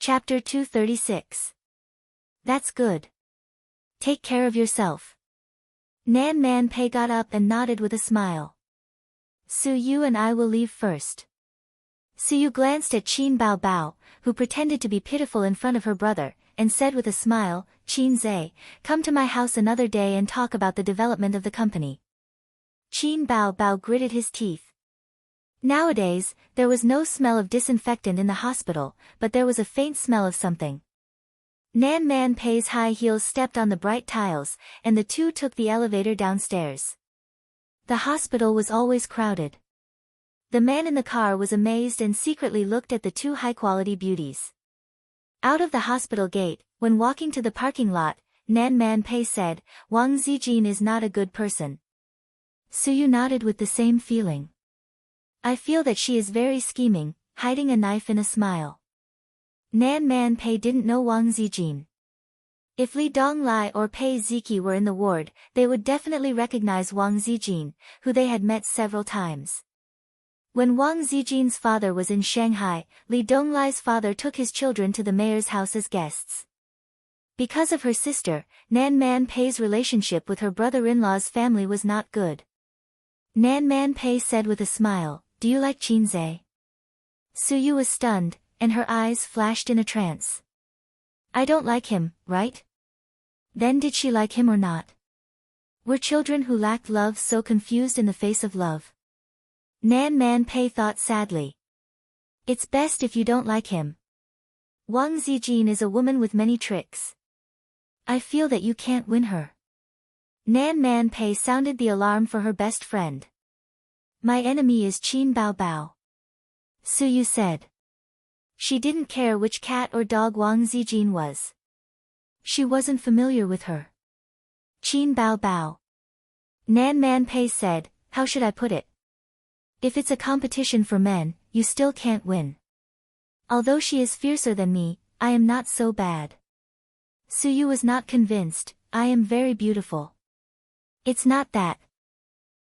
Chapter 236. That's good. Take care of yourself. Nan Man Pei got up and nodded with a smile. Su Yu and I will leave first. Su Yu glanced at Qin Bao Bao, who pretended to be pitiful in front of her brother, and said with a smile, Qin Zhe, come to my house another day and talk about the development of the company. Qin Bao Bao gritted his teeth. Nowadays, there was no smell of disinfectant in the hospital, but there was a faint smell of something. Nan Man Pei's high heels stepped on the bright tiles, and the two took the elevator downstairs. The hospital was always crowded. The man in the car was amazed and secretly looked at the two high-quality beauties. Out of the hospital gate, when walking to the parking lot, Nan Man Pei said, Wang Zijin is not a good person. Su Yu nodded with the same feeling. I feel that she is very scheming, hiding a knife in a smile. Nan Man Pei didn't know Wang Zijin. If Li Donglai or Pei Ziki were in the ward, they would definitely recognize Wang Zijin, who they had met several times. When Wang Zijin's father was in Shanghai, Li Donglai's father took his children to the mayor's house as guests. Because of her sister, Nan Man Pei's relationship with her brother-in-law's family was not good. Nan Man Pei said with a smile, do you like Qin Zhe? Su Yu was stunned, and her eyes flashed in a trance. I don't like him, right? Then did she like him or not? Were children who lacked love so confused in the face of love? Nan Man Pei thought sadly. It's best if you don't like him. Wang Zijin is a woman with many tricks. I feel that you can't win her. Nan Man Pei sounded the alarm for her best friend. My enemy is Qin Bao Bao. Su Yu said. She didn't care which cat or dog Wang Zijin was. She wasn't familiar with her. Qin Bao Bao. Nan Man Pei said, how should I put it? If it's a competition for men, you still can't win. Although she is fiercer than me, I am not so bad. Su Yu was not convinced, I am very beautiful. It's not that.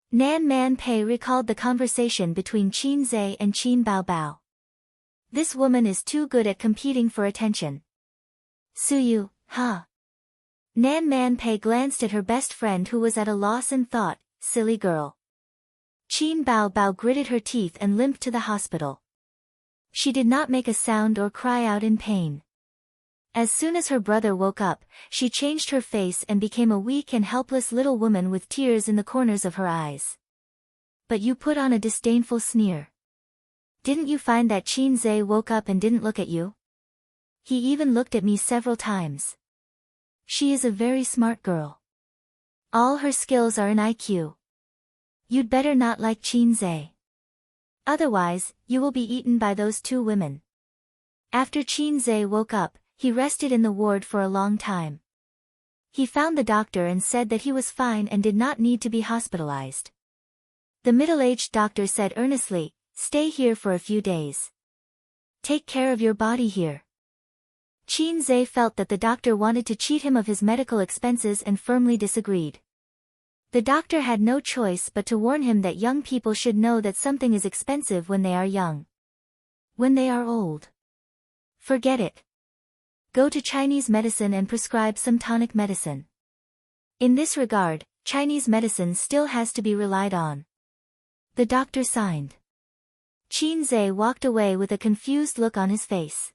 Nan Man Pei recalled the conversation between Qin Zhe and Qin Bao Bao. This woman is too good at competing for attention. Su Yu, huh? Nan Man Pei glanced at her best friend who was at a loss and thought, silly girl. Qin Bao Bao gritted her teeth and limped to the hospital. She did not make a sound or cry out in pain. As soon as her brother woke up, she changed her face and became a weak and helpless little woman with tears in the corners of her eyes. But you put on a disdainful sneer. Didn't you find that Qin Zhe woke up and didn't look at you? He even looked at me several times. She is a very smart girl. All her skills are in IQ. You'd better not like Qin Zhe. Otherwise, you will be eaten by those two women. After Qin Zhe woke up, he rested in the ward for a long time. He found the doctor and said that he was fine and did not need to be hospitalized. The middle-aged doctor said earnestly, stay here for a few days. Take care of your body here. Qin Zhe felt that the doctor wanted to cheat him of his medical expenses and firmly disagreed. The doctor had no choice but to warn him that young people should know that something is expensive when they are young. When they are old, forget it. Go to Chinese medicine and prescribe some tonic medicine. In this regard, Chinese medicine still has to be relied on. The doctor signed. Qin Zhe walked away with a confused look on his face.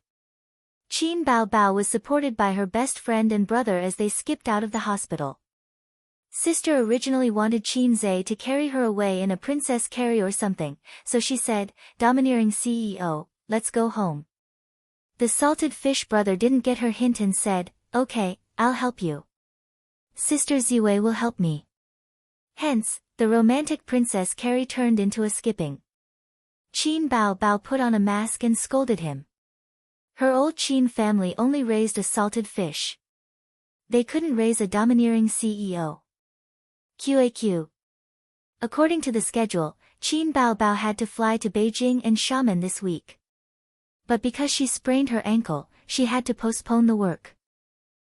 Qin Bao Bao was supported by her best friend and brother as they skipped out of the hospital. Sister originally wanted Qin Zhe to carry her away in a princess carry or something, so she said, domineering CEO, let's go home. The salted fish brother didn't get her hint and said, okay, I'll help you. Sister Ziwei will help me. Hence, the romantic princess carry turned into a skipping. Qin Bao Bao put on a mask and scolded him. Her old Qin family only raised a salted fish. They couldn't raise a domineering CEO. QAQ. According to the schedule, Qin Bao Bao had to fly to Beijing and Xiamen this week. But because she sprained her ankle, she had to postpone the work.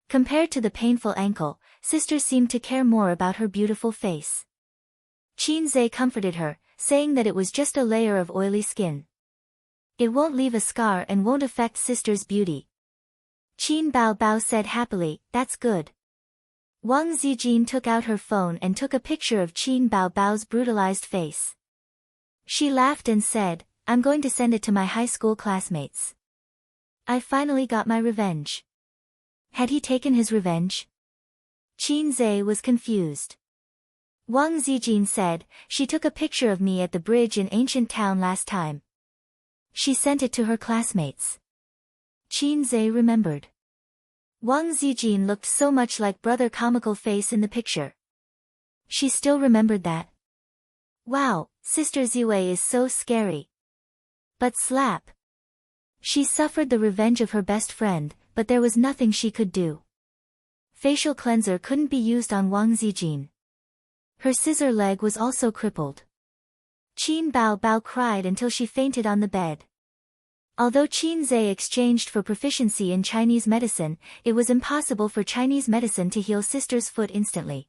Compared to the painful ankle, sister seemed to care more about her beautiful face. Qin Zhe comforted her, saying that it was just a layer of oily skin. It won't leave a scar and won't affect sister's beauty. Qin Bao Bao said happily, that's good. Wang Zijin took out her phone and took a picture of Qin Bao Bao's brutalized face. She laughed and said, I'm going to send it to my high school classmates. I finally got my revenge. Had he taken his revenge? Qin Zhe was confused. Wang Zijin said, she took a picture of me at the bridge in ancient town last time. She sent it to her classmates. Qin Zhe remembered. Wang Zijin looked so much like brother comical face in the picture. She still remembered that. Wow, Sister Ziwei is so scary. But slap. She suffered the revenge of her best friend, but there was nothing she could do. Facial cleanser couldn't be used on Wang Zijin. Her scissor leg was also crippled. Qin Bao Bao cried until she fainted on the bed. Although Qin Zhe exchanged for proficiency in Chinese medicine, it was impossible for Chinese medicine to heal Sister's foot instantly.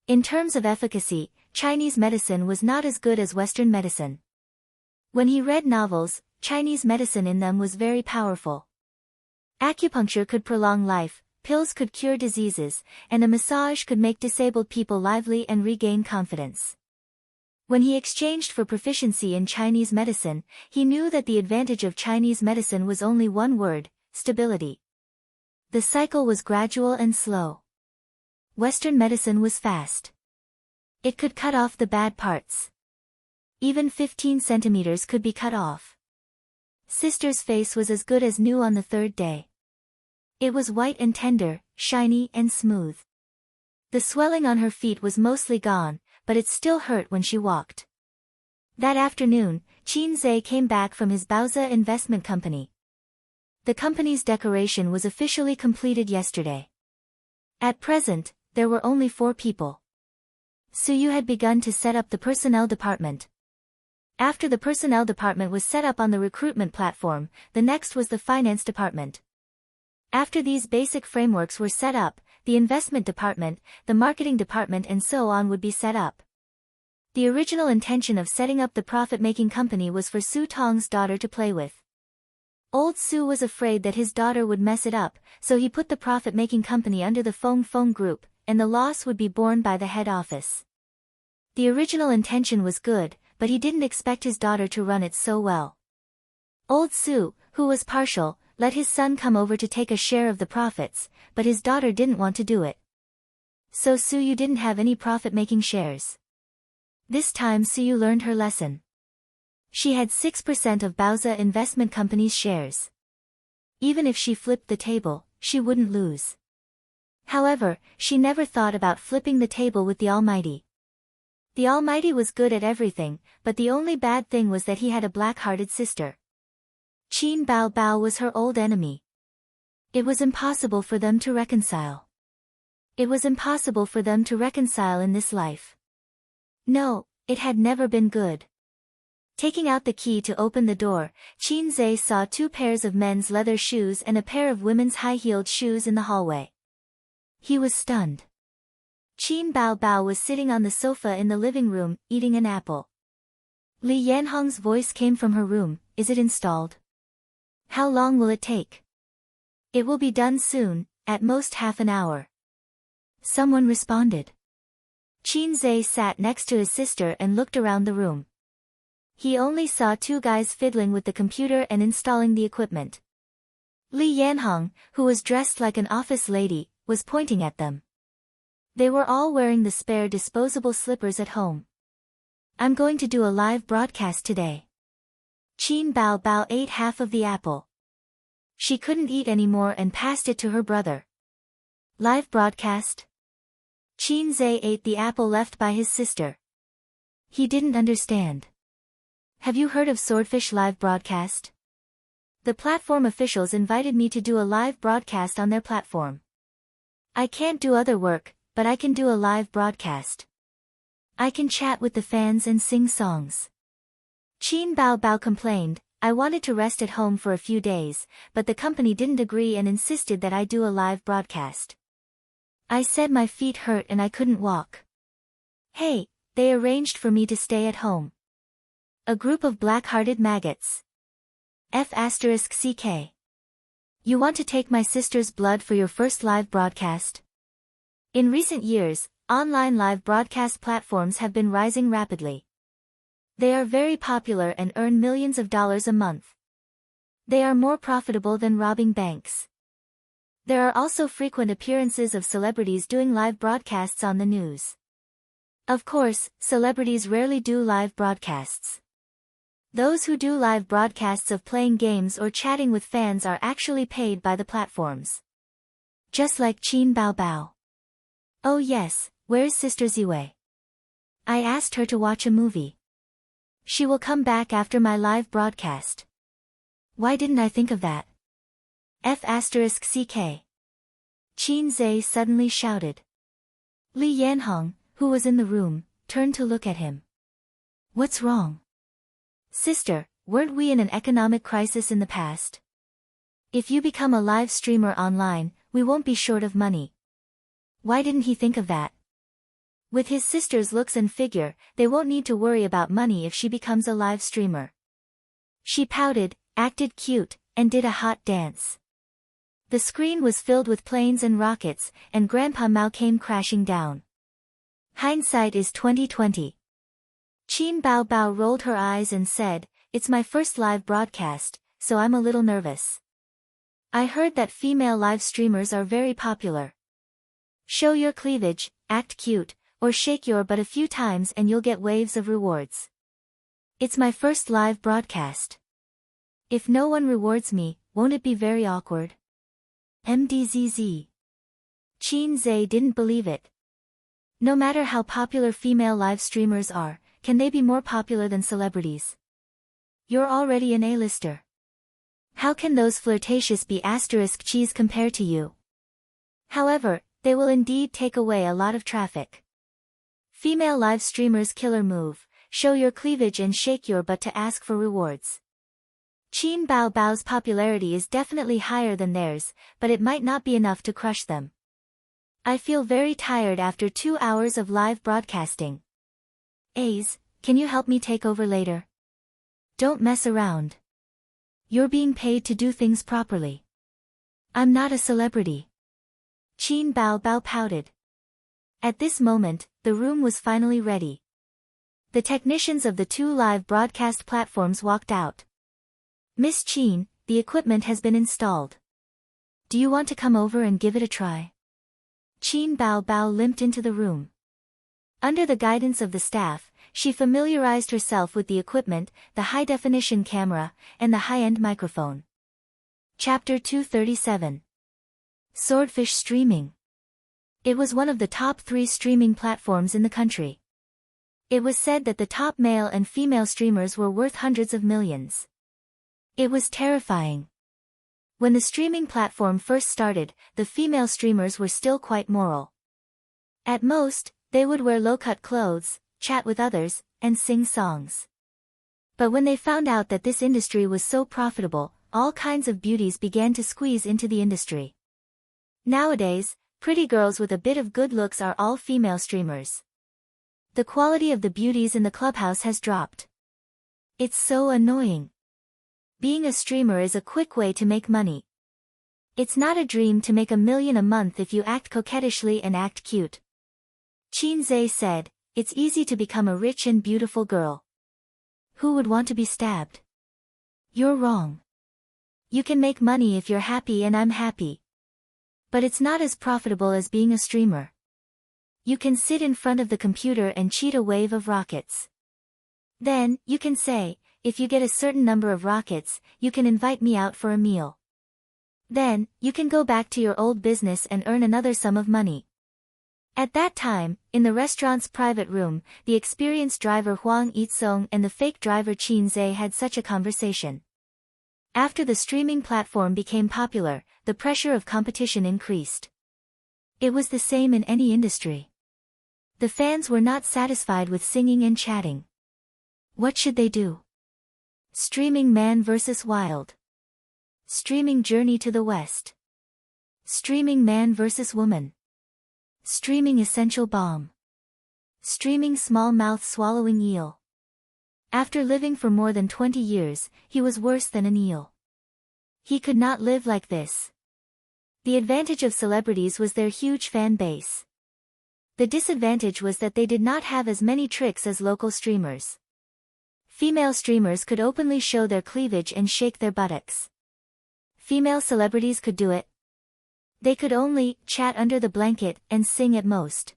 In terms of efficacy, Chinese medicine was not as good as Western medicine. When he read novels, Chinese medicine in them was very powerful. Acupuncture could prolong life, pills could cure diseases, and a massage could make disabled people lively and regain confidence. When he exchanged for proficiency in Chinese medicine, he knew that the advantage of Chinese medicine was only one word: stability. The cycle was gradual and slow. Western medicine was fast. It could cut off the bad parts. Even 15 centimeters could be cut off. Sister's face was as good as new on the third day. It was white and tender, shiny and smooth. The swelling on her feet was mostly gone, but it still hurt when she walked. That afternoon, Qin Zhe came back from his Baozi investment company. The company's decoration was officially completed yesterday. At present, there were only 4 people. Suyu had begun to set up the personnel department. After the personnel department was set up on the recruitment platform, the next was the finance department. After these basic frameworks were set up, the investment department, the marketing department and so on would be set up. The original intention of setting up the profit-making company was for Su Tong's daughter to play with. Old Su was afraid that his daughter would mess it up, so he put the profit-making company under the Feng Feng Group, and the loss would be borne by the head office. The original intention was good, but he didn't expect his daughter to run it so well. Old Su, who was partial, let his son come over to take a share of the profits, but his daughter didn't want to do it. So Suyu didn't have any profit-making shares. This time Suyu learned her lesson. She had 6% of Baozi Investment Company's shares. Even if she flipped the table, she wouldn't lose. However, she never thought about flipping the table with the Almighty. The Almighty was good at everything, but the only bad thing was that he had a black-hearted sister. Qin Bao Bao was her old enemy. It was impossible for them to reconcile. It was impossible for them to reconcile in this life. No, it had never been good. Taking out the key to open the door, Qin Zhe saw 2 pairs of men's leather shoes and a pair of women's high-heeled shoes in the hallway. He was stunned. Qin Bao Bao was sitting on the sofa in the living room, eating an apple. Li Yanhong's voice came from her room, is it installed? How long will it take? It will be done soon, at most half an hour. Someone responded. Qin Zhe sat next to his sister and looked around the room. He only saw 2 guys fiddling with the computer and installing the equipment. Li Yanhong, who was dressed like an office lady, was pointing at them. They were all wearing the spare disposable slippers at home. I'm going to do a live broadcast today. Qin Bao Bao ate half of the apple. She couldn't eat anymore and passed it to her brother. Live broadcast? Qin Zhe ate the apple left by his sister. He didn't understand. Have you heard of Swordfish Live Broadcast? The platform officials invited me to do a live broadcast on their platform. I can't do other work, but I can do a live broadcast. I can chat with the fans and sing songs. Qin Bao Bao complained, I wanted to rest at home for a few days, but the company didn't agree and insisted that I do a live broadcast. I said my feet hurt and I couldn't walk. Hey, they arranged for me to stay at home. A group of black-hearted maggots. F***ck. You want to take my sister's blood for your first live broadcast? In recent years, online live broadcast platforms have been rising rapidly. They are very popular and earn millions of dollars a month. They are more profitable than robbing banks. There are also frequent appearances of celebrities doing live broadcasts on the news. Of course, celebrities rarely do live broadcasts. Those who do live broadcasts of playing games or chatting with fans are actually paid by the platforms. Just like Qin Bao Bao. Oh yes, where's Sister Ziwei? I asked her to watch a movie. She will come back after my live broadcast. Why didn't I think of that? F***ck. Qin Zhe suddenly shouted. Li Yanhong, who was in the room, turned to look at him. What's wrong? Sister, weren't we in an economic crisis in the past? If you become a live streamer online, we won't be short of money. Why didn't he think of that? With his sister's looks and figure, they won't need to worry about money if she becomes a live streamer. She pouted, acted cute, and did a hot dance. The screen was filled with planes and rockets, and Grandpa Mao came crashing down. Hindsight is 20/20. Qin Bao Bao rolled her eyes and said, "It's my first live broadcast, so I'm a little nervous. I heard that female live streamers are very popular. Show your cleavage, act cute, or shake your butt a few times and you'll get waves of rewards. It's my first live broadcast. If no one rewards me, won't it be very awkward?" MDZZ. Qin Zhe didn't believe it. No matter how popular female live streamers are, can they be more popular than celebrities? You're already an A-lister. How can those flirtatious be *cheese compare to you? However, they will indeed take away a lot of traffic. Female live streamers' killer move, show your cleavage and shake your butt to ask for rewards. Qin Bao Bao's popularity is definitely higher than theirs, but it might not be enough to crush them. I feel very tired after 2 hours of live broadcasting. A's, can you help me take over later? Don't mess around. You're being paid to do things properly. I'm not a celebrity. Qin Bao Bao pouted. At this moment, the room was finally ready. The technicians of the 2 live broadcast platforms walked out. Miss Qin, the equipment has been installed. Do you want to come over and give it a try? Qin Bao Bao limped into the room. Under the guidance of the staff, she familiarized herself with the equipment, the high-definition camera, and the high-end microphone. Chapter 237. Swordfish Streaming. It was one of the top 3 streaming platforms in the country. It was said that the top male and female streamers were worth hundreds of millions. It was terrifying. When the streaming platform first started, the female streamers were still quite moral. At most, they would wear low-cut clothes, chat with others, and sing songs. But when they found out that this industry was so profitable, all kinds of beauties began to squeeze into the industry. Nowadays, pretty girls with a bit of good looks are all female streamers. The quality of the beauties in the clubhouse has dropped. It's so annoying. Being a streamer is a quick way to make money. It's not a dream to make $1 million a month if you act coquettishly and act cute. Qin Zhe said, it's easy to become a rich and beautiful girl. Who would want to be stabbed? You're wrong. You can make money if you're happy and I'm happy. But it's not as profitable as being a streamer. You can sit in front of the computer and cheat a wave of rockets. Then, you can say, if you get a certain number of rockets, you can invite me out for a meal. Then, you can go back to your old business and earn another sum of money. At that time, in the restaurant's private room, the experienced driver Huang Yitsong and the fake driver Qin Zhe had such a conversation. After the streaming platform became popular, the pressure of competition increased. It was the same in any industry. The fans were not satisfied with singing and chatting. What should they do? Streaming Man vs. Wild. Streaming Journey to the West. Streaming Man vs. Woman. Streaming Essential Bomb. Streaming Smallmouth Swallowing Eel. After living for more than 20 years, he was worse than an eel. He could not live like this. The advantage of celebrities was their huge fan base. The disadvantage was that they did not have as many tricks as local streamers. Female streamers could openly show their cleavage and shake their buttocks. Female celebrities could do it. They could only chat under the blanket and sing at most.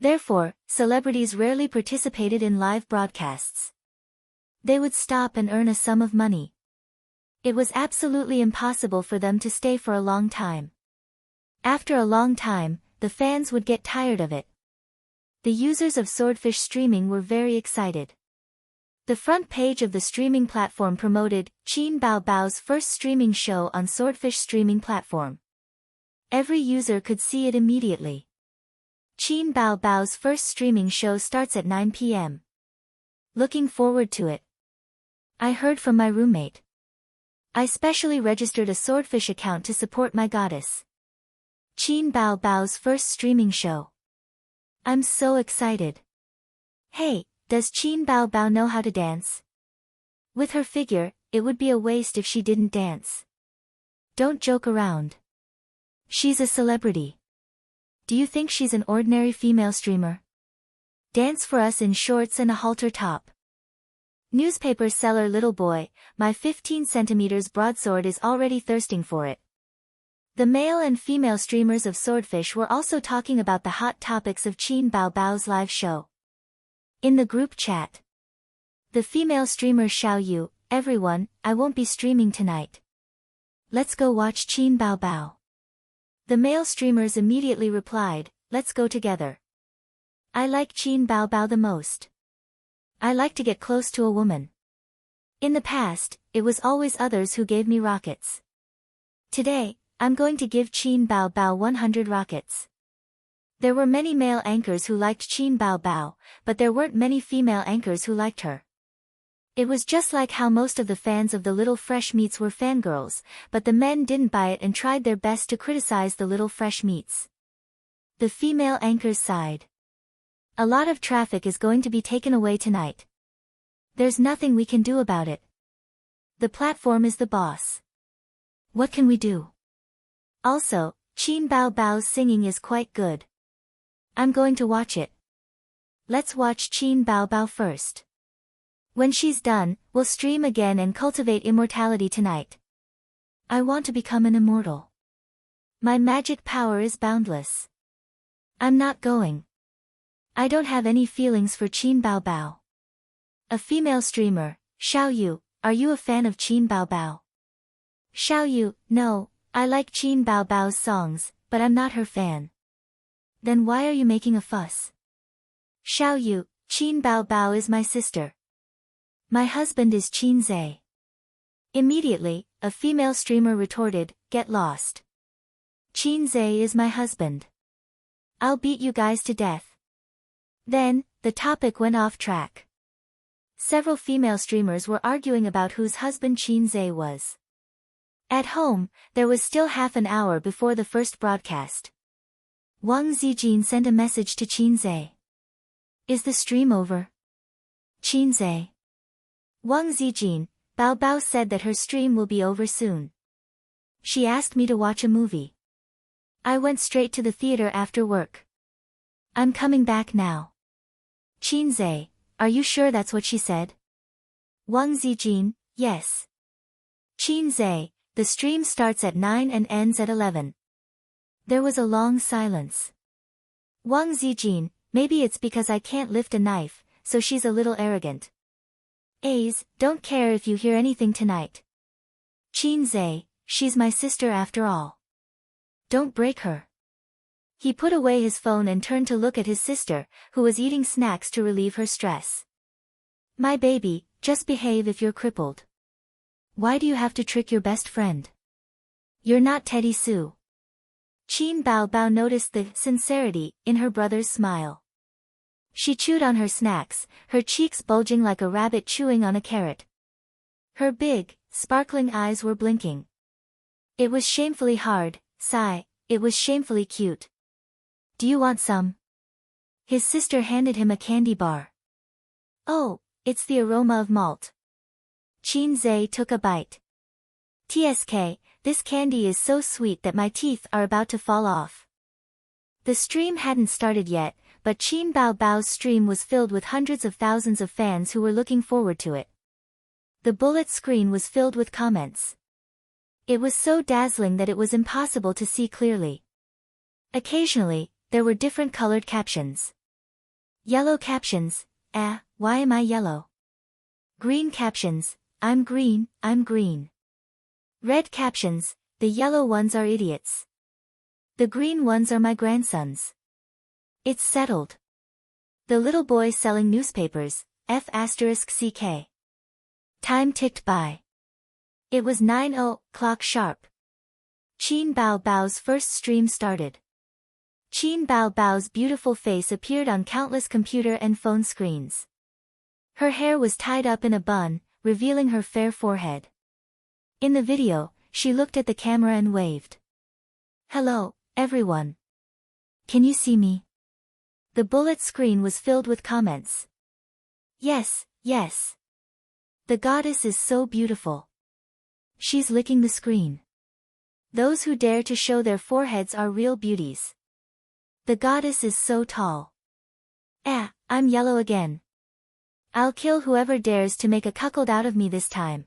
Therefore, celebrities rarely participated in live broadcasts. They would stop and earn a sum of money. It was absolutely impossible for them to stay for a long time. After a long time, the fans would get tired of it. The users of Swordfish streaming were very excited. The front page of the streaming platform promoted Qin Bao Bao's first streaming show on Swordfish streaming platform. Every user could see it immediately. Qin Bao Bao's first streaming show starts at 9 p.m. Looking forward to it. I heard from my roommate. I specially registered a Swordfish account to support my goddess. Qin Bao Bao's first streaming show. I'm so excited. Hey, does Qin Bao Bao know how to dance? With her figure, it would be a waste if she didn't dance. Don't joke around. She's a celebrity. Do you think she's an ordinary female streamer? Dance for us in shorts and a halter top. Newspaper seller little boy, my 15 centimeters broadsword is already thirsting for it. The male and female streamers of Swordfish were also talking about the hot topics of Qin Bao Bao's live show. In the group chat, the female streamer Xiao Yu, everyone, I won't be streaming tonight. Let's go watch Qin Bao Bao. The male streamers immediately replied, let's go together. I like Qin Bao Bao the most. I like to get close to a woman. In the past, it was always others who gave me rockets. Today, I'm going to give Qin Bao Bao 100 rockets. There were many male anchors who liked Qin Bao Bao, but there weren't many female anchors who liked her. It was just like how most of the fans of the Little Fresh Meats were fangirls, but the men didn't buy it and tried their best to criticize the Little Fresh Meats. The female anchors sighed. A lot of traffic is going to be taken away tonight. There's nothing we can do about it. The platform is the boss. What can we do? Also, Qin Bao Bao's singing is quite good. I'm going to watch it. Let's watch Qin Bao Bao first. When she's done, we'll stream again and cultivate immortality tonight. I want to become an immortal. My magic power is boundless. I'm not going. I don't have any feelings for Qin Bao Bao. A female streamer, Xiao Yu, are you a fan of Qin Bao Bao? Xiao Yu, no, I like Qin Bao Bao's songs, but I'm not her fan. Then why are you making a fuss? Xiao Yu, Qin Bao Bao is my sister. My husband is Qin Zhe. Immediately, a female streamer retorted, get lost. Qin Zhe is my husband. I'll beat you guys to death. Then, the topic went off track. Several female streamers were arguing about whose husband Qin Zhe was. At home, there was still half an hour before the first broadcast. Wang Zijin sent a message to Qin Zhe. Is the stream over? Qin Zhe. Wang Zijin, Bao Bao said that her stream will be over soon. She asked me to watch a movie. I went straight to the theater after work. I'm coming back now. Qin Zhe, are you sure that's what she said? Wang Zijin, yes. Qin Zhe, the stream starts at 9 and ends at 11. There was a long silence. Wang Zijin, maybe it's because I can't lift a knife, so she's a little arrogant. Don't care if you hear anything tonight. Qin Zhe, she's my sister after all. Don't break her. He put away his phone and turned to look at his sister, who was eating snacks to relieve her stress. My baby, just behave if you're crippled. Why do you have to trick your best friend? You're not Teddy Sue. Qin Bao Bao noticed the sincerity in her brother's smile. She chewed on her snacks, her cheeks bulging like a rabbit chewing on a carrot. Her big, sparkling eyes were blinking. It was shamefully hard, sigh, it was shamefully cute. Do you want some? His sister handed him a candy bar. Oh, it's the aroma of malt. Qin Zhe took a bite. TSK, this candy is so sweet that my teeth are about to fall off. The stream hadn't started yet, but Qin Bao Bao's stream was filled with hundreds of thousands of fans who were looking forward to it. The bullet screen was filled with comments. It was so dazzling that it was impossible to see clearly. Occasionally, there were different colored captions. Yellow captions, why am I yellow? Green captions, I'm green, I'm green. Red captions, the yellow ones are idiots. The green ones are my grandsons. It's settled. The little boy selling newspapers, F***CK. Time ticked by. It was 9:00 sharp. Qin Bao Bao's first stream started. Qin Bao Bao's beautiful face appeared on countless computer and phone screens. Her hair was tied up in a bun, revealing her fair forehead. In the video, she looked at the camera and waved. Hello, everyone. Can you see me? The bullet screen was filled with comments. Yes, yes. The goddess is so beautiful. She's licking the screen. Those who dare to show their foreheads are real beauties. The goddess is so tall. I'm yellow again. I'll kill whoever dares to make a cuckold out of me this time.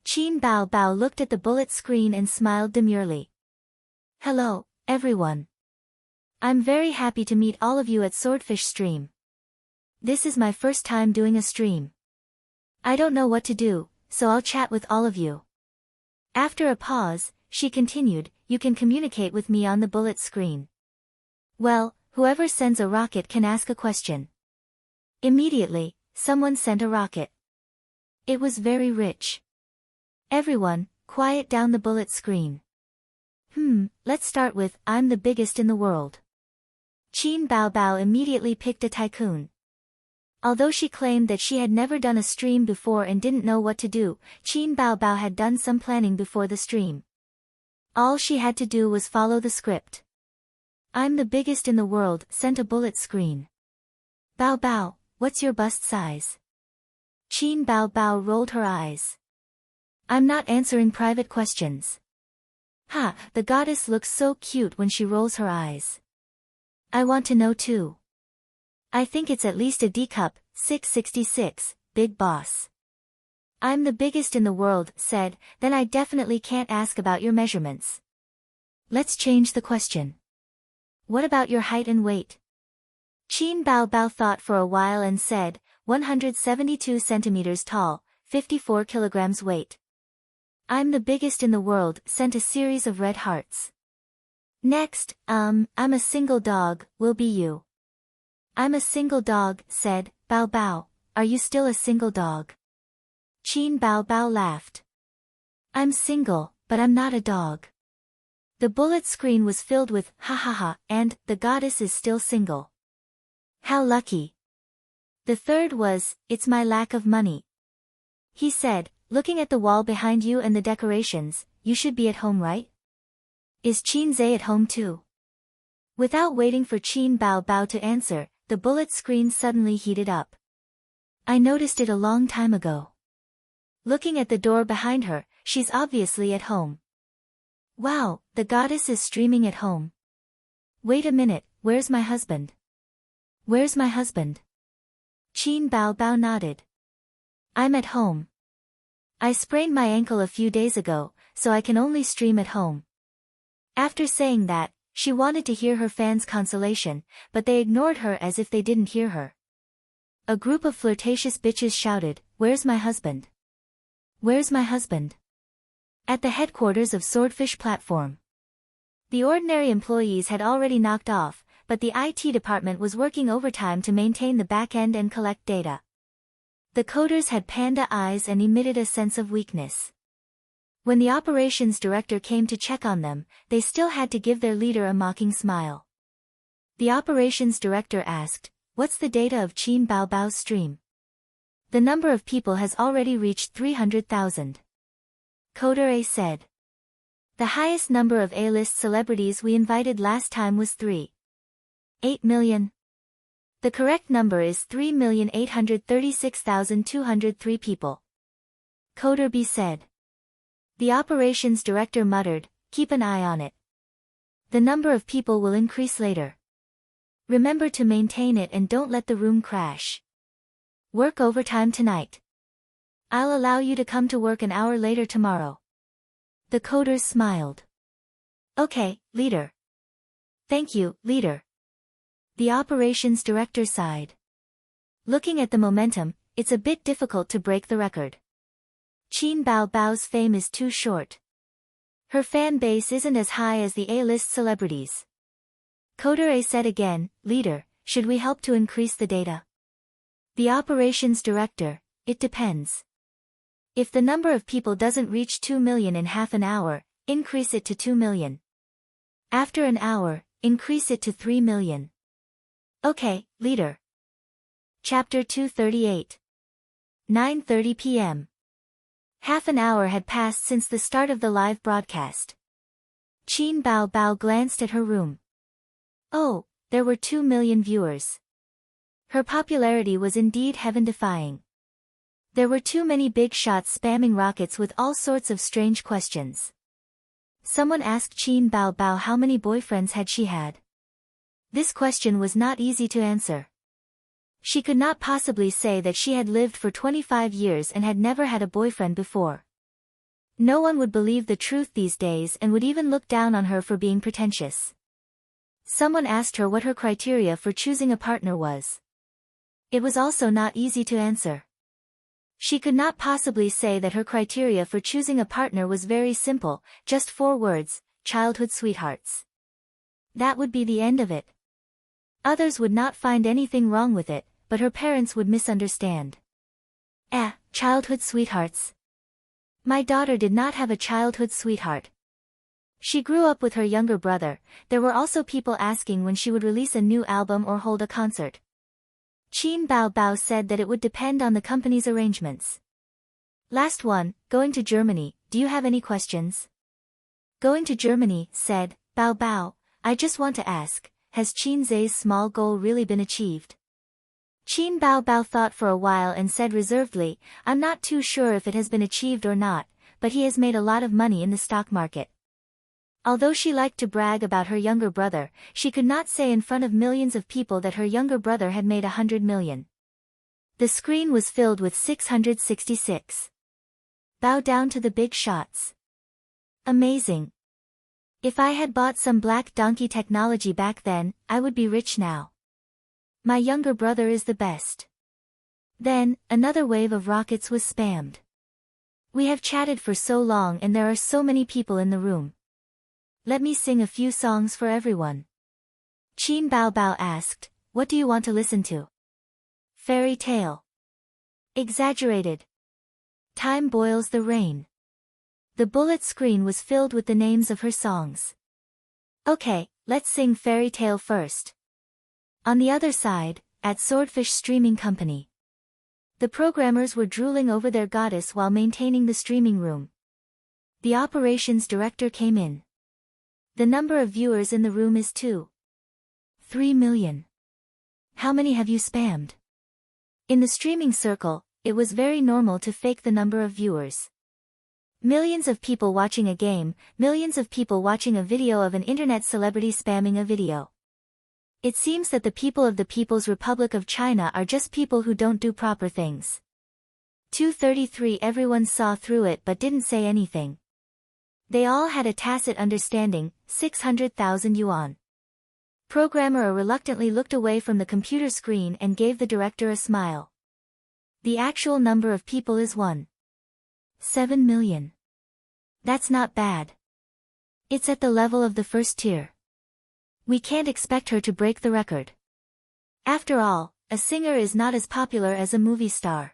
Qin Bao Bao looked at the bullet screen and smiled demurely. Hello, everyone. I'm very happy to meet all of you at Swordfish Stream. This is my first time doing a stream. I don't know what to do, so I'll chat with all of you. After a pause, she continued, you can communicate with me on the bullet screen. Well, whoever sends a rocket can ask a question. Immediately, someone sent a rocket. It was very rich. Everyone, quiet down the bullet screen. Let's start with, I'm the biggest in the world. Qin Bao Bao immediately picked a tycoon. Although she claimed that she had never done a stream before and didn't know what to do, Qin Bao Bao had done some planning before the stream. All she had to do was follow the script. I'm the biggest in the world, sent a bullet screen. Bao Bao, what's your bust size? Qin Bao Bao rolled her eyes. I'm not answering private questions. The goddess looks so cute when she rolls her eyes. I want to know too. I think it's at least a D cup, 666, big boss. I'm the biggest in the world, said, then I definitely can't ask about your measurements. Let's change the question. What about your height and weight? Qin Bao Bao thought for a while and said, 172 centimeters tall, 54 kilograms weight. I'm the biggest in the world, sent a series of red hearts. Next, I'm a single dog, will be you. I'm a single dog, said, Bao Bao, are you still a single dog? Qin Bao Bao laughed. I'm single, but I'm not a dog. The bullet screen was filled with, ha ha ha, and, the goddess is still single. How lucky. The third was, it's my lack of money. He said, looking at the wall behind you and the decorations, you should be at home, right? Is Qin Zhe at home too? Without waiting for Qin Bao Bao to answer, the bullet screen suddenly heated up. I noticed it a long time ago. Looking at the door behind her, she's obviously at home. Wow, the goddess is streaming at home. Wait a minute, where's my husband? Where's my husband? Qin Bao Bao nodded. I'm at home. I sprained my ankle a few days ago, so I can only stream at home. After saying that, she wanted to hear her fans' consolation, but they ignored her as if they didn't hear her. A group of flirtatious bitches shouted, where's my husband? Where's my husband? At the headquarters of Swordfish Platform. The ordinary employees had already knocked off, but the IT department was working overtime to maintain the back-end and collect data. The coders had panda eyes and emitted a sense of weakness. When the operations director came to check on them, they still had to give their leader a mocking smile. The operations director asked, what's the data of Qin Bao Bao's stream? The number of people has already reached 300,000. Coder A said. The highest number of A-list celebrities we invited last time was 3.8 million. The correct number is 3,836,203 people. Coder B said. The operations director muttered, "Keep an eye on it. The number of people will increase later. Remember to maintain it and don't let the room crash. Work overtime tonight. I'll allow you to come to work an hour later tomorrow." The coders smiled. "Okay, leader." "Thank you, leader." The operations director sighed. Looking at the momentum, it's a bit difficult to break the record. Qin Bao Bao's fame is too short. Her fan base isn't as high as the A-list celebrities. Coder A said again, "Leader, should we help to increase the data?" The operations director, "It depends. If the number of people doesn't reach 2 million in half an hour, increase it to 2 million. After an hour, increase it to 3 million. Okay, leader." Chapter 238. 9:30 p.m. Half an hour had passed since the start of the live broadcast. Qin Bao Bao glanced at her room. Oh, there were 2 million viewers. Her popularity was indeed heaven-defying. There were too many big shots spamming rockets with all sorts of strange questions. Someone asked Qin Bao Bao how many boyfriends had she had. This question was not easy to answer. She could not possibly say that she had lived for 25 years and had never had a boyfriend before. No one would believe the truth these days and would even look down on her for being pretentious. Someone asked her what her criteria for choosing a partner was. It was also not easy to answer. She could not possibly say that her criteria for choosing a partner was very simple, just 4 words, childhood sweethearts. That would be the end of it. Others would not find anything wrong with it, but her parents would misunderstand. Childhood sweethearts. My daughter did not have a childhood sweetheart. She grew up with her younger brother. There were also people asking when she would release a new album or hold a concert. Qin Bao Bao said that it would depend on the company's arrangements. Last one, going to Germany, do you have any questions? Going to Germany, said Bao Bao, I just want to ask, has Qin Zhe's small goal really been achieved? Qin Bao Bao thought for a while and said reservedly, I'm not too sure if it has been achieved or not, but he has made a lot of money in the stock market. Although she liked to brag about her younger brother, she could not say in front of millions of people that her younger brother had made 100 million. The screen was filled with 666. Bow down to the big shots. Amazing. If I had bought some black donkey technology back then, I would be rich now. My younger brother is the best. Then, another wave of rockets was spammed. We have chatted for so long and there are so many people in the room. Let me sing a few songs for everyone. Qin Bao Bao asked, what do you want to listen to? Fairy tale. Exaggerated. Time boils the rain. The bullet screen was filled with the names of her songs. Okay, let's sing Fairy Tale first. On the other side, at Swordfish Streaming Company. The programmers were drooling over their goddess while maintaining the streaming room. The operations director came in. The number of viewers in the room is 3 million. How many have you spammed? In the streaming circle, it was very normal to fake the number of viewers. Millions of people watching a game, millions of people watching a video of an internet celebrity spamming a video. It seems that the people of the People's Republic of China are just people who don't do proper things. 233 Everyone saw through it but didn't say anything. They all had a tacit understanding, 600,000 yuan. Programmer reluctantly looked away from the computer screen and gave the director a smile. The actual number of people is 7 million. That's not bad. It's at the level of the first tier. We can't expect her to break the record. After all, a singer is not as popular as a movie star.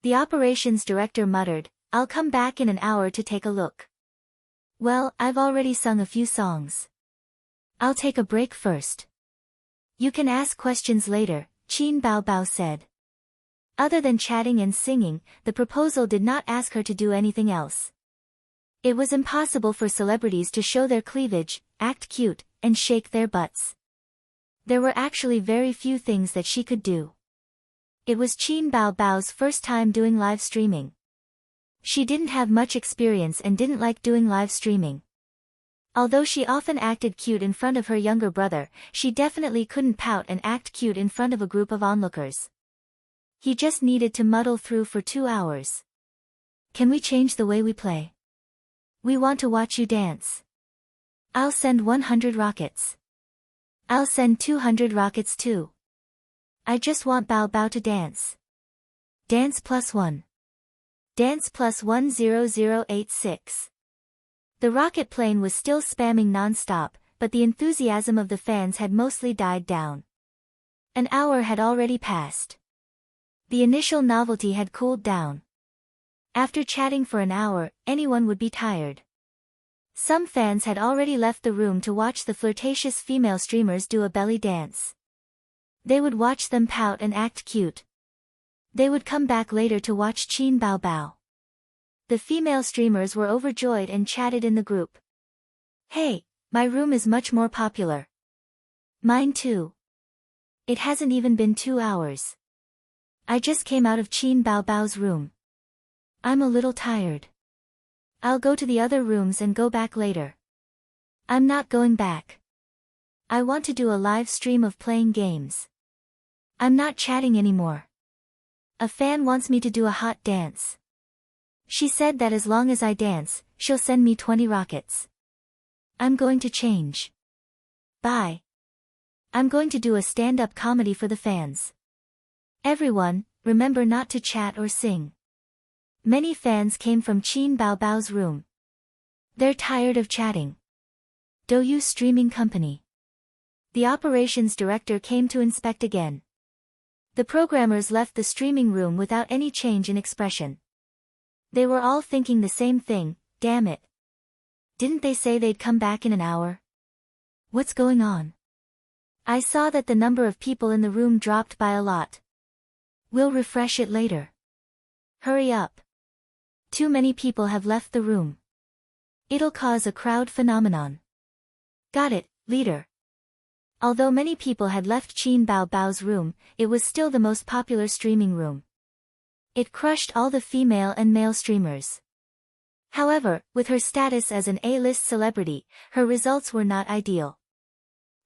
The operations director muttered, I'll come back in an hour to take a look. Well, I've already sung a few songs. I'll take a break first. You can ask questions later, Qin Bao Bao said. Other than chatting and singing, the proposal did not ask her to do anything else. It was impossible for celebrities to show their cleavage, act cute, and shake their butts. There were actually very few things that she could do. It was Qin Bao Bao's first time doing live streaming. She didn't have much experience and didn't like doing live streaming. Although she often acted cute in front of her younger brother, she definitely couldn't pout and act cute in front of a group of onlookers. He just needed to muddle through for 2 hours. Can we change the way we play? We want to watch you dance. I'll send 100 rockets. I'll send 200 rockets too. I just want Bao Bao to dance. Dance +1. Dance +10086. The rocket plane was still spamming non-stop, but the enthusiasm of the fans had mostly died down. An hour had already passed. The initial novelty had cooled down. After chatting for an hour, anyone would be tired. Some fans had already left the room to watch the flirtatious female streamers do a belly dance. They would watch them pout and act cute. They would come back later to watch Qin Bao Bao. The female streamers were overjoyed and chatted in the group. Hey, my room is much more popular. Mine too. It hasn't even been 2 hours. I just came out of Qin Bao Bao's room. I'm a little tired. I'll go to the other rooms and go back later. I'm not going back. I want to do a live stream of playing games. I'm not chatting anymore. A fan wants me to do a hot dance. She said that as long as I dance, she'll send me 20 rockets. I'm going to change. Bye. I'm going to do a stand-up comedy for the fans. Everyone, remember not to chat or sing. Many fans came from Qin Bao Bao's room. They're tired of chatting. Douyu Streaming Company. The operations director came to inspect again. The programmers left the streaming room without any change in expression. They were all thinking the same thing, damn it. Didn't they say they'd come back in an hour? What's going on? I saw that the number of people in the room dropped by a lot. We'll refresh it later. Hurry up. Too many people have left the room. It'll cause a crowd phenomenon. Got it, leader. Although many people had left Qin Bao Bao's room, it was still the most popular streaming room. It crushed all the female and male streamers. However, with her status as an A-list celebrity, her results were not ideal.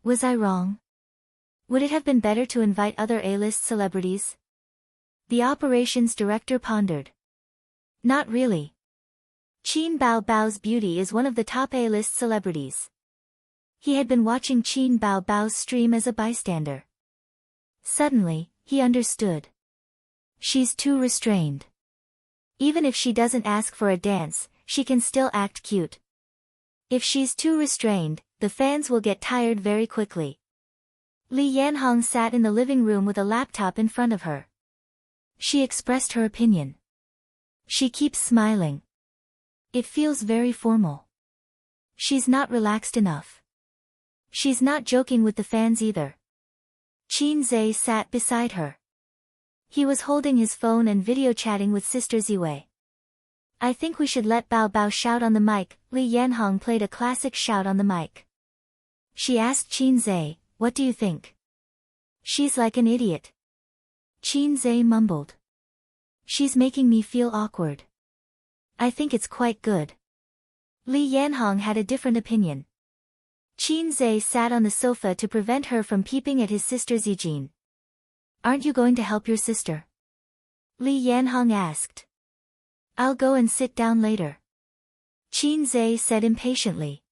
Was I wrong? Would it have been better to invite other A-list celebrities? The operations director pondered. Not really. Qin Bao Bao's beauty is one of the top A-list celebrities. He had been watching Qin Bao Bao's stream as a bystander. Suddenly, he understood. She's too restrained. Even if she doesn't ask for a dance, she can still act cute. If she's too restrained, the fans will get tired very quickly. Li Yanhong sat in the living room with a laptop in front of her. She expressed her opinion. She keeps smiling. It feels very formal. She's not relaxed enough. She's not joking with the fans either. Qin Zhe sat beside her. He was holding his phone and video chatting with Sister Ziwei. I think we should let Bao Bao shout on the mic. Li Yanhong played a classic shout on the mic. She asked Qin Zhe, what do you think? She's like an idiot. Qin Zhe mumbled. She's making me feel awkward. I think it's quite good. Li Yanhong had a different opinion. Qin Zhe sat on the sofa to prevent her from peeping at his sister Zijin. Aren't you going to help your sister? Li Yanhong asked. I'll go and sit down later. Qin Zhe said impatiently.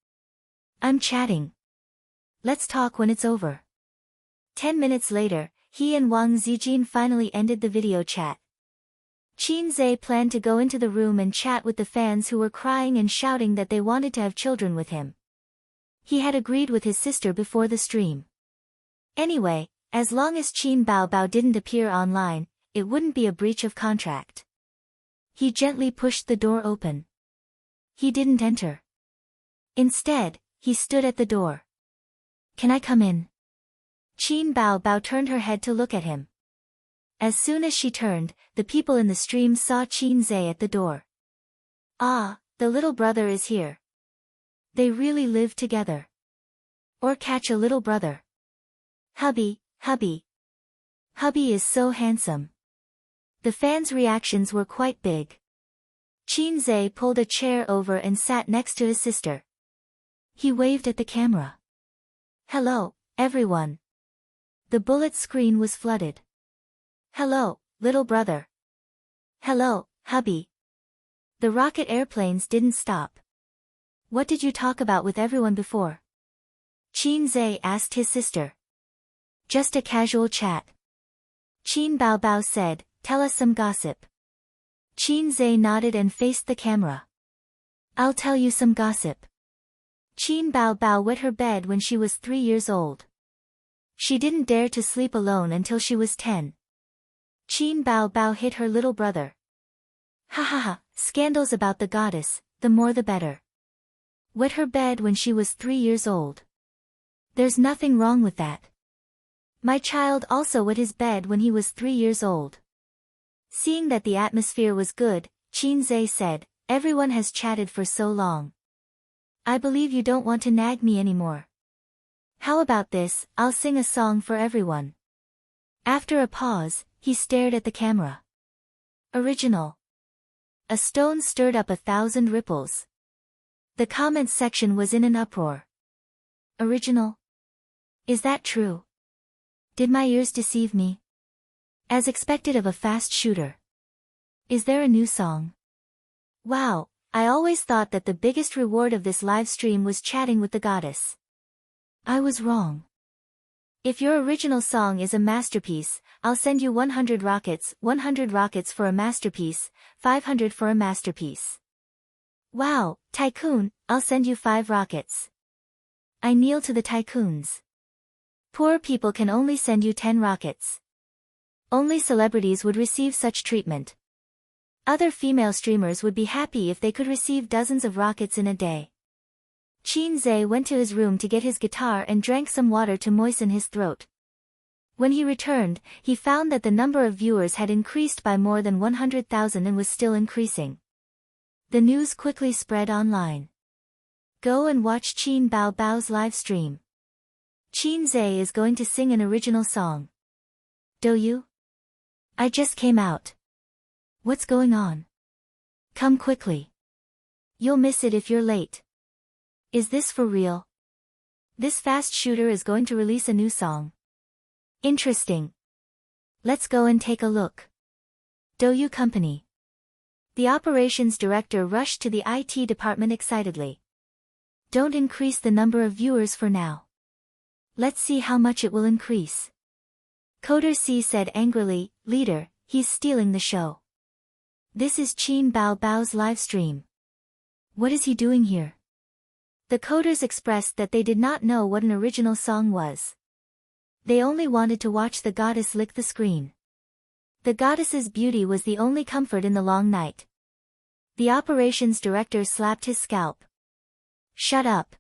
I'm chatting. Let's talk when it's over. 10 minutes later, he and Wang Zijin finally ended the video chat. Qin Zhe planned to go into the room and chat with the fans who were crying and shouting that they wanted to have children with him. He had agreed with his sister before the stream. Anyway, as long as Qin Bao Bao didn't appear online, it wouldn't be a breach of contract. He gently pushed the door open. He didn't enter. Instead, he stood at the door. Can I come in? Qin Bao Bao turned her head to look at him. As soon as she turned, the people in the stream saw Qin Zhe at the door. Ah, the little brother is here. They really live together. Or catch a little brother. Hubby, hubby. Hubby is so handsome. The fans' reactions were quite big. Qinzhe pulled a chair over and sat next to his sister. He waved at the camera. Hello, everyone. The bullet screen was flooded. Hello, little brother. Hello, hubby. The rocket airplanes didn't stop. What did you talk about with everyone before? Qinzhe asked his sister. Just a casual chat. Qin Baobao said, tell us some gossip. Qinzhe nodded and faced the camera. I'll tell you some gossip. Qin Baobao wet her bed when she was 3 years old. She didn't dare to sleep alone until she was 10. Qin Baobao hit her little brother. Ha ha ha, scandals about the goddess, the more the better. Wet her bed when she was 3 years old. There's nothing wrong with that. My child also wet his bed when he was 3 years old. Seeing that the atmosphere was good, Qinzhe said, everyone has chatted for so long. I believe you don't want to nag me anymore. How about this, I'll sing a song for everyone. After a pause, he stared at the camera. Original. A stone stirred up 1,000 ripples. The comments section was in an uproar. Original? Is that true? Did my ears deceive me? As expected of a fast shooter. Is there a new song? Wow, I always thought that the biggest reward of this live stream was chatting with the goddess. I was wrong. If your original song is a masterpiece, I'll send you 100 rockets for a masterpiece, 500 for a masterpiece. Wow, tycoon, I'll send you 5 rockets. I kneel to the tycoons. Poor people can only send you 10 rockets. Only celebrities would receive such treatment. Other female streamers would be happy if they could receive dozens of rockets in a day. Qinzhe went to his room to get his guitar and drank some water to moisten his throat. When he returned, he found that the number of viewers had increased by more than 100,000 and was still increasing. The news quickly spread online. Go and watch Qin Baobao's live stream. Qinzhe is going to sing an original song. Do you? I just came out. What's going on? Come quickly. You'll miss it if you're late. Is this for real? This fast shooter is going to release a new song. Interesting. Let's go and take a look. Douyu Company. The operations director rushed to the IT department excitedly. Don't increase the number of viewers for now. Let's see how much it will increase. Coder C said angrily, leader, he's stealing the show. This is Qin Baobao's live stream. What is he doing here? The coders expressed that they did not know what an original song was. They only wanted to watch the goddess lick the screen. The goddess's beauty was the only comfort in the long night. The operations director slapped his scalp. Shut up.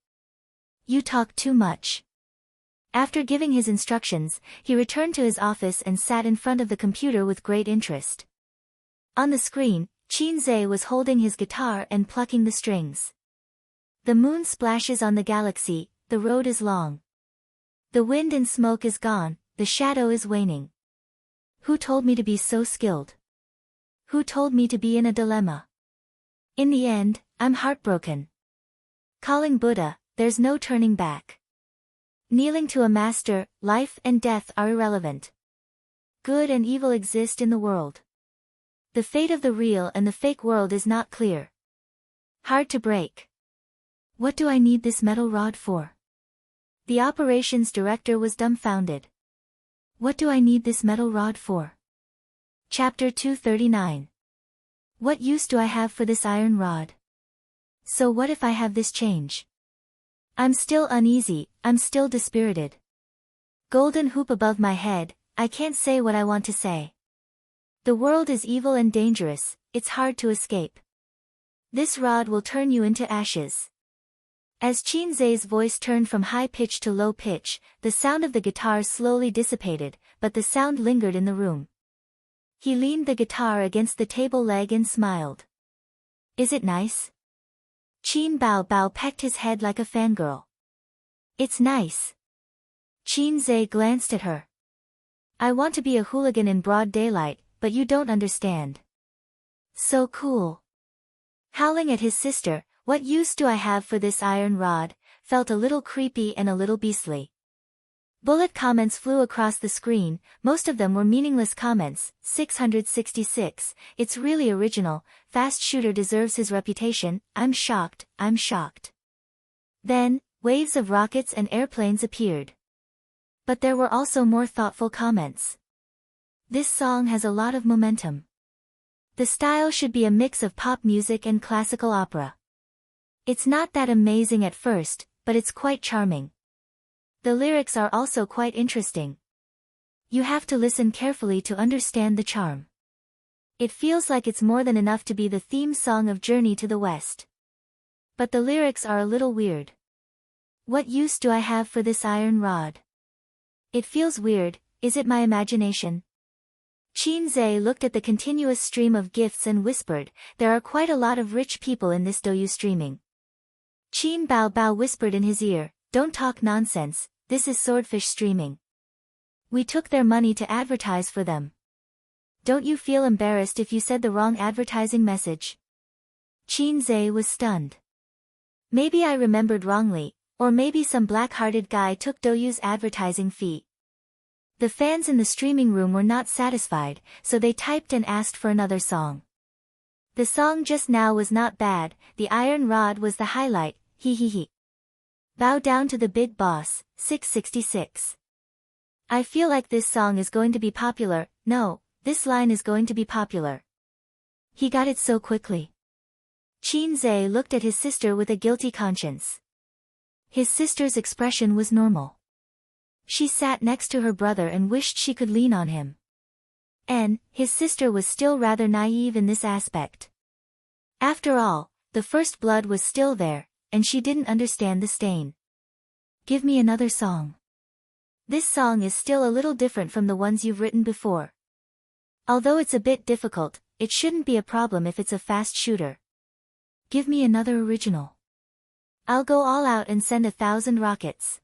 You talk too much. After giving his instructions, he returned to his office and sat in front of the computer with great interest. On the screen, Qinzhe was holding his guitar and plucking the strings. The moon splashes on the galaxy, the road is long. The wind and smoke is gone, the shadow is waning. Who told me to be so skilled? Who told me to be in a dilemma? In the end, I'm heartbroken. Calling Buddha, there's no turning back. Kneeling to a master, life and death are irrelevant. Good and evil exist in the world. The fate of the real and the fake world is not clear. Hard to break. What do I need this metal rod for? The operations director was dumbfounded. What do I need this metal rod for? Chapter 239. What use do I have for this iron rod? So what if I have this change? I'm still uneasy, I'm still dispirited. Golden hoop above my head, I can't say what I want to say. The world is evil and dangerous, it's hard to escape. This rod will turn you into ashes. As Qinzhe's voice turned from high pitch to low pitch, the sound of the guitar slowly dissipated, but the sound lingered in the room. He leaned the guitar against the table leg and smiled. Is it nice? Qin Baobao pecked his head like a fangirl. It's nice. Qinzhe glanced at her. I want to be a hooligan in broad daylight, but you don't understand. So cool. Howling at his sister, "What use do I have for this iron rod?" felt a little creepy and a little beastly. Bullet comments flew across the screen, most of them were meaningless comments. 666, "It's really original, fast shooter deserves his reputation, I'm shocked, I'm shocked." Then, waves of rockets and airplanes appeared. But there were also more thoughtful comments. "This song has a lot of momentum. The style should be a mix of pop music and classical opera. It's not that amazing at first, but it's quite charming. The lyrics are also quite interesting. You have to listen carefully to understand the charm. It feels like it's more than enough to be the theme song of Journey to the West. But the lyrics are a little weird. What use do I have for this iron rod? It feels weird, is it my imagination?" Qin Zhe looked at the continuous stream of gifts and whispered, "There are quite a lot of rich people in this Douyu streaming." Qin Bao Bao whispered in his ear, "Don't talk nonsense, this is swordfish streaming. We took their money to advertise for them. Don't you feel embarrassed if you said the wrong advertising message?" Qin Zhe was stunned. Maybe I remembered wrongly, or maybe some black-hearted guy took Douyu's advertising fee. The fans in the streaming room were not satisfied, so they typed and asked for another song. The song just now was not bad, the iron rod was the highlight, he he he. Bow down to the big boss, 666. I feel like this song is going to be popular, no, this line is going to be popular. He got it so quickly. Qin Zhe looked at his sister with a guilty conscience. His sister's expression was normal. She sat next to her brother and wished she could lean on him. And, his sister was still rather naive in this aspect. After all, the first blood was still there, and she didn't understand the stain. "Give me another song. This song is still a little different from the ones you've written before. Although it's a bit difficult, it shouldn't be a problem if it's a fast shooter. Give me another original. I'll go all out and send 1,000 rockets."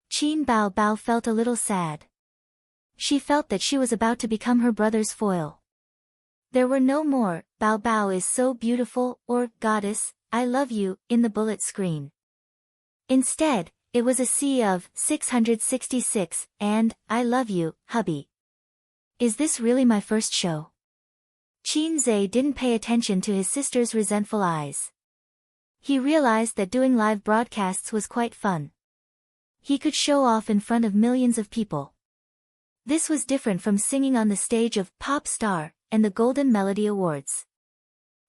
Qin Bao Bao felt a little sad. She felt that she was about to become her brother's foil. There were no more, "Bao Bao is so beautiful," or "Goddess, I love you," in the bullet screen. Instead, it was a sea of 666, and, "I love you, hubby." Is this really my first show? Qin Zhe didn't pay attention to his sister's resentful eyes. He realized that doing live broadcasts was quite fun. He could show off in front of millions of people. This was different from singing on the stage of Pop Star and the Golden Melody Awards.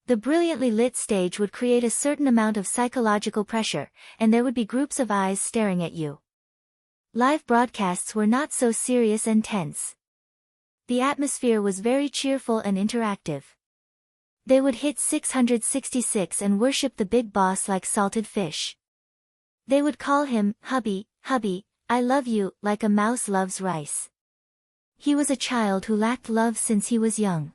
The brilliantly lit stage would create a certain amount of psychological pressure, and there would be groups of eyes staring at you. Live broadcasts were not so serious and tense. The atmosphere was very cheerful and interactive. They would hit 666 and worship the big boss like salted fish. They would call him, "Hubby, hubby, I love you," like a mouse loves rice. He was a child who lacked love since he was young.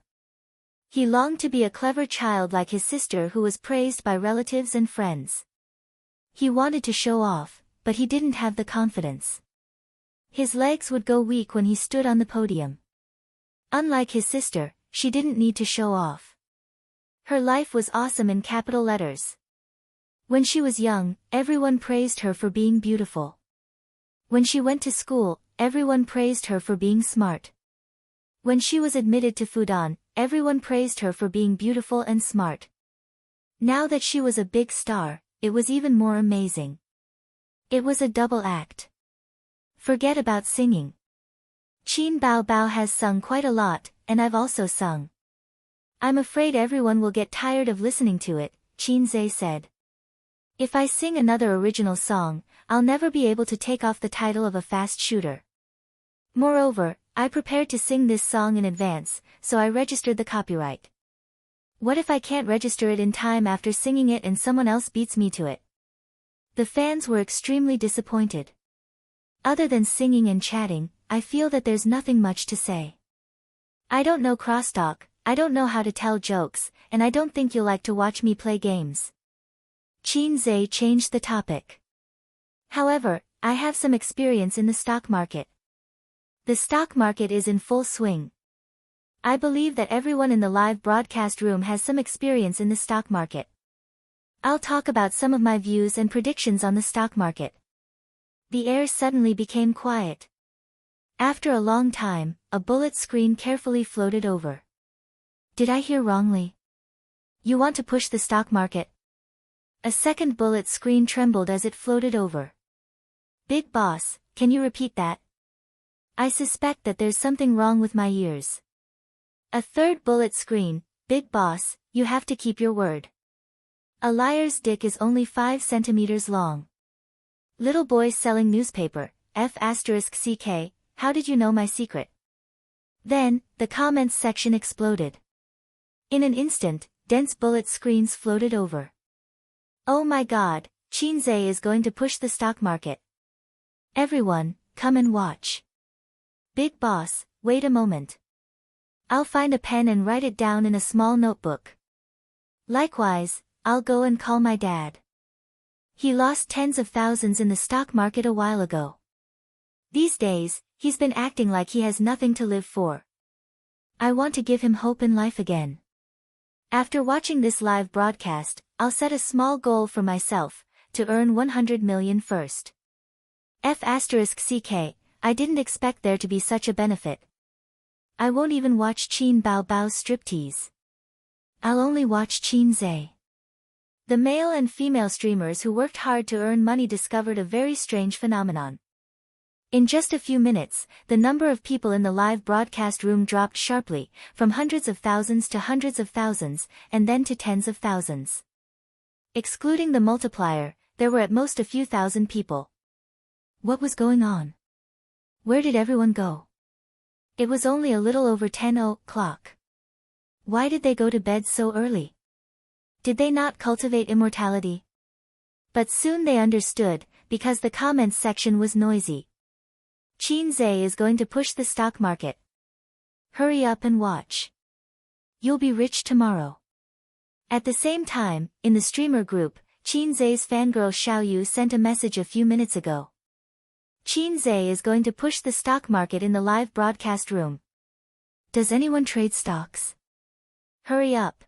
He longed to be a clever child like his sister who was praised by relatives and friends. He wanted to show off, but he didn't have the confidence. His legs would go weak when he stood on the podium. Unlike his sister, she didn't need to show off. Her life was awesome in capital letters. When she was young, everyone praised her for being beautiful. When she went to school, everyone praised her for being smart. When she was admitted to Fudan, everyone praised her for being beautiful and smart. Now that she was a big star, it was even more amazing. It was a double act. Forget about singing. Qin Bao Bao has sung quite a lot, and I've also sung. I'm afraid everyone will get tired of listening to it, Qin Zhe said. If I sing another original song, I'll never be able to take off the title of a fast shooter. Moreover, I prepared to sing this song in advance, so I registered the copyright. What if I can't register it in time after singing it and someone else beats me to it? The fans were extremely disappointed. Other than singing and chatting, I feel that there's nothing much to say. I don't know crosstalk, I don't know how to tell jokes, and I don't think you'll like to watch me play games. Qin Zhe changed the topic. However, I have some experience in the stock market. The stock market is in full swing. I believe that everyone in the live broadcast room has some experience in the stock market. I'll talk about some of my views and predictions on the stock market. The air suddenly became quiet. After a long time, a bullet screen carefully floated over. Did I hear wrongly? You want to push the stock market? A second bullet screen trembled as it floated over. Big boss, can you repeat that? I suspect that there's something wrong with my ears. A third bullet screen, Big boss, you have to keep your word. A liar's dick is only 5 centimeters long. Little boy selling newspaper, F***ck, how did you know my secret? Then, the comments section exploded. In an instant, dense bullet screens floated over. Oh my god, Qinze is going to push the stock market. Everyone, come and watch. Big boss, wait a moment. I'll find a pen and write it down in a small notebook. Likewise, I'll go and call my dad. He lost tens of thousands in the stock market a while ago. These days, he's been acting like he has nothing to live for. I want to give him hope in life again. After watching this live broadcast, I'll set a small goal for myself, to earn 100 million first. F***ck, I didn't expect there to be such a benefit. I won't even watch Qin Bao Bao's striptease. I'll only watch Qinze. The male and female streamers who worked hard to earn money discovered a very strange phenomenon. In just a few minutes, the number of people in the live broadcast room dropped sharply, from hundreds of thousands to hundreds of thousands, and then to tens of thousands. Excluding the multiplier, there were at most a few thousand people. What was going on? Where did everyone go? It was only a little over 10 o'clock. Why did they go to bed so early? Did they not cultivate immortality? But soon they understood, because the comments section was noisy. Qinze is going to push the stock market. Hurry up and watch. You'll be rich tomorrow. At the same time, in the streamer group, Qinze's fangirl Xiaoyu sent a message a few minutes ago. Qinze is going to push the stock market in the live broadcast room. Does anyone trade stocks? Hurry up.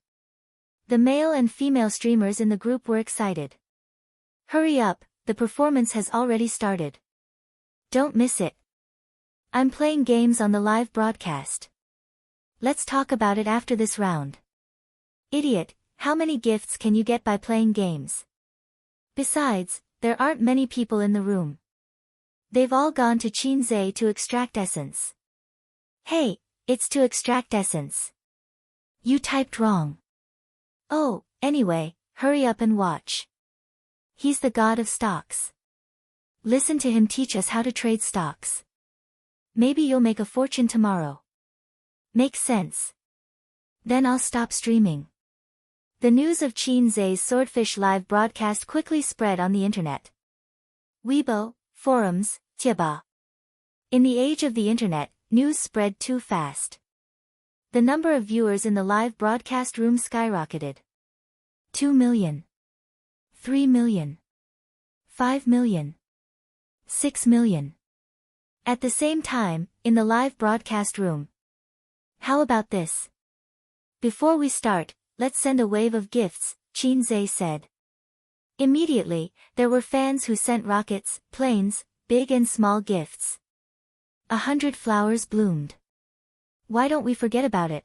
The male and female streamers in the group were excited. Hurry up, the performance has already started. Don't miss it. I'm playing games on the live broadcast. Let's talk about it after this round. Idiot, how many gifts can you get by playing games? Besides, there aren't many people in the room. They've all gone to Qinze to extract essence. Hey, it's to extract essence. You typed wrong. Oh, anyway, hurry up and watch. He's the god of stocks. Listen to him teach us how to trade stocks. Maybe you'll make a fortune tomorrow. Makes sense. Then I'll stop streaming. The news of Qinze's Swordfish live broadcast quickly spread on the internet. Weibo, forums, Tieba. In the age of the internet, news spread too fast. The number of viewers in the live broadcast room skyrocketed. 2 million. 3 million. 5 million. 6 million. At the same time, in the live broadcast room. How about this? Before we start, let's send a wave of gifts, Qinze said. Immediately, there were fans who sent rockets, planes, big and small gifts. 100 flowers bloomed. Why don't we forget about it?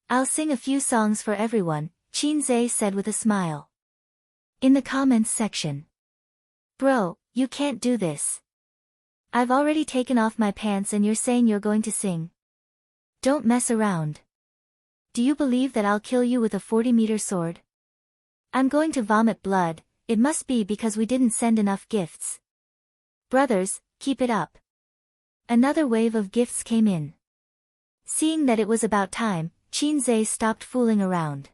I'll sing a few songs for everyone, Qinze said with a smile. In the comments section. Bro, you can't do this. I've already taken off my pants and you're saying you're going to sing. Don't mess around. Do you believe that I'll kill you with a 40-meter sword? I'm going to vomit blood, it must be because we didn't send enough gifts. Brothers, keep it up. Another wave of gifts came in. Seeing that it was about time, Qinze stopped fooling around.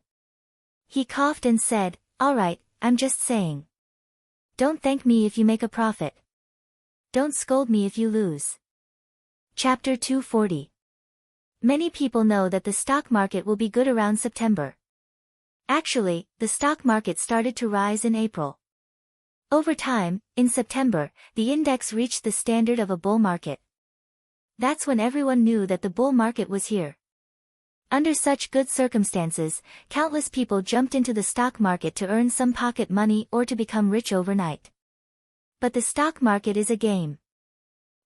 He coughed and said, "Alright, I'm just saying. Don't thank me if you make a profit. Don't scold me if you lose." Chapter 240. Many people know that the stock market will be good around September. Actually, the stock market started to rise in April. Over time, in September, the index reached the standard of a bull market. That's when everyone knew that the bull market was here. Under such good circumstances, countless people jumped into the stock market to earn some pocket money or to become rich overnight. But the stock market is a game.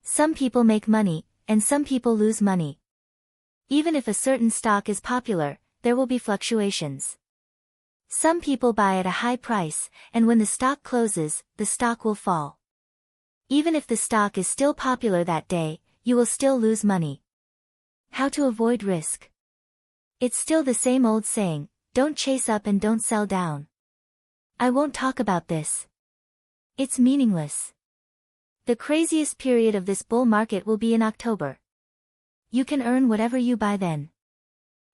Some people make money, and some people lose money. Even if a certain stock is popular, there will be fluctuations. Some people buy at a high price, and when the stock closes, the stock will fall. Even if the stock is still popular that day, you will still lose money. How to avoid risk? It's still the same old saying, don't chase up and don't sell down. I won't talk about this. It's meaningless. The craziest period of this bull market will be in October. You can earn whatever you buy then.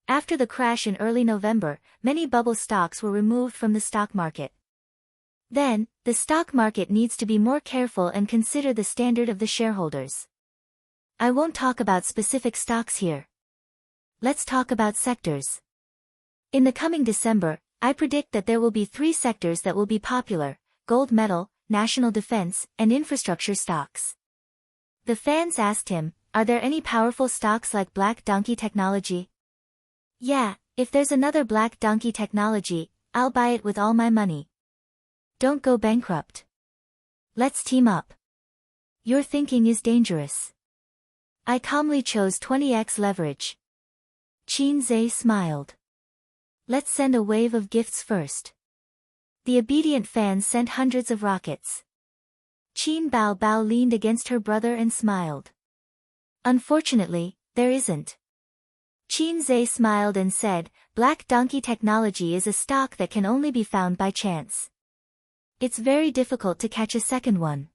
After the crash in early November, many bubble stocks were removed from the stock market. Then, the stock market needs to be more careful and consider the standard of the shareholders. I won't talk about specific stocks here. Let's talk about sectors. In the coming December, I predict that there will be 3 sectors that will be popular: gold metal, national defense, and infrastructure stocks. The fans asked him, are there any powerful stocks like Black Donkey Technology? Yeah, if there's another Black Donkey Technology, I'll buy it with all my money. Don't go bankrupt. Let's team up. Your thinking is dangerous. I calmly chose 20x leverage. Qin Zhe smiled. Let's send a wave of gifts first. The obedient fans sent hundreds of rockets. Qin Bao Bao leaned against her brother and smiled. Unfortunately, there isn't. Qin Zhe smiled and said, Black Donkey Technology is a stock that can only be found by chance. It's very difficult to catch a second one.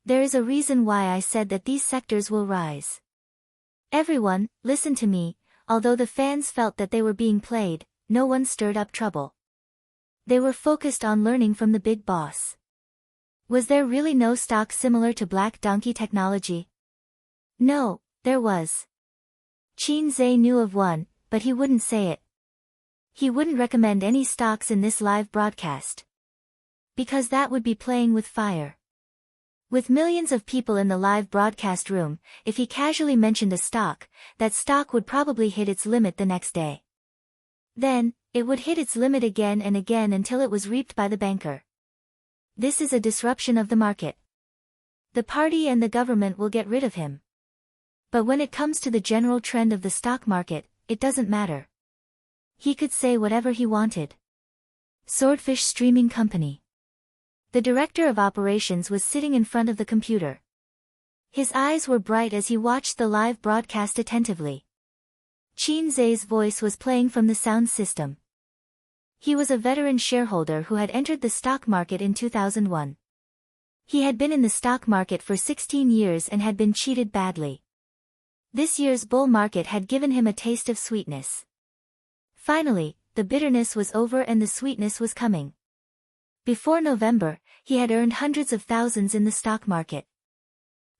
There is a reason why I said that these sectors will rise. Everyone, listen to me. Although the fans felt that they were being played, no one stirred up trouble. They were focused on learning from the big boss. Was there really no stock similar to Black Donkey Technology? No, there was. Qin Zhe knew of one, but he wouldn't say it. He wouldn't recommend any stocks in this live broadcast. Because that would be playing with fire. With millions of people in the live broadcast room, if he casually mentioned a stock, that stock would probably hit its limit the next day. Then, it would hit its limit again and again until it was reaped by the banker. This is a disruption of the market. The party and the government will get rid of him. But when it comes to the general trend of the stock market, it doesn't matter. He could say whatever he wanted. Swordfish Streaming Company. The director of operations was sitting in front of the computer. His eyes were bright as he watched the live broadcast attentively. Qin Zhe's voice was playing from the sound system. He was a veteran shareholder who had entered the stock market in 2001. He had been in the stock market for 16 years and had been cheated badly. This year's bull market had given him a taste of sweetness. Finally, the bitterness was over and the sweetness was coming. Before November, he had earned hundreds of thousands in the stock market.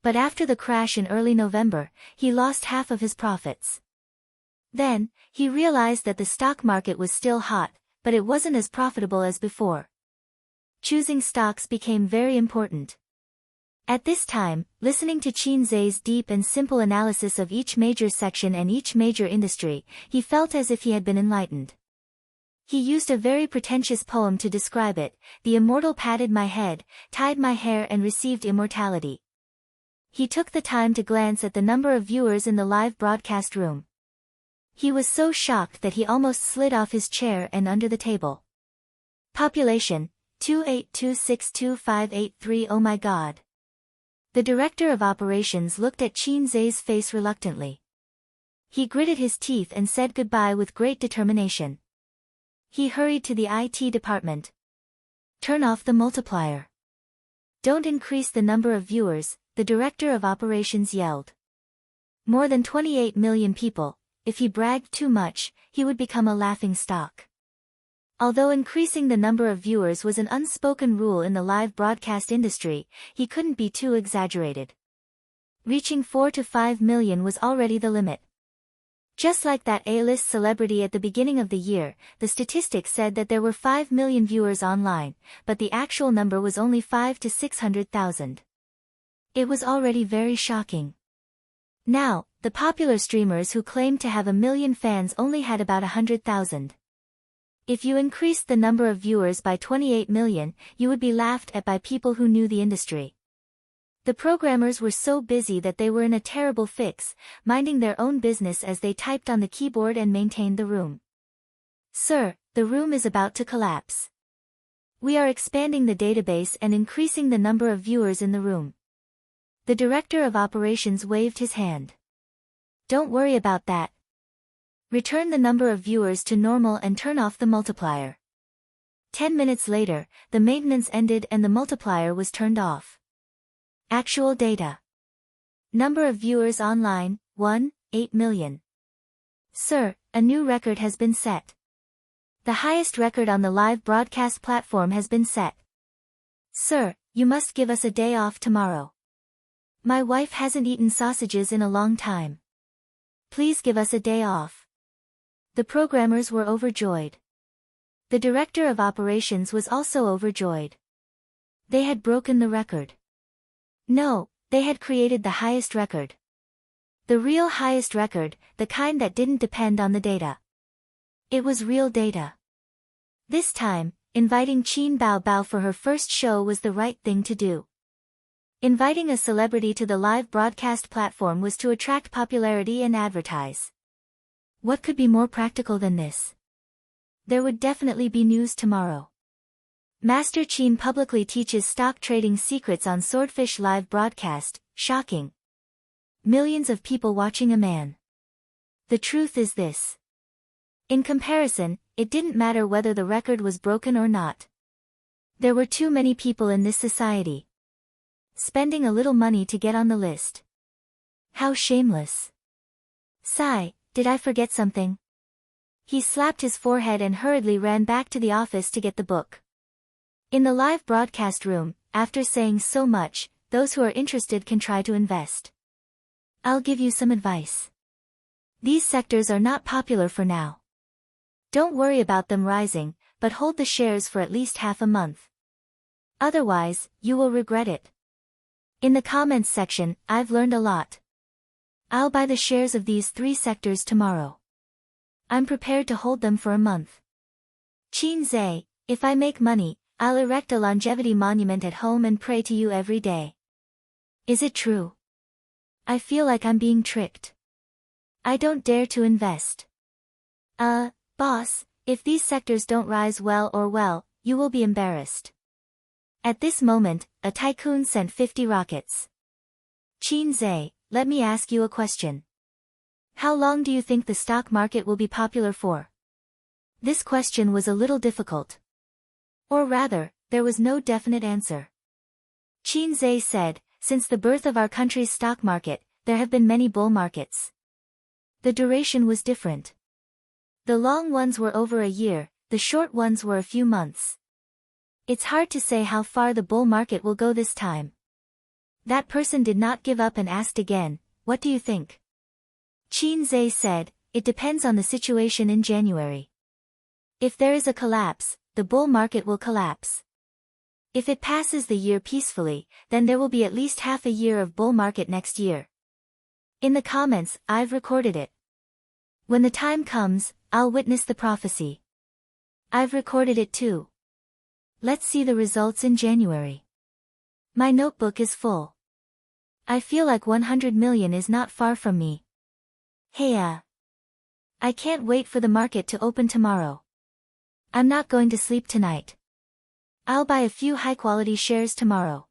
But after the crash in early November, he lost half of his profits. Then, he realized that the stock market was still hot, but it wasn't as profitable as before. Choosing stocks became very important. At this time, listening to Qin Zhe's deep and simple analysis of each major section and each major industry, he felt as if he had been enlightened. He used a very pretentious poem to describe it: the immortal patted my head, tied my hair and received immortality. He took the time to glance at the number of viewers in the live broadcast room. He was so shocked that he almost slid off his chair and under the table. Population, 2826258. Oh my God. The director of operations looked at Qin Zhe's face reluctantly. He gritted his teeth and said goodbye with great determination. He hurried to the IT department. Turn off the multiplier. Don't increase the number of viewers, the director of operations yelled. More than 28 million people. If he bragged too much, he would become a laughing stock. Although increasing the number of viewers was an unspoken rule in the live broadcast industry, he couldn't be too exaggerated. Reaching 4 to 5 million was already the limit. Just like that A-list celebrity at the beginning of the year, the statistics said that there were 5 million viewers online, but the actual number was only 5 to 600,000. It was already very shocking. Now, the popular streamers who claimed to have 1 million fans only had about 100,000. If you increased the number of viewers by 28 million, you would be laughed at by people who knew the industry. The programmers were so busy that they were in a terrible fix, minding their own business as they typed on the keyboard and maintained the room. "Sir, the room is about to collapse. We are expanding the database and increasing the number of viewers in the room." The director of operations waved his hand. "Don't worry about that. Return the number of viewers to normal and turn off the multiplier." 10 minutes later, the maintenance ended and the multiplier was turned off. Actual data. Number of viewers online, 8 million. "Sir, a new record has been set. The highest record on the live broadcast platform has been set. Sir, you must give us a day off tomorrow. My wife hasn't eaten sausages in a long time. Please give us a day off." The programmers were overjoyed. The director of operations was also overjoyed. They had broken the record. No, they had created the highest record. The real highest record, the kind that didn't depend on the data. It was real data. This time, inviting Qin Bao for her first show was the right thing to do. Inviting a celebrity to the live broadcast platform was to attract popularity and advertise. What could be more practical than this? There would definitely be news tomorrow. Master Qin publicly teaches stock trading secrets on Swordfish live broadcast. Shocking. Millions of people watching a man. The truth is this. In comparison, it didn't matter whether the record was broken or not. There were too many people in this society. Spending a little money to get on the list. How shameless. Sigh, did I forget something? He slapped his forehead and hurriedly ran back to the office to get the book. In the live broadcast room, after saying so much, those who are interested can try to invest. I'll give you some advice. These sectors are not popular for now. Don't worry about them rising, but hold the shares for at least half a month. Otherwise, you will regret it. In the comments section, I've learned a lot. I'll buy the shares of these 3 sectors tomorrow. I'm prepared to hold them for a month. Qin Zhe, if I make money, I'll erect a longevity monument at home and pray to you every day. Is it true? I feel like I'm being tricked. I don't dare to invest. Boss, if these sectors don't rise well, you will be embarrassed. At this moment, a tycoon sent 50 rockets. Qin Zhe, let me ask you a question. How long do you think the stock market will be popular for? This question was a little difficult. Or rather, there was no definite answer. Qin Zhe said, since the birth of our country's stock market, there have been many bull markets. The duration was different. The long ones were over a year, the short ones were a few months. It's hard to say how far the bull market will go this time. That person did not give up and asked again, what do you think? Qin Zhe said, it depends on the situation in January. If there is a collapse, the bull market will collapse. If it passes the year peacefully, then there will be at least half a year of bull market next year. In the comments, I've recorded it. When the time comes, I'll witness the prophecy. I've recorded it too. Let's see the results in January. My notebook is full. I feel like 100 million is not far from me. Hey I can't wait for the market to open tomorrow. I'm not going to sleep tonight. I'll buy a few high-quality shares tomorrow.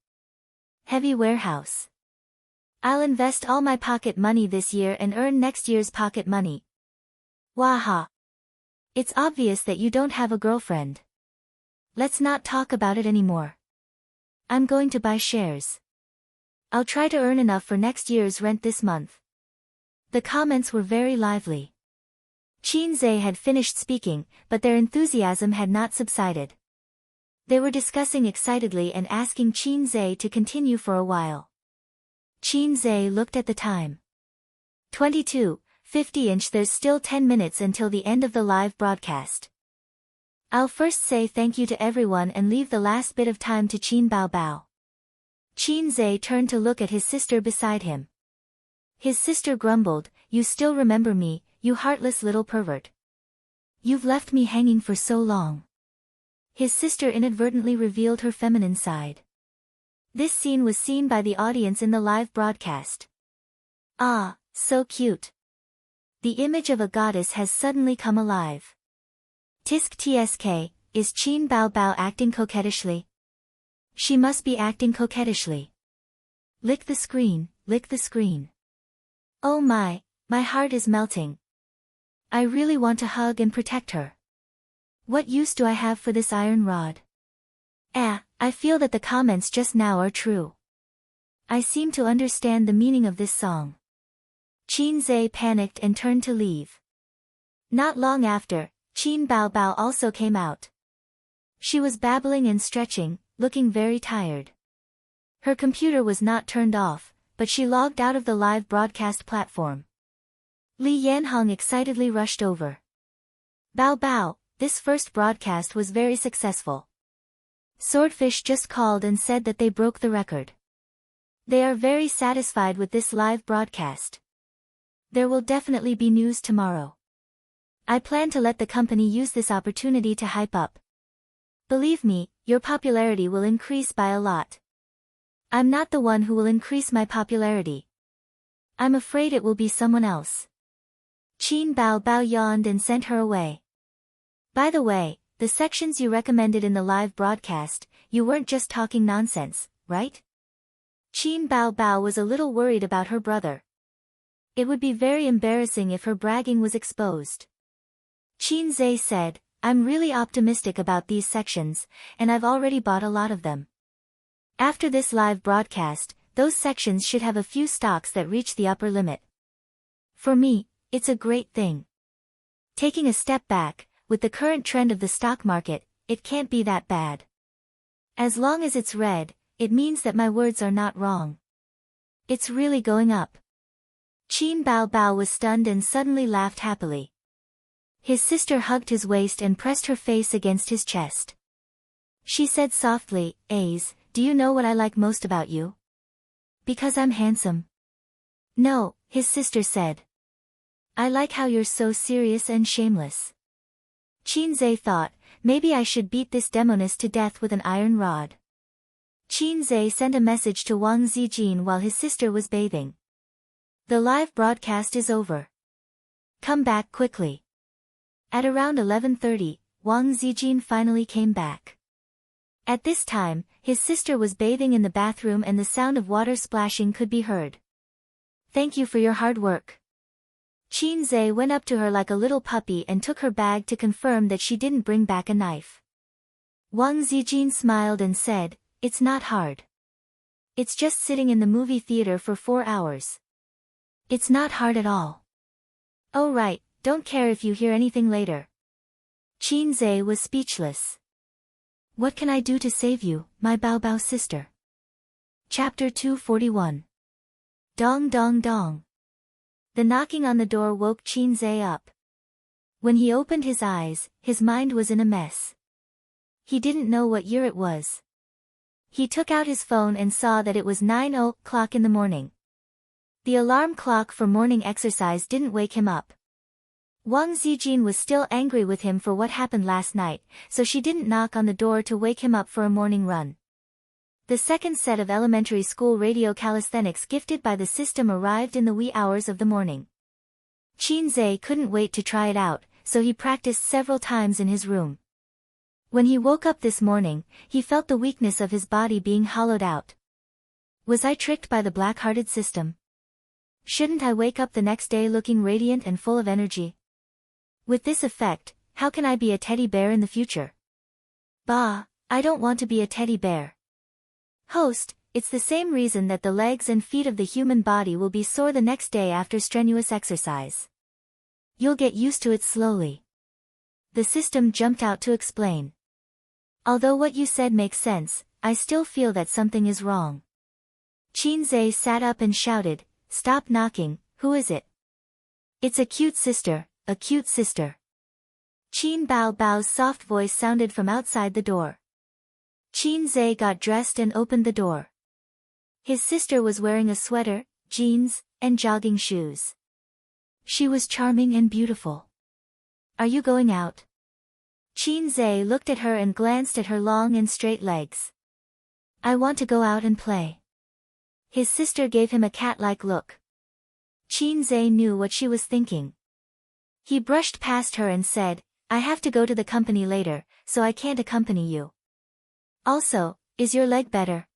Heavy warehouse. I'll invest all my pocket money this year and earn next year's pocket money. Waha. It's obvious that you don't have a girlfriend. Let's not talk about it anymore. I'm going to buy shares. I'll try to earn enough for next year's rent this month. The comments were very lively. Qin Zhe had finished speaking, but their enthusiasm had not subsided. They were discussing excitedly and asking Qin Zhe to continue for a while. Qin Zhe looked at the time. 22:50. There's still 10 minutes until the end of the live broadcast. I'll first say thank you to everyone and leave the last bit of time to Qin Bao. Qin Zhe turned to look at his sister beside him. His sister grumbled, "You still remember me, you heartless little pervert. You've left me hanging for so long." His sister inadvertently revealed her feminine side. This scene was seen by the audience in the live broadcast. Ah, so cute. The image of a goddess has suddenly come alive. Tisk tsk, is Qin Bao Bao acting coquettishly? She must be acting coquettishly. Lick the screen, lick the screen. Oh my heart is melting. I really want to hug and protect her. What use do I have for this iron rod? I feel that the comments just now are true. I seem to understand the meaning of this song. Qin Zhe panicked and turned to leave. Not long after, Qin Bao Bao also came out. She was babbling and stretching, looking very tired. Her computer was not turned off, but she logged out of the live broadcast platform. Li Yanhong excitedly rushed over. "Bao Bao, this first broadcast was very successful. Swordfish just called and said that they broke the record. They are very satisfied with this live broadcast. There will definitely be news tomorrow. I plan to let the company use this opportunity to hype up. Believe me, your popularity will increase by a lot. I'm not the one who will increase my popularity. I'm afraid it will be someone else." Qin Bao Bao yawned and sent her away. "By the way, the sections you recommended in the live broadcast, you weren't just talking nonsense, right?" Qin Bao Bao was a little worried about her brother. It would be very embarrassing if her bragging was exposed. Qin Zhe said, "I'm really optimistic about these sections, and I've already bought a lot of them. After this live broadcast, those sections should have a few stocks that reach the upper limit. For me, it's a great thing. Taking a step back, with the current trend of the stock market, it can't be that bad. As long as it's red, it means that my words are not wrong. It's really going up." Qin Bao Bao was stunned and suddenly laughed happily. His sister hugged his waist and pressed her face against his chest. She said softly, "Aze, do you know what I like most about you?" "Because I'm handsome." "No," his sister said. "I like how you're so serious and shameless." Qin Zhe thought, maybe I should beat this demoness to death with an iron rod. Qin Zhe sent a message to Wang Zijin while his sister was bathing. "The live broadcast is over. Come back quickly." At around 11:30, Wang Zijin finally came back. At this time, his sister was bathing in the bathroom and the sound of water splashing could be heard. "Thank you for your hard work." Qin Zhe went up to her like a little puppy and took her bag to confirm that she didn't bring back a knife. Wang Zijin smiled and said, "It's not hard. It's just sitting in the movie theater for 4 hours. It's not hard at all." "Oh right, don't care if you hear anything later." Qin Zhe was speechless. "What can I do to save you, my Bao Bao sister?" Chapter 241. Dong dong dong. The knocking on the door woke Qin Zhe up. When he opened his eyes, his mind was in a mess. He didn't know what year it was. He took out his phone and saw that it was 9:00 in the morning. The alarm clock for morning exercise didn't wake him up. Wang Zijin was still angry with him for what happened last night, so she didn't knock on the door to wake him up for a morning run. The second set of elementary school radio calisthenics gifted by the system arrived in the wee hours of the morning. Qin Zhe couldn't wait to try it out, so he practiced several times in his room. When he woke up this morning, he felt the weakness of his body being hollowed out. Was I tricked by the black-hearted system? Shouldn't I wake up the next day looking radiant and full of energy? With this effect, how can I be a teddy bear in the future? Bah, I don't want to be a teddy bear. Host, it's the same reason that the legs and feet of the human body will be sore the next day after strenuous exercise. You'll get used to it slowly. The system jumped out to explain. Although what you said makes sense, I still feel that something is wrong. Qin Zhe sat up and shouted, "Stop knocking, who is it?" "It's a cute sister, a cute sister." Qin Bao Bao's soft voice sounded from outside the door. Qin Zhe got dressed and opened the door. His sister was wearing a sweater, jeans, and jogging shoes. She was charming and beautiful. Are you going out? Qin Zhe looked at her and glanced at her long and straight legs. I want to go out and play. His sister gave him a cat-like look. Qin Zhe knew what she was thinking. He brushed past her and said, I have to go to the company later, so I can't accompany you. Also, is your leg better?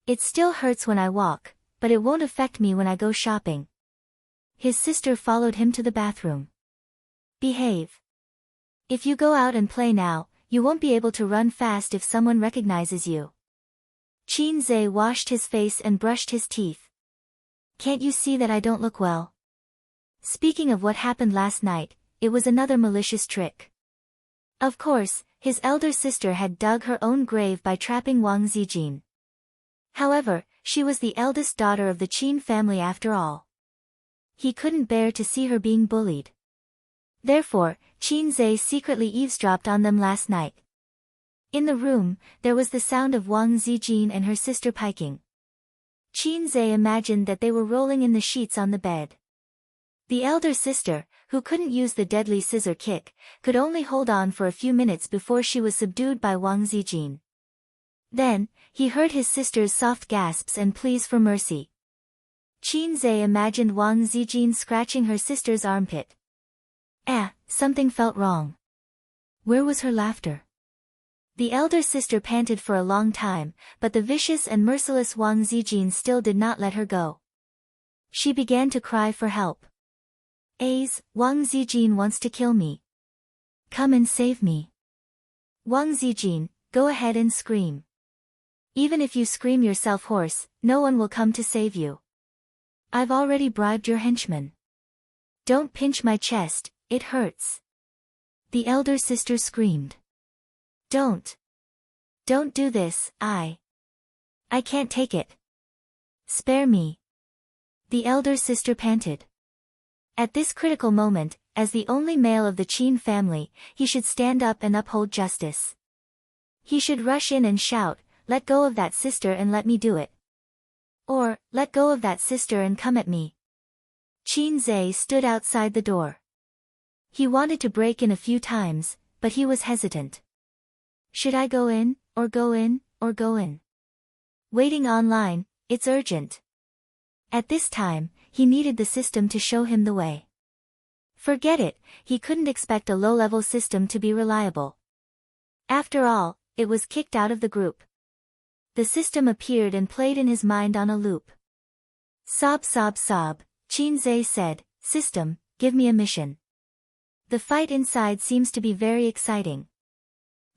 It still hurts when I walk, but it won't affect me when I go shopping. His sister followed him to the bathroom. Behave. If you go out and play now, you won't be able to run fast if someone recognizes you. Qin Zhe washed his face and brushed his teeth. Can't you see that I don't look well? Speaking of what happened last night, it was another malicious trick. Of course, his elder sister had dug her own grave by trapping Wang Zijin. However, she was the eldest daughter of the Qin family after all. He couldn't bear to see her being bullied. Therefore, Qin Zhe secretly eavesdropped on them last night. In the room, there was the sound of Wang Zijin and her sister piking. Qin Zhe imagined that they were rolling in the sheets on the bed. The elder sister, who couldn't use the deadly scissor kick, could only hold on for a few minutes before she was subdued by Wang Zijin. Then, he heard his sister's soft gasps and pleas for mercy. Qin Zhe imagined Wang Zijin scratching her sister's armpit. Something felt wrong. Where was her laughter? The elder sister panted for a long time, but the vicious and merciless Wang Zijin still did not let her go. She began to cry for help. Wang Zijin wants to kill me. Come and save me. Wang Zijin, go ahead and scream. Even if you scream yourself hoarse, no one will come to save you. I've already bribed your henchman. Don't pinch my chest, it hurts. The elder sister screamed. Don't do this, I can't take it. Spare me. The elder sister panted. At this critical moment, as the only male of the Qin family, he should stand up and uphold justice. He should rush in and shout, let go of that sister and let me do it. Or, let go of that sister and come at me. Qin Zhe stood outside the door. He wanted to break in a few times, but he was hesitant. Should I go in, or go in, or go in? Waiting online, it's urgent. At this time, he needed the system to show him the way. Forget it, he couldn't expect a low-level system to be reliable. After all, it was kicked out of the group. The system appeared and played in his mind on a loop. Sob sob sob, Qin Zhe said, System, give me a mission. The fight inside seems to be very exciting.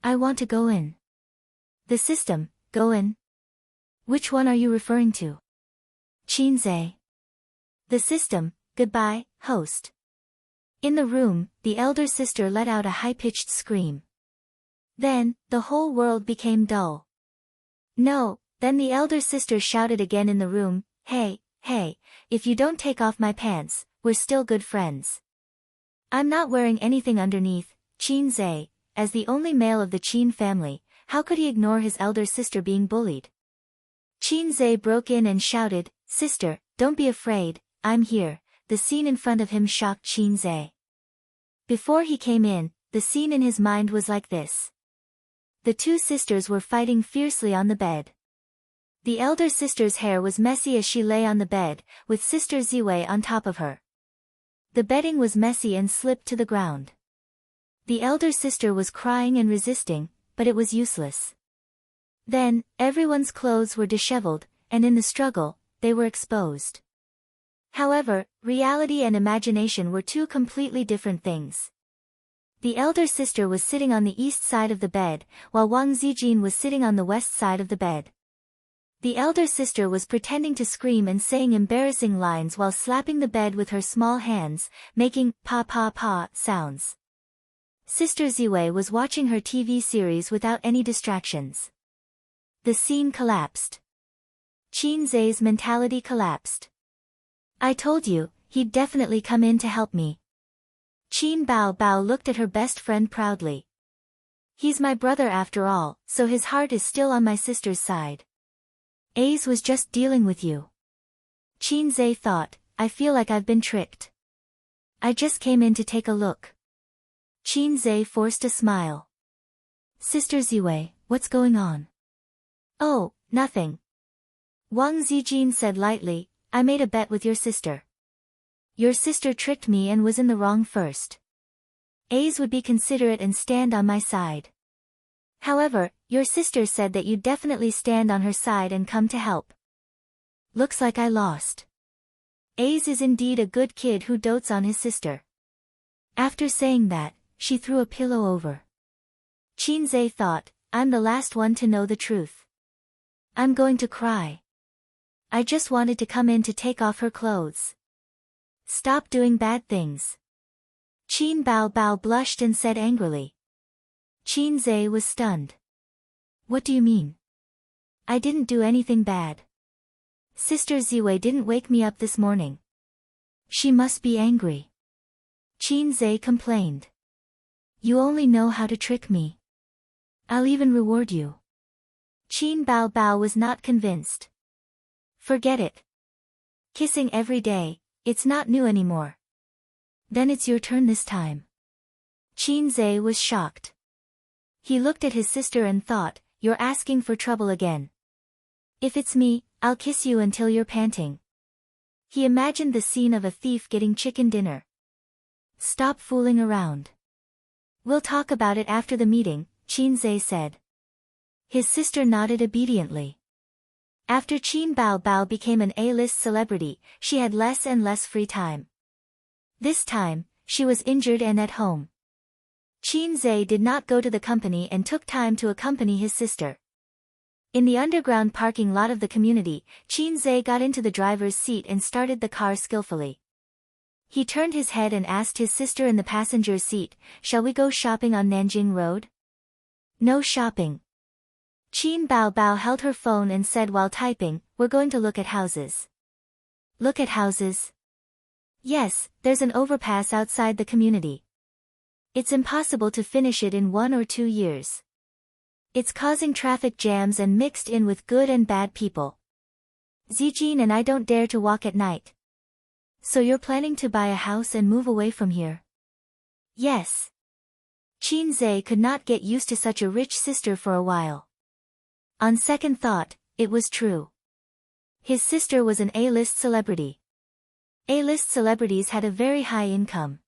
I want to go in. The system, go in. Which one are you referring to? Qin Zhe. The system, goodbye, host. In the room, the elder sister let out a high-pitched scream. Then, the whole world became dull. No, then the elder sister shouted again in the room, Hey, if you don't take off my pants, we're still good friends. I'm not wearing anything underneath. Qin Zhe, as the only male of the Qin family, how could he ignore his elder sister being bullied? Qin Zhe broke in and shouted, Sister, don't be afraid, I'm here. The scene in front of him shocked Qin Zhe. Before he came in, the scene in his mind was like this. The two sisters were fighting fiercely on the bed. The elder sister's hair was messy as she lay on the bed, with Sister Ziwei on top of her. The bedding was messy and slipped to the ground. The elder sister was crying and resisting, but it was useless. Then, everyone's clothes were disheveled, and in the struggle, they were exposed. However, reality and imagination were two completely different things. The elder sister was sitting on the east side of the bed, while Wang Zijin was sitting on the west side of the bed. The elder sister was pretending to scream and saying embarrassing lines while slapping the bed with her small hands, making pa pa pa sounds. Sister Ziwei was watching her TV series without any distractions. The scene collapsed. Qin Zhe's mentality collapsed. I told you, he'd definitely come in to help me. Qin Bao Bao looked at her best friend proudly. He's my brother after all, so his heart is still on my sister's side. Ace was just dealing with you. Qin Zhe thought, I feel like I've been tricked. I just came in to take a look. Qin Zhe forced a smile. Sister Ziwei, what's going on? Oh, nothing. Wang Zijin said lightly, I made a bet with your sister. Your sister tricked me and was in the wrong first. A's would be considerate and stand on my side. However, your sister said that you'd definitely stand on her side and come to help. Looks like I lost. A's is indeed a good kid who dotes on his sister. After saying that, she threw a pillow over. Qin Zhe thought, I'm the last one to know the truth. I'm going to cry. I just wanted to come in to take off her clothes. Stop doing bad things. Qin Bao blushed and said angrily. Qin Zhe was stunned. What do you mean? I didn't do anything bad. Sister Ziwei didn't wake me up this morning. She must be angry. Qin Zhe complained. You only know how to trick me. I'll even reward you. Qin Bao was not convinced. Forget it. Kissing every day, it's not new anymore. Then it's your turn this time. Qin Zhe was shocked. He looked at his sister and thought, you're asking for trouble again. If it's me, I'll kiss you until you're panting. He imagined the scene of a thief getting chicken dinner. Stop fooling around. We'll talk about it after the meeting, Qin Zhe said. His sister nodded obediently. After Qin Bao became an A-list celebrity, she had less and less free time. This time, she was injured and at home. Qin Zhe did not go to the company and took time to accompany his sister. In the underground parking lot of the community, Qin Zhe got into the driver's seat and started the car skillfully. He turned his head and asked his sister in the passenger's seat, shall we go shopping on Nanjing Road? No shopping. Qin Bao held her phone and said while typing, we're going to look at houses. Look at houses? Yes, there's an overpass outside the community. It's impossible to finish it in 1 or 2 years. It's causing traffic jams and mixed in with good and bad people. Zijin and I don't dare to walk at night. So you're planning to buy a house and move away from here? Yes. Qin Zhe could not get used to such a rich sister for a while. On second thought, it was true. His sister was an A-list celebrity. A-list celebrities had a very high income.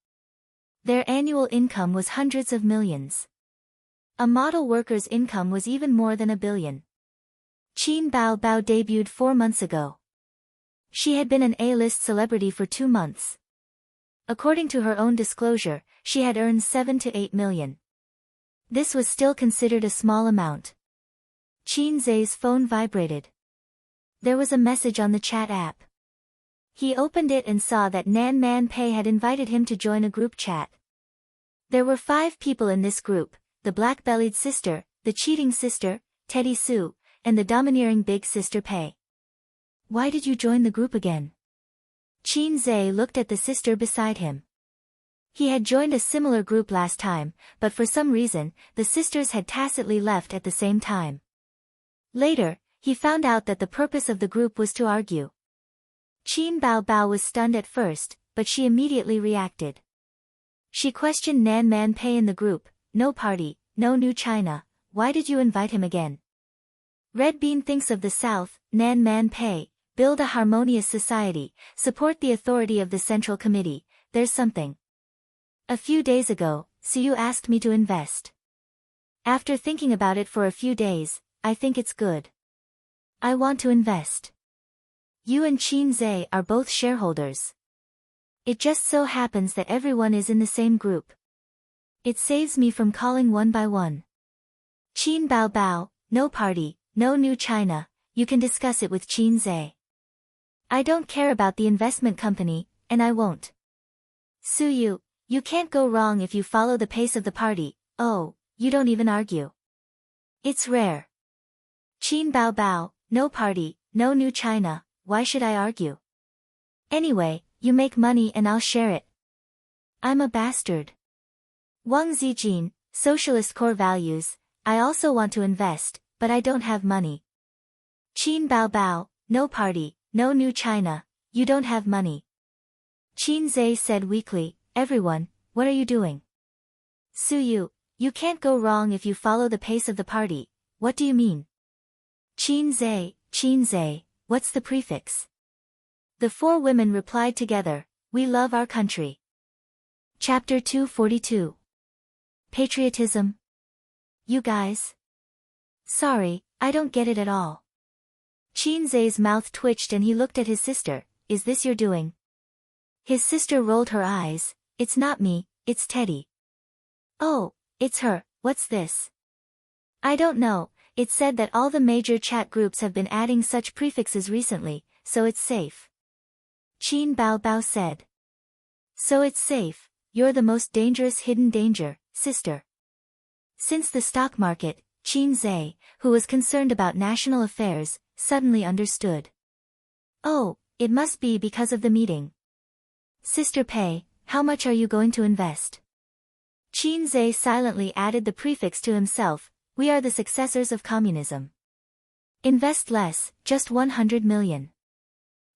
Their annual income was hundreds of millions. A model worker's income was even more than $1 billion. Qin Bao debuted 4 months ago. She had been an A-list celebrity for 2 months. According to her own disclosure, she had earned 7 to 8 million. This was still considered a small amount. Qin Zhe's phone vibrated. There was a message on the chat app. He opened it and saw that Nan Man Pei had invited him to join a group chat. There were 5 people in this group, the black-bellied sister, the cheating sister, Teddy Sue, and the domineering big sister Pei. Why did you join the group again? Qin Zhe looked at the sister beside him. He had joined a similar group last time, but for some reason, the sisters had tacitly left at the same time. Later, he found out that the purpose of the group was to argue. Qin Bao was stunned at first, but she immediately reacted. She questioned Nan Man Pei in the group, no party, no new China, why did you invite him again? Red Bean thinks of the South, Nan Man Pei, build a harmonious society, support the authority of the Central Committee, there's something. A few days ago, Siyu asked me to invest. After thinking about it for a few days, I think it's good. I want to invest. You and Qin Zhe are both shareholders. It just so happens that everyone is in the same group. It saves me from calling one by one. Qin Bao, no party, no new China, you can discuss it with Qin Zhe. I don't care about the investment company, and I won't. Suyu, you can't go wrong if you follow the pace of the party, oh, you don't even argue. It's rare. Qin Bao, no party, no new China, why should I argue? Anyway, you make money and I'll share it. I'm a bastard. Wang Zijin, socialist core values, I also want to invest, but I don't have money. Qin Bao, no party, no new China, You don't have money. Qin Zhe said weakly, everyone, what are you doing? Suyu, you can't go wrong if you follow the pace of the party, what do you mean? Qin Zhe, what's the prefix? The four women replied together, we love our country. Chapter 242. Patriotism. You guys? Sorry, I don't get it at all. Qin Zhe's mouth twitched and he looked at his sister, is this your doing? His sister rolled her eyes, it's not me, it's Teddy. Oh, it's her, what's this? I don't know, it said that all the major chat groups have been adding such prefixes recently, so it's safe. Qin Bao said. So it's safe, you're the most dangerous hidden danger, sister. Since the stock market, Qin Zhe, who was concerned about national affairs, suddenly understood. Oh, it must be because of the meeting. Sister Pei, how much are you going to invest? Qin Zhe silently added the prefix to himself, we are the successors of communism. Invest less, just 100 million.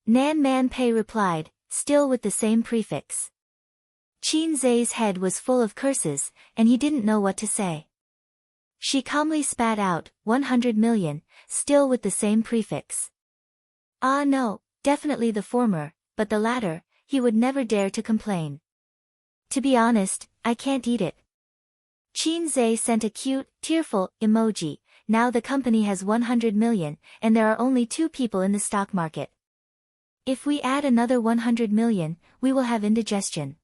Nan Man Pei replied, still with the same prefix. Qin Zhe's head was full of curses, and he didn't know what to say. She calmly spat out, 100 million, still with the same prefix. Ah no, definitely the former, but the latter, he would never dare to complain. To be honest, I can't eat it. Qin Zhe sent a cute, tearful emoji, now the company has 100 million, and there are only 2 people in the stock market. If we add another 100 million, we will have indigestion.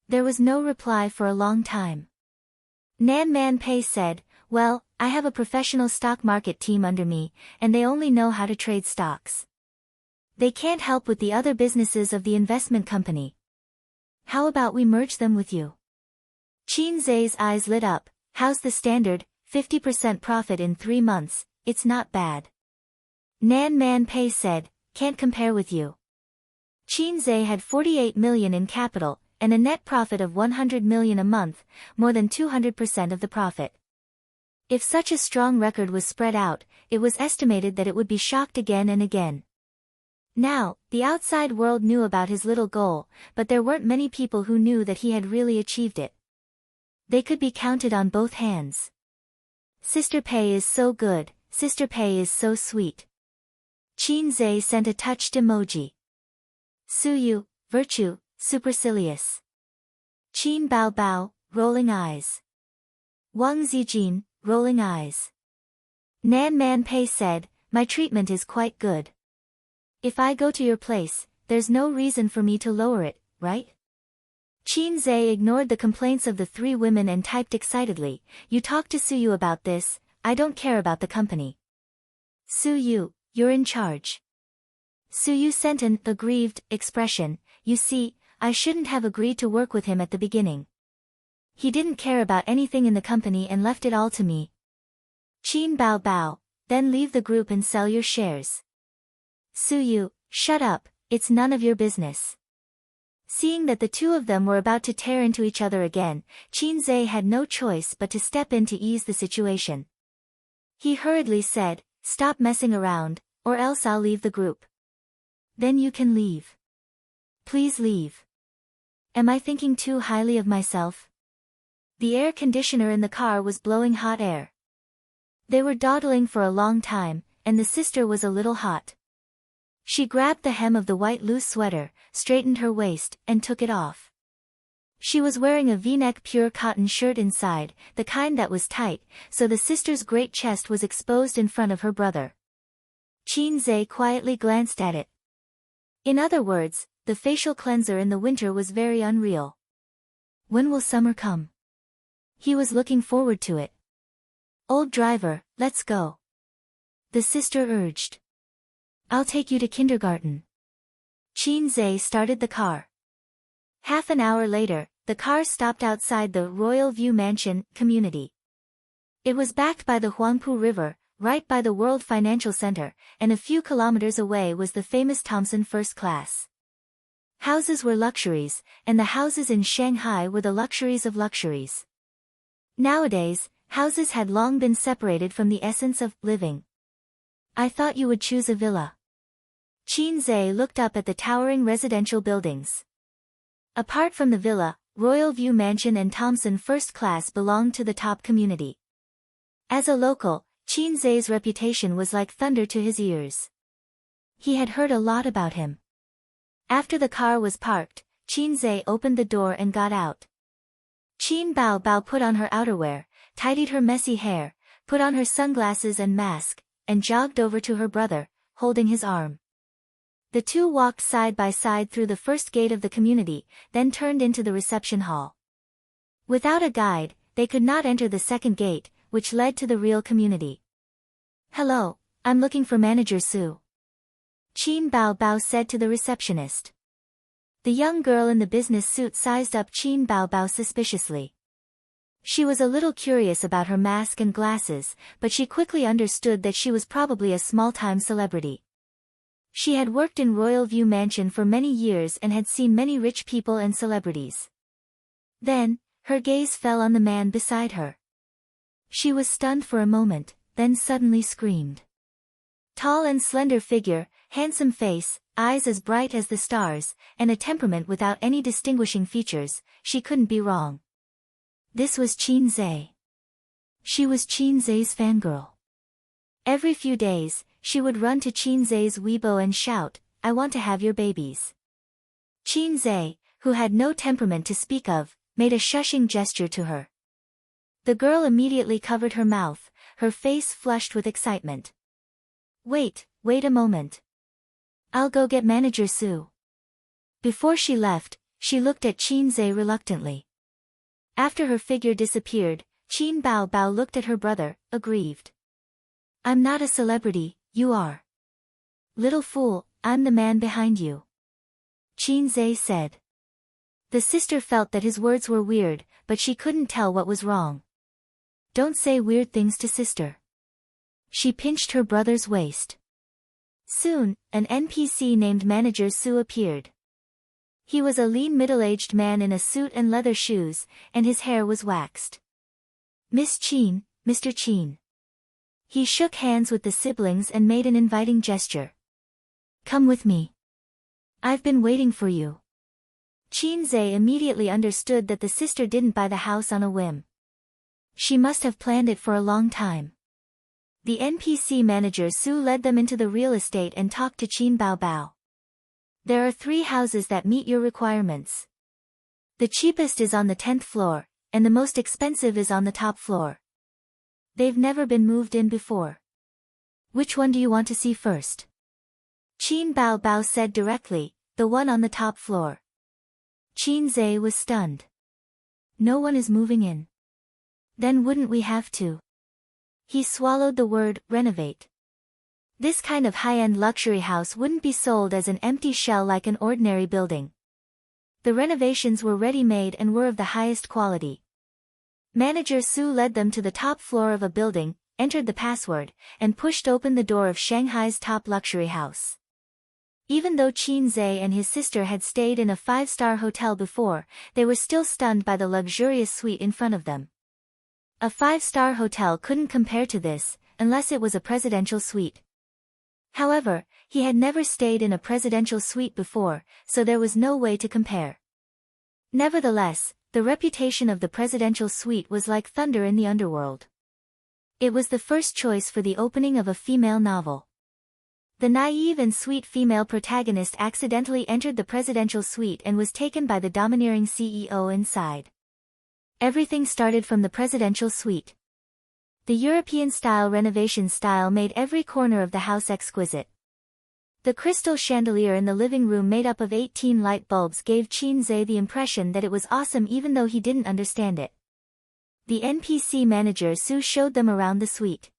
There was no reply for a long time. Nan Man Pei said, well, I have a professional stock market team under me, and they only know how to trade stocks. They can't help with the other businesses of the investment company. How about we merge them with you? Qin Zhe's eyes lit up, how's the standard, 50% profit in 3 months, it's not bad. Nan Man Pei said, can't compare with you. Qin Zhe had 48 million in capital, and a net profit of 100 million a month, more than 200% of the profit. If such a strong record was spread out, it was estimated that it would be shocked again and again. Now, the outside world knew about his little goal, but there weren't many people who knew that he had really achieved it. They could be counted on both hands. Sister Pei is so good, Sister Pei is so sweet. Qin Zhe sent a touched emoji. Suyu, virtue, supercilious. Qin Bao, rolling eyes. Wang Zijin, rolling eyes. Nan Man Pei said, my treatment is quite good. If I go to your place, there's no reason for me to lower it, right? Qin Zhe ignored the complaints of the 3 women and typed excitedly, you talk to Suyu about this, I don't care about the company. Suyu, you're in charge. Suyu sent an aggrieved expression, you see, I shouldn't have agreed to work with him at the beginning. He didn't care about anything in the company and left it all to me. Qin Bao, then leave the group and sell your shares. Suyu, shut up, it's none of your business. Seeing that the 2 of them were about to tear into each other again, Qin Zhe had no choice but to step in to ease the situation. He hurriedly said, stop messing around, or else I'll leave the group. Then you can leave. Please leave. Am I thinking too highly of myself? The air conditioner in the car was blowing hot air. They were dawdling for a long time, and the sister was a little hot. She grabbed the hem of the white loose sweater, straightened her waist, and took it off. She was wearing a V-neck pure cotton shirt inside, the kind that was tight, so the sister's great chest was exposed in front of her brother. Qin Zhe quietly glanced at it. In other words, the facial cleanser in the winter was very unreal. When will summer come? He was looking forward to it. Old driver, let's go. The sister urged. I'll take you to kindergarten. Qin Zhe started the car. Half an hour later, the car stopped outside the Royal View Mansion community. It was backed by the Huangpu River, right by the World Financial Center, and a few kilometers away was the famous Thomson First Class. Houses were luxuries, and the houses in Shanghai were the luxuries of luxuries. Nowadays, houses had long been separated from the essence of living. I thought you would choose a villa. Qinzhe looked up at the towering residential buildings. Apart from the villa, Royal View Mansion and Thompson First Class belonged to the top community. As a local, Qinzhe's reputation was like thunder to his ears. He had heard a lot about him. After the car was parked, Qinzhe opened the door and got out. Qin Baobao put on her outerwear, tidied her messy hair, put on her sunglasses and mask, and jogged over to her brother, holding his arm. The two walked side by side through the first gate of the community, then turned into the reception hall. Without a guide, they could not enter the second gate, which led to the real community. "Hello, I'm looking for Manager Su," Qin Baobao said to the receptionist. The young girl in the business suit sized up Qin Baobao suspiciously. She was a little curious about her mask and glasses, but she quickly understood that she was probably a small-time celebrity. She had worked in Royal View Mansion for many years and had seen many rich people and celebrities. Then, her gaze fell on the man beside her. She was stunned for a moment, then suddenly screamed. Tall and slender figure, handsome face, eyes as bright as the stars, and a temperament without any distinguishing features, she couldn't be wrong. This was Qinzhe. She was Qinzhe's fangirl. Every few days, she would run to Qinzhe's Weibo and shout, "I want to have your babies." Qinzhe, who had no temperament to speak of, made a shushing gesture to her. The girl immediately covered her mouth, her face flushed with excitement. Wait a moment. I'll go get Manager Su." Before she left, she looked at Qinzhe reluctantly. After her figure disappeared, Qin Baobao looked at her brother, aggrieved. "I'm not a celebrity, you are. Little fool, I'm the man behind you," Qinzhe said. The sister felt that his words were weird, but she couldn't tell what was wrong. "Don't say weird things to sister." She pinched her brother's waist. Soon, an NPC named Manager Su appeared. He was a lean middle-aged man in a suit and leather shoes, and his hair was waxed. "Miss Qin, Mr. Qin." He shook hands with the siblings and made an inviting gesture. "Come with me. I've been waiting for you." Qinzhe immediately understood that the sister didn't buy the house on a whim. She must have planned it for a long time. The NPC manager Su led them into the real estate and talked to Qin Baobao. "There are 3 houses that meet your requirements. The cheapest is on the 10th floor, and the most expensive is on the top floor. They've never been moved in before. Which one do you want to see first?" Qin Baobao said directly, "The one on the top floor." Qinzhe was stunned. "No one is moving in. Then wouldn't we have to?" He swallowed the word, renovate. This kind of high-end luxury house wouldn't be sold as an empty shell like an ordinary building. The renovations were ready-made and were of the highest quality. Manager Su led them to the top floor of a building, entered the password, and pushed open the door of Shanghai's top luxury house. Even though Qinzhe and his sister had stayed in a 5-star hotel before, they were still stunned by the luxurious suite in front of them. A 5-star hotel couldn't compare to this, unless it was a presidential suite. However, he had never stayed in a presidential suite before, so there was no way to compare. Nevertheless, the reputation of the presidential suite was like thunder in the underworld. It was the first choice for the opening of a female novel. The naive and sweet female protagonist accidentally entered the presidential suite and was taken by the domineering CEO inside. Everything started from the presidential suite. The European-style renovation style made every corner of the house exquisite. The crystal chandelier in the living room made up of 18 light bulbs gave Qinzhe the impression that it was awesome even though he didn't understand it. The NPC manager Su showed them around the suite.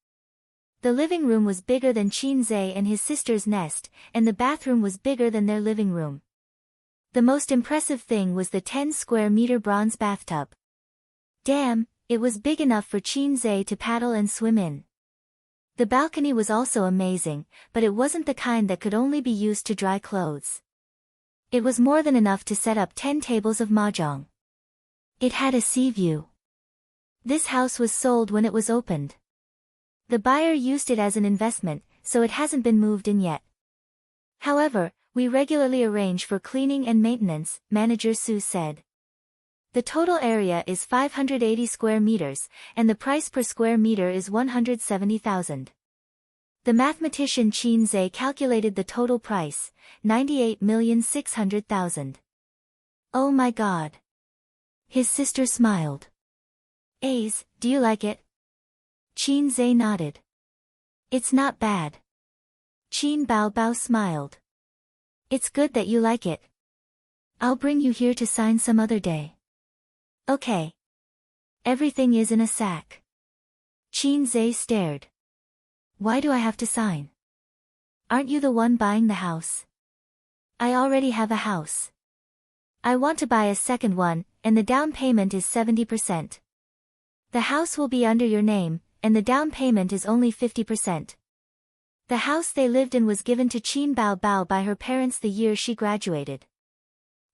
The living room was bigger than Qinzhe and his sister's nest, and the bathroom was bigger than their living room. The most impressive thing was the 10 square meter bronze bathtub. Damn, it was big enough for Qinzhe to paddle and swim in. The balcony was also amazing, but it wasn't the kind that could only be used to dry clothes. It was more than enough to set up 10 tables of mahjong. It had a sea view. This house was sold when it was opened. The buyer used it as an investment, so it hasn't been moved in yet. However, we regularly arrange for cleaning and maintenance, Manager Sue said. The total area is 580 square meters, and the price per square meter is 170,000. The mathematician Qin Zhe calculated the total price, 98,600,000. Oh my God. His sister smiled. Ace, do you like it? Qin Zhe nodded. It's not bad. Qin Bao Bao smiled. It's good that you like it. I'll bring you here to sign some other day. Okay. Everything is in a sack. Qin Zhe stared. Why do I have to sign? Aren't you the one buying the house? I already have a house. I want to buy a second one, and the down payment is 70%. The house will be under your name, and the down payment is only 50%. The house they lived in was given to Qin Bao Bao by her parents the year she graduated.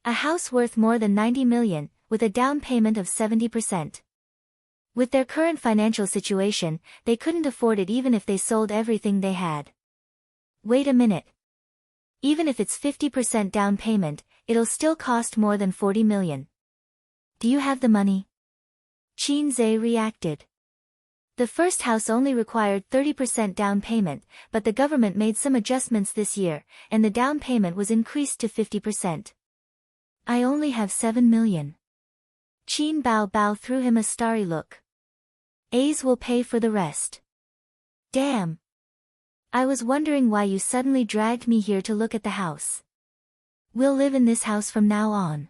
A house worth more than 90 million, with a down payment of 70%. With their current financial situation, they couldn't afford it even if they sold everything they had. Wait a minute. Even if it's 50% down payment, it'll still cost more than 40 million. Do you have the money? Qin Zhe reacted. The first house only required 30% down payment, but the government made some adjustments this year, and the down payment was increased to 50%. I only have 7 million. Qin Bao Bao threw him a starry look. A's will pay for the rest. Damn. I was wondering why you suddenly dragged me here to look at the house. We'll live in this house from now on.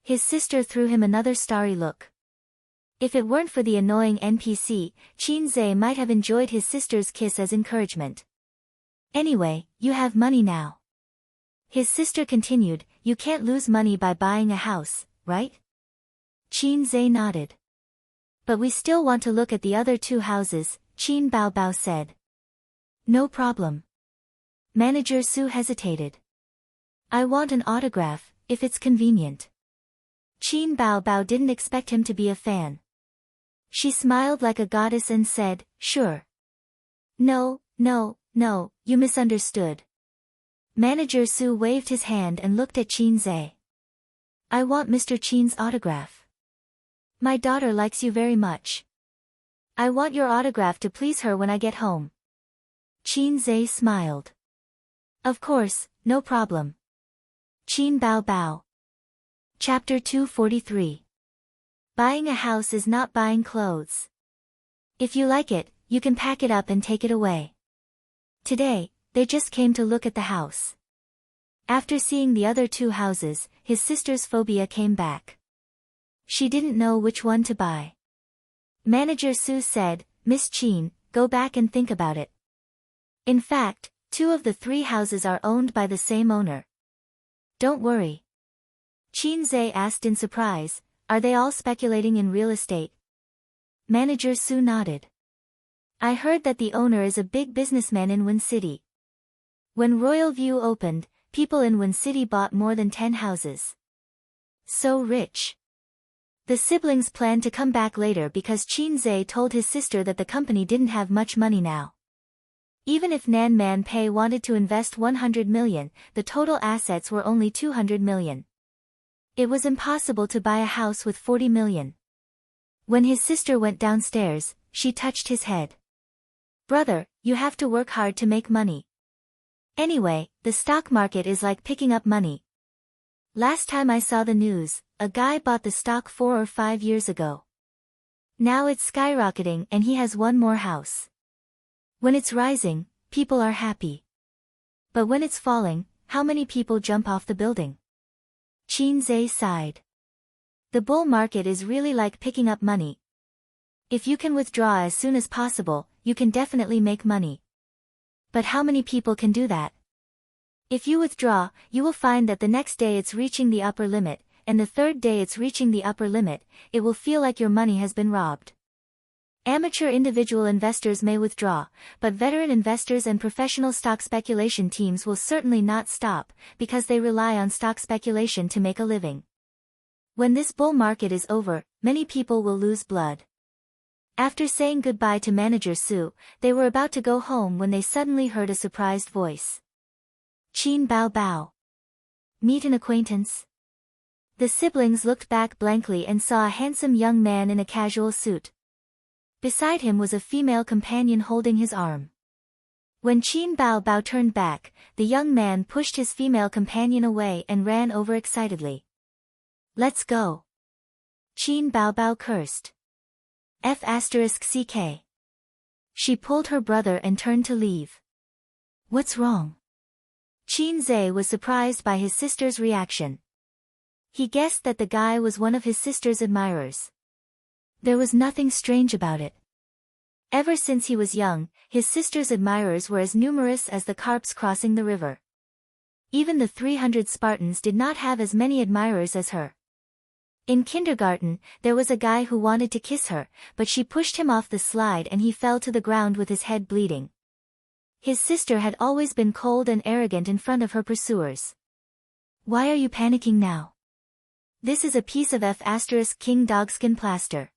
His sister threw him another starry look. If it weren't for the annoying NPC, Qin Zhe might have enjoyed his sister's kiss as encouragement. Anyway, you have money now. His sister continued, you can't lose money by buying a house, right? Qin Zhe nodded. But we still want to look at the other two houses, Qin Bao Bao said. No problem. Manager Sue hesitated. I want an autograph, if it's convenient. Qin Bao Bao didn't expect him to be a fan. She smiled like a goddess and said, sure. No, you misunderstood. Manager Sue waved his hand and looked at Qin Zhe. I want Mr. Qin's autograph. My daughter likes you very much. I want your autograph to please her when I get home. Qin Zhe smiled. Of course, no problem. Qin Bao Bao. Chapter 243. Buying a house is not buying clothes. If you like it, you can pack it up and take it away. Today, they just came to look at the house. After seeing the other two houses, his sister's phobia came back. She didn't know which one to buy. Manager Sue said, Miss Qin, go back and think about it. In fact, 2 of the 3 houses are owned by the same owner. Don't worry. Qin Zhe asked in surprise, are they all speculating in real estate? Manager Sue nodded. I heard that the owner is a big businessman in Win City. When Royal View opened, people in Win City bought more than 10 houses. So rich. The siblings planned to come back later because Qin Zhe told his sister that the company didn't have much money now. Even if Nan Man Pei wanted to invest 100 million, the total assets were only 200 million. It was impossible to buy a house with 40 million. When his sister went downstairs, she touched his head. Brother, you have to work hard to make money. Anyway, the stock market is like picking up money. Last time I saw the news, a guy bought the stock 4 or 5 years ago. Now it's skyrocketing and he has one more house. When it's rising, people are happy. But when it's falling, how many people jump off the building? Qin Zhe sighed. The bull market is really like picking up money. If you can withdraw as soon as possible, you can definitely make money. But how many people can do that? If you withdraw, you will find that the next day it's reaching the upper limit, and the third day it's reaching the upper limit, it will feel like your money has been robbed. Amateur individual investors may withdraw, but veteran investors and professional stock speculation teams will certainly not stop, because they rely on stock speculation to make a living. When this bull market is over, many people will lose blood. After saying goodbye to Manager Sue, they were about to go home when they suddenly heard a surprised voice. Qin Bao Bao. Meet an acquaintance. The siblings looked back blankly and saw a handsome young man in a casual suit. Beside him was a female companion holding his arm. When Qin Bao Bao turned back, the young man pushed his female companion away and ran over excitedly. Let's go. Qin Bao Bao cursed. F***ck. She pulled her brother and turned to leave. What's wrong? Qin Zhe was surprised by his sister's reaction. He guessed that the guy was one of his sister's admirers. There was nothing strange about it. Ever since he was young, his sister's admirers were as numerous as the carps crossing the river. Even the 300 Spartans did not have as many admirers as her. In kindergarten, there was a guy who wanted to kiss her, but she pushed him off the slide and he fell to the ground with his head bleeding. His sister had always been cold and arrogant in front of her pursuers. Why are you panicking now? This is a piece of King dogskin plaster.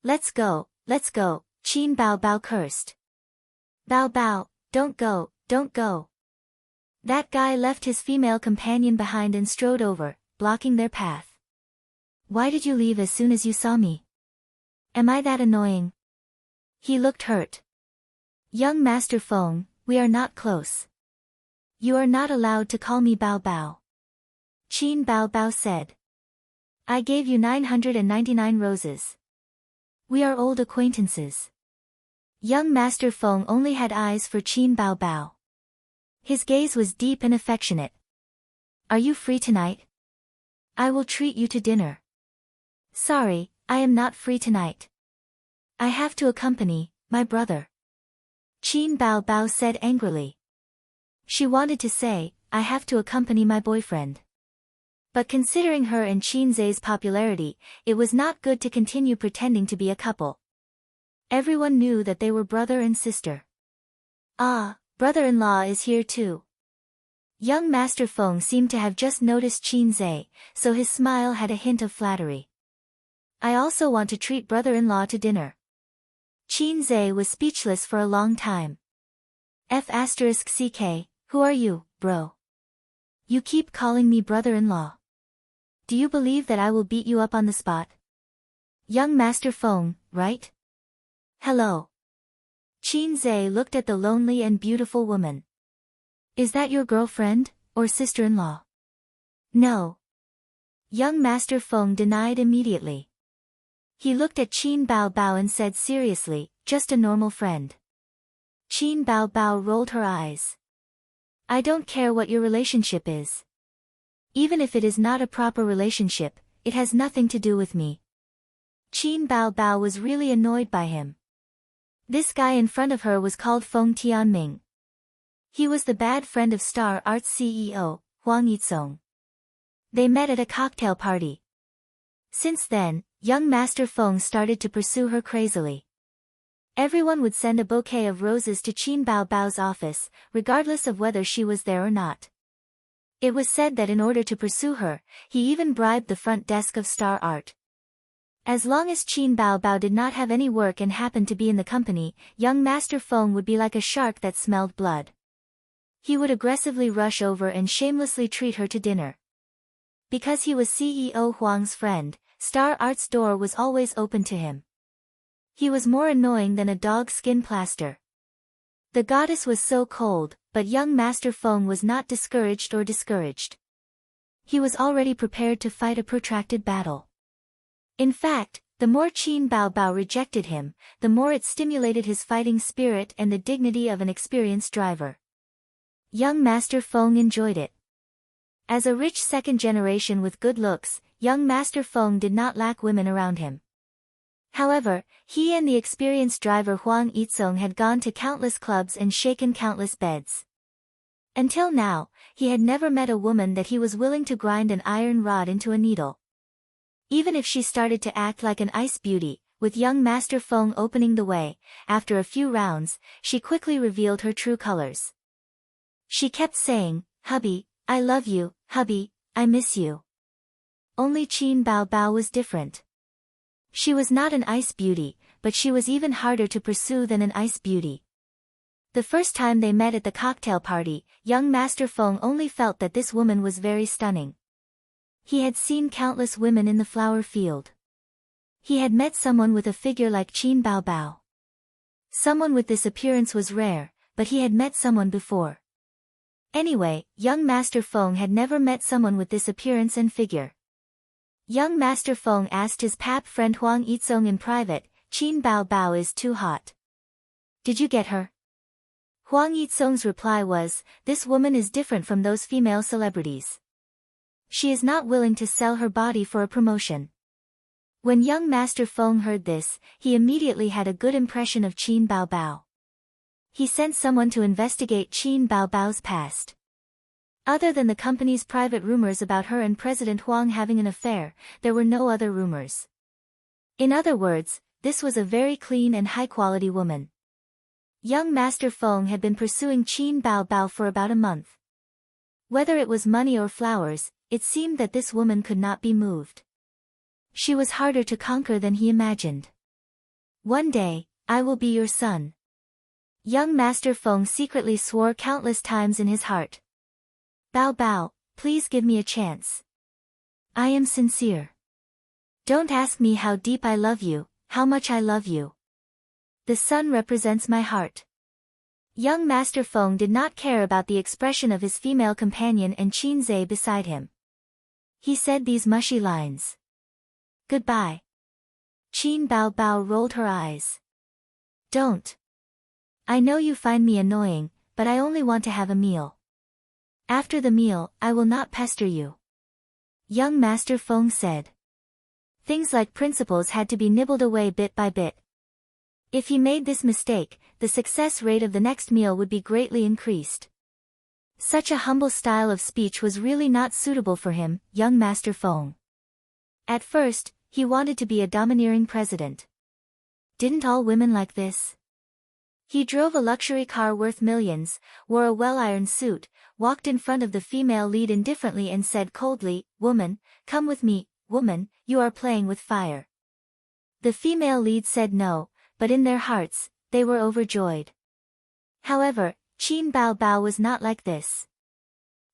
Let's go, Qin Bao Bao cursed. Bao Bao, don't go, don't go. That guy left his female companion behind and strode over, blocking their path. Why did you leave as soon as you saw me? Am I that annoying? He looked hurt. Young Master Feng, we are not close. You are not allowed to call me Bao Bao. Qin Bao Bao said. I gave you 999 roses. We are old acquaintances. Young Master Feng only had eyes for Qin Bao Bao. His gaze was deep and affectionate. Are you free tonight? I will treat you to dinner. Sorry, I am not free tonight. I have to accompany my brother. Qin Bao Bao said angrily. She wanted to say, I have to accompany my boyfriend. But considering her and Qin Zhe's popularity, it was not good to continue pretending to be a couple. Everyone knew that they were brother and sister. Ah, brother-in-law is here too. Young Master Feng seemed to have just noticed Qin Zhe, so his smile had a hint of flattery. I also want to treat brother-in-law to dinner. Qin Zhe was speechless for a long time. F***ck, who are you, bro? You keep calling me brother-in-law. Do you believe that I will beat you up on the spot? Young Master Feng, right? Hello. Qin Zhe looked at the lonely and beautiful woman. Is that your girlfriend, or sister-in-law? No. Young Master Feng denied immediately. He looked at Qin Bao Bao and said seriously, just a normal friend. Qin Bao Bao rolled her eyes. I don't care what your relationship is. Even if it is not a proper relationship, it has nothing to do with me. Qin Bao Bao was really annoyed by him. This guy in front of her was called Feng Tianming. He was the bad friend of Star Arts CEO, Huang Yitsong. They met at a cocktail party. Since then, young Master Feng started to pursue her crazily. Everyone would send a bouquet of roses to Qin Bao Bao's office, regardless of whether she was there or not. It was said that in order to pursue her, he even bribed the front desk of Star Art. As long as Qin Bao Bao did not have any work and happened to be in the company, young Master Feng would be like a shark that smelled blood. He would aggressively rush over and shamelessly treat her to dinner. Because he was CEO Huang's friend, Star Art's door was always open to him. He was more annoying than a dog skin plaster. The goddess was so cold, but young Master Feng was not discouraged or discouraged. He was already prepared to fight a protracted battle. In fact, the more Qin Bao Bao rejected him, the more it stimulated his fighting spirit and the dignity of an experienced driver. Young Master Feng enjoyed it. As a rich second generation with good looks, young Master Feng did not lack women around him. However, he and the experienced driver Huang Yitsong had gone to countless clubs and shaken countless beds. Until now, he had never met a woman that he was willing to grind an iron rod into a needle. Even if she started to act like an ice beauty, with young Master Feng opening the way, after a few rounds, she quickly revealed her true colors. She kept saying, "Hubby, I love you, hubby, I miss you." Only Qin Bao Bao was different. She was not an ice beauty, but she was even harder to pursue than an ice beauty. The first time they met at the cocktail party, young Master Feng only felt that this woman was very stunning. He had seen countless women in the flower field. He had met someone with a figure like Qin Bao Bao. Someone with this appearance was rare, but he had met someone before. Anyway, young Master Feng had never met someone with this appearance and figure. Young Master Feng asked his pap friend Huang Yizong in private, "Qin Bao Bao is too hot. Did you get her?" Huang Yizong's reply was, "This woman is different from those female celebrities. She is not willing to sell her body for a promotion." When young Master Feng heard this, he immediately had a good impression of Qin Bao Bao. He sent someone to investigate Qin Bao Bao's past. Other than the company's private rumors about her and President Huang having an affair, there were no other rumors. In other words, this was a very clean and high-quality woman. Young Master Feng had been pursuing Qin Bao Bao for about a month. Whether it was money or flowers, it seemed that this woman could not be moved. She was harder to conquer than he imagined. "One day, I will be your son." Young Master Feng secretly swore countless times in his heart. "Bao Bao, please give me a chance. I am sincere. Don't ask me how deep I love you, how much I love you. The sun represents my heart." Young Master Feng did not care about the expression of his female companion and Qin Zhe beside him. He said these mushy lines. "Goodbye." Qin Bao Bao rolled her eyes. "Don't. I know you find me annoying, but I only want to have a meal. After the meal, I will not pester you." Young Master Feng said. Things like principles had to be nibbled away bit by bit. If he made this mistake, the success rate of the next meal would be greatly increased. Such a humble style of speech was really not suitable for him, young Master Feng. At first, he wanted to be a domineering president. Didn't all women like this? He drove a luxury car worth millions, wore a well-ironed suit, walked in front of the female lead indifferently and said coldly, "Woman, come with me, woman, you are playing with fire." The female lead said no, but in their hearts, they were overjoyed. However, Qin Bao Bao was not like this.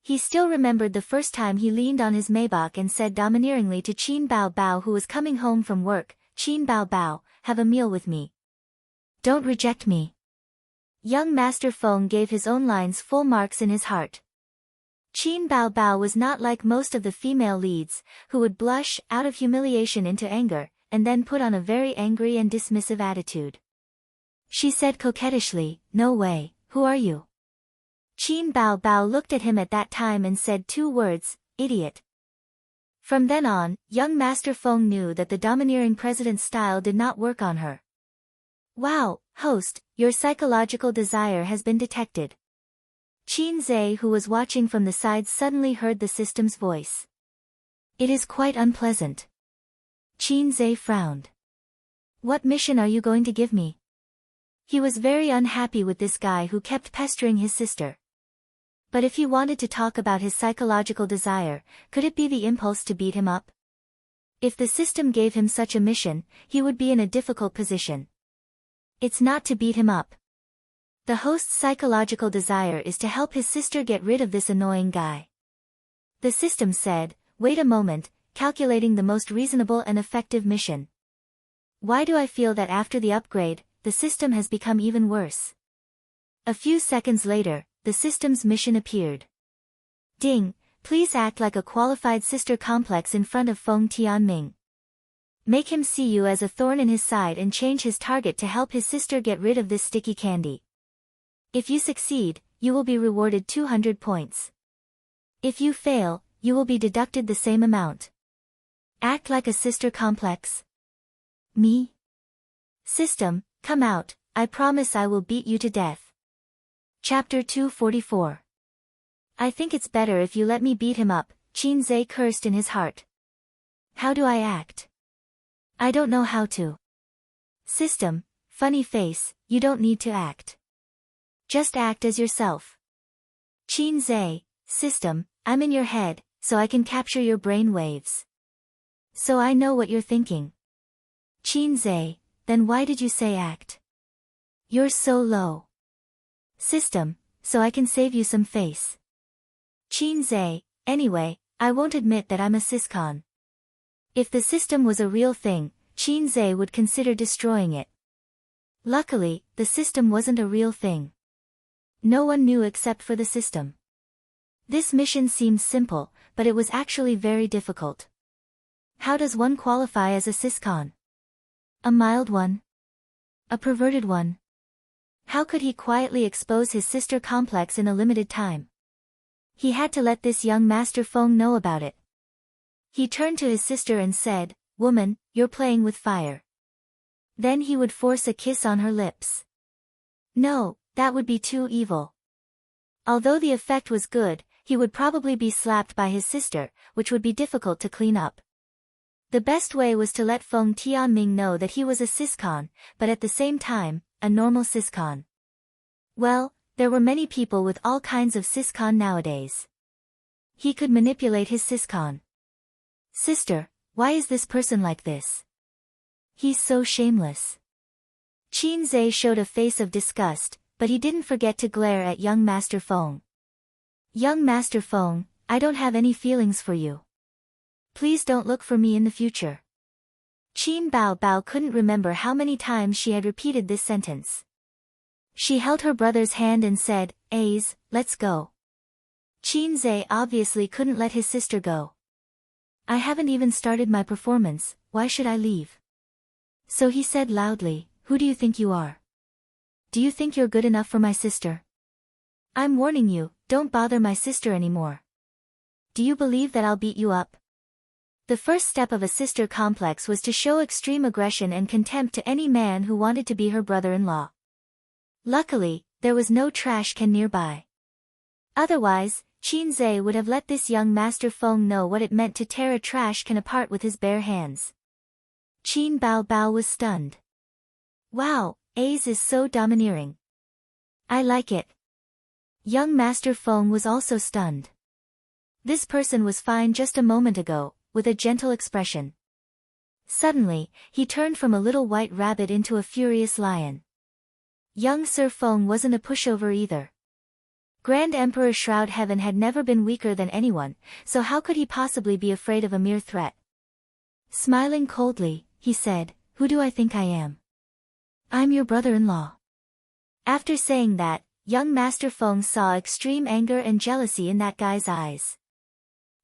He still remembered the first time he leaned on his Maybach and said domineeringly to Qin Bao Bao who was coming home from work, "Qin Bao Bao, have a meal with me. Don't reject me." Young Master Feng gave his own lines full marks in his heart. Qin Bao Bao was not like most of the female leads, who would blush out of humiliation into anger, and then put on a very angry and dismissive attitude. She said coquettishly, "No way, who are you?" Qin Bao Bao looked at him at that time and said 2 words, "Idiot." From then on, young Master Feng knew that the domineering president's style did not work on her. "Wow, host, your psychological desire has been detected." Qin Zhe who was watching from the side suddenly heard the system's voice. "It is quite unpleasant." Qin Zhe frowned. "What mission are you going to give me?" He was very unhappy with this guy who kept pestering his sister. But if he wanted to talk about his psychological desire, could it be the impulse to beat him up? If the system gave him such a mission, he would be in a difficult position. It's not to beat him up. The host's psychological desire is to help his sister get rid of this annoying guy. The system said, "Wait a moment, calculating the most reasonable and effective mission. Why do I feel that after the upgrade, the system has become even worse?" A few seconds later, the system's mission appeared. "Ding, please act like a qualified sister complex in front of Feng Tianming. Make him see you as a thorn in his side and change his target to help his sister get rid of this sticky candy. If you succeed, you will be rewarded 200 points. If you fail, you will be deducted the same amount. Act like a sister complex." "Me? System, come out, I promise I will beat you to death." Chapter 244. "I think it's better if you let me beat him up," Qin Zhe cursed in his heart. "How do I act? I don't know how to." "System, funny face, you don't need to act. Just act as yourself." Qin Zhe, "System, I'm in your head, so I can capture your brain waves. So I know what you're thinking." Qin Zhe, "Then why did you say act? You're so low." System, so I can save you some face. Qin Zhe, anyway, I won't admit that I'm a syscon. If the system was a real thing, Qin Zhe would consider destroying it. Luckily, the system wasn't a real thing. No one knew except for the system. This mission seemed simple, but it was actually very difficult. How does one qualify as a syscon? A mild one? A perverted one? How could he quietly expose his sister complex in a limited time? He had to let this young Master Feng know about it. He turned to his sister and said, "Woman, you're playing with fire." Then he would force a kiss on her lips. No, that would be too evil. Although the effect was good, he would probably be slapped by his sister, which would be difficult to clean up. The best way was to let Feng Tianming know that he was a syscon, but at the same time, a normal syscon. Well, there were many people with all kinds of syscon nowadays. He could manipulate his syscon. Sister, why is this person like this? He's so shameless. Qin Zhe showed a face of disgust, but he didn't forget to glare at young Master Feng. Young Master Feng, I don't have any feelings for you. Please don't look for me in the future. Qin Bao Bao couldn't remember how many times she had repeated this sentence. She held her brother's hand and said, "Ace, let's go." Qin Zhe obviously couldn't let his sister go. I haven't even started my performance, why should I leave? So he said loudly, "Who do you think you are? Do you think you're good enough for my sister? I'm warning you, don't bother my sister anymore. Do you believe that I'll beat you up?" The first step of a sister complex was to show extreme aggression and contempt to any man who wanted to be her brother-in-law. Luckily, there was no trash can nearby. Otherwise, Qin Zhe would have let this young Master Feng know what it meant to tear a trash can apart with his bare hands. Qin Bao Bao was stunned. Wow, Ace is so domineering. I like it. Young Master Feng was also stunned. This person was fine just a moment ago, with a gentle expression. Suddenly, he turned from a little white rabbit into a furious lion. Young Sir Feng wasn't a pushover either. Grand Emperor Shroud Heaven had never been weaker than anyone, so how could he possibly be afraid of a mere threat? Smiling coldly, he said, "Who do I think I am? I'm your brother-in-law." After saying that, young Master Feng saw extreme anger and jealousy in that guy's eyes.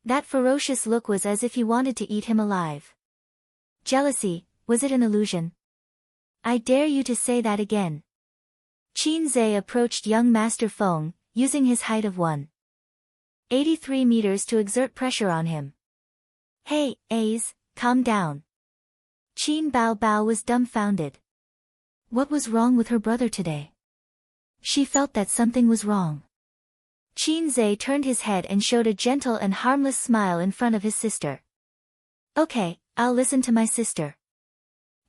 That ferocious look was as if he wanted to eat him alive. Jealousy, was it an illusion? I dare you to say that again. Qin Zhe approached young Master Feng, using his height of 183 meters to exert pressure on him. Hey, Ace, calm down. Qin Bao Bao was dumbfounded. What was wrong with her brother today? She felt that something was wrong. Qin Zhe turned his head and showed a gentle and harmless smile in front of his sister. Okay, I'll listen to my sister.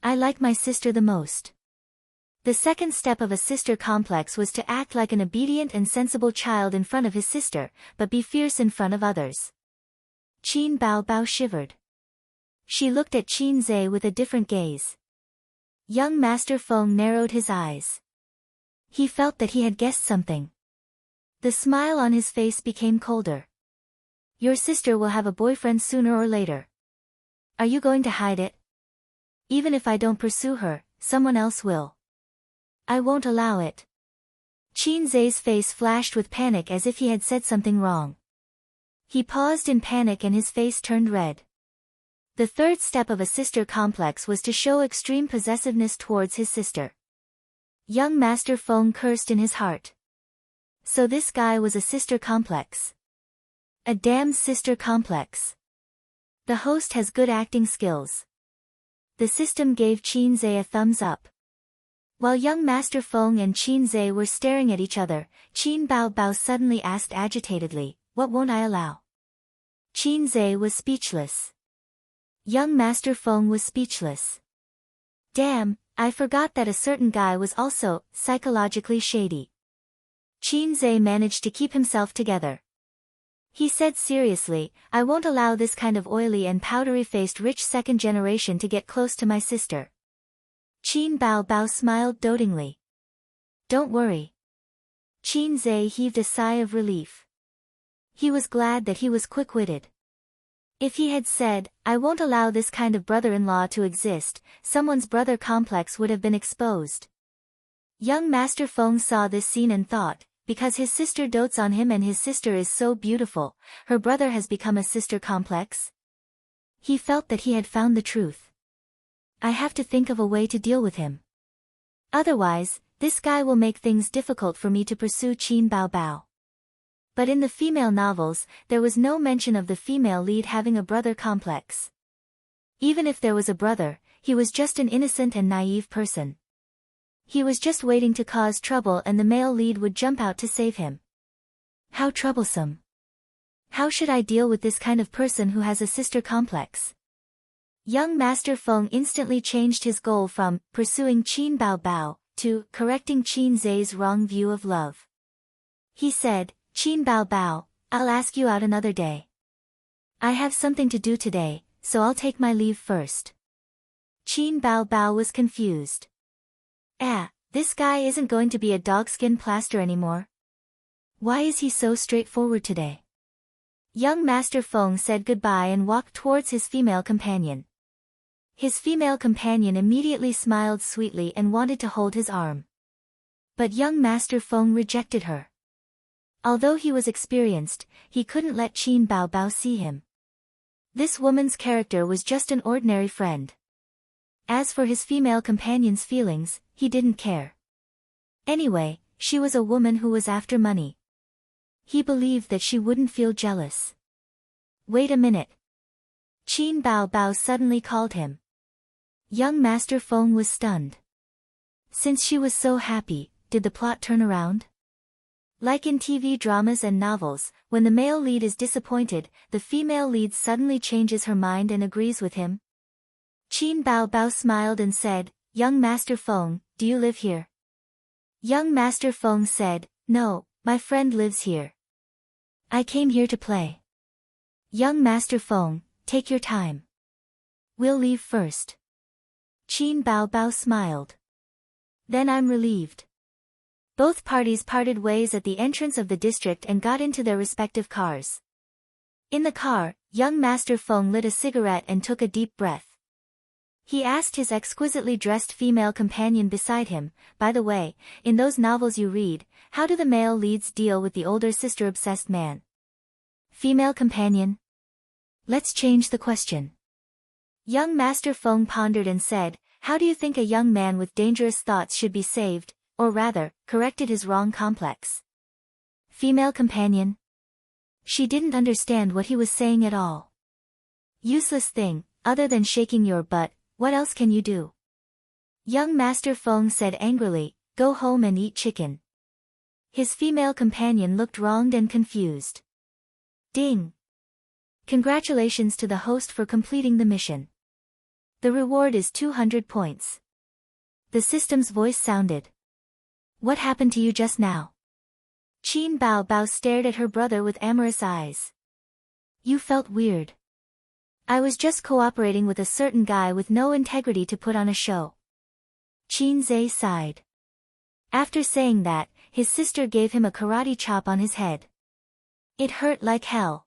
I like my sister the most. The second step of a sister complex was to act like an obedient and sensible child in front of his sister, but be fierce in front of others. Qin Bao Bao shivered. She looked at Qin Zhe with a different gaze. Young Master Feng narrowed his eyes. He felt that he had guessed something. The smile on his face became colder. Your sister will have a boyfriend sooner or later. Are you going to hide it? Even if I don't pursue her, someone else will. I won't allow it. Qin Zhe's face flashed with panic as if he had said something wrong. He paused in panic and his face turned red. The third step of a sister complex was to show extreme possessiveness towards his sister. Young Master Feng cursed in his heart. So this guy was a sister complex. A damn sister complex. The host has good acting skills. The system gave Qin Zhe a thumbs up. While young Master Feng and Qin Zhe were staring at each other, Qin Bao Bao suddenly asked agitatedly, "What won't I allow?" Qin Zhe was speechless. Young Master Feng was speechless. Damn, I forgot that a certain guy was also psychologically shady. Qin Zhe managed to keep himself together. He said seriously, "I won't allow this kind of oily and powdery-faced rich second generation to get close to my sister." Qin Bao Bao smiled dotingly. Don't worry. Qin Zhe heaved a sigh of relief. He was glad that he was quick-witted. If he had said, "I won't allow this kind of brother-in-law to exist," someone's brother complex would have been exposed. Young Master Feng saw this scene and thought, because his sister dotes on him and his sister is so beautiful, her brother has become a sister complex? He felt that he had found the truth. I have to think of a way to deal with him. Otherwise, this guy will make things difficult for me to pursue Qin Bao Bao. But in the female novels, there was no mention of the female lead having a brother complex. Even if there was a brother, he was just an innocent and naive person. He was just waiting to cause trouble and the male lead would jump out to save him. How troublesome. How should I deal with this kind of person who has a sister complex? Young Master Feng instantly changed his goal from pursuing Qin Bao Bao to correcting Qin Zhe's wrong view of love. He said, "Qin Bao Bao, I'll ask you out another day. I have something to do today, so I'll take my leave first." Qin Bao Bao was confused. This guy isn't going to be a dogskin plaster anymore. Why is he so straightforward today? Young Master Feng said goodbye and walked towards his female companion. His female companion immediately smiled sweetly and wanted to hold his arm. But young Master Feng rejected her. Although he was experienced, he couldn't let Qin Bao Bao see him. This woman's character was just an ordinary friend. As for his female companion's feelings, he didn't care. Anyway, she was a woman who was after money. He believed that she wouldn't feel jealous. Wait a minute. Qin Bao Bao suddenly called him. Young Master Feng was stunned. Since she was so happy, did the plot turn around? Like in TV dramas and novels, when the male lead is disappointed, the female lead suddenly changes her mind and agrees with him. Qin Bao Bao smiled and said, "Young Master Feng, do you live here?" Young Master Feng said, "No, my friend lives here. I came here to play." Young Master Feng, take your time. We'll leave first. Qin Bao Bao smiled. Then I'm relieved. Both parties parted ways at the entrance of the district and got into their respective cars. In the car, young Master Feng lit a cigarette and took a deep breath. He asked his exquisitely dressed female companion beside him, "By the way, in those novels you read, how do the male leads deal with the older sister-obsessed man?" Female companion. Let's change the question. Young Master Feng pondered and said, "How do you think a young man with dangerous thoughts should be saved, or rather, corrected his wrong complex?" Female companion. She didn't understand what he was saying at all. Useless thing, other than shaking your butt, what else can you do? Young Master Feng said angrily, "Go home and eat chicken." His female companion looked wronged and confused. Ding! Congratulations to the host for completing the mission. The reward is 200 points. The system's voice sounded. What happened to you just now? Qin Bao Bao stared at her brother with amorous eyes. You felt weird. I was just cooperating with a certain guy with no integrity to put on a show. Qin Zhe sighed. After saying that, his sister gave him a karate chop on his head. It hurt like hell.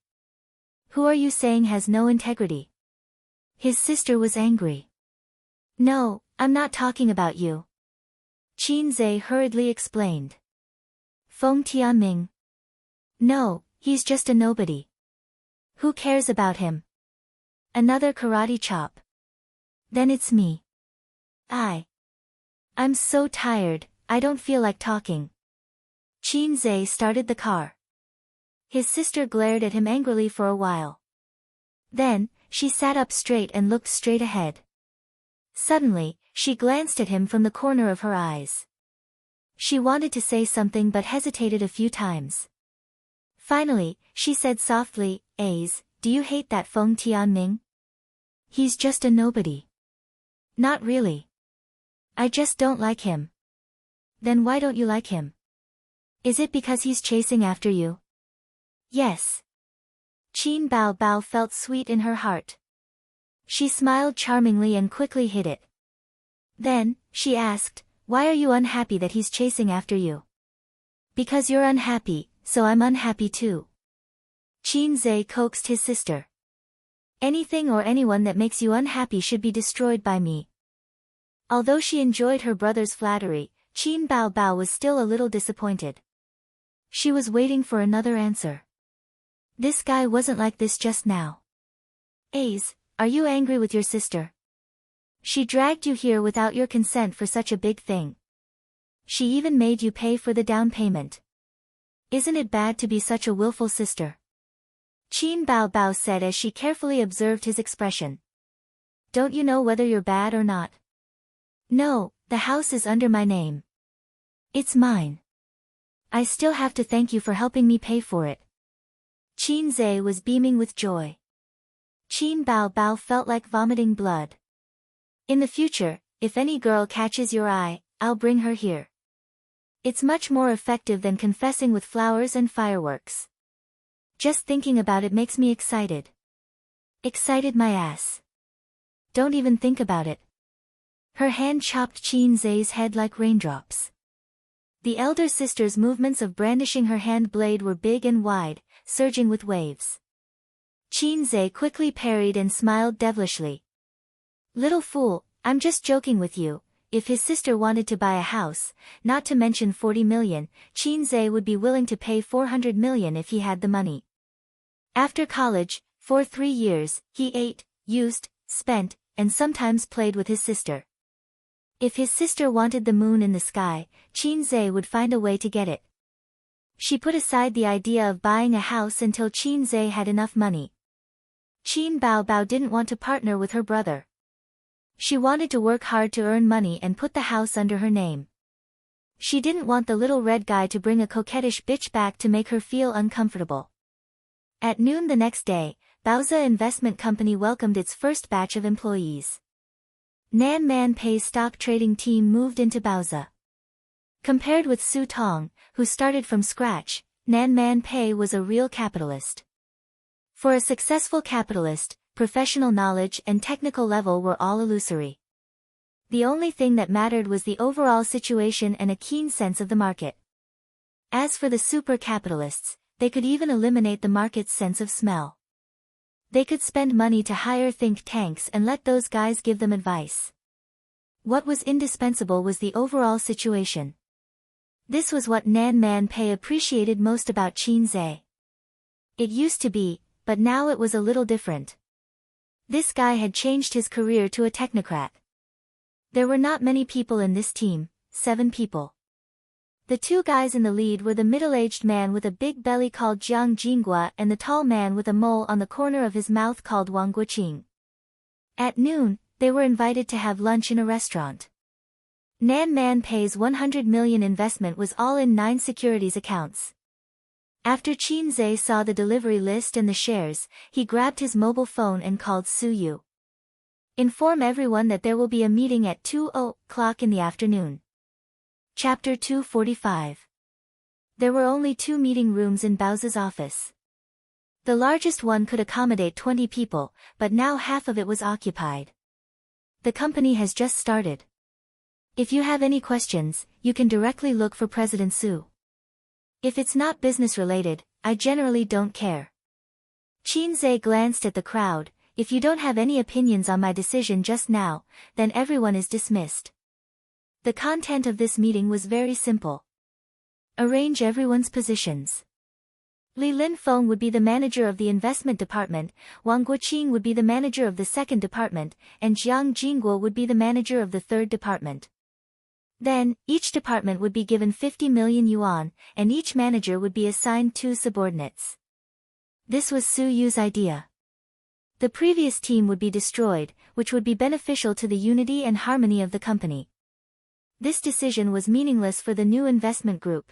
Who are you saying has no integrity? His sister was angry. No, I'm not talking about you. Qin Zhe hurriedly explained. Feng Tianming. No, he's just a nobody. Who cares about him? Another karate chop. Then it's me. I'm so tired, I don't feel like talking. Qin Zhe started the car. His sister glared at him angrily for a while. Then, she sat up straight and looked straight ahead. Suddenly, she glanced at him from the corner of her eyes. She wanted to say something but hesitated a few times. Finally, she said softly, do you hate that Feng Tianming? He's just a nobody. Not really. I just don't like him. Then why don't you like him? Is it because he's chasing after you? Yes. Qin Bao Bao felt sweet in her heart. She smiled charmingly and quickly hid it. Then, she asked, why are you unhappy that he's chasing after you? Because you're unhappy, so I'm unhappy too. Qin coaxed his sister. Anything or anyone that makes you unhappy should be destroyed by me. Although she enjoyed her brother's flattery, Qin Bao was still a little disappointed. She was waiting for another answer. This guy wasn't like this just now. Are you angry with your sister? She dragged you here without your consent for such a big thing. She even made you pay for the down payment. Isn't it bad to be such a willful sister? Qin Bao said as she carefully observed his expression. Don't you know whether you're bad or not? No, the house is under my name. It's mine. I still have to thank you for helping me pay for it. Qin was beaming with joy. Qin Bao felt like vomiting blood. In the future, if any girl catches your eye, I'll bring her here. It's much more effective than confessing with flowers and fireworks. Just thinking about it makes me excited. Excited my ass. Don't even think about it. Her hand chopped Qin's head like raindrops. The elder sister's movements of brandishing her hand blade were big and wide, surging with waves. Qin quickly parried and smiled devilishly. Little fool, I'm just joking with you. If his sister wanted to buy a house, not to mention 40 million, Qin would be willing to pay 400 million if he had the money. After college, for 3 years, he ate, used, spent, and sometimes played with his sister. If his sister wanted the moon in the sky, Qin would find a way to get it. She put aside the idea of buying a house until Qin had enough money. Qin Bao didn't want to partner with her brother. She wanted to work hard to earn money and put the house under her name. She didn't want the little red guy to bring a coquettish bitch back to make her feel uncomfortable. At noon the next day, Baoza Investment Company welcomed its first batch of employees. Nan Man Pei's stock trading team moved into Baoza. Compared with Su Tong, who started from scratch, Nan Man Pei was a real capitalist. For a successful capitalist, professional knowledge and technical level were all illusory. The only thing that mattered was the overall situation and a keen sense of the market. As for the super capitalists, they could even eliminate the market's sense of smell. They could spend money to hire think tanks and let those guys give them advice. What was indispensable was the overall situation. This was what Nan Man Pei appreciated most about Qin. It used to be, but now it was a little different. This guy had changed his career to a technocrat. There were not many people in this team, 7 people. The 2 guys in the lead were the middle-aged man with a big belly called Jiang Jinghua and the tall man with a mole on the corner of his mouth called Wang Guoqing. At noon, they were invited to have lunch in a restaurant. Nan Man Pei's 100 million investment was all in 9 securities accounts. After Qin saw the delivery list and the shares, he grabbed his mobile phone and called Su Yu. Inform everyone that there will be a meeting at 2:00 in the afternoon. Chapter 245. There were only 2 meeting rooms in Baoza's office. The largest one could accommodate 20 people, but now half of it was occupied. The company has just started. If you have any questions, you can directly look for President Su. If it's not business-related, I generally don't care. Qin glanced at the crowd. If you don't have any opinions on my decision just now, then everyone is dismissed. The content of this meeting was very simple. Arrange everyone's positions. Li Linfeng would be the manager of the investment department, Wang Guoqing would be the manager of the second department, and Jiang Jinghua would be the manager of the third department. Then, each department would be given 50 million yuan, and each manager would be assigned 2 subordinates. This was Su Yu's idea. The previous team would be destroyed, which would be beneficial to the unity and harmony of the company. This decision was meaningless for the new investment group.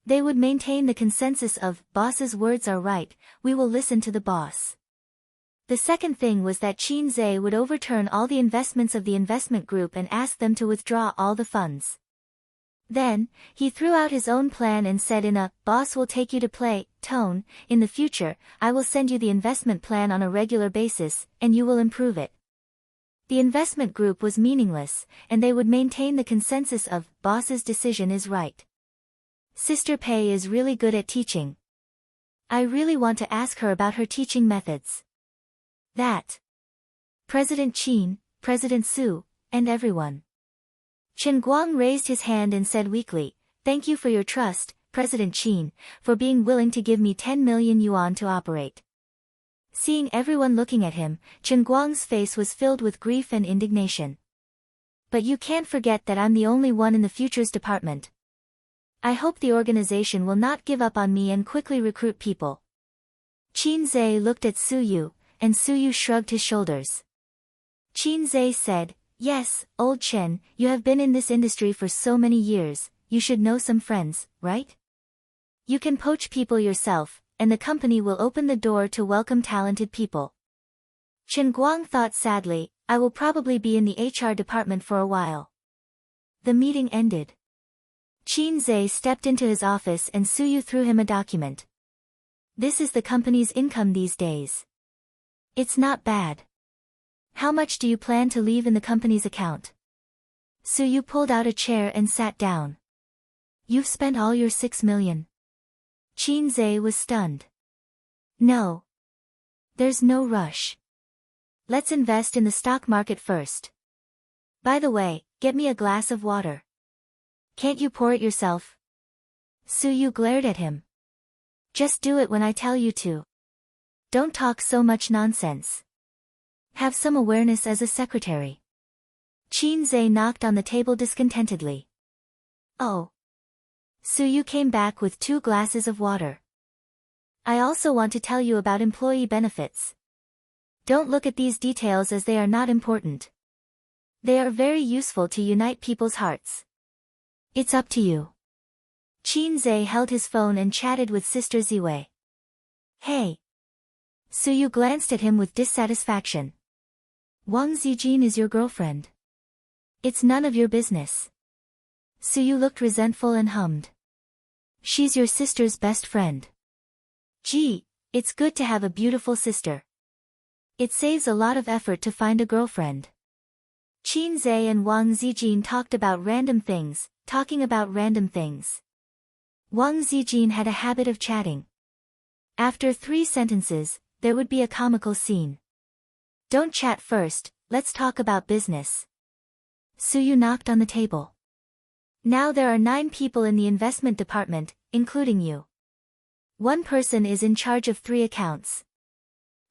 They would maintain the consensus of, boss's words are right, we will listen to the boss. The second thing was that Qin would overturn all the investments of the investment group and ask them to withdraw all the funds. Then, he threw out his own plan and said in a, boss will take you to play, tone, in the future, I will send you the investment plan on a regular basis, and you will improve it. The investment group was meaningless, and they would maintain the consensus of, boss's decision is right. Sister Pei is really good at teaching. I really want to ask her about her teaching methods. That. President Qin, President Su, and everyone. Chen Guang raised his hand and said weakly, "Thank you for your trust, President Qin, for being willing to give me 10 million yuan to operate." Seeing everyone looking at him, Chen Guang's face was filled with grief and indignation. "But you can't forget that I'm the only one in the futures department. I hope the organization will not give up on me and quickly recruit people." Qin Zhe looked at Su Yu, and Su Yu shrugged his shoulders. Qin Zhe said, "Yes, old Chen, you have been in this industry for so many years, you should know some friends, right? You can poach people yourself, and the company will open the door to welcome talented people." Chen Guang thought sadly, "I will probably be in the HR department for a while." The meeting ended. Qin Zhe stepped into his office and Su Yu threw him a document. "This is the company's income these days. It's not bad. How much do you plan to leave in the company's account?" Su Yu pulled out a chair and sat down. "You've spent all your 6 million. Qin Zhe was stunned. "No. There's no rush. Let's invest in the stock market first. By the way, get me a glass of water. Can't you pour it yourself?" Su Yu glared at him. "Just do it when I tell you to. Don't talk so much nonsense. Have some awareness as a secretary." Qin Zhe knocked on the table discontentedly. "Oh." Su Yu came back with 2 glasses of water. "I also want to tell you about employee benefits. Don't look at these details as they are not important. They are very useful to unite people's hearts. It's up to you." Qin Zhe held his phone and chatted with Sister Ziwei. "Hey." Su Yu glanced at him with dissatisfaction. "Wang Zijin is your girlfriend. It's none of your business." Su Yu looked resentful and hummed. "She's your sister's best friend. Gee, it's good to have a beautiful sister. It saves a lot of effort to find a girlfriend." Qin Zhe and Wang Zijin talking about random things. Wang Zijin had a habit of chatting. After 3 sentences, there would be a comical scene. "Don't chat first, let's talk about business." Su Yu knocked on the table. "Now there are 9 people in the investment department, including you. 1 person is in charge of 3 accounts.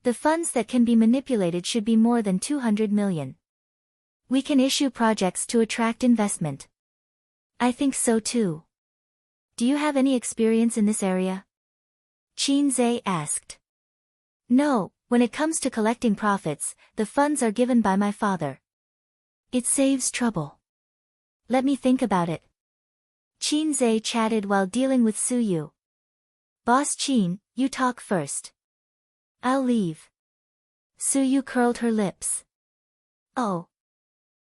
The funds that can be manipulated should be more than 200 million. We can issue projects to attract investment." "I think so too. Do you have any experience in this area?" Qin Zhe asked. "No, when it comes to collecting profits, the funds are given by my father. It saves trouble. Let me think about it." Qin Zhe chatted while dealing with Su Yu. "Boss Qin, you talk first." "I'll leave." Su Yu curled her lips. "Oh."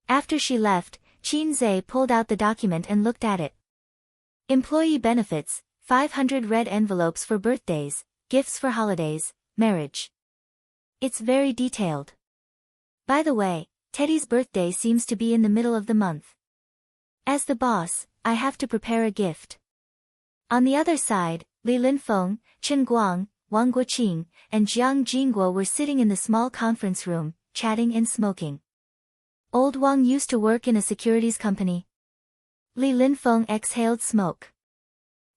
After she left, Qin Zhe pulled out the document and looked at it. "Employee benefits, 500 red envelopes for birthdays, gifts for holidays, marriage." It's very detailed. By the way, Teddy's birthday seems to be in the middle of the month. As the boss, I have to prepare a gift. On the other side, Li Linfeng, Chen Guang, Wang Guoqing, and Jiang Jingguo were sitting in the small conference room, chatting and smoking. Old Wang used to work in a securities company. Li Linfeng exhaled smoke.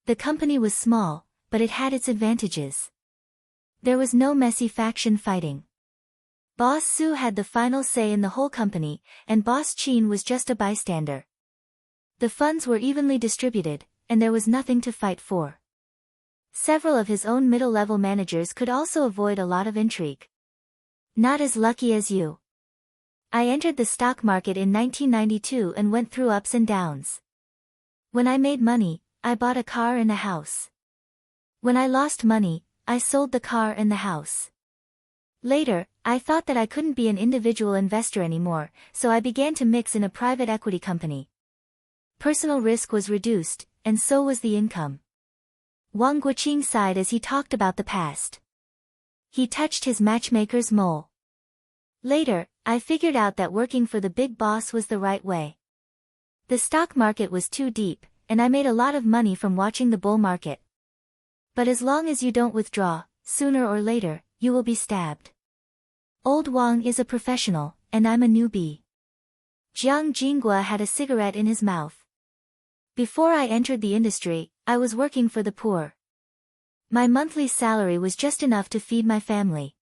The company was small, but it had its advantages. There was no messy faction fighting. Boss Su had the final say in the whole company, and Boss Qin was just a bystander. The funds were evenly distributed, and there was nothing to fight for. Several of his own middle-level managers could also avoid a lot of intrigue. "Not as lucky as you. I entered the stock market in 1992 and went through ups and downs. When I made money, I bought a car and a house. When I lost money, I sold the car and the house. Later, I thought that I couldn't be an individual investor anymore, so I began to mix in a private equity company. Personal risk was reduced, and so was the income." Wang Guoqing sighed as he talked about the past. He touched his matchmaker's mole. "Later, I figured out that working for the big boss was the right way. The stock market was too deep, and I made a lot of money from watching the bull market. But as long as you don't withdraw, sooner or later, you will be stabbed. Old Wang is a professional, and I'm a newbie. Jiang Jinghua had a cigarette in his mouth. Before I entered the industry, I was working for the poor. My monthly salary was just enough to feed my family.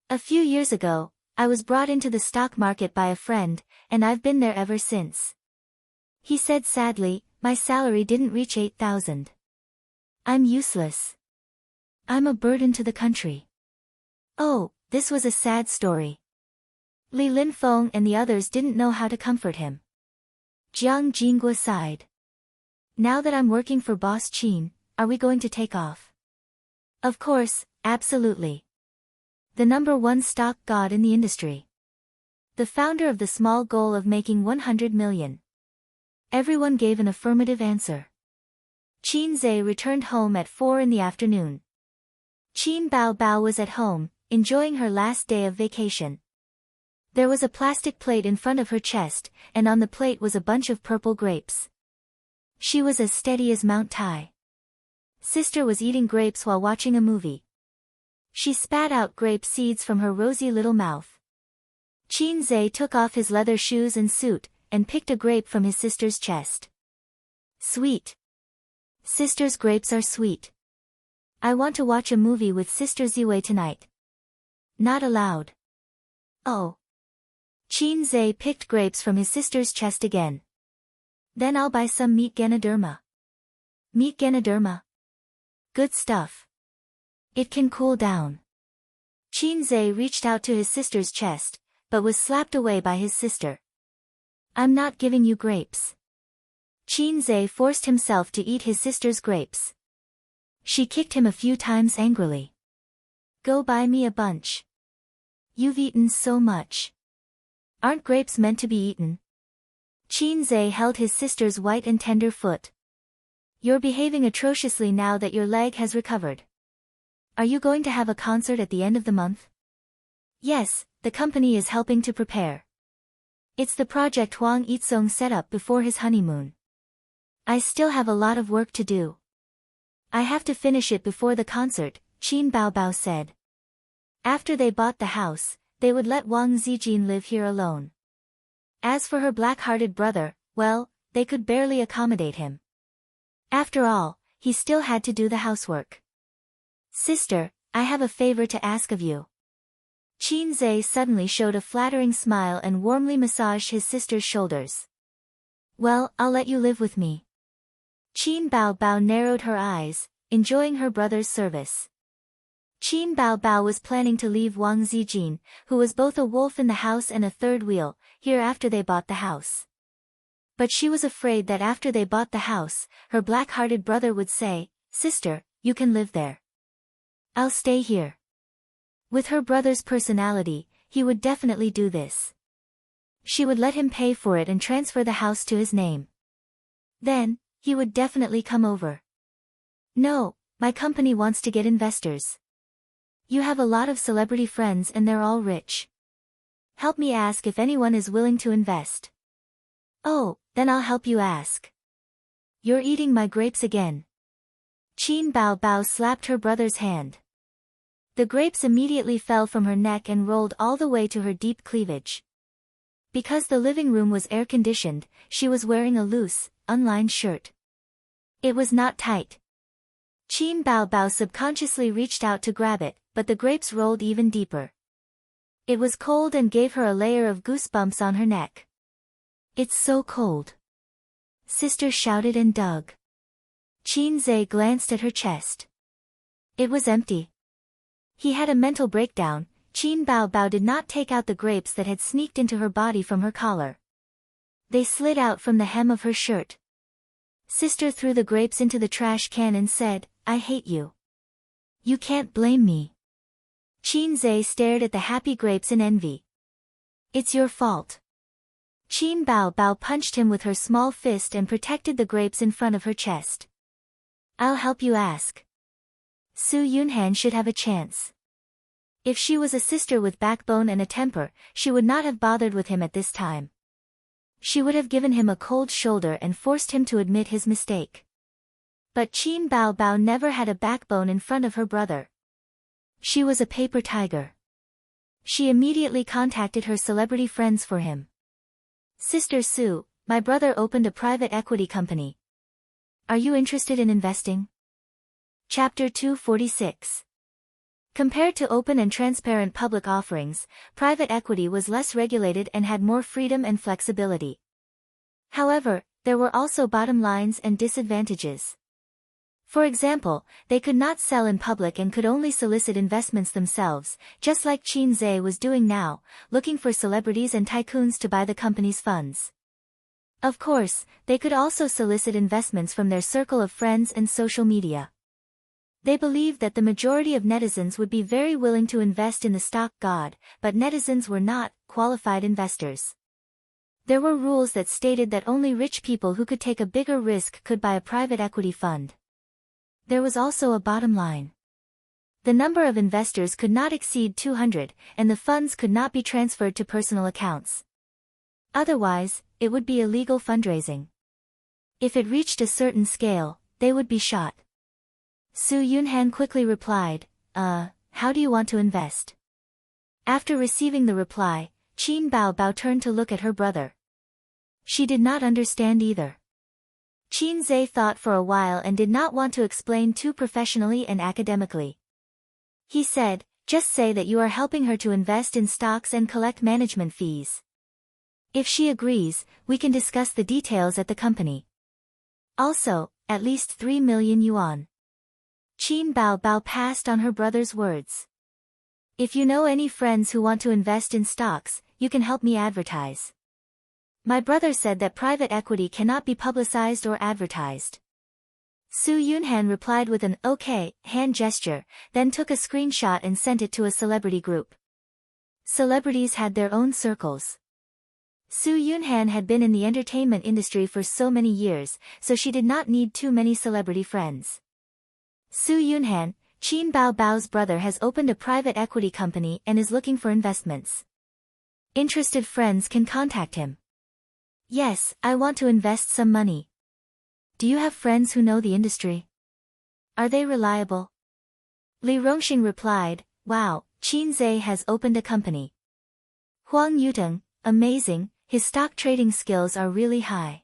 A few years ago, I was brought into the stock market by a friend, and I've been there ever since. He said sadly, my salary didn't reach 8,000. I'm useless. I'm a burden to the country. Oh, this was a sad story. Li Linfeng and the others didn't know how to comfort him. Jiang Jinghua sighed. Now that I'm working for Boss Qin, are we going to take off? Of course, absolutely. The #1 stock god in the industry. The founder of the small goal of making 100 million. Everyone gave an affirmative answer. Qin Zhe returned home at 4 in the afternoon. Qin Bao Bao was at home, enjoying her last day of vacation. There was a plastic plate in front of her chest, and on the plate was a bunch of purple grapes. She was as steady as Mount Tai. Sister was eating grapes while watching a movie. She spat out grape seeds from her rosy little mouth. Qin Zhe took off his leather shoes and suit, and picked a grape from his sister's chest. Sweet. Sister's grapes are sweet. I want to watch a movie with Sister Ziwei tonight. Not allowed. Oh. Qin Zhe picked grapes from his sister's chest again. Then I'll buy some meat Ganoderma. Meat Ganoderma. Good stuff. It can cool down. Qin Zhe reached out to his sister's chest, but was slapped away by his sister. I'm not giving you grapes. Qin Zhe forced himself to eat his sister's grapes. She kicked him a few times angrily. Go buy me a bunch. You've eaten so much. Aren't grapes meant to be eaten? Qin Zhe held his sister's white and tender foot. You're behaving atrociously now that your leg has recovered. Are you going to have a concert at the end of the month? Yes, the company is helping to prepare. It's the project Huang Yitsong set up before his honeymoon. I still have a lot of work to do. I have to finish it before the concert, Qin Bao Bao said. After they bought the house, they would let Wang Zijin live here alone. As for her black-hearted brother, well, they could barely accommodate him. After all, he still had to do the housework. Sister, I have a favor to ask of you. Qin Zhe suddenly showed a flattering smile and warmly massaged his sister's shoulders. Well, I'll let you live with me. Qin Bao Bao narrowed her eyes, enjoying her brother's service. Qin Bao Bao was planning to leave Wang Zijin, who was both a wolf in the house and a third wheel, here after they bought the house. But she was afraid that after they bought the house, her black-hearted brother would say, Sister, you can live there. I'll stay here. With her brother's personality, he would definitely do this. She would let him pay for it and transfer the house to his name. Then, he would definitely come over. No, my company wants to get investors. You have a lot of celebrity friends and they're all rich. Help me ask if anyone is willing to invest. Oh, then I'll help you ask. You're eating my grapes again. Qin Bao Bao slapped her brother's hand. The grapes immediately fell from her neck and rolled all the way to her deep cleavage. Because the living room was air-conditioned, she was wearing a loose, unlined shirt. It was not tight. Qin Bao Bao subconsciously reached out to grab it, but the grapes rolled even deeper. It was cold and gave her a layer of goosebumps on her neck. It's so cold. Sister shouted and dug. Qin Zhe glanced at her chest. It was empty. He had a mental breakdown. Qin Bao Bao did not take out the grapes that had sneaked into her body from her collar. They slid out from the hem of her shirt. Sister threw the grapes into the trash can and said, I hate you. You can't blame me. Qin Zhe stared at the happy grapes in envy. It's your fault. Qin Bao Bao punched him with her small fist and protected the grapes in front of her chest. I'll help you ask. Su Yunhan should have a chance. If she was a sister with backbone and a temper, she would not have bothered with him at this time. She would have given him a cold shoulder and forced him to admit his mistake. But Qin Bao Bao never had a backbone in front of her brother. She was a paper tiger. She immediately contacted her celebrity friends for him. Sister Sue, my brother opened a private equity company. Are you interested in investing? Chapter 246. Compared to open and transparent public offerings, private equity was less regulated and had more freedom and flexibility. However, there were also bottom lines and disadvantages. For example, they could not sell in public and could only solicit investments themselves, just like Qin Zhe was doing now, looking for celebrities and tycoons to buy the company's funds. Of course, they could also solicit investments from their circle of friends and social media. They believed that the majority of netizens would be very willing to invest in the stock god, but netizens were not qualified investors. There were rules that stated that only rich people who could take a bigger risk could buy a private equity fund. There was also a bottom line. The number of investors could not exceed 200, and the funds could not be transferred to personal accounts. Otherwise, it would be illegal fundraising. If it reached a certain scale, they would be shot. Su Yunhan quickly replied, how do you want to invest? After receiving the reply, Qin Bao Bao turned to look at her brother. She did not understand either. Qin Zhe thought for a while and did not want to explain too professionally and academically. He said, just say that you are helping her to invest in stocks and collect management fees. If she agrees, we can discuss the details at the company. Also, at least 3 million yuan. Qin Bao Bao passed on her brother's words. If you know any friends who want to invest in stocks, you can help me advertise. My brother said that private equity cannot be publicized or advertised. Su Yunhan replied with an okay hand gesture, then took a screenshot and sent it to a celebrity group. Celebrities had their own circles. Su Yunhan had been in the entertainment industry for so many years, so she did not need too many celebrity friends. Su Yunhan, Qin Bao Bao's brother, has opened a private equity company and is looking for investments. Interested friends can contact him. Yes, I want to invest some money. Do you have friends who know the industry? Are they reliable? Li Rongxing replied, wow, Qin Zhe has opened a company. Huang Yuteng, amazing, his stock trading skills are really high.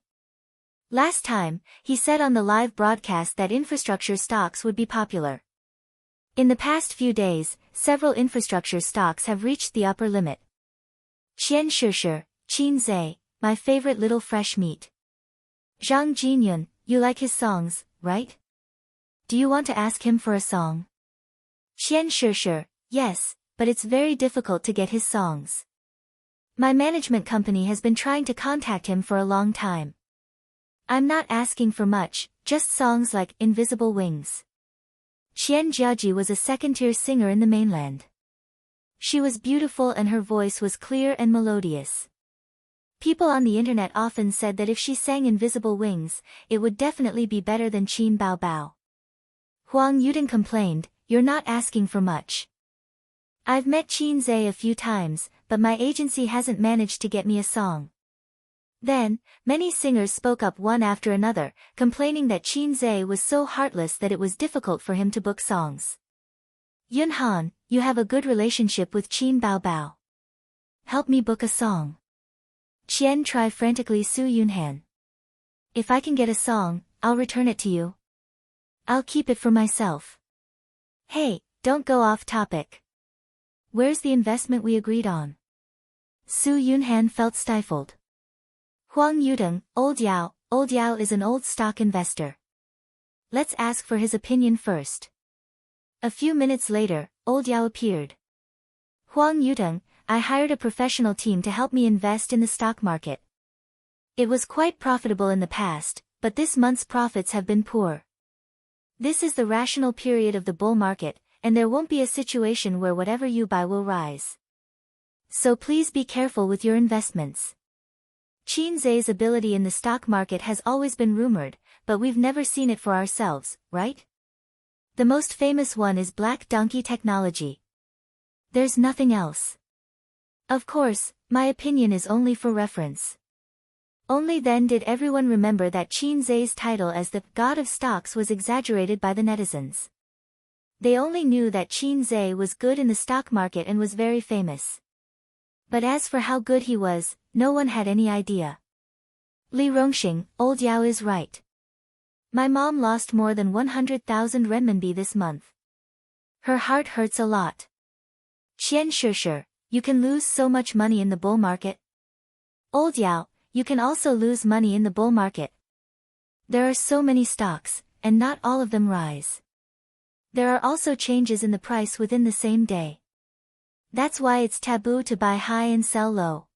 Last time, he said on the live broadcast that infrastructure stocks would be popular. In the past few days, several infrastructure stocks have reached the upper limit. Qian Shishir, Qin Zhe, my favorite little fresh meat. Zhang Jinyun, you like his songs, right? Do you want to ask him for a song? Qian Shishir, yes, but it's very difficult to get his songs. My management company has been trying to contact him for a long time. I'm not asking for much, just songs like Invisible Wings. Qian Jiaji was a second-tier singer in the mainland. She was beautiful and her voice was clear and melodious. People on the internet often said that if she sang Invisible Wings, it would definitely be better than Qin Bao Bao. Huang Yuteng complained, you're not asking for much. I've met Qin Zhe a few times, but my agency hasn't managed to get me a song. Then, many singers spoke up one after another, complaining that Qin Zhe was so heartless that it was difficult for him to book songs. Yun Han, you have a good relationship with Qin Bao Bao. Help me book a song. Qian tried frantically Su Yunhan. If I can get a song, I'll return it to you. I'll keep it for myself. Hey, don't go off topic. Where's the investment we agreed on? Su Yunhan felt stifled. Huang Yuteng, Old Yao is an old stock investor. Let's ask for his opinion first. A few minutes later, Old Yao appeared. Huang Yuteng, I hired a professional team to help me invest in the stock market. It was quite profitable in the past, but this month's profits have been poor. This is the rational period of the bull market, and there won't be a situation where whatever you buy will rise. So please be careful with your investments. Qin Zhe's ability in the stock market has always been rumored, but we've never seen it for ourselves, right? The most famous one is Black Donkey Technology. There's nothing else. Of course, my opinion is only for reference. Only then did everyone remember that Qin Zai's title as the God of Stocks was exaggerated by the netizens. They only knew that Qin Zai was good in the stock market and was very famous. But as for how good he was, no one had any idea. Li Rongxing, old Yao is right. My mom lost more than 100,000 renminbi this month. Her heart hurts a lot. Qian Shishir, you can lose so much money in the bull market. Old Yao, you can also lose money in the bull market. There are so many stocks, and not all of them rise. There are also changes in the price within the same day. That's why it's taboo to buy high and sell low.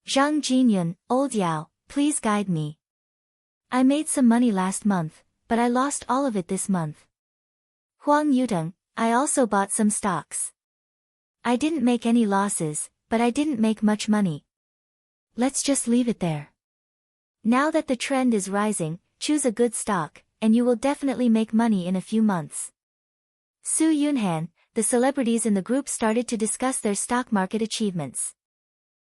Zhang Jinyun, old Yao, please guide me. I made some money last month, but I lost all of it this month. Huang Yuteng, I also bought some stocks. I didn't make any losses, but I didn't make much money. Let's just leave it there. Now that the trend is rising, choose a good stock, and you will definitely make money in a few months. Su Yunhan, the celebrities in the group started to discuss their stock market achievements.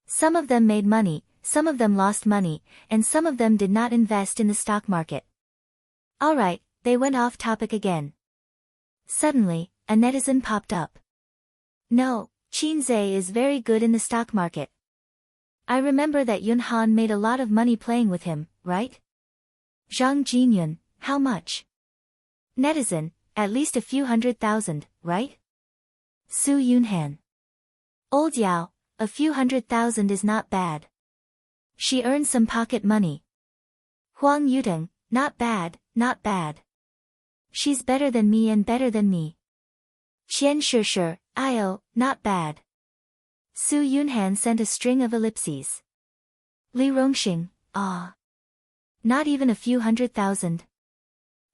Some of them made money, some of them lost money, and some of them did not invest in the stock market. Alright, they went off topic again. Suddenly, a netizen popped up. No, Qin Zai is very good in the stock market. I remember that Yun Han made a lot of money playing with him, right? Zhang Jinyun, how much? Netizen, at least a few 100,000, right? Su Yunhan. Old Yao, a few 100,000 is not bad. She earned some pocket money. Huang Yuteng, not bad, not bad. She's better than me and better than me. Qian Shishir, Io, not bad. Su Yunhan sent a string of ellipses. Li Rongxing, ah. Not even a few 100,000.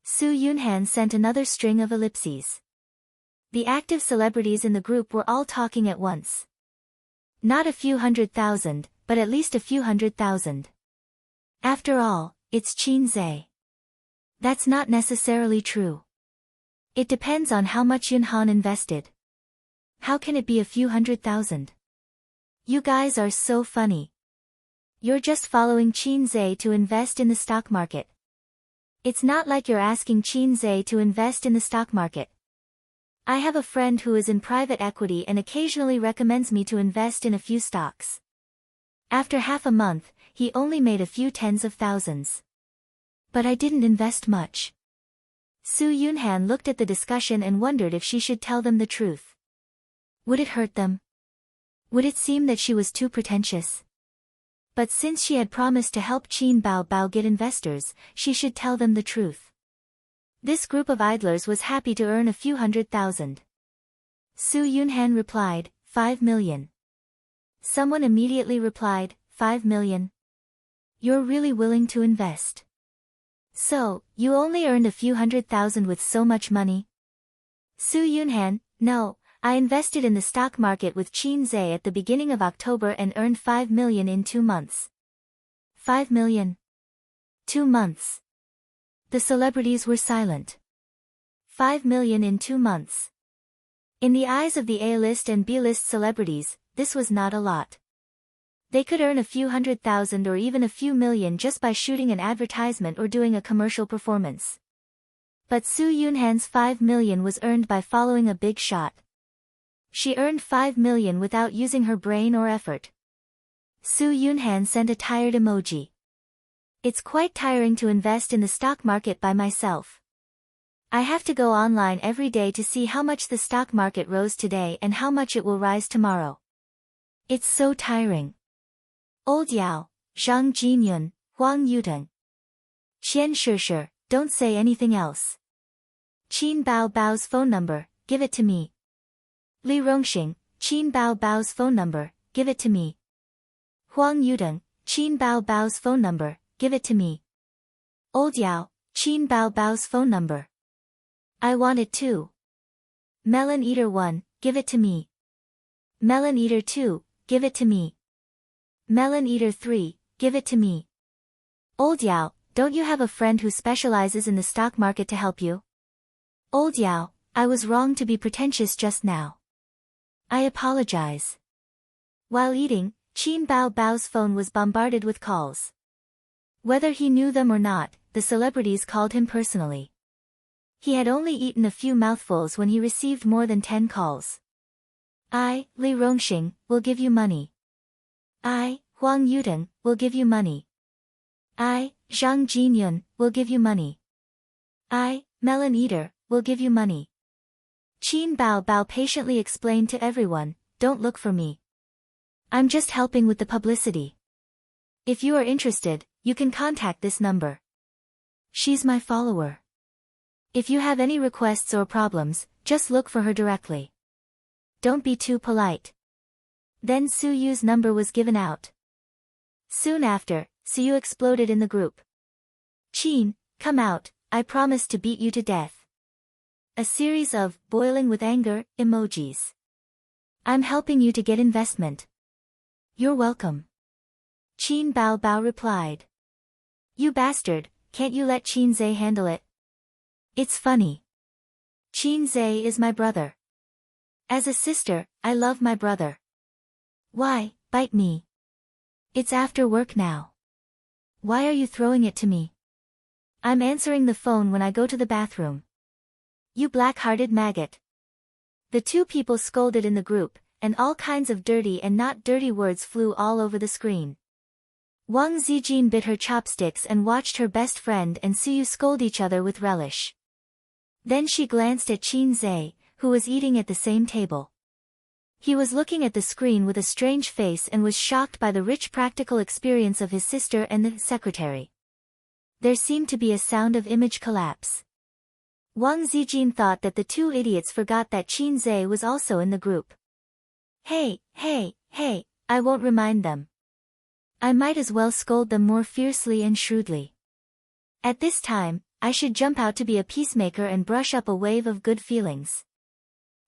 Su Yunhan sent another string of ellipses. The active celebrities in the group were all talking at once. Not a few 100,000, but at least a few 100,000. After all, it's Qin Zai. That's not necessarily true. It depends on how much Yun Han invested. How can it be a few 100,000? You guys are so funny. You're just following Qin Zai to invest in the stock market. It's not like you're asking Qin Zai to invest in the stock market. I have a friend who is in private equity and occasionally recommends me to invest in a few stocks. After half a month, he only made a few tens of thousands. But I didn't invest much. Su Yunhan looked at the discussion and wondered if she should tell them the truth. Would it hurt them? Would it seem that she was too pretentious? But since she had promised to help Qin Bao get investors, she should tell them the truth. This group of idlers was happy to earn a few 100,000. Su Yunhan replied, 5 million. Someone immediately replied, 5 million. You're really willing to invest. So, you only earned a few 100,000 with so much money? Su Yunhan, no. I invested in the stock market with Qin Zai at the beginning of October and earned 5 million in 2 months. 5 million. 2 months. The celebrities were silent. 5 million in 2 months. In the eyes of the A-list and B-list celebrities, this was not a lot. They could earn a few 100,000 or even a few million just by shooting an advertisement or doing a commercial performance. But Su Yunhan's 5 million was earned by following a big shot. She earned 5 million without using her brain or effort. Su Yunhan sent a tired emoji. It's quite tiring to invest in the stock market by myself. I have to go online every day to see how much the stock market rose today and how much it will rise tomorrow. It's so tiring. Old Yao, Zhang Jinyun, Huang Yuteng. Qian Shishir, don't say anything else. Qin Bao's phone number, give it to me. Li Rongxing, Qin Bao's phone number, give it to me. Huang Yuteng, Qin Bao's phone number, give it to me. Old Yao, Qin Bao's phone number. I want it too. Melon Eater 1, give it to me. Melon Eater 2, give it to me. Melon Eater 3, give it to me. Old Yao, don't you have a friend who specializes in the stock market to help you? Old Yao, I was wrong to be pretentious just now. I apologize. While eating, Qin Bao's phone was bombarded with calls. Whether he knew them or not, the celebrities called him personally. He had only eaten a few mouthfuls when he received more than 10 calls. I, Li Rongxing, will give you money. I, Huang Yuteng, will give you money. I, Zhang Jinyun, will give you money. I, Melon Eater, will give you money. Qin Bao Bao patiently explained to everyone, don't look for me. I'm just helping with the publicity. If you are interested, you can contact this number. She's my follower. If you have any requests or problems, just look for her directly. Don't be too polite. Then Su Yu's number was given out. Soon after, Su Yu exploded in the group. Qin, come out, I promise to beat you to death. A series of boiling with anger emojis. I'm helping you to get investment. You're welcome. Qin Bao Bao replied. You bastard, can't you let Qin Zhe handle it? It's funny. Qin Zhe is my brother. As a sister, I love my brother. Why, bite me. It's after work now. Why are you throwing it to me? I'm answering the phone when I go to the bathroom. You black-hearted maggot. The two people scolded in the group, and all kinds of dirty and not dirty words flew all over the screen. Wang Zijin bit her chopsticks and watched her best friend and Su Yu scold each other with relish. Then she glanced at Qin Zhe, who was eating at the same table. He was looking at the screen with a strange face and was shocked by the rich practical experience of his sister and the secretary. There seemed to be a sound of image collapse. Wang Zijin thought that the two idiots forgot that Qin Zhe was also in the group. Hey, I won't remind them. I might as well scold them more fiercely and shrewdly. At this time, I should jump out to be a peacemaker and brush up a wave of good feelings.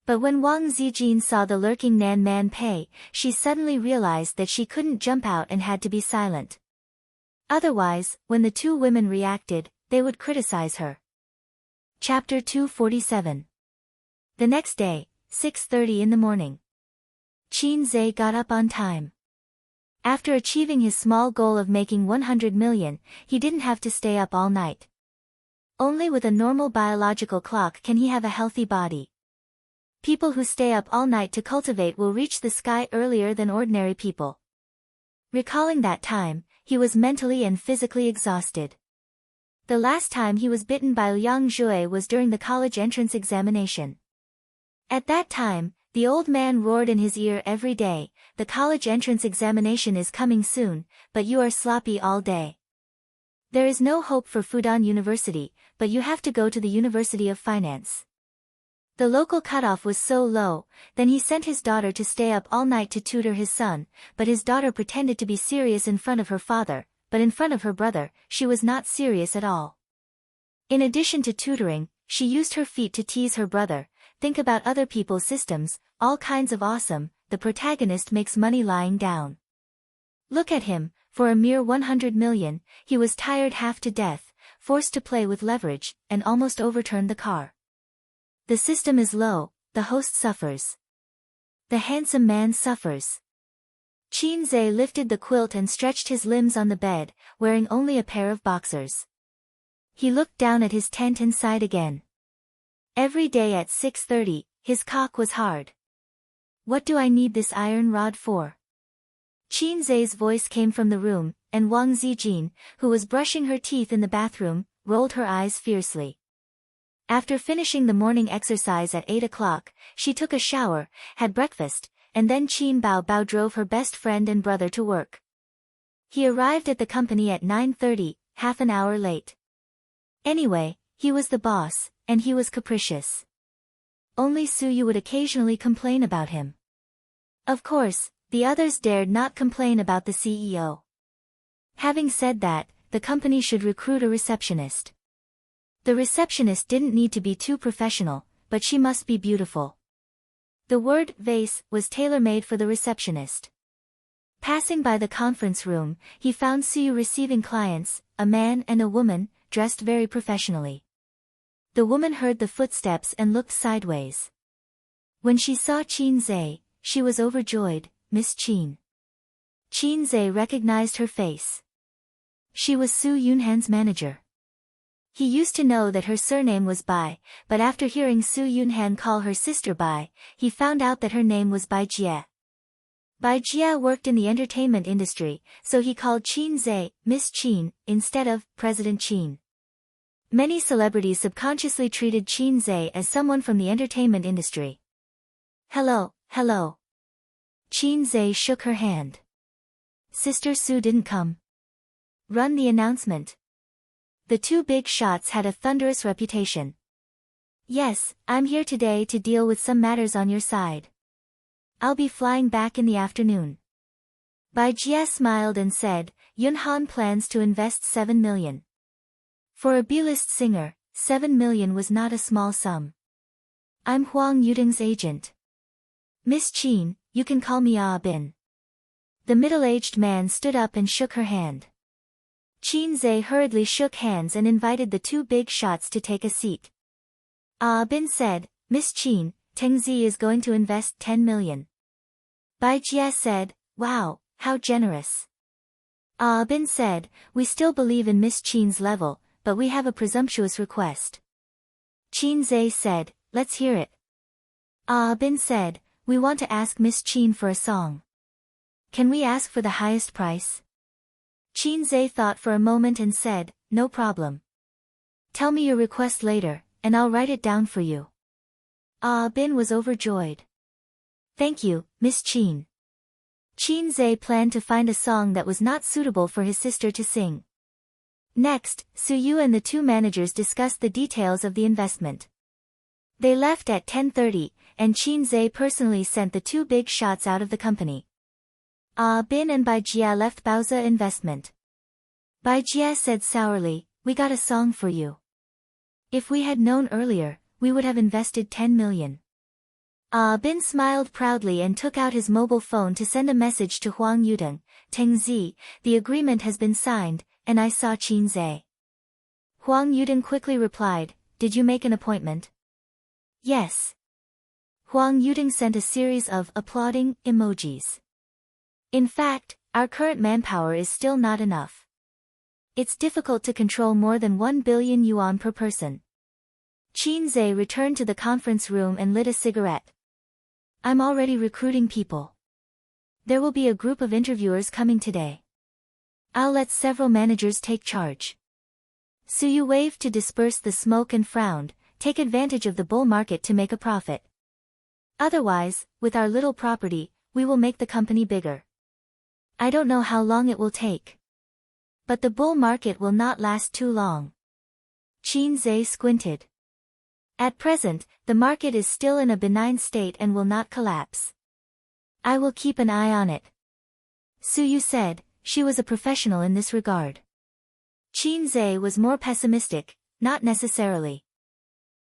But when Wang Zijin saw the lurking Nan Man Pei, she suddenly realized that she couldn't jump out and had to be silent. Otherwise, when the two women reacted, they would criticize her. Chapter 247. The next day, 6:30 in the morning. Qin Zhe got up on time. After achieving his small goal of making 100 million, he didn't have to stay up all night. Only with a normal biological clock can he have a healthy body. People who stay up all night to cultivate will reach the sky earlier than ordinary people. Recalling that time, he was mentally and physically exhausted. The last time he was bitten by Liang Zhui was during the college entrance examination. At that time, the old man roared in his ear every day, the college entrance examination is coming soon, but you are sloppy all day. There is no hope for Fudan University, but you have to go to the University of Finance. The local cutoff was so low, then he sent his daughter to stay up all night to tutor his son, but his daughter pretended to be serious in front of her father, but in front of her brother, she was not serious at all. In addition to tutoring, she used her feet to tease her brother, think about other people's systems, all kinds of awesome, the protagonist makes money lying down. Look at him, for a mere 100 million, he was tired half to death, forced to play with leverage, and almost overturned the car. The system is low, the host suffers. The handsome man suffers. Qin Zhe lifted the quilt and stretched his limbs on the bed, wearing only a pair of boxers. He looked down at his tent and sighed again. Every day at 6:30, his cock was hard. What do I need this iron rod for? Qin Zhe's voice came from the room, and Wang Zijin, who was brushing her teeth in the bathroom, rolled her eyes fiercely. After finishing the morning exercise at 8 o'clock, she took a shower, had breakfast, and then Qin Bao Bao drove her best friend and brother to work. He arrived at the company at 9:30, half an hour late. Anyway, he was the boss, and he was capricious. Only Su Yu would occasionally complain about him. Of course, the others dared not complain about the CEO. Having said that, the company should recruit a receptionist. The receptionist didn't need to be too professional, but she must be beautiful. The word vase was tailor-made for the receptionist. Passing by the conference room, he found Su Yu receiving clients, a man and a woman, dressed very professionally. The woman heard the footsteps and looked sideways. When she saw Qin Zhe, she was overjoyed. Miss Qin. Qin Zhe recognized her face. She was Su Yunhan's manager. He used to know that her surname was Bai, but after hearing Su Yunhan call her sister Bai, he found out that her name was Bai Jie. Bai Jie worked in the entertainment industry, so he called Qin Zhe, Miss Qin, instead of President Qin. Many celebrities subconsciously treated Qin Zhe as someone from the entertainment industry. Hello, hello. Qin Zhe shook her hand. Sister Su didn't come. Run the announcement. The two big shots had a thunderous reputation. Yes, I'm here today to deal with some matters on your side. I'll be flying back in the afternoon. Bai Jie smiled and said, Yunhan plans to invest 7 million. For a B-list singer, 7 million was not a small sum. I'm Huang Yuding's agent. Miss Qin, you can call me Ah Bin. The middle-aged man stood up and shook her hand. Qin Zhe hurriedly shook hands and invited the two big shots to take a seat. Ah Bin said, Miss Qin, Teng Zi is going to invest 10 million. Bai Jie said, wow, how generous. Ah Bin said, we still believe in Miss Qin's level, but we have a presumptuous request. Qin Zhe said, let's hear it. Ah Bin said, we want to ask Miss Qin for a song. Can we ask for the highest price? Qin Zhe thought for a moment and said, no problem. Tell me your request later, and I'll write it down for you. Ah Bin was overjoyed. Thank you, Miss Qin. Qin Zhe planned to find a song that was not suitable for his sister to sing. Next, Su Yu and the two managers discussed the details of the investment. They left at 10:30, and Qin Zhe personally sent the two big shots out of the company. Ah Bin and Bai Jie left Baozi Investment. Bai Jie said sourly, we got a song for you. If we had known earlier, we would have invested 10 million. Ah Bin smiled proudly and took out his mobile phone to send a message to Huang Yuding, Teng Zi, the agreement has been signed, and I saw Qin Zhe. Huang Yuding quickly replied, did you make an appointment? Yes. Huang Yuding sent a series of applauding emojis. In fact, our current manpower is still not enough. It's difficult to control more than 1 billion yuan per person. Qin Zhe returned to the conference room and lit a cigarette. I'm already recruiting people. There will be a group of interviewers coming today. I'll let several managers take charge. Su Yu waved to disperse the smoke and frowned, take advantage of the bull market to make a profit. Otherwise, with our little property, we will make the company bigger. I don't know how long it will take. But the bull market will not last too long. Qin Zhe squinted. At present, the market is still in a benign state and will not collapse. I will keep an eye on it. Su Yu said, she was a professional in this regard. Qin Zhe was more pessimistic, not necessarily.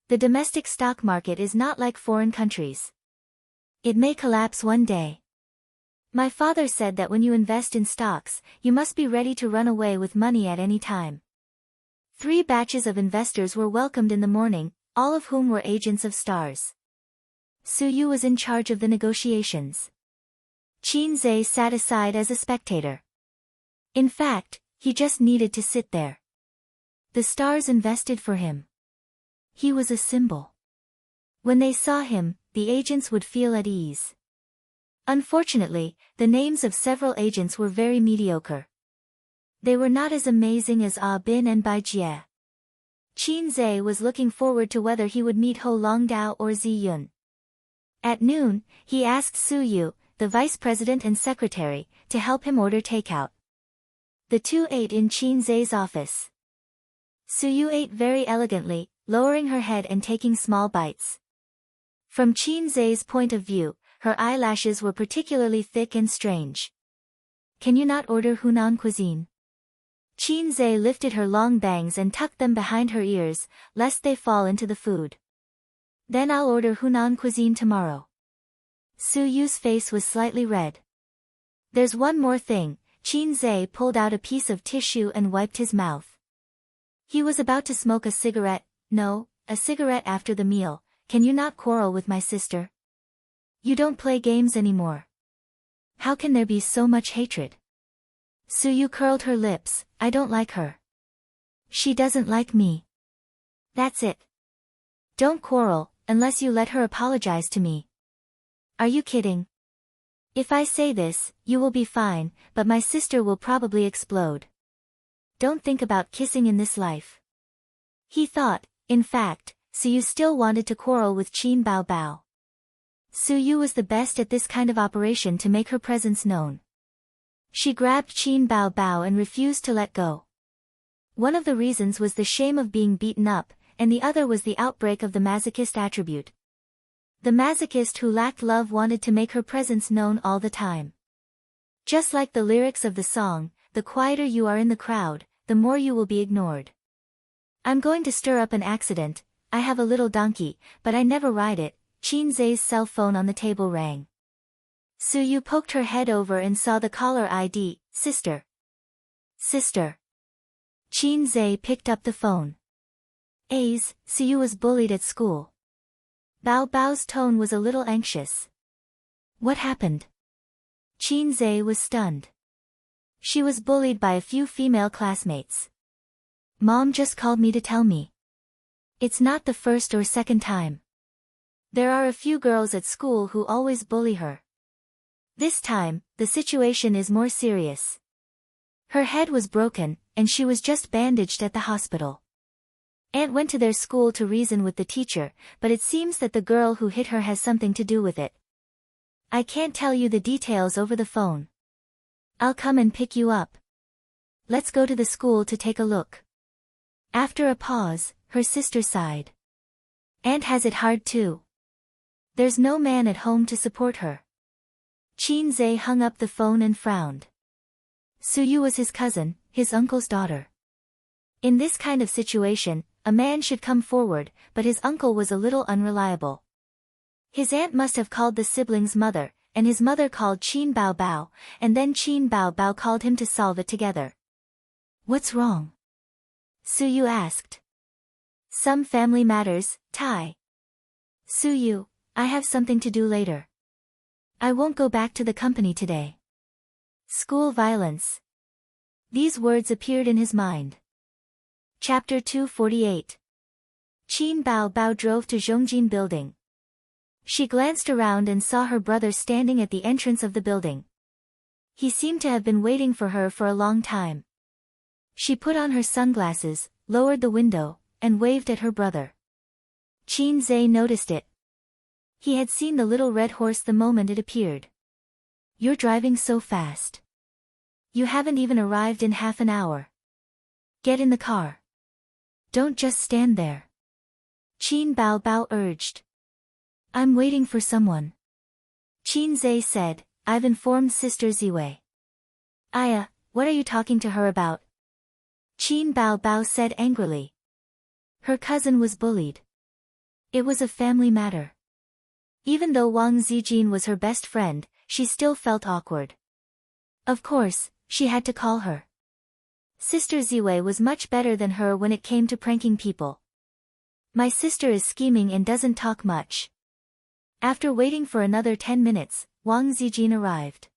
The domestic stock market is not like foreign countries. It may collapse one day. My father said that when you invest in stocks, you must be ready to run away with money at any time. 3 batches of investors were welcomed in the morning, all of whom were agents of stars. Su Yu was in charge of the negotiations. Qin Zhe sat aside as a spectator. In fact, he just needed to sit there. The stars invested for him. He was a symbol. When they saw him, the agents would feel at ease. Unfortunately, the names of several agents were very mediocre. They were not as amazing as Ah Bin and Bai Jie. Qin Zhe was looking forward to whether he would meet Ho Longdao or Zi Yun. At noon, he asked Su Yu, the vice president and secretary, to help him order takeout. The two ate in Qin Zhe's office. Su Yu ate very elegantly, lowering her head and taking small bites. From Qin Zhe's point of view, her eyelashes were particularly thick and strange. Can you not order Hunan cuisine? Qin Zhe lifted her long bangs and tucked them behind her ears, lest they fall into the food. Then I'll order Hunan cuisine tomorrow. Su Yu's face was slightly red. There's one more thing. Qin Zhe pulled out a piece of tissue and wiped his mouth. He was about to smoke a cigarette. No, a cigarette after the meal. Can you not quarrel with my sister? You don't play games anymore. How can there be so much hatred? Suyu curled her lips. I don't like her. She doesn't like me. That's it. Don't quarrel, unless you let her apologize to me. Are you kidding? If I say this, you will be fine, but my sister will probably explode. Don't think about kissing in this life. He thought, in fact, Suyu still wanted to quarrel with Qin Bao Bao. Suyu was the best at this kind of operation to make her presence known. She grabbed Qin Bao Bao and refused to let go. One of the reasons was the shame of being beaten up, and the other was the outbreak of the masochist attribute. The masochist who lacked love wanted to make her presence known all the time. Just like the lyrics of the song, the quieter you are in the crowd, the more you will be ignored. I'm going to stir up an accident. I have a little donkey, but I never ride it. Qin Zai's cell phone on the table rang. Suyu poked her head over and saw the caller ID. Sister. Sister. Qin Zai picked up the phone. Suyu was bullied at school. Bao Bao's tone was a little anxious. What happened? Qin Zai was stunned. She was bullied by a few female classmates. Mom just called me to tell me. It's not the first or second time. There are a few girls at school who always bully her. This time, the situation is more serious. Her head was broken, and she was just bandaged at the hospital. Aunt went to their school to reason with the teacher, but it seems that the girl who hit her has something to do with it. I can't tell you the details over the phone. I'll come and pick you up. Let's go to the school to take a look. After a pause, her sister sighed. Aunt has it hard too. There's no man at home to support her. Qin Zai hung up the phone and frowned. Suyu was his cousin, his uncle's daughter. In this kind of situation, a man should come forward, but his uncle was a little unreliable. His aunt must have called the sibling's mother, and his mother called Qin Bao Bao, and then Qin Bao Bao called him to solve it together. What's wrong? Suyu asked. Some family matters, Tai. Suyu, I have something to do later. I won't go back to the company today. School violence. These words appeared in his mind. Chapter 248. Qin Bao Bao drove to Zhongjin building. She glanced around and saw her brother standing at the entrance of the building. He seemed to have been waiting for her for a long time. She put on her sunglasses, lowered the window, and waved at her brother. Qin Zai noticed it. He had seen the little red horse the moment it appeared. You're driving so fast. You haven't even arrived in half an hour. Get in the car. Don't just stand there. Qin Bao Bao urged. I'm waiting for someone. Qin Zai said, I've informed Sister Ziwei. Aya, what are you talking to her about? Qin Bao Bao said angrily. Her cousin was bullied. It was a family matter. Even though Wang Zijin was her best friend, she still felt awkward. Of course, she had to call her. Sister Ziwei was much better than her when it came to pranking people. My sister is scheming and doesn't talk much. After waiting for another 10 minutes, Wang Zijin arrived.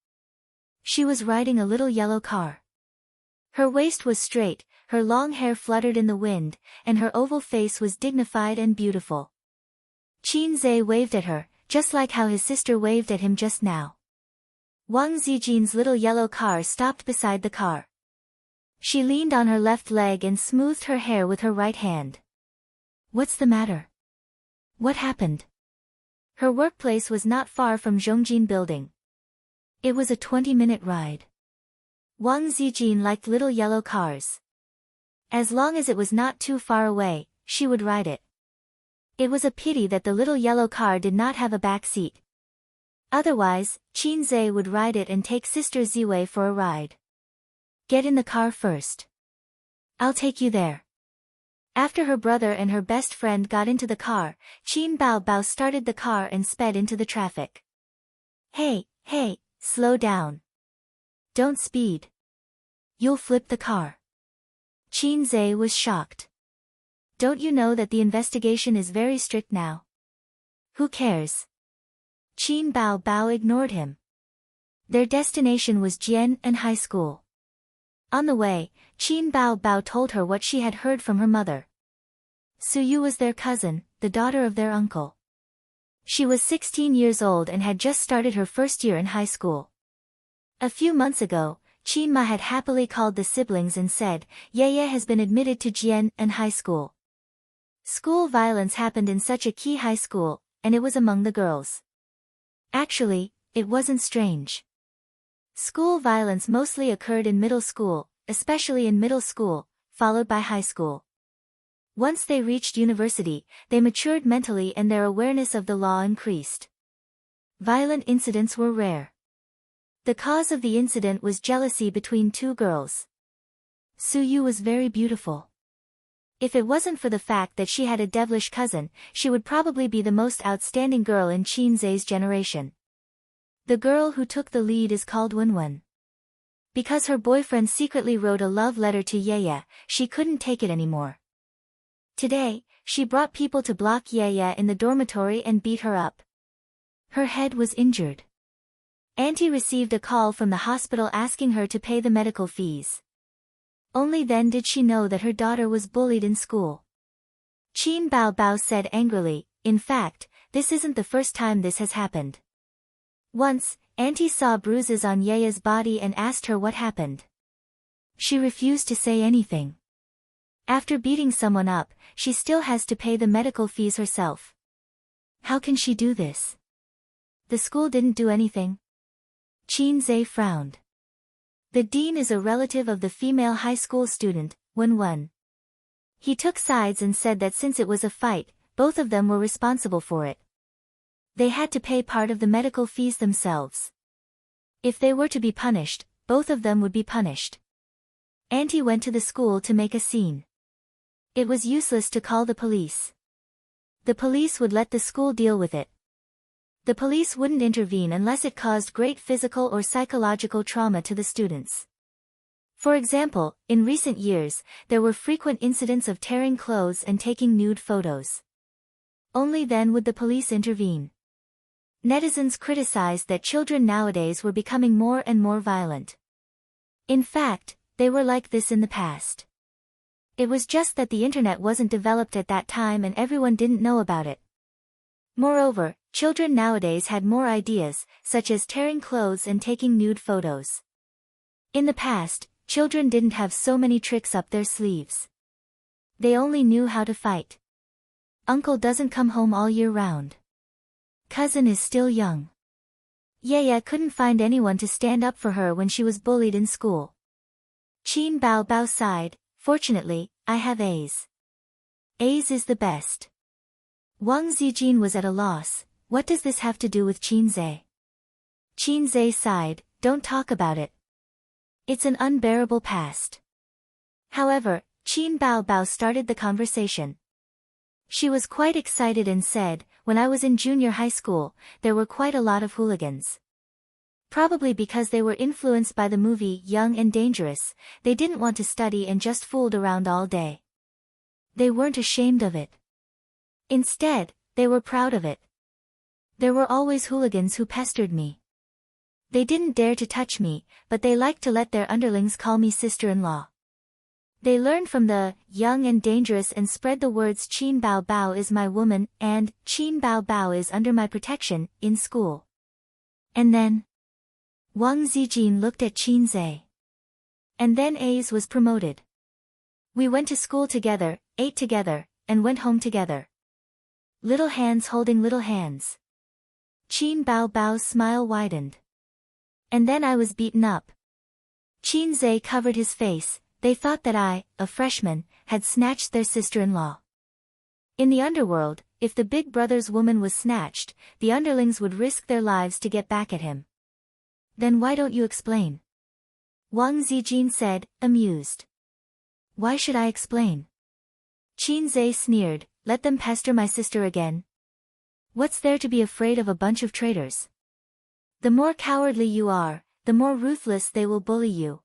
She was riding a little yellow car. Her waist was straight, her long hair fluttered in the wind, and her oval face was dignified and beautiful. Qin Zai waved at her, just like how his sister waved at him just now. Wang Zijin's little yellow car stopped beside the car. She leaned on her left leg and smoothed her hair with her right hand. What's the matter? What happened? Her workplace was not far from Zhongjin building. It was a 20-minute ride. Wang Zijin liked little yellow cars. As long as it was not too far away, she would ride it. It was a pity that the little yellow car did not have a back seat. Otherwise, Qin Zai would ride it and take Sister Ziwei for a ride. Get in the car first. I'll take you there. After her brother and her best friend got into the car, Qin Bao Bao started the car and sped into the traffic. Hey, slow down. Don't speed. You'll flip the car. Qin Zai was shocked. Don't you know that the investigation is very strict now? Who cares? Qin Bao Bao ignored him. Their destination was Jian and high school. On the way, Qin Bao Bao told her what she had heard from her mother. Suyu was their cousin, the daughter of their uncle. She was 16 years old and had just started her first year in high school. A few months ago, Qin Ma had happily called the siblings and said, Ye has been admitted to Jian and high school. School violence happened in such a key high school, and it was among the girls. Actually, it wasn't strange. School violence mostly occurred in middle school, especially in middle school, followed by high school. Once they reached university, they matured mentally and their awareness of the law increased. Violent incidents were rare. The cause of the incident was jealousy between two girls. Suyu was very beautiful. If it wasn't for the fact that she had a devilish cousin, she would probably be the most outstanding girl in Qin Zhe's generation. The girl who took the lead is called Wenwen. Because her boyfriend secretly wrote a love letter to Ye, she couldn't take it anymore. Today, she brought people to block Ye in the dormitory and beat her up. Her head was injured. Auntie received a call from the hospital asking her to pay the medical fees. Only then did she know that her daughter was bullied in school. Qin Bao Bao said angrily, in fact, this isn't the first time this has happened. Once, Auntie saw bruises on Ye's body and asked her what happened. She refused to say anything. After beating someone up, she still has to pay the medical fees herself. How can she do this? The school didn't do anything. Qin Zhe frowned. The dean is a relative of the female high school student, Wenwen. He took sides and said that since it was a fight, both of them were responsible for it. They had to pay part of the medical fees themselves. If they were to be punished, both of them would be punished. Auntie went to the school to make a scene. It was useless to call the police. The police would let the school deal with it. The police wouldn't intervene unless it caused great physical or psychological trauma to the students. For example, in recent years, there were frequent incidents of tearing clothes and taking nude photos. Only then would the police intervene. Netizens criticized that children nowadays were becoming more and more violent. In fact, they were like this in the past. It was just that the internet wasn't developed at that time and everyone didn't know about it. Moreover, children nowadays had more ideas, such as tearing clothes and taking nude photos. In the past, children didn't have so many tricks up their sleeves. They only knew how to fight. Uncle doesn't come home all year round. Cousin is still young. Ye couldn't find anyone to stand up for her when she was bullied in school. Qin Bao Bao sighed, fortunately, I have A's. A's is the best. Wang Zijin was at a loss, what does this have to do with Qin Zhe? Qin Zhe sighed, don't talk about it. It's an unbearable past. However, Qin Bao Bao started the conversation. She was quite excited and said, when I was in junior high school, there were quite a lot of hooligans. Probably because they were influenced by the movie Young and Dangerous, they didn't want to study and just fooled around all day. They weren't ashamed of it. Instead, they were proud of it. There were always hooligans who pestered me. They didn't dare to touch me, but they liked to let their underlings call me sister-in-law. They learned from the Young and Dangerous and spread the words Qin Bao Bao is my woman and Qin Bao Bao is under my protection in school. And then Wang Zijin looked at Qin Zhe. And then A's was promoted. We went to school together, ate together, and went home together. Little hands holding little hands. Qin Bao Bao's smile widened. And then I was beaten up. Qin Zhe covered his face. They thought that I, a freshman, had snatched their sister-in-law. In the underworld, if the big brother's woman was snatched, the underlings would risk their lives to get back at him. Then why don't you explain? Wang Zijin said, amused. Why should I explain? Qin Zhe sneered, let them pester my sister again. What's there to be afraid of a bunch of traitors? The more cowardly you are, the more ruthless they will bully you.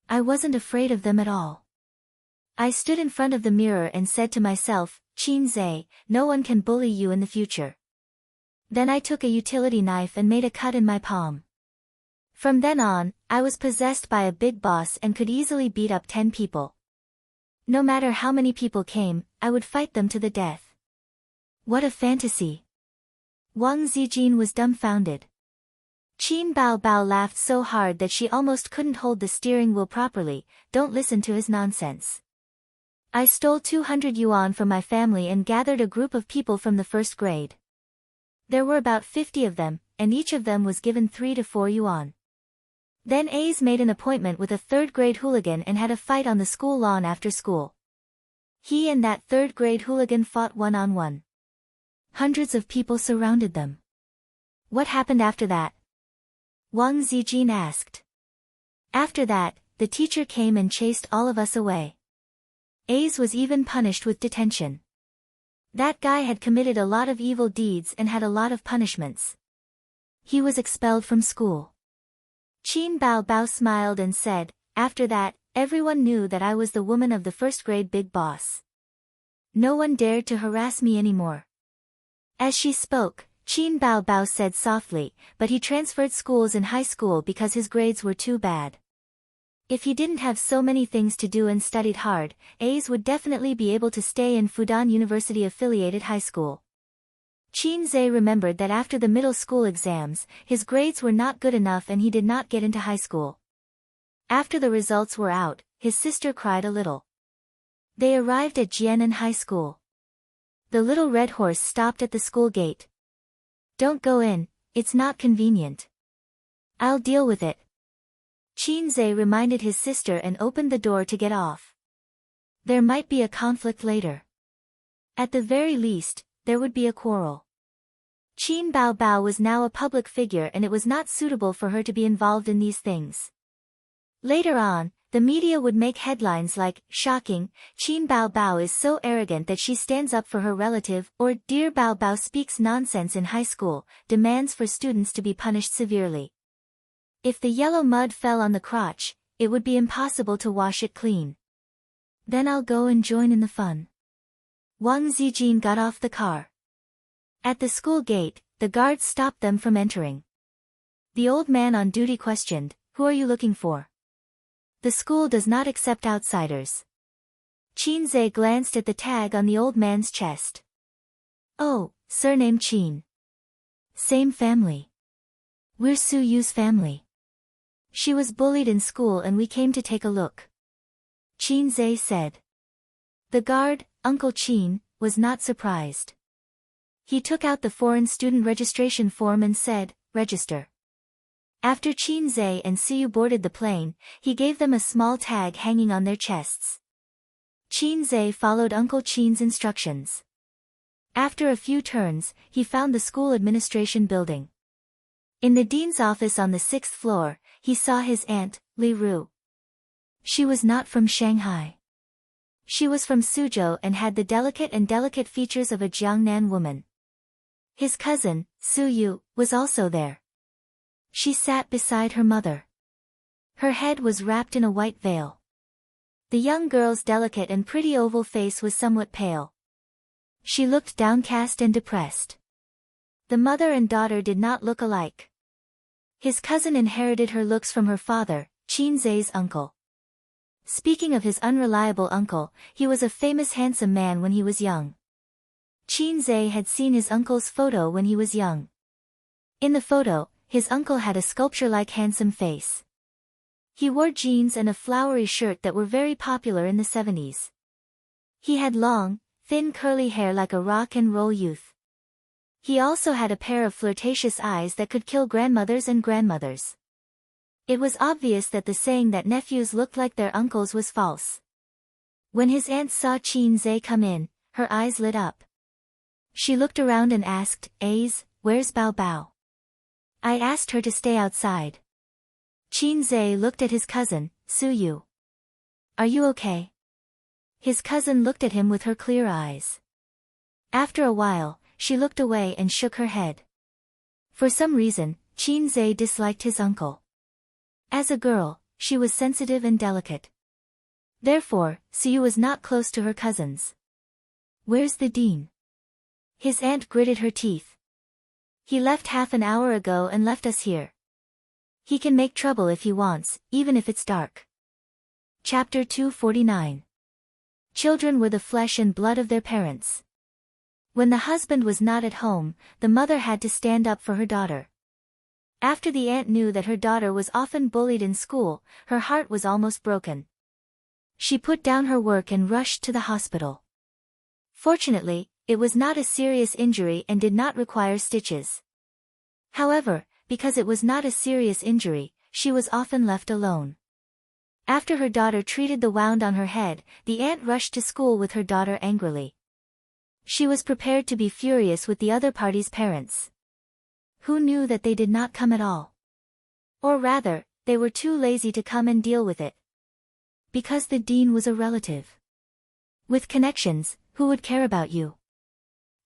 I wasn't afraid of them at all. I stood in front of the mirror and said to myself, Qin Zhe, no one can bully you in the future. Then I took a utility knife and made a cut in my palm. From then on, I was possessed by a big boss and could easily beat up 10 people. No matter how many people came, I would fight them to the death. What a fantasy. Wang Zijin was dumbfounded. Qin Bao Bao laughed so hard that she almost couldn't hold the steering wheel properly. Don't listen to his nonsense. I stole 200 yuan from my family and gathered a group of people from the first grade. There were about 50 of them, and each of them was given 3 to 4 yuan. Then A's made an appointment with a third-grade hooligan and had a fight on the school lawn after school. He and that third-grade hooligan fought one-on-one. Hundreds of people surrounded them. What happened after that? Wang Zijin asked. After that, the teacher came and chased all of us away. A's was even punished with detention. That guy had committed a lot of evil deeds and had a lot of punishments. He was expelled from school. Qin Bao Bao smiled and said, after that, everyone knew that I was the woman of the first-grade big boss. No one dared to harass me anymore. As she spoke, Qin Bao Bao said softly, but he transferred schools in high school because his grades were too bad. If he didn't have so many things to do and studied hard, A's would definitely be able to stay in Fudan University-affiliated high school. Qin Zhe remembered that after the middle school exams, his grades were not good enough and he did not get into high school. After the results were out, his sister cried a little. They arrived at Jianan High School. The little red horse stopped at the school gate. Don't go in, it's not convenient. I'll deal with it. Qin Zhe reminded his sister and opened the door to get off. There might be a conflict later. At the very least, there would be a quarrel. Qin Bao Bao was now a public figure and it was not suitable for her to be involved in these things. Later on, the media would make headlines like, shocking, Qin Bao Bao is so arrogant that she stands up for her relative, or Dear Bao Bao speaks nonsense in high school, demands for students to be punished severely. If the yellow mud fell on the crotch, it would be impossible to wash it clean. Then I'll go and join in the fun. Wang Zijin got off the car. At the school gate, the guards stopped them from entering. The old man on duty questioned, who are you looking for? The school does not accept outsiders. Qin Zhe glanced at the tag on the old man's chest. Oh, surname Qin. Same family. We're Su Yu's family. She was bullied in school and we came to take a look. Qin Zhe said. The guard, Uncle Qin, was not surprised. He took out the foreign student registration form and said, register. After Qin Zhe and Siyu boarded the plane, he gave them a small tag hanging on their chests. Qin Zhe followed Uncle Qin's instructions. After a few turns, he found the school administration building. In the dean's office on the 6th floor, he saw his aunt, Li Ru. She was not from Shanghai. She was from Suzhou and had the delicate features of a Jiangnan woman. His cousin, Su Yu, was also there. She sat beside her mother. Her head was wrapped in a white veil. The young girl's delicate and pretty oval face was somewhat pale. She looked downcast and depressed. The mother and daughter did not look alike. His cousin inherited her looks from her father, Qin Zhe's uncle. Speaking of his unreliable uncle, he was a famous handsome man when he was young. Qin Zhe had seen his uncle's photo when he was young. In the photo, his uncle had a sculpture-like handsome face. He wore jeans and a flowery shirt that were very popular in the 70s. He had long, thin curly hair like a rock and roll youth. He also had a pair of flirtatious eyes that could kill grandmothers and grandmothers. It was obvious that the saying that nephews looked like their uncles was false. When his aunt saw Qin Zhe come in, her eyes lit up. She looked around and asked, A's, where's Bao Bao? I asked her to stay outside. Qin Zhe looked at his cousin, Su Yu. Are you okay? His cousin looked at him with her clear eyes. After a while, she looked away and shook her head. For some reason, Qin Zhe disliked his uncle. As a girl, she was sensitive and delicate. Therefore, Su Yu was not close to her cousins. Where's the dean? His aunt gritted her teeth. He left half an hour ago and left us here. He can make trouble if he wants, even if it's dark. Chapter 249. Children were the flesh and blood of their parents. When the husband was not at home, the mother had to stand up for her daughter. After the aunt knew that her daughter was often bullied in school, her heart was almost broken. She put down her work and rushed to the hospital. Fortunately, it was not a serious injury and did not require stitches. However, because it was not a serious injury, she was often left alone. After her daughter treated the wound on her head, the aunt rushed to school with her daughter angrily. She was prepared to be furious with the other party's parents. Who knew that they did not come at all? Or rather, they were too lazy to come and deal with it. Because the dean was a relative. With connections, who would care about you?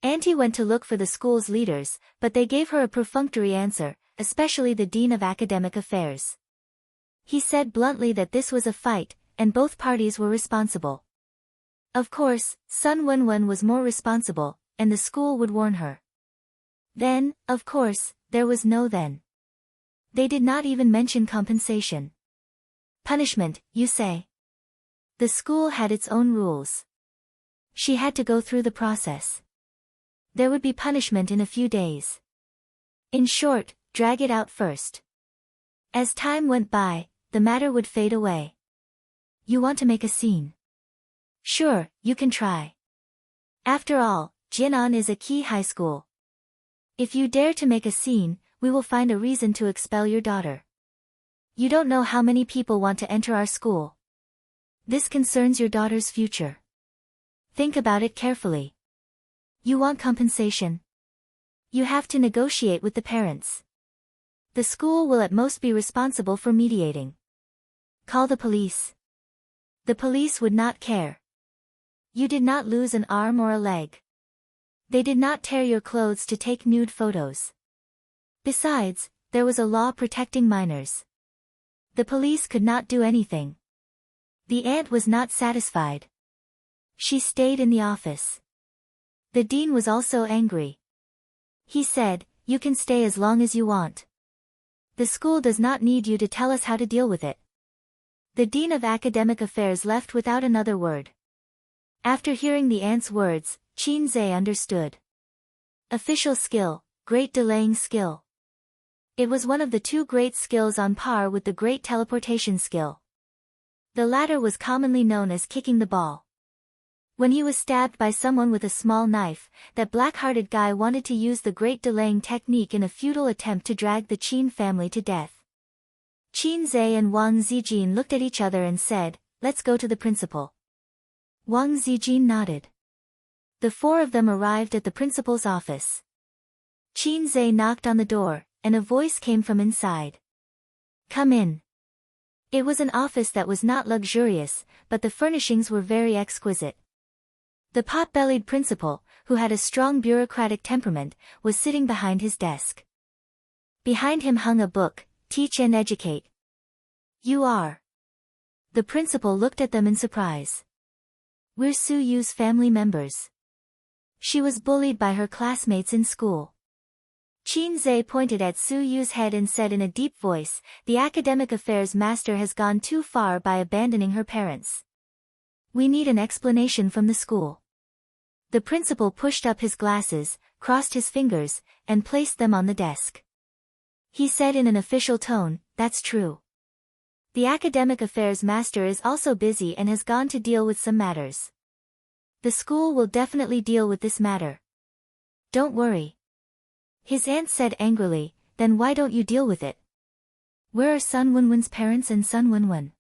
Auntie went to look for the school's leaders, but they gave her a perfunctory answer, especially the dean of academic affairs. He said bluntly that this was a fight, and both parties were responsible. Of course, Sun Wenwen was more responsible, and the school would warn her. Then, of course, there was no then. They did not even mention compensation. Punishment, you say? The school had its own rules. She had to go through the process. There would be punishment in a few days. In short, drag it out first. As time went by, the matter would fade away. You want to make a scene? Sure, you can try. After all, Jinan is a key high school. If you dare to make a scene, we will find a reason to expel your daughter. You don't know how many people want to enter our school. This concerns your daughter's future. Think about it carefully. You want compensation? You have to negotiate with the parents. The school will at most be responsible for mediating. Call the police. The police would not care. You did not lose an arm or a leg. They did not tear your clothes to take nude photos. Besides, there was a law protecting minors. The police could not do anything. The aunt was not satisfied. She stayed in the office. The dean was also angry. He said, "You can stay as long as you want. The school does not need you to tell us how to deal with it." The dean of academic affairs left without another word. After hearing the aunt's words, Qin Zhe understood. Official skill, great delaying skill. It was one of the two great skills on par with the great teleportation skill. The latter was commonly known as kicking the ball. When he was stabbed by someone with a small knife, that black-hearted guy wanted to use the great delaying technique in a futile attempt to drag the Qin family to death. Qin Zhe and Wang Zijin looked at each other and said, "Let's go to the principal." Wang Zijin nodded. The four of them arrived at the principal's office. Qin Zhe knocked on the door, and a voice came from inside. "Come in." It was an office that was not luxurious, but the furnishings were very exquisite. The pot-bellied principal, who had a strong bureaucratic temperament, was sitting behind his desk. Behind him hung a book, Teach and Educate. "You are?" The principal looked at them in surprise. "We're Su Yu's family members. She was bullied by her classmates in school." Qin Zhe pointed at Su Yu's head and said in a deep voice, "The academic affairs master has gone too far by abandoning her parents. We need an explanation from the school." The principal pushed up his glasses, crossed his fingers, and placed them on the desk. He said in an official tone, "That's true. The academic affairs master is also busy and has gone to deal with some matters. The school will definitely deal with this matter. Don't worry." His aunt said angrily, "Then why don't you deal with it? Where are Sun Wenwen's parents and Sun Wenwen?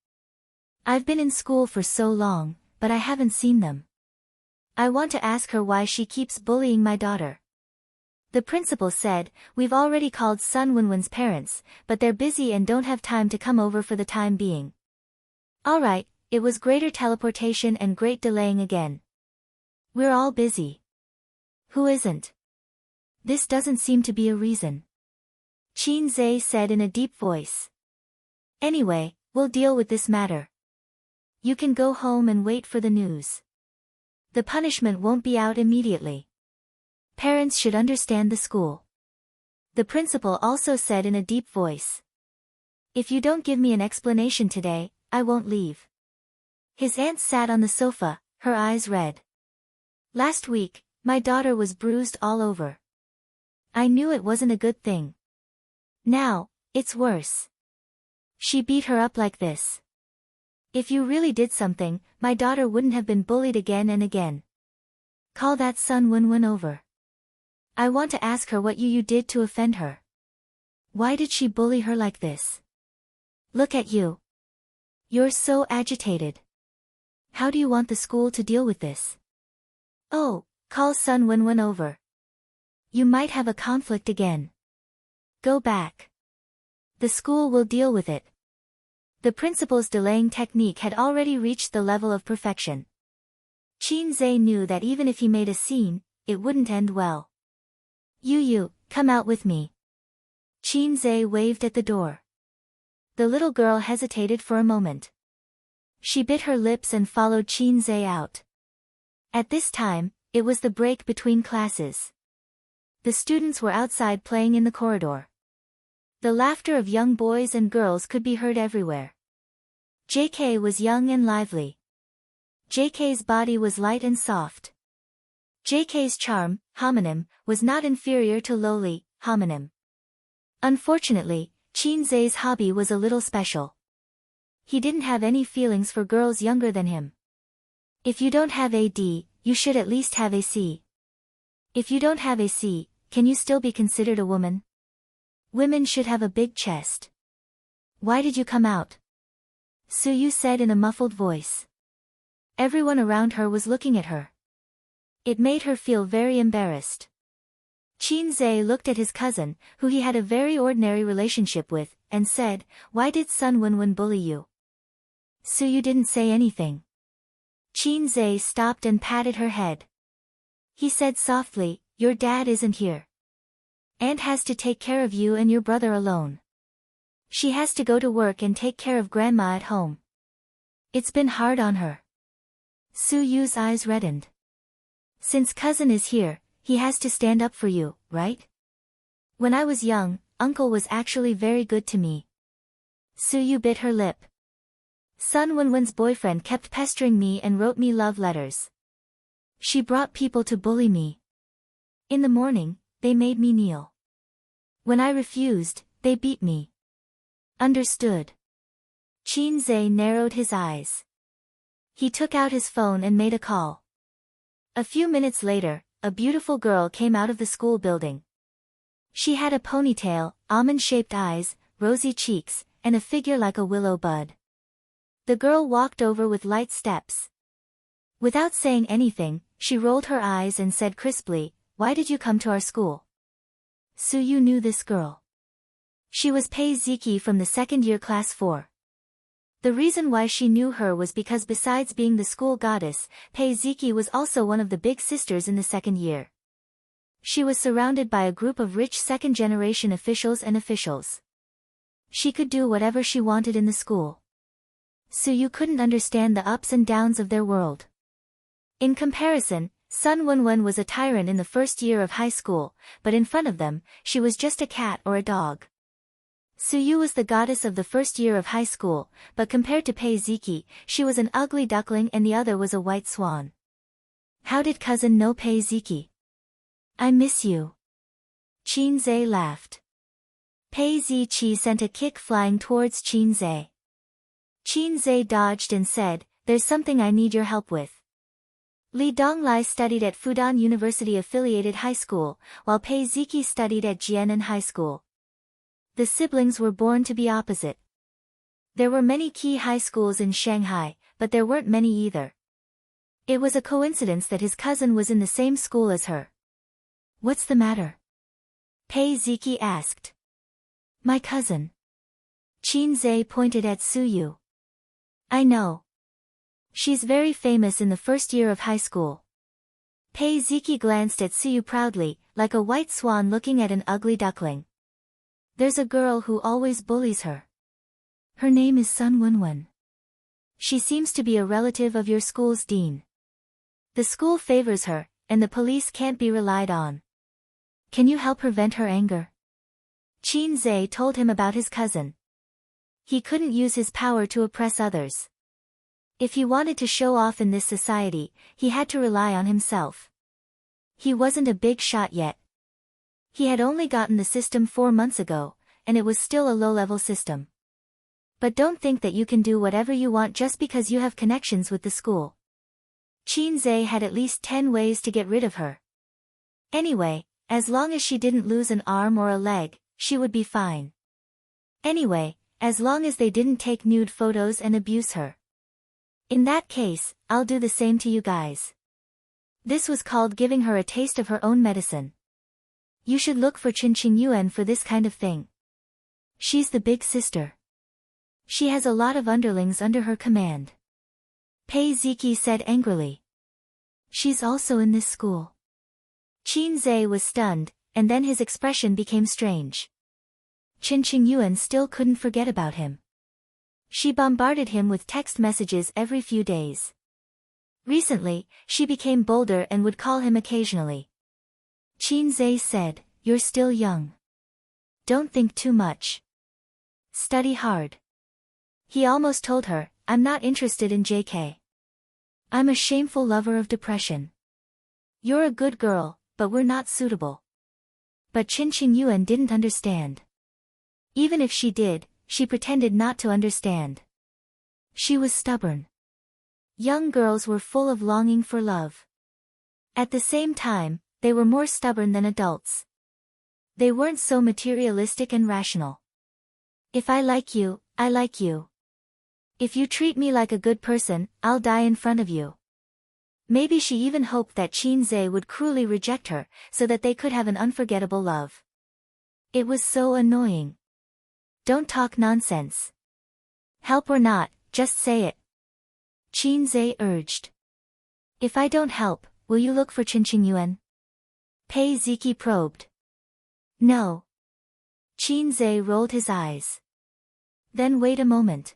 I've been in school for so long, but I haven't seen them. I want to ask her why she keeps bullying my daughter." The principal said, "We've already called Sun Wenwen's parents, but they're busy and don't have time to come over for the time being." All right, it was greater teleportation and great delaying again. We're all busy. Who isn't? This doesn't seem to be a reason. Qin Zhe said in a deep voice. Anyway, we'll deal with this matter. You can go home and wait for the news. The punishment won't be out immediately. Parents should understand the school. The principal also said in a deep voice. If you don't give me an explanation today, I won't leave. His aunt sat on the sofa, her eyes red. Last week, my daughter was bruised all over. I knew it wasn't a good thing. Now, it's worse. She beat her up like this. If you really did something, my daughter wouldn't have been bullied again and again. Call that Sun Wenwen over. I want to ask her what you did to offend her. Why did she bully her like this? Look at you. You're so agitated. How do you want the school to deal with this? Oh, call Sun Wenwen over. You might have a conflict again. Go back. The school will deal with it. The principal's delaying technique had already reached the level of perfection. Qin Zhe knew that even if he made a scene, it wouldn't end well. You, come out with me. Qin Zhe waved at the door. The little girl hesitated for a moment. She bit her lips and followed Qin Zhe out. At this time, it was the break between classes. The students were outside playing in the corridor. The laughter of young boys and girls could be heard everywhere. JK was young and lively. JK's body was light and soft. JK's charm, homonym, was not inferior to lowly, homonym. Unfortunately, Qin Zhe's hobby was a little special. He didn't have any feelings for girls younger than him. If you don't have a D, you should at least have a C. If you don't have a C, can you still be considered a woman? Women should have a big chest. Why did you come out? Suyu said in a muffled voice. Everyone around her was looking at her. It made her feel very embarrassed. Qin Zhe looked at his cousin, who he had a very ordinary relationship with, and said, "Why did Sun Wenwen bully you?" Suyu didn't say anything. Qin Zhe stopped and patted her head. He said softly, "Your dad isn't here. Aunt has to take care of you and your brother alone. She has to go to work and take care of grandma at home. It's been hard on her." Suyu's eyes reddened. Since cousin is here, he has to stand up for you, right? When I was young, uncle was actually very good to me. Suyu bit her lip. Sun Wenwen's boyfriend kept pestering me and wrote me love letters. She brought people to bully me. In the morning, they made me kneel. When I refused, they beat me. Understood. Qin Zhe narrowed his eyes. He took out his phone and made a call. A few minutes later, a beautiful girl came out of the school building. She had a ponytail, almond-shaped eyes, rosy cheeks, and a figure like a willow bud. The girl walked over with light steps. Without saying anything, she rolled her eyes and said crisply, "Why did you come to our school?" Suyu knew this girl. She was Pei Ziki from the second-year class 4. The reason why she knew her was because besides being the school goddess, Pei Ziki was also one of the big sisters in the second year. She was surrounded by a group of rich second-generation officials and officials. She could do whatever she wanted in the school. Suyu couldn't understand the ups and downs of their world. In comparison, Sun Wenwen was a tyrant in the first year of high school, but in front of them, she was just a cat or a dog. Suyu was the goddess of the first year of high school, but compared to Pei Ziki, she was an ugly duckling and the other was a white swan. How did cousin know Pei Ziki? I miss you. Qin Zhe laughed. Pei Ziqi sent a kick flying towards Qin Zhe. Qin Zhe dodged and said, "There's something I need your help with." Li Donglai studied at Fudan University-affiliated high school, while Pei Ziki studied at Jianan High School. The siblings were born to be opposite. There were many key high schools in Shanghai, but there weren't many either. It was a coincidence that his cousin was in the same school as her. "What's the matter?" Pei Ziki asked. "My cousin." Qin Zhe pointed at Suyu. "I know. She's very famous in the first year of high school." Pei Ziki glanced at Suyu proudly, like a white swan looking at an ugly duckling. "There's a girl who always bullies her. Her name is Sun Wenwen. She seems to be a relative of your school's dean. The school favors her, and the police can't be relied on. Can you help her vent her anger?" Qin Zhe told him about his cousin. he couldn't use his power to oppress others. If he wanted to show off in this society, he had to rely on himself. He wasn't a big shot yet. He had only gotten the system 4 months ago, and it was still a low-level system. But don't think that you can do whatever you want just because you have connections with the school. Qinzhe had at least 10 ways to get rid of her. Anyway, as long as she didn't lose an arm or a leg, she would be fine. Anyway, as long as they didn't take nude photos and abuse her. In that case, I'll do the same to you guys. This was called giving her a taste of her own medicine. You should look for Qinqingyuan for this kind of thing. She's the big sister. She has a lot of underlings under her command. Pei Ziki said angrily. She's also in this school. Qinzhe was stunned, and then his expression became strange. Qinqingyuan still couldn't forget about him. She bombarded him with text messages every few days. Recently, she became bolder and would call him occasionally. Qinzhe said, "You're still young. Don't think too much. Study hard." He almost told her, "I'm not interested in JK. I'm a shameful lover of depression. You're a good girl, but we're not suitable." But Qinqingyuan didn't understand. Even if she did, she pretended not to understand. She was stubborn. Young girls were full of longing for love. At the same time, they were more stubborn than adults. They weren't so materialistic and rational. If I like you, I like you. If you treat me like a good person, I'll die in front of you. Maybe she even hoped that Qinzhe would cruelly reject her, so that they could have an unforgettable love. It was so annoying. Don't talk nonsense. Help or not, just say it. Qinzhe urged. If I don't help, will you look for Qinqingyuan? Pei Ziki probed. No. Qinzhe rolled his eyes. Then wait a moment.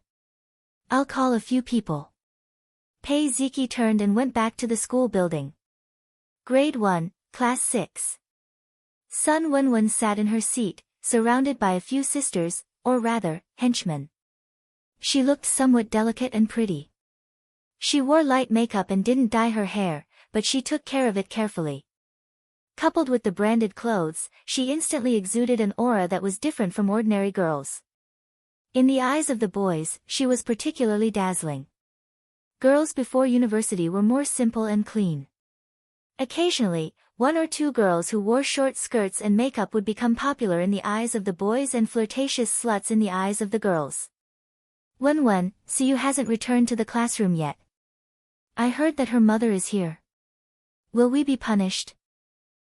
I'll call a few people. Pei Ziki turned and went back to the school building. Grade 1, Class 6. Sun Wenwen sat in her seat, surrounded by a few sisters, or rather, henchmen. She looked somewhat delicate and pretty. She wore light makeup and didn't dye her hair, but she took care of it carefully. Coupled with the branded clothes, she instantly exuded an aura that was different from ordinary girls. In the eyes of the boys, she was particularly dazzling. Girls before university were more simple and clean. Occasionally, 1 or 2 girls who wore short skirts and makeup would become popular in the eyes of the boys and flirtatious sluts in the eyes of the girls. Wenwen, Siyu hasn't returned to the classroom yet. I heard that her mother is here. Will we be punished?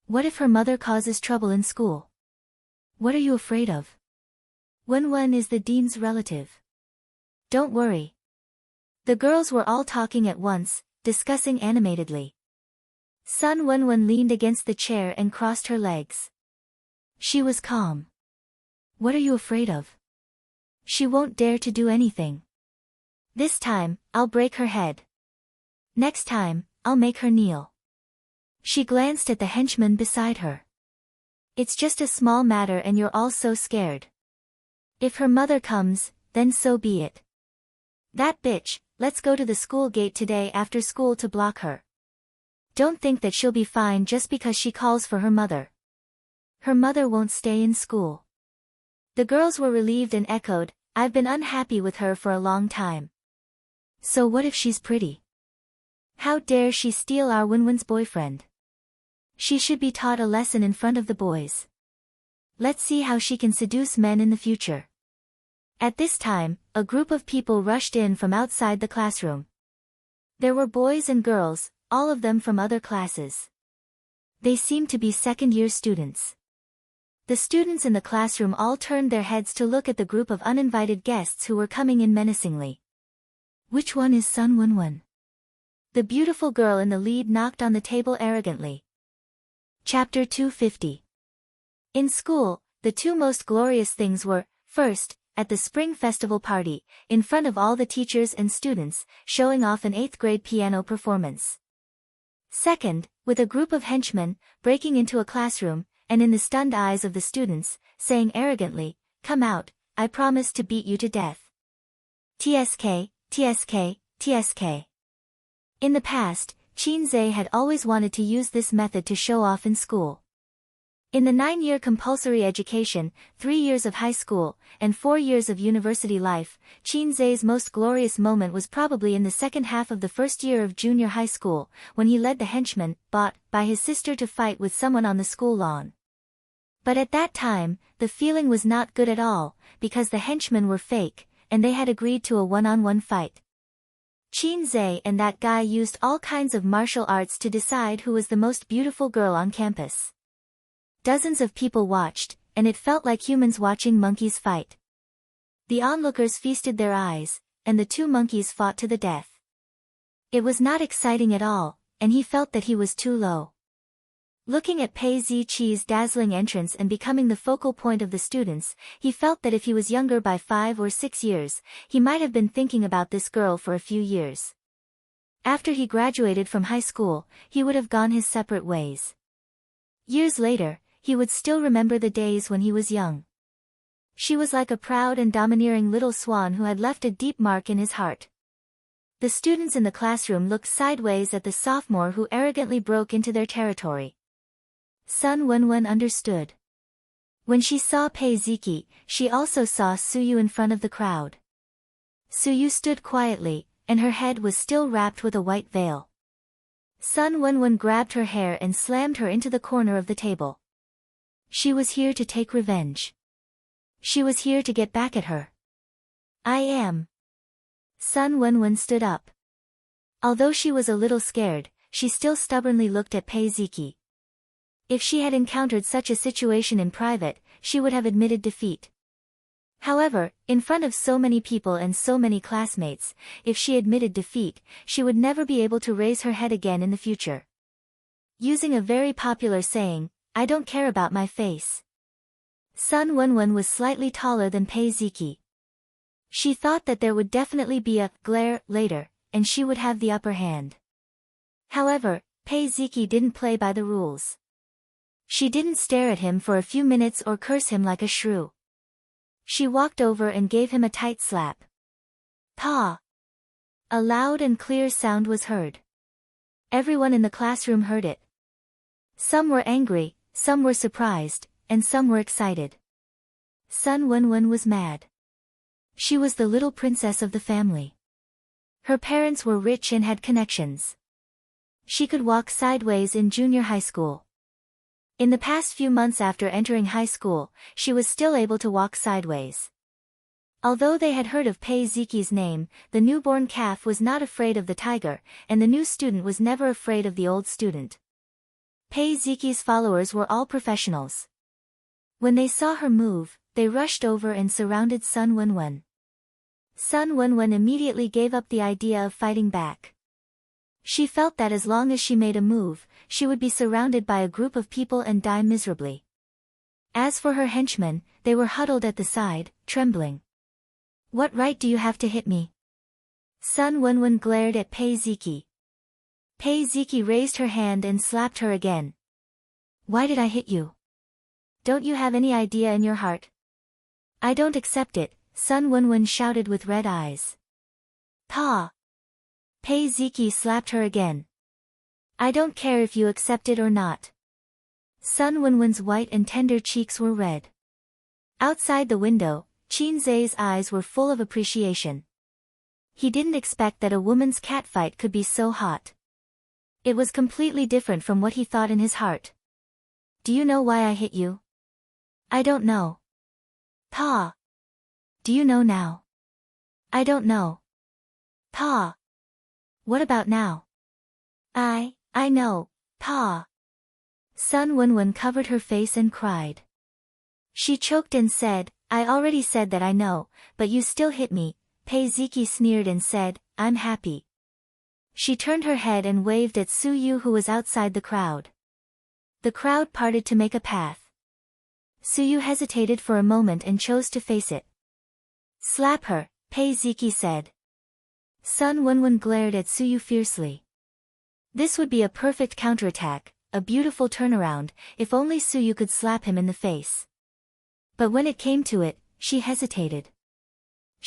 What if her mother causes trouble in school? What are you afraid of? Wenwen is the dean's relative. Don't worry. The girls were all talking at once, discussing animatedly. Sun Wenwen leaned against the chair and crossed her legs. She was calm. What are you afraid of? She won't dare to do anything. This time, I'll break her head. Next time, I'll make her kneel. She glanced at the henchman beside her. It's just a small matter and you're all so scared. If her mother comes, then so be it. That bitch, let's go to the school gate today after school to block her. Don't think that she'll be fine just because she calls for her mother. Her mother won't stay in school. The girls were relieved and echoed, I've been unhappy with her for a long time. So what if she's pretty? How dare she steal our Wenwen's boyfriend? She should be taught a lesson in front of the boys. Let's see how she can seduce men in the future. At this time, a group of people rushed in from outside the classroom. There were boys and girls, all of them from other classes. They seemed to be second-year students. The students in the classroom all turned their heads to look at the group of uninvited guests who were coming in menacingly. Which one is Sun Wenwen? The beautiful girl in the lead knocked on the table arrogantly. Chapter 250. In school, the 2 most glorious things were, first, at the spring festival party, in front of all the teachers and students, showing off an 8th grade piano performance. Second, with a group of henchmen, breaking into a classroom, and in the stunned eyes of the students, saying arrogantly, "Come out, I promise to beat you to death." TSK, TSK, TSK. In the past, Qinze had always wanted to use this method to show off in school. In the 9-year compulsory education, 3 years of high school, and 4 years of university life, Qinze's most glorious moment was probably in the second half of the first year of junior high school, when he led the henchmen, bought by his sister, to fight with someone on the school lawn. But at that time, the feeling was not good at all, because the henchmen were fake, and they had agreed to a one-on-one fight. Qinze and that guy used all kinds of martial arts to decide who was the most beautiful girl on campus. Dozens of people watched, and it felt like humans watching monkeys fight. The onlookers feasted their eyes, and the two monkeys fought to the death. It was not exciting at all, and he felt that he was too low. Looking at Pei Ziqi's dazzling entrance and becoming the focal point of the students, he felt that if he was younger by 5 or 6 years, he might have been thinking about this girl for a few years. After he graduated from high school, he would have gone his separate ways. Years later, he would still remember the days when he was young. She was like a proud and domineering little swan who had left a deep mark in his heart. The students in the classroom looked sideways at the sophomore who arrogantly broke into their territory. Sun Wenwen understood. When she saw Pei Ziqi, she also saw Suyu in front of the crowd. Suyu stood quietly, and her head was still wrapped with a white veil. Sun Wenwen grabbed her hair and slammed her into the corner of the table. She was here to take revenge. She was here to get back at her. I am. Sun Wenwen stood up. Although she was a little scared, she still stubbornly looked at Pei Ziqi. If she had encountered such a situation in private, she would have admitted defeat. However, in front of so many people and so many classmates, if she admitted defeat, she would never be able to raise her head again in the future. Using a very popular saying, "I don't care about my face." Sun Wenwen was slightly taller than Pei Ziqi. She thought that there would definitely be a glare later, and she would have the upper hand. However, Pei Ziqi didn't play by the rules. She didn't stare at him for a few minutes or curse him like a shrew. She walked over and gave him a tight slap. Pa! A loud and clear sound was heard. Everyone in the classroom heard it. Some were angry, some were surprised, and some were excited. Sun Wenwen was mad. She was the little princess of the family. Her parents were rich and had connections. She could walk sideways in junior high school. In the past few months after entering high school, she was still able to walk sideways. Although they had heard of Pei Ziqi's name, the newborn calf was not afraid of the tiger, and the new student was never afraid of the old student. Pei Ziqi's followers were all professionals. When they saw her move, they rushed over and surrounded Sun Wenwen. Sun Wenwen immediately gave up the idea of fighting back. She felt that as long as she made a move, she would be surrounded by a group of people and die miserably. As for her henchmen, they were huddled at the side, trembling. "What right do you have to hit me?" Sun Wenwen glared at Pei Ziqi. Pei Ziqi raised her hand and slapped her again. "Why did I hit you? Don't you have any idea in your heart?" "I don't accept it," Sun Wenwen shouted with red eyes. "Pa!" Pei Ziqi slapped her again. "I don't care if you accept it or not." Sun Wenwen's white and tender cheeks were red. Outside the window, Qinze's eyes were full of appreciation. He didn't expect that a woman's catfight could be so hot. It was completely different from what he thought in his heart. "Do you know why I hit you?" "I don't know." "Pa." "Do you know now?" "I don't know." "Pa." "What about now?" I know, Pa." Sun Wenwen covered her face and cried. She choked and said, "I already said that I know, but you still hit me." Pei Ziqi sneered and said, "I'm happy." She turned her head and waved at Suyu who was outside the crowd. The crowd parted to make a path. Suyu hesitated for a moment and chose to face it. "Slap her," Pei Ziqi said. Sun Wenwen glared at Suyu fiercely. This would be a perfect counterattack, a beautiful turnaround, if only Suyu could slap him in the face. But when it came to it, she hesitated.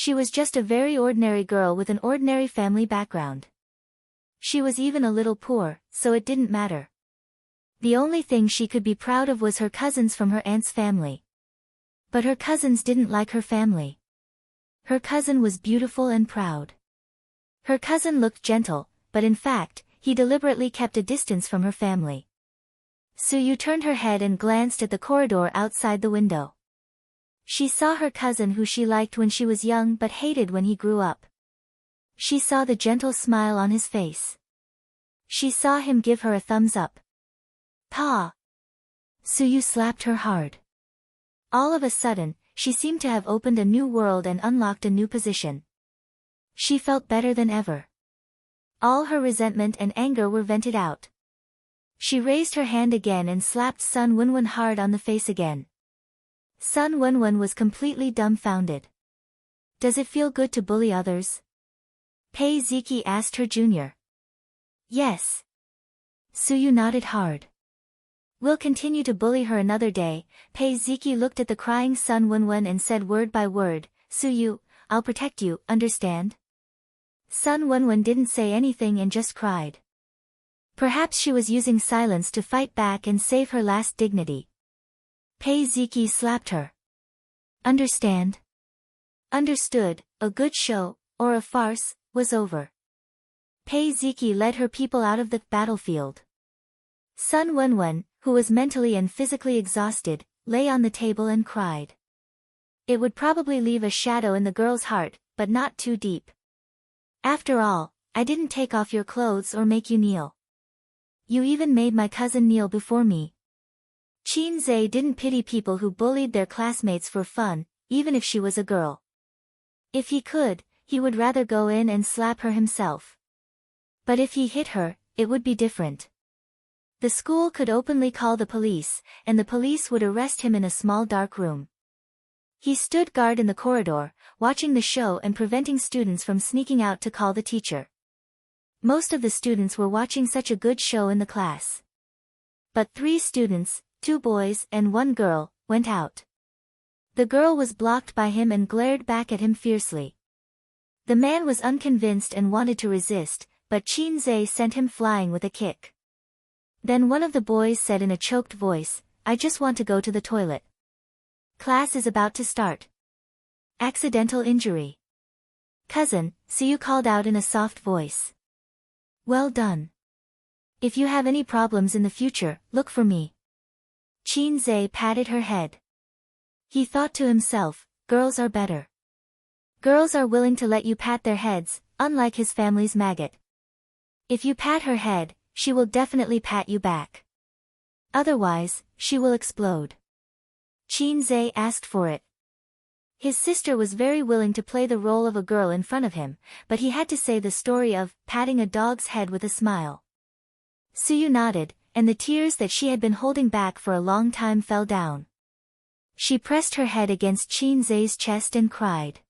She was just a very ordinary girl with an ordinary family background. She was even a little poor, so it didn't matter. The only thing she could be proud of was her cousins from her aunt's family. But her cousins didn't like her family. Her cousin was beautiful and proud. Her cousin looked gentle, but in fact, he deliberately kept a distance from her family. Suyu turned her head and glanced at the corridor outside the window. She saw her cousin who she liked when she was young but hated when he grew up. She saw the gentle smile on his face. She saw him give her a thumbs up. Pa! Suyu slapped her hard. All of a sudden, she seemed to have opened a new world and unlocked a new position. She felt better than ever. All her resentment and anger were vented out. She raised her hand again and slapped Sun Wenwen hard on the face again. Sun Wenwen was completely dumbfounded. Does it feel good to bully others? Pei Ziki asked her junior. Yes. Suyu nodded hard. We'll continue to bully her another day. Pei Ziki looked at the crying Sun Wenwen and said word by word, Suyu, I'll protect you, understand? Sun Wenwen didn't say anything and just cried. Perhaps she was using silence to fight back and save her last dignity. Pei Ziki slapped her. Understand? Understood, a good show, or a farce, was over. Pei Ziki led her people out of the battlefield. Sun Wenwen, who was mentally and physically exhausted, lay on the table and cried. It would probably leave a shadow in the girl's heart, but not too deep. After all, I didn't take off your clothes or make you kneel. You even made my cousin kneel before me. Qin Zhe didn't pity people who bullied their classmates for fun, even if she was a girl. If he could, he would rather go in and slap her himself. But if he hit her, it would be different. The school could openly call the police, and the police would arrest him in a small dark room. He stood guard in the corridor, watching the show and preventing students from sneaking out to call the teacher. Most of the students were watching such a good show in the class. But 3 students, 2 boys and 1 girl, went out. The girl was blocked by him and glared back at him fiercely. The man was unconvinced and wanted to resist, but Qin Zhe sent him flying with a kick. Then one of the boys said in a choked voice, I just want to go to the toilet. Class is about to start. Accidental injury. Cousin, Suyu called out in a soft voice. Well done. If you have any problems in the future, look for me. Qin Zhe patted her head. He thought to himself, girls are better. Girls are willing to let you pat their heads, unlike his family's maggot. If you pat her head, she will definitely pat you back. Otherwise, she will explode. Qin Zhe asked for it. His sister was very willing to play the role of a girl in front of him, but he had to say the story of patting a dog's head with a smile. Suyu nodded, and the tears that she had been holding back for a long time fell down. She pressed her head against Qin Zhe's chest and cried.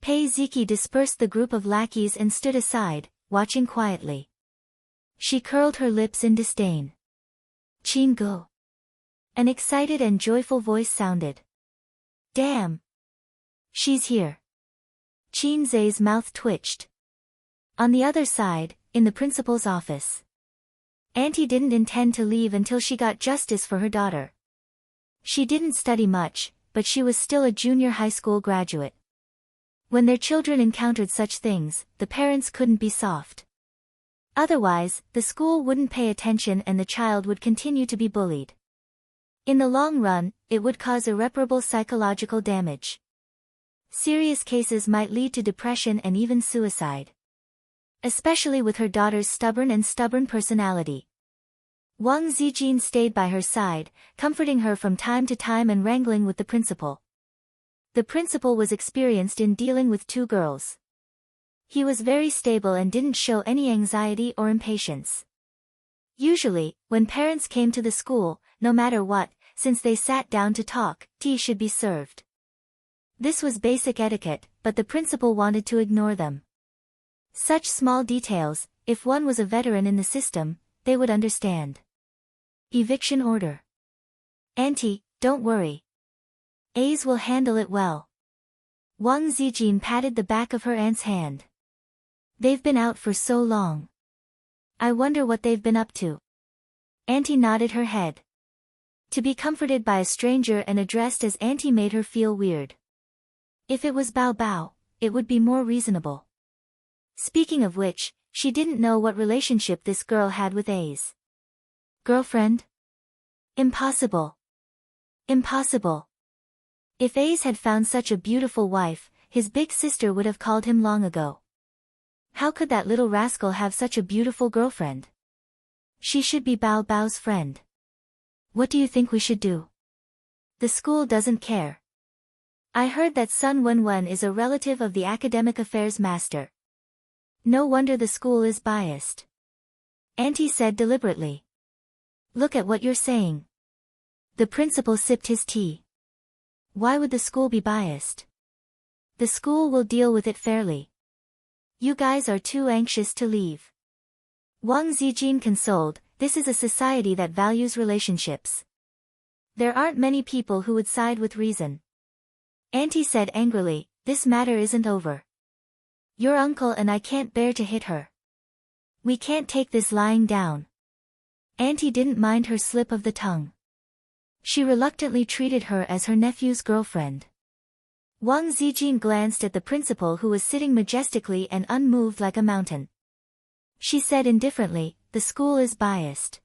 Pei Ziki dispersed the group of lackeys and stood aside, watching quietly. She curled her lips in disdain. Qin Go. An excited and joyful voice sounded. Damn! She's here. Qin Zhe's mouth twitched. On the other side, in the principal's office. Auntie didn't intend to leave until she got justice for her daughter. She didn't study much, but she was still a junior high school graduate. When their children encountered such things, the parents couldn't be soft. Otherwise, the school wouldn't pay attention and the child would continue to be bullied. In the long run, it would cause irreparable psychological damage. Serious cases might lead to depression and even suicide. Especially with her daughter's stubborn personality. Wang Zijin stayed by her side, comforting her from time to time and wrangling with the principal. The principal was experienced in dealing with 2 girls. He was very stable and didn't show any anxiety or impatience. Usually, when parents came to the school, no matter what, since they sat down to talk, tea should be served. This was basic etiquette, but the principal wanted to ignore them. Such small details, if one was a veteran in the system, they would understand. Eviction order. Auntie, don't worry. A's will handle it well. Wang Zijin patted the back of her aunt's hand. They've been out for so long. I wonder what they've been up to. Auntie nodded her head. To be comforted by a stranger and addressed as Auntie made her feel weird. If it was Bao Bao, it would be more reasonable. Speaking of which, she didn't know what relationship this girl had with A's girlfriend? Impossible. Impossible. If A's had found such a beautiful wife, his big sister would have called him long ago. How could that little rascal have such a beautiful girlfriend? She should be Bao Bao's friend. What do you think we should do? The school doesn't care. I heard that Sun Wenwen is a relative of the academic affairs master. No wonder the school is biased. Auntie said deliberately. Look at what you're saying. The principal sipped his tea. Why would the school be biased? The school will deal with it fairly. You guys are too anxious to leave. Wang Zijin consoled, this is a society that values relationships. There aren't many people who would side with reason. Auntie said angrily, this matter isn't over. Your uncle and I can't bear to hit her. We can't take this lying down. Auntie didn't mind her slip of the tongue. She reluctantly treated her as her nephew's girlfriend. Wang Zijin glanced at the principal who was sitting majestically and unmoved like a mountain. She said indifferently, the school is biased.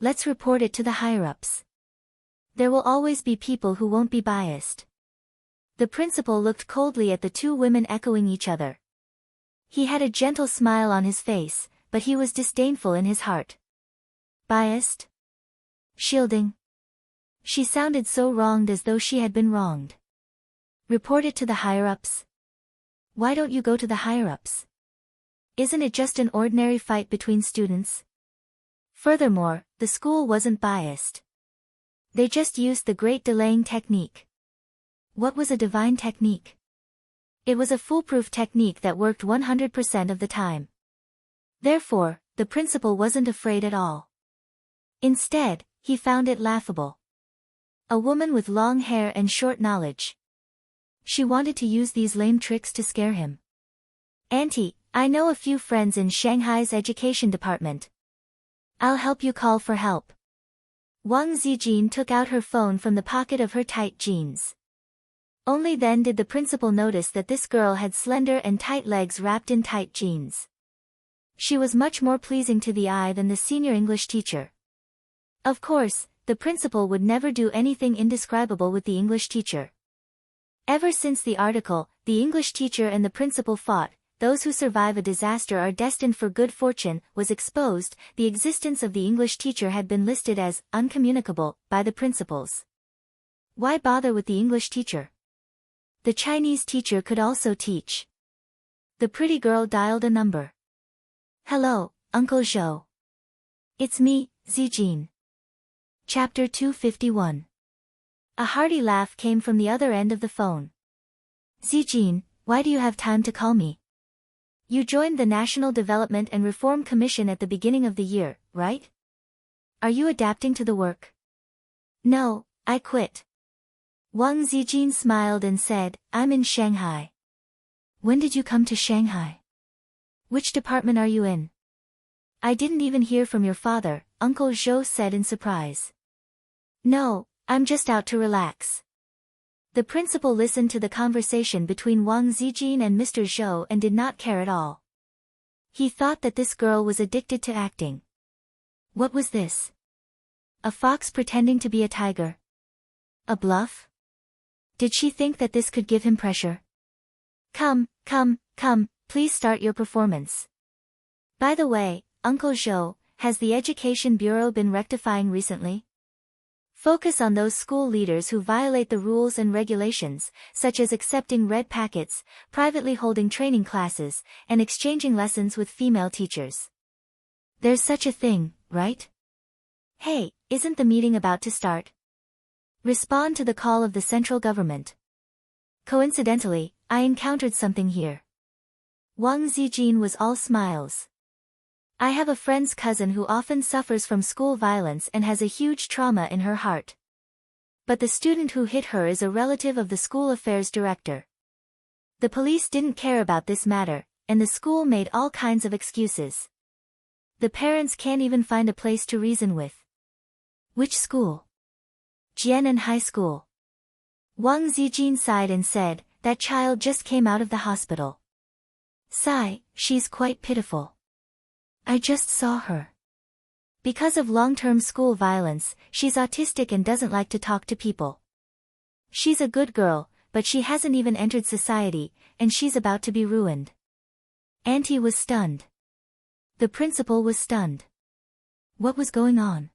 Let's report it to the higher-ups. There will always be people who won't be biased. The principal looked coldly at the two women echoing each other. He had a gentle smile on his face, but he was disdainful in his heart. Biased? Shielding? She sounded so wronged as though she had been wronged. Report it to the higher-ups? Why don't you go to the higher-ups? Isn't it just an ordinary fight between students? Furthermore, the school wasn't biased. They just used the great delaying technique. What was a divine technique? It was a foolproof technique that worked 100% of the time. Therefore, the principal wasn't afraid at all. Instead, he found it laughable. A woman with long hair and short knowledge. She wanted to use these lame tricks to scare him. Auntie, I know a few friends in Shanghai's education department. I'll help you call for help. Wang Zijin took out her phone from the pocket of her tight jeans. Only then did the principal notice that this girl had slender and tight legs wrapped in tight jeans. She was much more pleasing to the eye than the senior English teacher. Of course, the principal would never do anything indescribable with the English teacher. Ever since the article, "The English Teacher and the Principal Fought, Those Who Survive a Disaster Are Destined for Good Fortune," was exposed, the existence of the English teacher had been listed as uncommunicable by the principals. Why bother with the English teacher? The Chinese teacher could also teach. The pretty girl dialed a number. Hello, Uncle Zhou. It's me, Zijin. Chapter 251. A hearty laugh came from the other end of the phone. Zijin, why do you have time to call me? You joined the National Development and Reform Commission at the beginning of the year, right? Are you adapting to the work? No, I quit. Wang Zijin smiled and said, I'm in Shanghai. When did you come to Shanghai? Which department are you in? I didn't even hear from your father, Uncle Zhou said in surprise. No, I'm just out to relax. The principal listened to the conversation between Wang Zijin and Mr. Zhou and did not care at all. He thought that this girl was addicted to acting. What was this? A fox pretending to be a tiger? A bluff? Did she think that this could give him pressure? Come, please start your performance. By the way, Uncle Zhou, has the Education Bureau been rectifying recently? Focus on those school leaders who violate the rules and regulations, such as accepting red packets, privately holding training classes, and exchanging lessons with female teachers. There's such a thing, right? Hey, isn't the meeting about to start? Respond to the call of the central government. Coincidentally, I encountered something here. Wang Zijin was all smiles. I have a friend's cousin who often suffers from school violence and has a huge trauma in her heart. But the student who hit her is a relative of the school affairs director. The police didn't care about this matter, and the school made all kinds of excuses. The parents can't even find a place to reason with. Which school? Jianan High School. Wang Zijin sighed and said, that child just came out of the hospital. Sigh, she's quite pitiful. I just saw her. Because of long-term school violence, she's autistic and doesn't like to talk to people. She's a good girl, but she hasn't even entered society, and she's about to be ruined. Auntie was stunned. The principal was stunned. What was going on?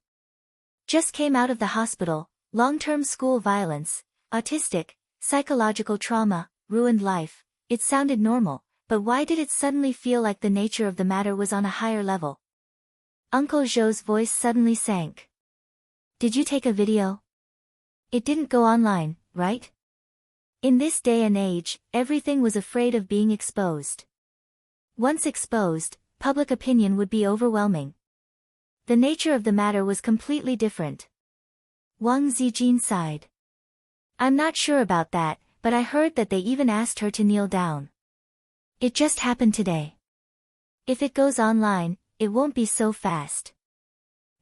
Just came out of the hospital, long-term school violence, autistic, psychological trauma, ruined life. It sounded normal, but why did it suddenly feel like the nature of the matter was on a higher level? Uncle Zhou's voice suddenly sank. Did you take a video? It didn't go online, right? In this day and age, everything was afraid of being exposed. Once exposed, public opinion would be overwhelming. The nature of the matter was completely different. Wang Zijin sighed. I'm not sure about that, but I heard that they even asked her to kneel down. It just happened today. If it goes online, it won't be so fast.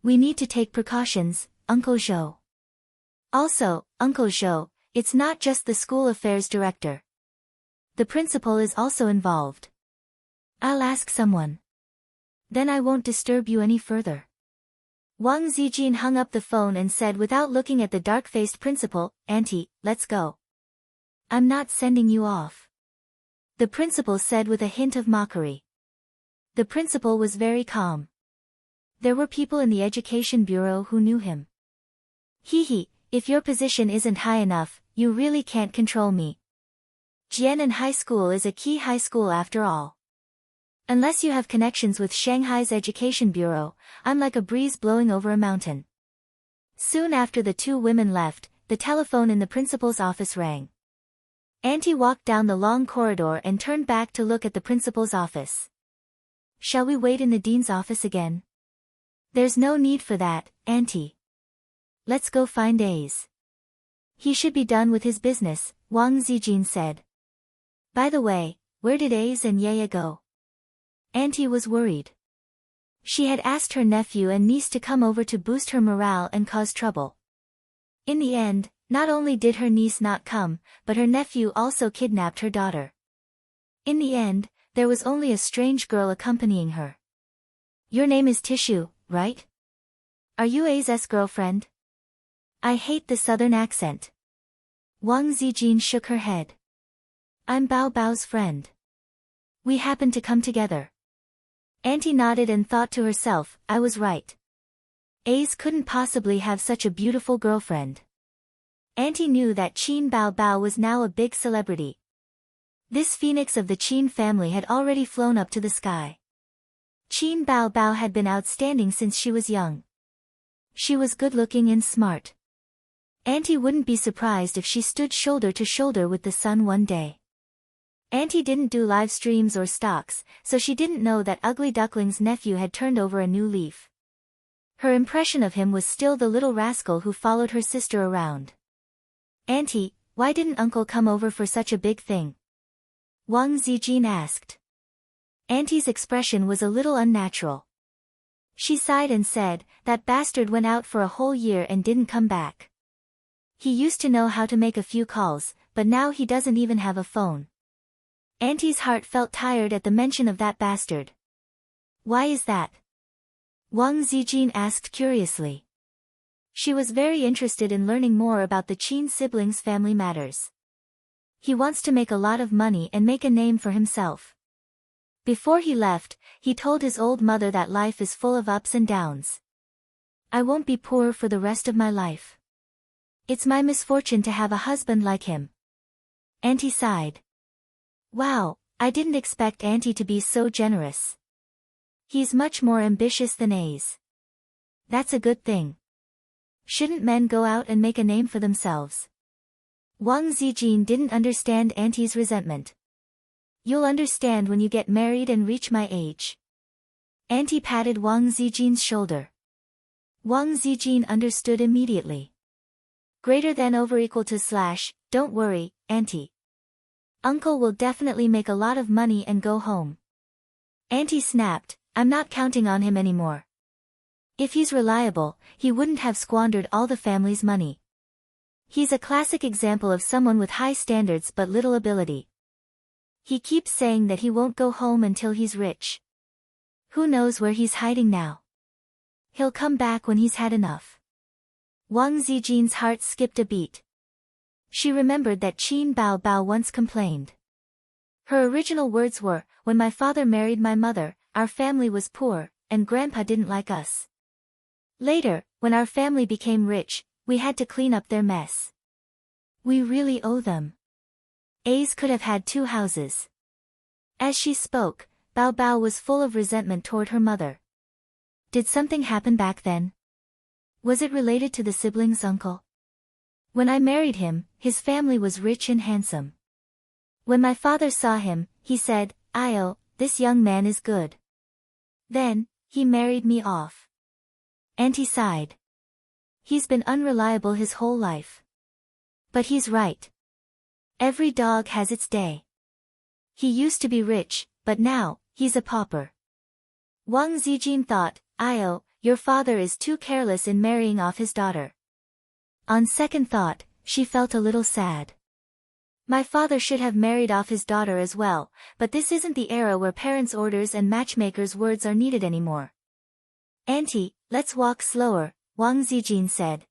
We need to take precautions, Uncle Zhou. Also, Uncle Zhou, it's not just the school affairs director. The principal is also involved. I'll ask someone. Then I won't disturb you any further. Wang Zijin hung up the phone and said without looking at the dark-faced principal, Auntie, let's go. I'm not sending you off. The principal said with a hint of mockery. The principal was very calm. There were people in the education bureau who knew him. Hee, if your position isn't high enough, you really can't control me. Jianan High School is a key high school after all. Unless you have connections with Shanghai's education bureau, I'm like a breeze blowing over a mountain. Soon after the two women left, the telephone in the principal's office rang. Auntie walked down the long corridor and turned back to look at the principal's office. Shall we wait in the dean's office again? There's no need for that, Auntie. Let's go find A's. He should be done with his business, Wang Zijin said. By the way, where did A's and Yaya go? Auntie was worried. She had asked her nephew and niece to come over to boost her morale and cause trouble. In the end, not only did her niece not come, but her nephew also kidnapped her daughter. In the end, there was only a strange girl accompanying her. Your name is Tissue, right? Are you A's girlfriend? I hate the southern accent. Wang Zijin shook her head. I'm Bao Bao's friend. We happened to come together. Auntie nodded and thought to herself, I was right. A's couldn't possibly have such a beautiful girlfriend. Auntie knew that Qin Bao Bao was now a big celebrity. This phoenix of the Qin family had already flown up to the sky. Qin Bao Bao had been outstanding since she was young. She was good-looking and smart. Auntie wouldn't be surprised if she stood shoulder to shoulder with the sun one day. Auntie didn't do live streams or stocks, so she didn't know that Ugly Duckling's nephew had turned over a new leaf. Her impression of him was still the little rascal who followed her sister around. Auntie, why didn't Uncle come over for such a big thing? Wang Zijin asked. Auntie's expression was a little unnatural. She sighed and said, that bastard went out for a whole year and didn't come back. He used to know how to make a few calls, but now he doesn't even have a phone. Auntie's heart felt tired at the mention of that bastard. Why is that? Wang Zijin asked curiously. She was very interested in learning more about the Qin siblings' family matters. He wants to make a lot of money and make a name for himself. Before he left, he told his old mother that life is full of ups and downs. I won't be poor for the rest of my life. It's my misfortune to have a husband like him. Auntie sighed. Wow, I didn't expect Auntie to be so generous. He's much more ambitious than A's. That's a good thing. Shouldn't men go out and make a name for themselves? Wang Zijin didn't understand Auntie's resentment. You'll understand when you get married and reach my age. Auntie patted Wang Zijin's shoulder. Wang Zijin understood immediately. Greater than over equal to slash, don't worry, Auntie. Uncle will definitely make a lot of money and go home. Auntie snapped, I'm not counting on him anymore. If he's reliable, he wouldn't have squandered all the family's money. He's a classic example of someone with high standards but little ability. He keeps saying that he won't go home until he's rich. Who knows where he's hiding now? He'll come back when he's had enough. Wang Zijin's heart skipped a beat. She remembered that Qin Bao Bao once complained. Her original words were, when my father married my mother, our family was poor, and Grandpa didn't like us. Later, when our family became rich, we had to clean up their mess. We really owe them. A's could have had 2 houses. As she spoke, Bao Bao was full of resentment toward her mother. Did something happen back then? Was it related to the siblings' uncle? When I married him, his family was rich and handsome. When my father saw him, he said, "Io, this young man is good." Then, he married me off. Auntie sighed. He's been unreliable his whole life. But he's right. Every dog has its day. He used to be rich, but now, he's a pauper. Wang Zijin thought, "Io, your father is too careless in marrying off his daughter." On second thought, she felt a little sad. My father should have married off his daughter as well, but this isn't the era where parents' orders and matchmakers' words are needed anymore. "Auntie, let's walk slower," Wang Zijin said.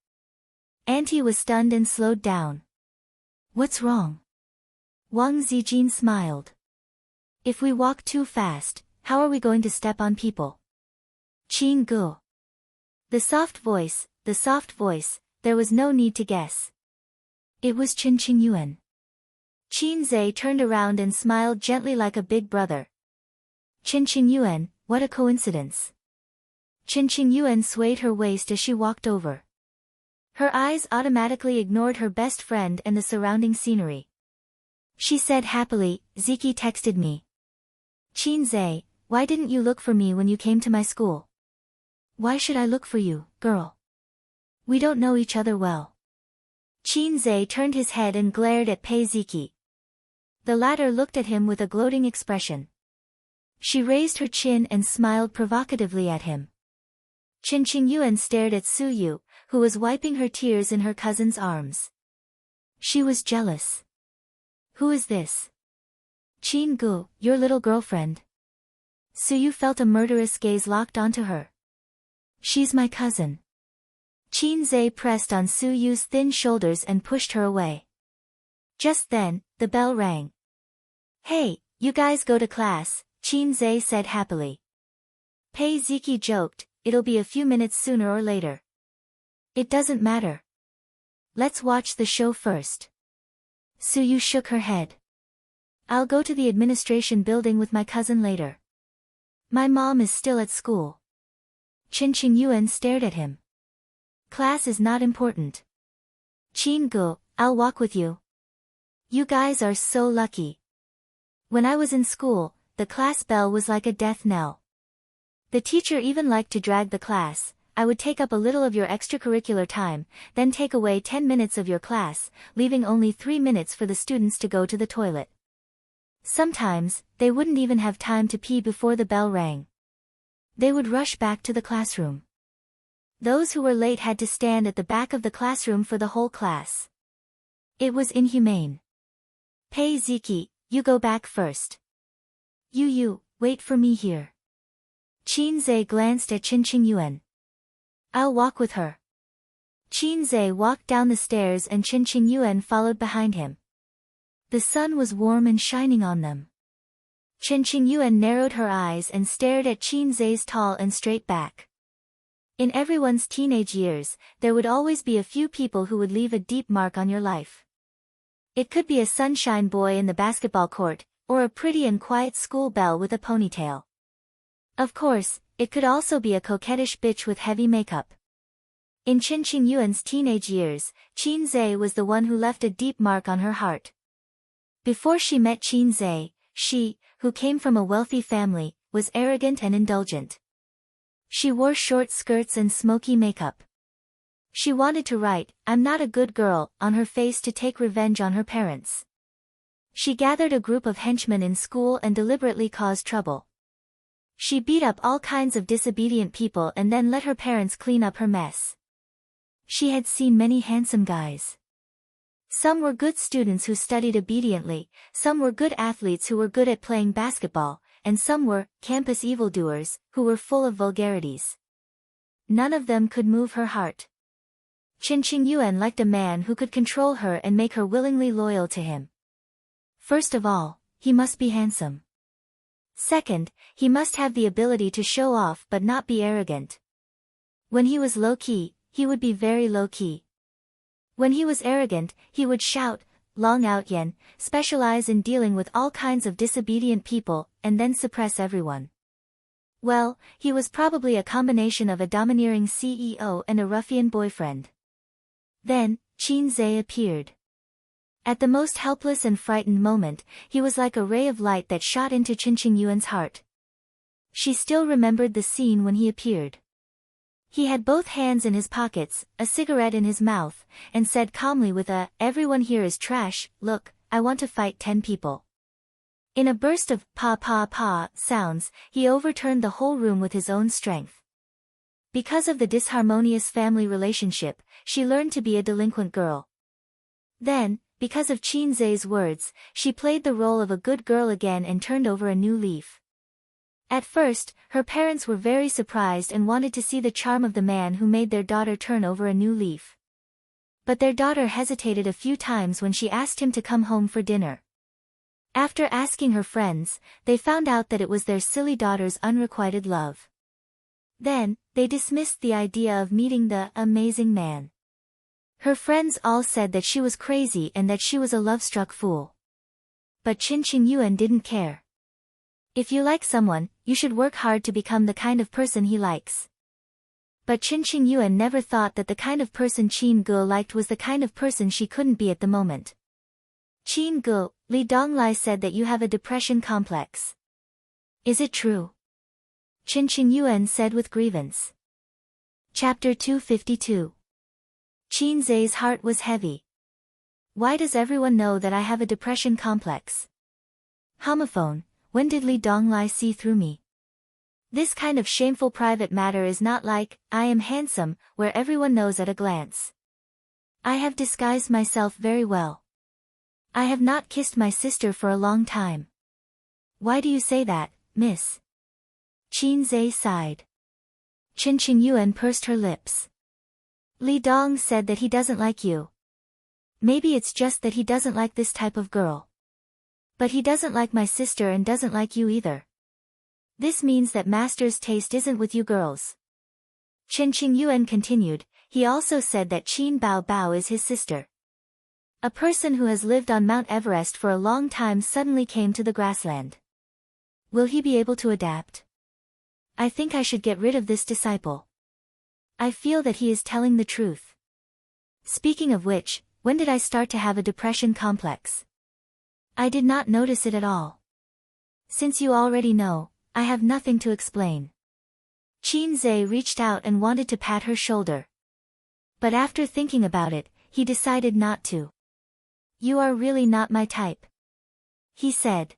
Auntie was stunned and slowed down. "What's wrong?" Wang Zijin smiled. "If we walk too fast, how are we going to step on people?" Qin Gu. The soft voice, there was no need to guess. It was Qin Yuan. Qin Zhe turned around and smiled gently like a big brother. Qin Yuan, what a coincidence. Qin Yuan swayed her waist as she walked over. Her eyes automatically ignored her best friend and the surrounding scenery. She said happily, "Ziki texted me." "Qin Zhe, why didn't you look for me when you came to my school?" "Why should I look for you, girl? We don't know each other well." Qin Zhe turned his head and glared at Pei Ziki. The latter looked at him with a gloating expression. She raised her chin and smiled provocatively at him. Qin Yuan stared at Su Yu, who was wiping her tears in her cousin's arms. She was jealous. "Who is this?" "Qin Gu, your little girlfriend." Su Yu felt a murderous gaze locked onto her. "She's my cousin." Qin Zhe pressed on Su Yu's thin shoulders and pushed her away. Just then, the bell rang. "Hey, you guys go to class," Qin Zhe said happily. Pei Ziki joked, "It'll be a few minutes sooner or later." "It doesn't matter. Let's watch the show first." Su Yu shook her head. "I'll go to the administration building with my cousin later. My mom is still at school." Qin Yuan stared at him. "Class is not important." "Qin Gu, I'll walk with you." "You guys are so lucky. When I was in school, the class bell was like a death knell. The teacher even liked to drag the class. I would take up a little of your extracurricular time, then take away 10 minutes of your class, leaving only 3 minutes for the students to go to the toilet. Sometimes, they wouldn't even have time to pee before the bell rang. They would rush back to the classroom. Those who were late had to stand at the back of the classroom for the whole class. It was inhumane. Pei Ziki, you go back first. You, wait for me here." Qin Zhe glanced at Qin Yuan. "I'll walk with her." Qin Zhe walked down the stairs and Qin Yuan followed behind him. The sun was warm and shining on them. Qin Yuan narrowed her eyes and stared at Qin Zhe's tall and straight back. In everyone's teenage years, there would always be a few people who would leave a deep mark on your life. It could be a sunshine boy in the basketball court, or a pretty and quiet school belle with a ponytail. Of course, it could also be a coquettish bitch with heavy makeup. In Qin Yuan's teenage years, Qin Zhe was the one who left a deep mark on her heart. Before she met Qin Zhe, she, who came from a wealthy family, was arrogant and indulgent. She wore short skirts and smoky makeup. She wanted to write, "I'm not a good girl," on her face to take revenge on her parents. She gathered a group of henchmen in school and deliberately caused trouble. She beat up all kinds of disobedient people and then let her parents clean up her mess. She had seen many handsome guys. Some were good students who studied obediently, some were good athletes who were good at playing basketball, and some were campus evildoers who were full of vulgarities. None of them could move her heart. Qin Qingyuan liked a man who could control her and make her willingly loyal to him. First of all, he must be handsome. Second, he must have the ability to show off but not be arrogant. When he was low-key, he would be very low-key. When he was arrogant, he would shout, long out yen, specialize in dealing with all kinds of disobedient people, and then suppress everyone. Well, he was probably a combination of a domineering CEO and a ruffian boyfriend. Then, Qin Zhe appeared. At the most helpless and frightened moment, he was like a ray of light that shot into Qin Qingyuan's heart. She still remembered the scene when he appeared. He had both hands in his pockets, a cigarette in his mouth, and said calmly with a, "Everyone here is trash, look, I want to fight 10 people." In a burst of pa sounds, he overturned the whole room with his own strength. Because of the disharmonious family relationship, she learned to be a delinquent girl. Then, because of Qin Zhe's words, she played the role of a good girl again and turned over a new leaf. At first, her parents were very surprised and wanted to see the charm of the man who made their daughter turn over a new leaf. But their daughter hesitated a few times when she asked him to come home for dinner. After asking her friends, they found out that it was their silly daughter's unrequited love. Then, they dismissed the idea of meeting the amazing man. Her friends all said that she was crazy and that she was a love-struck fool. But Qin Qingyuan didn't care. If you like someone, you should work hard to become the kind of person he likes. But Qin Qingyuan never thought that the kind of person Qin Ge liked was the kind of person she couldn't be at the moment. "Qin Ge, Li Donglai said that you have a depression complex. Is it true?" Qin Qingyuan said with grievance. Chapter 252. Qin Zhe's heart was heavy. Why does everyone know that I have a depression complex? Homophone, when did Li Donglai see through me? This kind of shameful private matter is not like, I am handsome, where everyone knows at a glance. I have disguised myself very well. I have not kissed my sister for a long time. Why do you say that, miss? Qin Zhe sighed. Qin Qingyuan pursed her lips. Li Dong said that he doesn't like you. Maybe it's just that he doesn't like this type of girl. But he doesn't like my sister and doesn't like you either. This means that master's taste isn't with you girls. Qin Qingyuan continued, he also said that Qin Bao Bao is his sister. A person who has lived on Mount Everest for a long time suddenly came to the grassland. Will he be able to adapt? I think I should get rid of this disciple. I feel that he is telling the truth. Speaking of which, when did I start to have a depression complex? I did not notice it at all. Since you already know, I have nothing to explain. Qin Zhe reached out and wanted to pat her shoulder. But after thinking about it, he decided not to. You are really not my type, he said.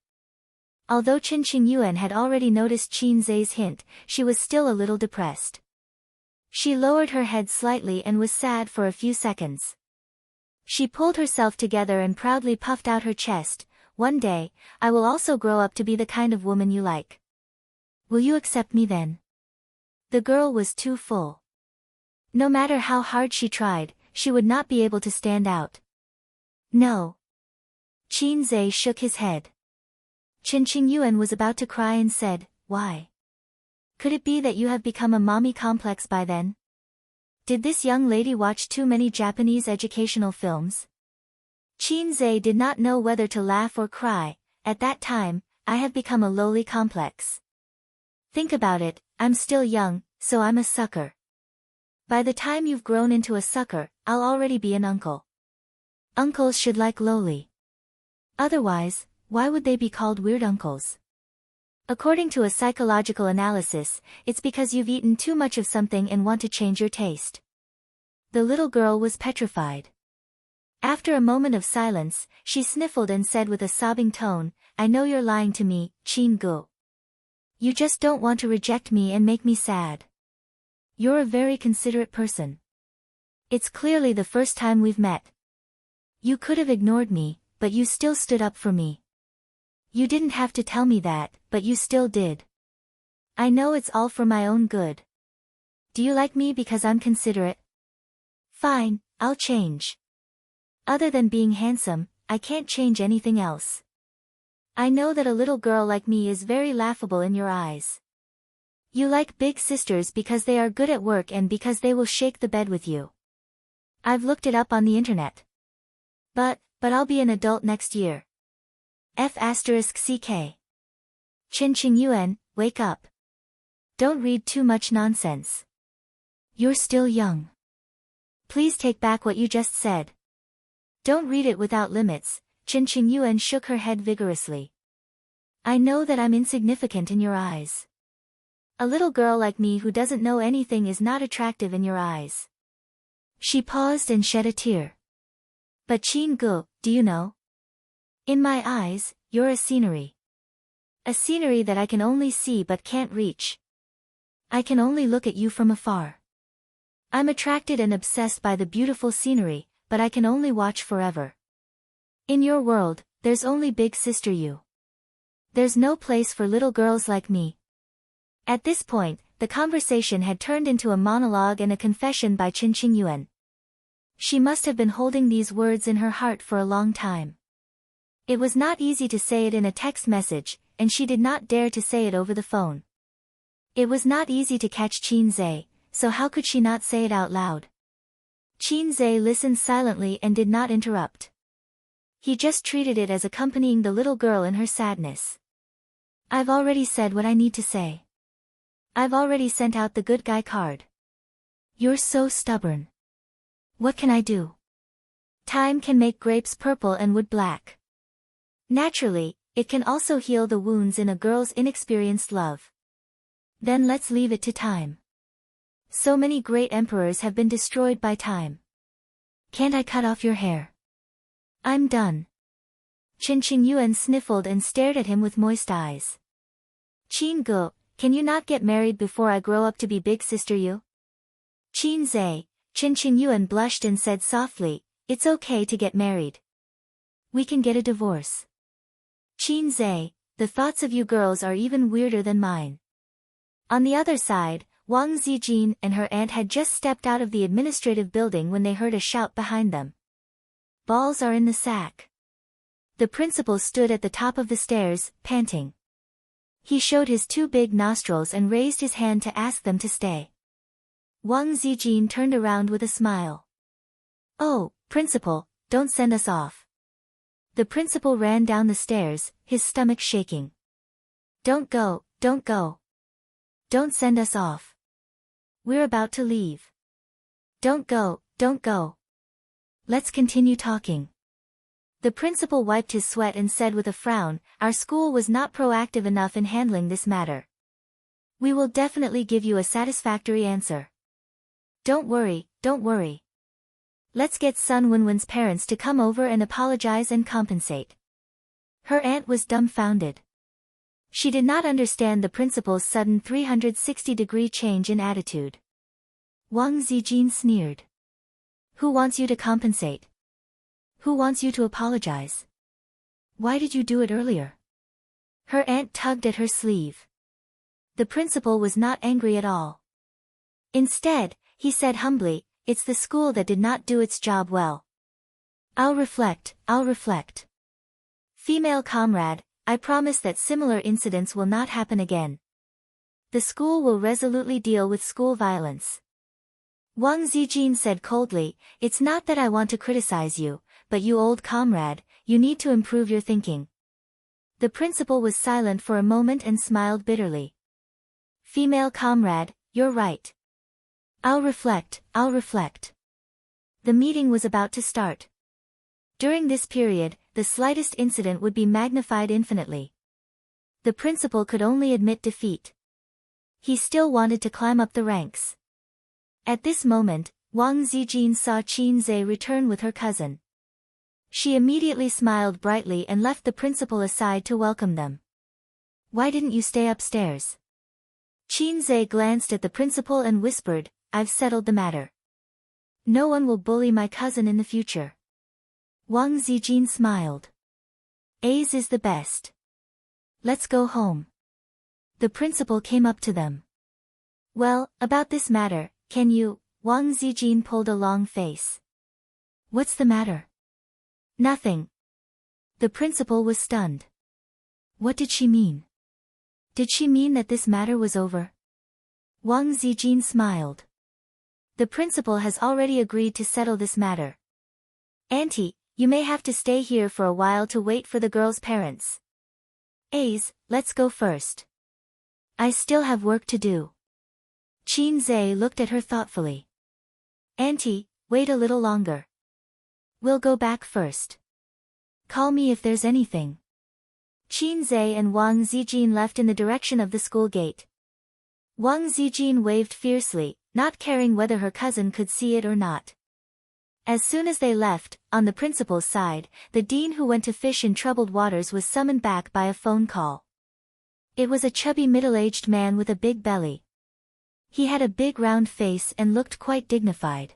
Although Qin Qingyuan had already noticed Qin Zhe's hint, she was still a little depressed. She lowered her head slightly and was sad for a few seconds. She pulled herself together and proudly puffed out her chest. One day, I will also grow up to be the kind of woman you like. Will you accept me then? The girl was too full. No matter how hard she tried, she would not be able to stand out. No. Qin Zhe shook his head. Qin Qingyuan was about to cry and said, why? Could it be that you have become a mommy complex by then? Did this young lady watch too many Japanese educational films? Qin Zhe did not know whether to laugh or cry. At that time, I have become a lowly complex. Think about it, I'm still young, so I'm a sucker. By the time you've grown into a sucker, I'll already be an uncle. Uncles should like lowly. Otherwise, why would they be called weird uncles? According to a psychological analysis, it's because you've eaten too much of something and want to change your taste. The little girl was petrified. After a moment of silence, she sniffled and said with a sobbing tone, I know you're lying to me, Chin-gu. You just don't want to reject me and make me sad. You're a very considerate person. It's clearly the first time we've met. You could have ignored me, but you still stood up for me. You didn't have to tell me that, but you still did. I know it's all for my own good. Do you like me because I'm considerate? Fine, I'll change. Other than being handsome, I can't change anything else. I know that a little girl like me is very laughable in your eyes. You like big sisters because they are good at work and because they will shake the bed with you. I've looked it up on the internet. But I'll be an adult next year. F***ck. Chin Yuan, wake up. Don't read too much nonsense. You're still young. Please take back what you just said. Don't read it without limits. Chin Yuan shook her head vigorously. I know that I'm insignificant in your eyes. A little girl like me who doesn't know anything is not attractive in your eyes. She paused and shed a tear. But Chin-gu, do you know? In my eyes, you're a scenery. A scenery that I can only see but can't reach. I can only look at you from afar. I'm attracted and obsessed by the beautiful scenery, but I can only watch forever. In your world, there's only big sister you. There's no place for little girls like me. At this point, the conversation had turned into a monologue and a confession by Chin Yuan. She must have been holding these words in her heart for a long time. It was not easy to say it in a text message, and she did not dare to say it over the phone. It was not easy to catch Qin Zhe, so how could she not say it out loud? Qin Zhe listened silently and did not interrupt. He just treated it as accompanying the little girl in her sadness. I've already said what I need to say. I've already sent out the good guy card. You're so stubborn. What can I do? Time can make grapes purple and wood black. Naturally, it can also heal the wounds in a girl's inexperienced love. Then let's leave it to time. So many great emperors have been destroyed by time. Can't I cut off your hair? I'm done. Chin Yuan sniffled and stared at him with moist eyes. Chin-gu, can you not get married before I grow up to be big sister you? Chin Yuan blushed and said softly, it's okay to get married. We can get a divorce. Qin Zhe, the thoughts of you girls are even weirder than mine. On the other side, Wang Zijin and her aunt had just stepped out of the administrative building when they heard a shout behind them. Balls are in the sack. The principal stood at the top of the stairs, panting. He showed his two big nostrils and raised his hand to ask them to stay. Wang Zijin turned around with a smile. Oh, principal, don't send us off. The principal ran down the stairs, his stomach shaking. Don't go, don't go. Don't send us off. We're about to leave. Don't go, don't go. Let's continue talking. The principal wiped his sweat and said with a frown, our school was not proactive enough in handling this matter. We will definitely give you a satisfactory answer. Don't worry, don't worry. Let's get Sun Wenwen's parents to come over and apologize and compensate. Her aunt was dumbfounded. She did not understand the principal's sudden 360-degree change in attitude. Wang Zijin sneered. Who wants you to compensate? Who wants you to apologize? Why did you do it earlier? Her aunt tugged at her sleeve. The principal was not angry at all. Instead, he said humbly, it's the school that did not do its job well. I'll reflect, I'll reflect. Female comrade, I promise that similar incidents will not happen again. The school will resolutely deal with school violence. Wang Zijin said coldly, it's not that I want to criticize you, but you old comrade, you need to improve your thinking. The principal was silent for a moment and smiled bitterly. Female comrade, you're right. I'll reflect, I'll reflect. The meeting was about to start. During this period, the slightest incident would be magnified infinitely. The principal could only admit defeat. He still wanted to climb up the ranks. At this moment, Wang Zijin saw Qin Zhe return with her cousin. She immediately smiled brightly and left the principal aside to welcome them. Why didn't you stay upstairs? Qinze glanced at the principal and whispered, I've settled the matter. No one will bully my cousin in the future. Wang Zijin smiled. A's is the best. Let's go home. The principal came up to them. Well, about this matter, can you? Wang Zijin pulled a long face. What's the matter? Nothing. The principal was stunned. What did she mean? Did she mean that this matter was over? Wang Zijin smiled. The principal has already agreed to settle this matter. Auntie, you may have to stay here for a while to wait for the girl's parents. A's, let's go first. I still have work to do. Qinze looked at her thoughtfully. Auntie, wait a little longer. We'll go back first. Call me if there's anything. Qinze and Wang Zijin left in the direction of the school gate. Wang Zijin waved fiercely, not caring whether her cousin could see it or not. As soon as they left, on the principal's side, the dean who went to fish in troubled waters was summoned back by a phone call. It was a chubby middle-aged man with a big belly. He had a big round face and looked quite dignified.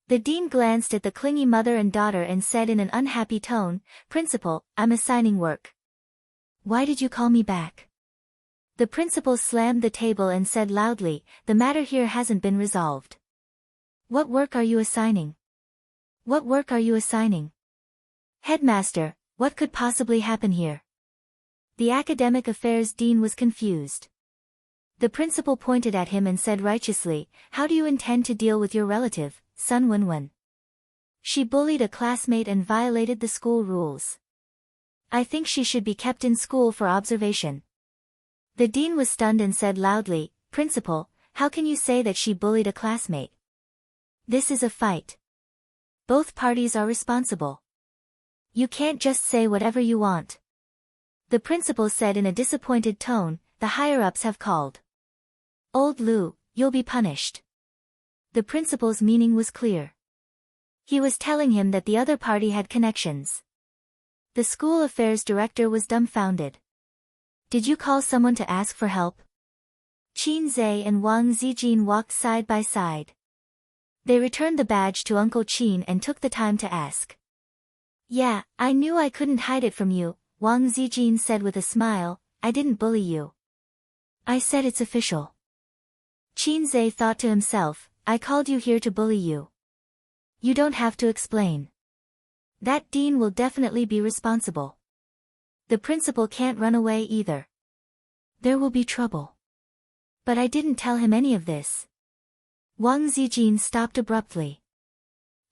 The dean glanced at the clingy mother and daughter and said in an unhappy tone, Principal, I'm assigning work. Why did you call me back? The principal slammed the table and said loudly, the matter here hasn't been resolved. What work are you assigning? What work are you assigning? Headmaster, what could possibly happen here? The academic affairs dean was confused. The principal pointed at him and said righteously, how do you intend to deal with your relative, Sun Wenwen? She bullied a classmate and violated the school rules. I think she should be kept in school for observation. The dean was stunned and said loudly, Principal, how can you say that she bullied a classmate? This is a fight. Both parties are responsible. You can't just say whatever you want. The principal said in a disappointed tone, the higher-ups have called. Old Lu, you'll be punished. The principal's meaning was clear. He was telling him that the other party had connections. The school affairs director was dumbfounded. Did you call someone to ask for help? Qinze and Wang Zijin walked side by side. They returned the badge to Uncle Qin and took the time to ask. Yeah, I knew I couldn't hide it from you, Wang Zijin said with a smile, I didn't bully you. I said it's official. Qinze thought to himself, I called you here to bully you. You don't have to explain. That dean will definitely be responsible. The principal can't run away either. There will be trouble. But I didn't tell him any of this. Wang Zijin stopped abruptly.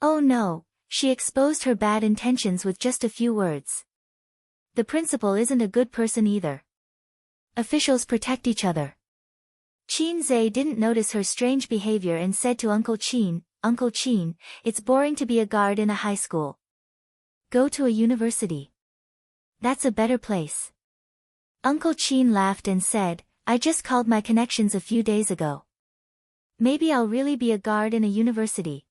Oh no, she exposed her bad intentions with just a few words. The principal isn't a good person either. Officials protect each other. Qinze didn't notice her strange behavior and said to Uncle Qin, it's boring to be a guard in a high school. Go to a university. That's a better place. Uncle Qin laughed and said, I just called my connections a few days ago. Maybe I'll really be a guard in a university.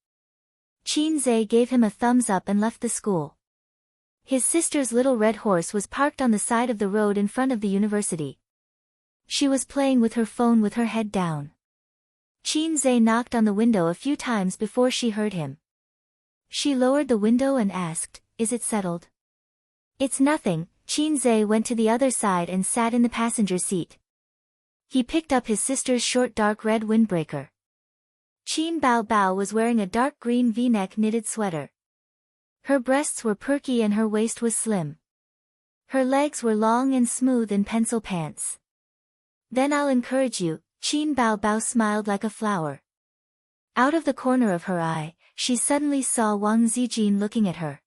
Qinze gave him a thumbs up and left the school. His sister's little red horse was parked on the side of the road in front of the university. She was playing with her phone with her head down. Qinze knocked on the window a few times before she heard him. She lowered the window and asked, Is it settled? It's nothing. Qinze went to the other side and sat in the passenger seat. He picked up his sister's short dark red windbreaker. Qin Bao was wearing a dark green V-neck knitted sweater. Her breasts were perky and her waist was slim. Her legs were long and smooth in pencil pants. Then I'll encourage you, Qin Bao smiled like a flower. Out of the corner of her eye, she suddenly saw Wang Zijin looking at her.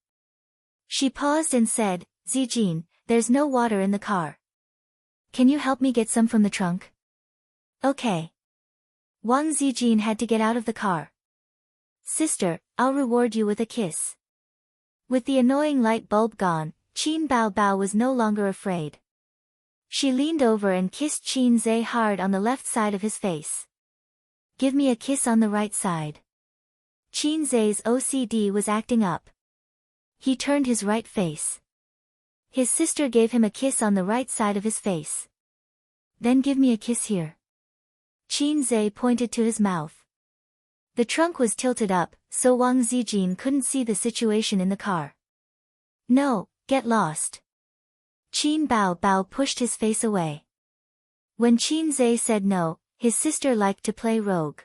She paused and said, Zijin, there's no water in the car. Can you help me get some from the trunk? Okay. Wang Zijin had to get out of the car. Sister, I'll reward you with a kiss. With the annoying light bulb gone, Qin Bao was no longer afraid. She leaned over and kissed Qinze hard on the left side of his face. Give me a kiss on the right side. Qinze's OCD was acting up. He turned his right face. His sister gave him a kiss on the right side of his face. Then give me a kiss here. Qin Zhe pointed to his mouth. The trunk was tilted up, so Wang Zijin couldn't see the situation in the car. No, get lost. Qin Bao Bao pushed his face away. When Qin Zhe said no, his sister liked to play rogue.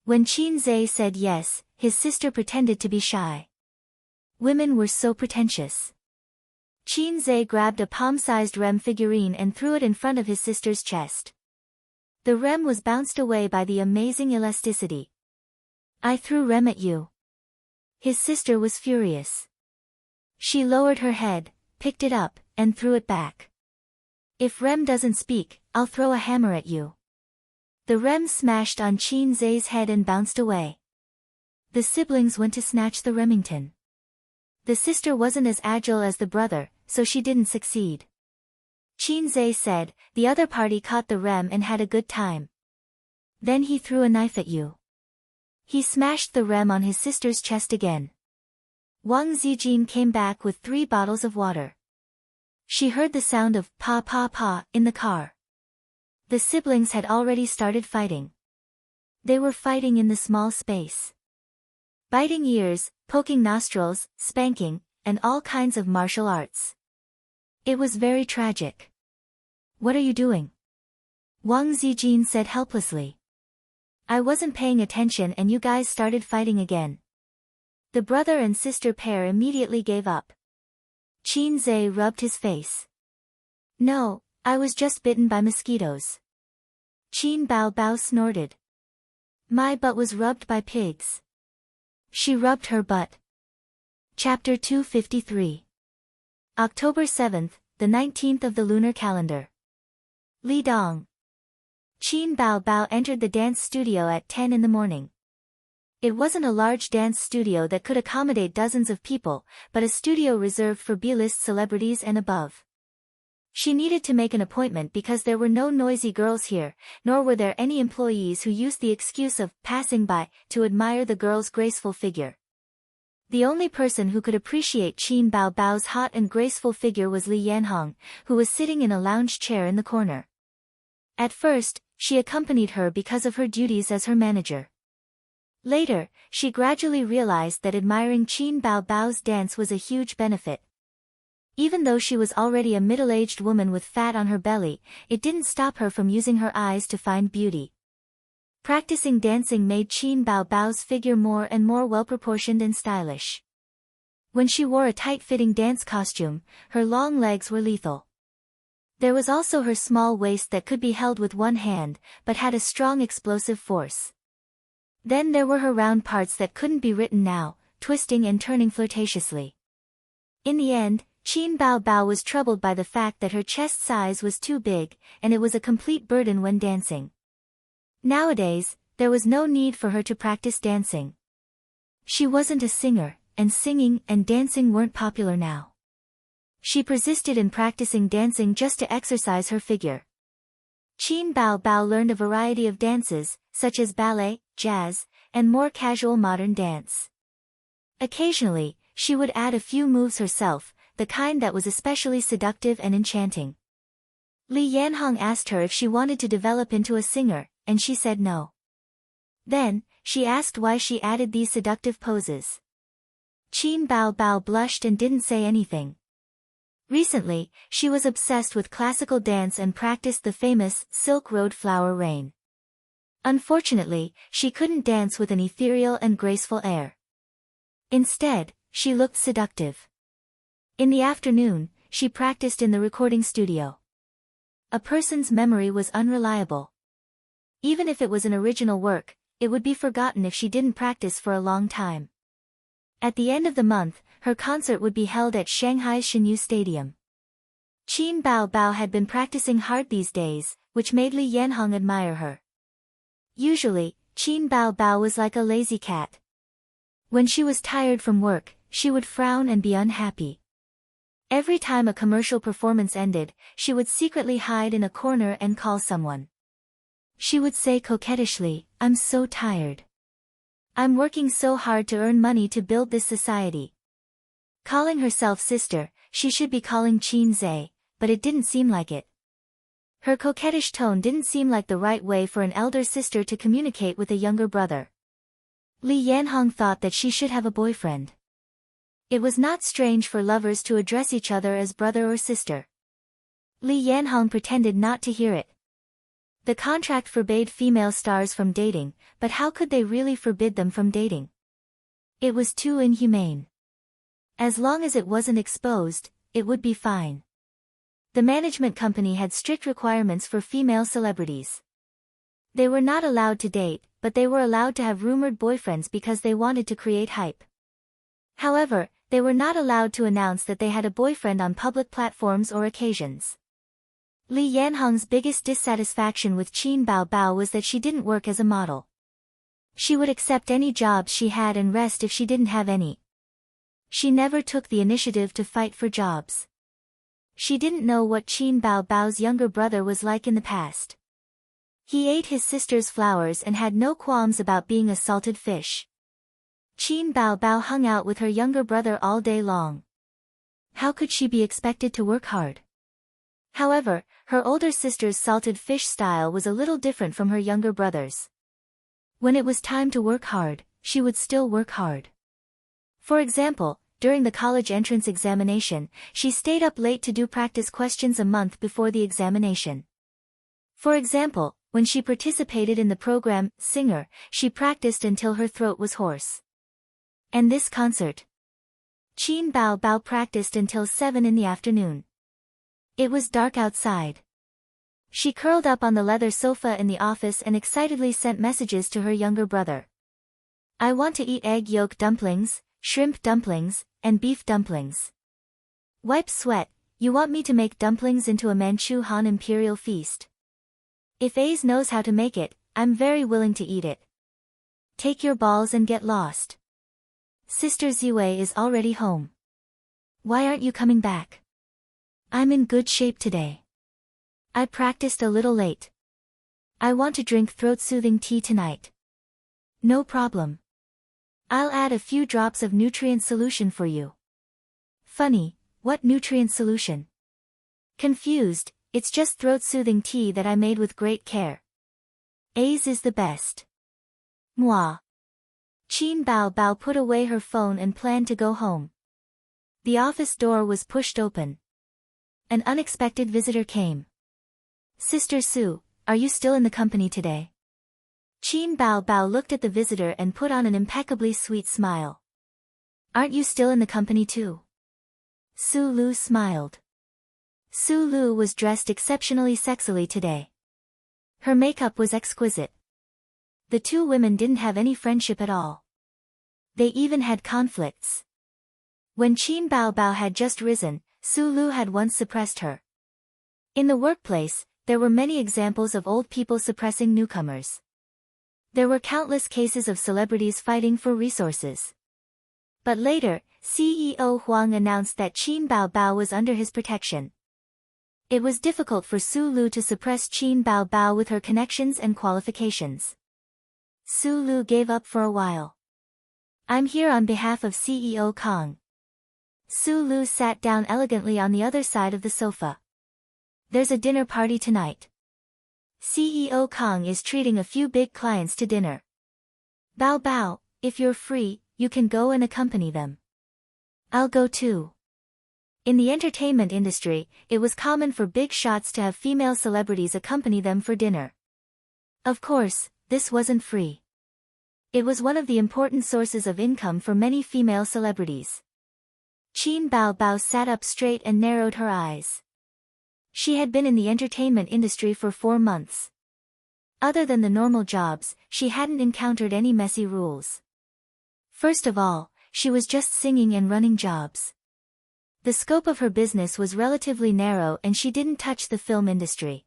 When Qin Zhe said yes, his sister pretended to be shy. Women were so pretentious. Qin Zhe grabbed a palm-sized Rem figurine and threw it in front of his sister's chest. The Rem was bounced away by the amazing elasticity. I threw Rem at you. His sister was furious. She lowered her head, picked it up, and threw it back. If Rem doesn't speak, I'll throw a hammer at you. The Rem smashed on Qin Zhe's head and bounced away. The siblings went to snatch the Remington. The sister wasn't as agile as the brother, so she didn't succeed. Qin Zhe said, the other party caught the Rem and had a good time. Then he threw a knife at you. He smashed the Rem on his sister's chest again. Wang Zijin came back with 3 bottles of water. She heard the sound of pa pa pa in the car. The siblings had already started fighting. They were fighting in the small space. Biting ears, poking nostrils, spanking, and all kinds of martial arts. It was very tragic. What are you doing? Wang Zijin said helplessly. I wasn't paying attention and you guys started fighting again. The brother and sister pair immediately gave up. Qin Zhe rubbed his face. No, I was just bitten by mosquitoes. Qin Bao Bao snorted. My butt was rubbed by pigs. She rubbed her butt. Chapter 253. October 7th, the 19th of the lunar calendar. Lidong. Qin Bao Bao entered the dance studio at 10 in the morning. It wasn't a large dance studio that could accommodate dozens of people, but a studio reserved for B-list celebrities and above. She needed to make an appointment because there were no noisy girls here, nor were there any employees who used the excuse of passing by to admire the girl's graceful figure. The only person who could appreciate Qin Bao Bao's hot and graceful figure was Li Yanhong, who was sitting in a lounge chair in the corner. At first, she accompanied her because of her duties as her manager. Later, she gradually realized that admiring Qin Bao Bao's dance was a huge benefit. Even though she was already a middle-aged woman with fat on her belly, it didn't stop her from using her eyes to find beauty. Practicing dancing made Qin Bao Bao's figure more and more well-proportioned and stylish. When she wore a tight-fitting dance costume, her long legs were lethal. There was also her small waist that could be held with one hand, but had a strong explosive force. Then there were her round parts that couldn't be written now, twisting and turning flirtatiously. In the end, Qin Bao Bao was troubled by the fact that her chest size was too big, and it was a complete burden when dancing. Nowadays, there was no need for her to practice dancing. She wasn't a singer, and singing and dancing weren't popular now. She persisted in practicing dancing just to exercise her figure. Qin Bao Bao learned a variety of dances, such as ballet, jazz, and more casual modern dance. Occasionally, she would add a few moves herself, the kind that was especially seductive and enchanting. Li Yanhong asked her if she wanted to develop into a singer, and she said no. Then, she asked why she added these seductive poses. Qin Bao Bao blushed and didn't say anything. Recently, she was obsessed with classical dance and practiced the famous Silk Road Flower Rain. Unfortunately, she couldn't dance with an ethereal and graceful air. Instead, she looked seductive. In the afternoon, she practiced in the recording studio. A person's memory was unreliable. Even if it was an original work, it would be forgotten if she didn't practice for a long time. At the end of the month, her concert would be held at Shanghai's Shenyu Stadium. Qin Bao Bao had been practicing hard these days, which made Li Yanhong admire her. Usually, Qin Bao Bao was like a lazy cat. When she was tired from work, she would frown and be unhappy. Every time a commercial performance ended, she would secretly hide in a corner and call someone. She would say coquettishly, "I'm so tired. I'm working so hard to earn money to build this society." Calling herself sister, she should be calling Qin Zhe, but it didn't seem like it. Her coquettish tone didn't seem like the right way for an elder sister to communicate with a younger brother. Li Yanhong thought that she should have a boyfriend. It was not strange for lovers to address each other as brother or sister. Li Yanhong pretended not to hear it. The contract forbade female stars from dating, but how could they really forbid them from dating? It was too inhumane. As long as it wasn't exposed, it would be fine. The management company had strict requirements for female celebrities. They were not allowed to date, but they were allowed to have rumored boyfriends because they wanted to create hype. However, they were not allowed to announce that they had a boyfriend on public platforms or occasions. Li Yanhong's biggest dissatisfaction with Qin Baobao was that she didn't work as a model. She would accept any jobs she had and rest if she didn't have any. She never took the initiative to fight for jobs. She didn't know what Qin Baobao's younger brother was like in the past. He ate his sister's flowers and had no qualms about being a salted fish. Qin Baobao hung out with her younger brother all day long. How could she be expected to work hard? However, her older sister's salted fish style was a little different from her younger brother's. When it was time to work hard, she would still work hard. For example, during the college entrance examination, she stayed up late to do practice questions a month before the examination. For example, when she participated in the program, Singer, she practiced until her throat was hoarse. And this concert? Qin Baobao practiced until 7 in the afternoon. It was dark outside. She curled up on the leather sofa in the office and excitedly sent messages to her younger brother. I want to eat egg yolk dumplings, shrimp dumplings, and beef dumplings. Wipe sweat, you want me to make dumplings into a Manchu Han imperial feast. If Ace knows how to make it, I'm very willing to eat it. Take your balls and get lost. Sister Ziwei is already home. Why aren't you coming back? I'm in good shape today. I practiced a little late. I want to drink throat-soothing tea tonight. No problem. I'll add a few drops of nutrient solution for you. Funny, what nutrient solution? Confused, it's just throat-soothing tea that I made with great care. A's is the best. Moi. Qin Baobao put away her phone and planned to go home. The office door was pushed open. An unexpected visitor came. Sister Su, are you still in the company today? Qin Baobao looked at the visitor and put on an impeccably sweet smile. Aren't you still in the company too? Su Lu smiled. Su Lu was dressed exceptionally sexily today. Her makeup was exquisite. The two women didn't have any friendship at all. They even had conflicts. When Qin Baobao had just risen, Su Lu had once suppressed her. In the workplace, there were many examples of old people suppressing newcomers. There were countless cases of celebrities fighting for resources. But later, CEO Huang announced that Qin Baobao was under his protection. It was difficult for Su Lu to suppress Qin Baobao with her connections and qualifications. Su Lu gave up for a while. I'm here on behalf of CEO Kang. Su Lu sat down elegantly on the other side of the sofa. There's a dinner party tonight. CEO Kang is treating a few big clients to dinner. Bao Bao, if you're free, you can go and accompany them. I'll go too. In the entertainment industry, it was common for big shots to have female celebrities accompany them for dinner. Of course, this wasn't free. It was one of the important sources of income for many female celebrities. Qin Baobao sat up straight and narrowed her eyes. She had been in the entertainment industry for 4 months. Other than the normal jobs, she hadn't encountered any messy rules. First of all, she was just singing and running jobs. The scope of her business was relatively narrow and she didn't touch the film industry.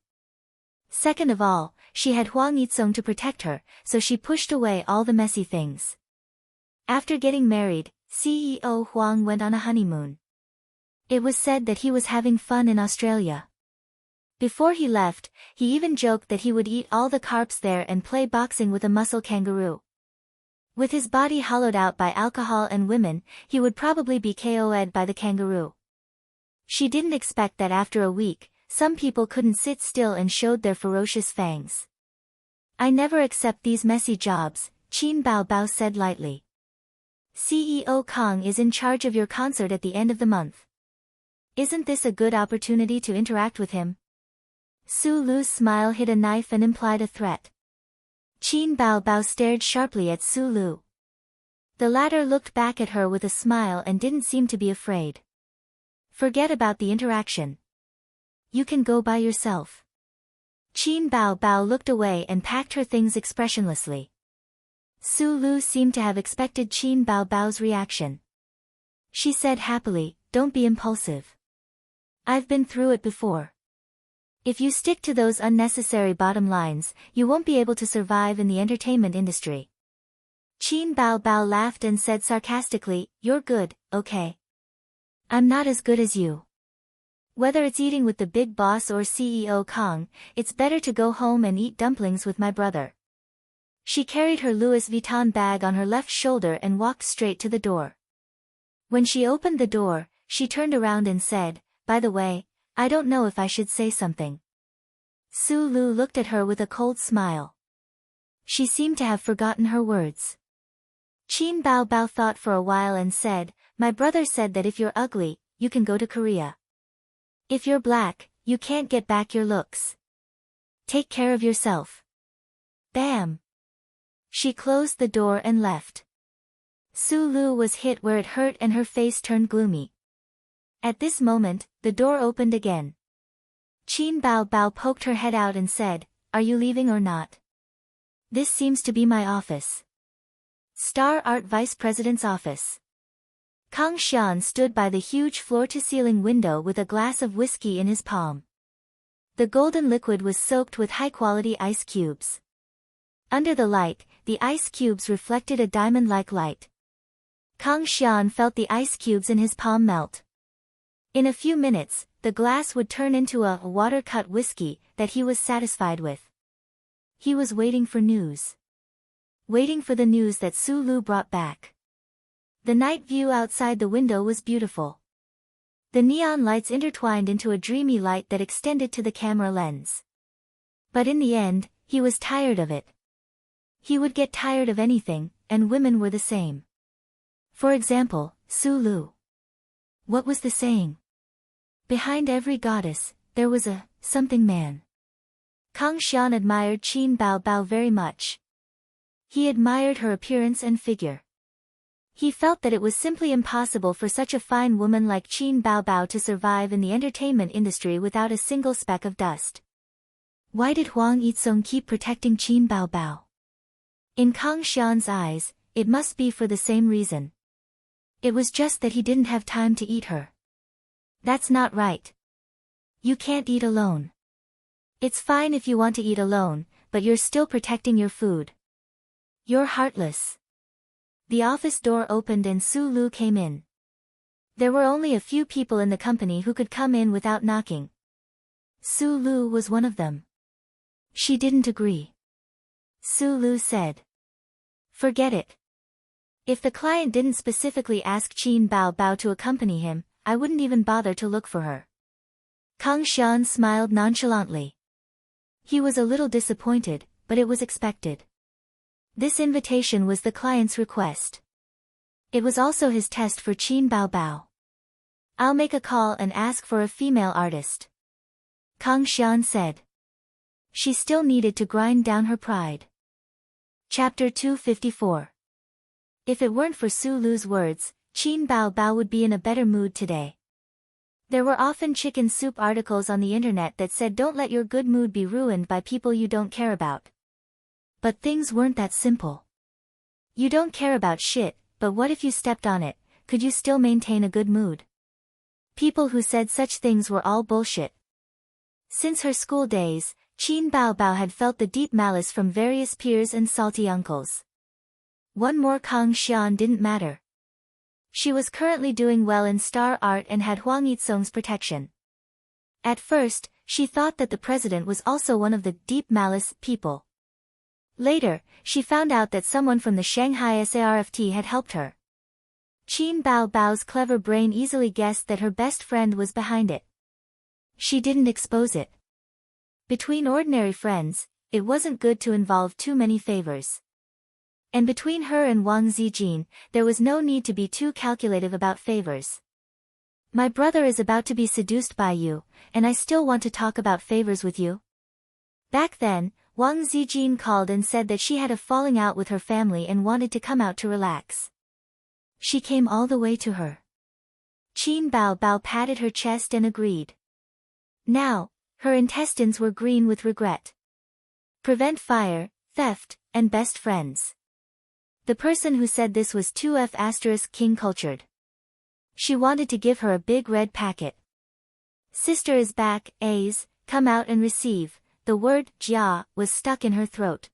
Second of all, she had Huang Yitsong to protect her, so she pushed away all the messy things. After getting married, CEO Huang went on a honeymoon. It was said that he was having fun in Australia. Before he left, he even joked that he would eat all the carps there and play boxing with a muscle kangaroo. With his body hollowed out by alcohol and women, he would probably be KO'd by the kangaroo. She didn't expect that after a week, some people couldn't sit still and showed their ferocious fangs. I never accept these messy jobs, Qin Bao Bao said lightly. CEO Kong is in charge of your concert at the end of the month. Isn't this a good opportunity to interact with him? Su Lu's smile hid a knife and implied a threat. Qin Bao Bao stared sharply at Su Lu. The latter looked back at her with a smile and didn't seem to be afraid. Forget about the interaction. You can go by yourself. Qin Bao Bao looked away and packed her things expressionlessly. Su Lu seemed to have expected Qin Bao Bao's reaction. She said happily, "Don't be impulsive. I've been through it before. If you stick to those unnecessary bottom lines, you won't be able to survive in the entertainment industry." Qin Bao Bao laughed and said sarcastically, "You're good, okay? I'm not as good as you. Whether it's eating with the big boss or CEO Kong, it's better to go home and eat dumplings with my brother." She carried her Louis Vuitton bag on her left shoulder and walked straight to the door. When she opened the door, she turned around and said, "By the way, I don't know if I should say something." Su Lu looked at her with a cold smile. She seemed to have forgotten her words. Qin Bao Bao thought for a while and said, "My brother said that if you're ugly, you can go to Korea. If you're black, you can't get back your looks. Take care of yourself." Bam! She closed the door and left. Su Lu was hit where it hurt and her face turned gloomy. At this moment, the door opened again. Qin Bao Bao poked her head out and said, "Are you leaving or not? This seems to be my office." Star Art Vice President's office. Kang Xian stood by the huge floor-to-ceiling window with a glass of whiskey in his palm. The golden liquid was soaked with high-quality ice cubes. Under the light, the ice cubes reflected a diamond-like light. Kang Xian felt the ice cubes in his palm melt. In a few minutes, the glass would turn into a water-cut whiskey that he was satisfied with. He was waiting for news. Waiting for the news that Su Lu brought back. The night view outside the window was beautiful. The neon lights intertwined into a dreamy light that extended to the camera lens. But in the end, he was tired of it. He would get tired of anything, and women were the same. For example, Su Lu. What was the saying? Behind every goddess, there was a something man. Kang Xian admired Qin Bao Bao very much. He admired her appearance and figure. He felt that it was simply impossible for such a fine woman like Qin Bao Bao to survive in the entertainment industry without a single speck of dust. Why did Huang Yitsong keep protecting Qin Bao Bao? In Kang Xian's eyes, it must be for the same reason. It was just that he didn't have time to eat her. That's not right. You can't eat alone. It's fine if you want to eat alone, but you're still protecting your food. You're heartless. The office door opened and Su Lu came in. There were only a few people in the company who could come in without knocking. Su Lu was one of them. She didn't agree. Su Lu said, "Forget it. If the client didn't specifically ask Qin Bao Bao to accompany him, I wouldn't even bother to look for her." Kang Xian smiled nonchalantly. He was a little disappointed, but it was expected. This invitation was the client's request. It was also his test for Qin Bao Bao. "I'll make a call and ask for a female artist," Kang Xian said. She still needed to grind down her pride. Chapter 254. If it weren't for Su Lu's words, Qin Bao Bao would be in a better mood today. There were often chicken soup articles on the internet that said don't let your good mood be ruined by people you don't care about. But things weren't that simple. You don't care about shit, but what if you stepped on it? Could you still maintain a good mood? People who said such things were all bullshit. Since her school days, Qin Bao Bao had felt the deep malice from various peers and salty uncles. One more Kang Xian didn't matter. She was currently doing well in Star Art and had Huang Yitsong's protection. At first, she thought that the president was also one of the deep malice people. Later, she found out that someone from the Shanghai SARFT had helped her. Qin Bao Bao's clever brain easily guessed that her best friend was behind it. She didn't expose it. Between ordinary friends, it wasn't good to involve too many favors. And between her and Wang Zijin, there was no need to be too calculative about favors. My brother is about to be seduced by you, and I still want to talk about favors with you. Back then, Wang Zijin called and said that she had a falling out with her family and wanted to come out to relax. She came all the way to her. Qin Bao Bao patted her chest and agreed. Now, her intestines were green with regret. Prevent fire, theft, and best friends. The person who said this was 2F** King cultured. She wanted to give her a big red packet. Sister is back, A's, come out and receive. The word, jia, was stuck in her throat.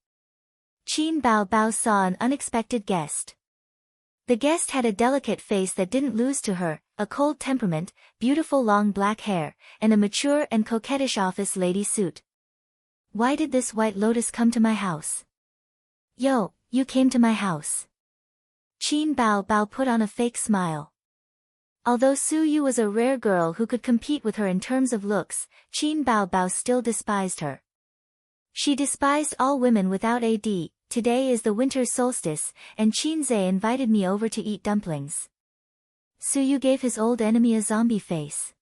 Qin Bao Bao saw an unexpected guest. The guest had a delicate face that didn't lose to her, a cold temperament, beautiful long black hair, and a mature and coquettish office lady suit. Why did this white lotus come to my house? Yo, you came to my house. Qin Bao Bao put on a fake smile. Although Su Yu was a rare girl who could compete with her in terms of looks, Qin Bao Bao still despised her. She despised all women without AD. Today is the winter solstice, and Qin Zhe invited me over to eat dumplings. Su Yu gave his old enemy a zombie face.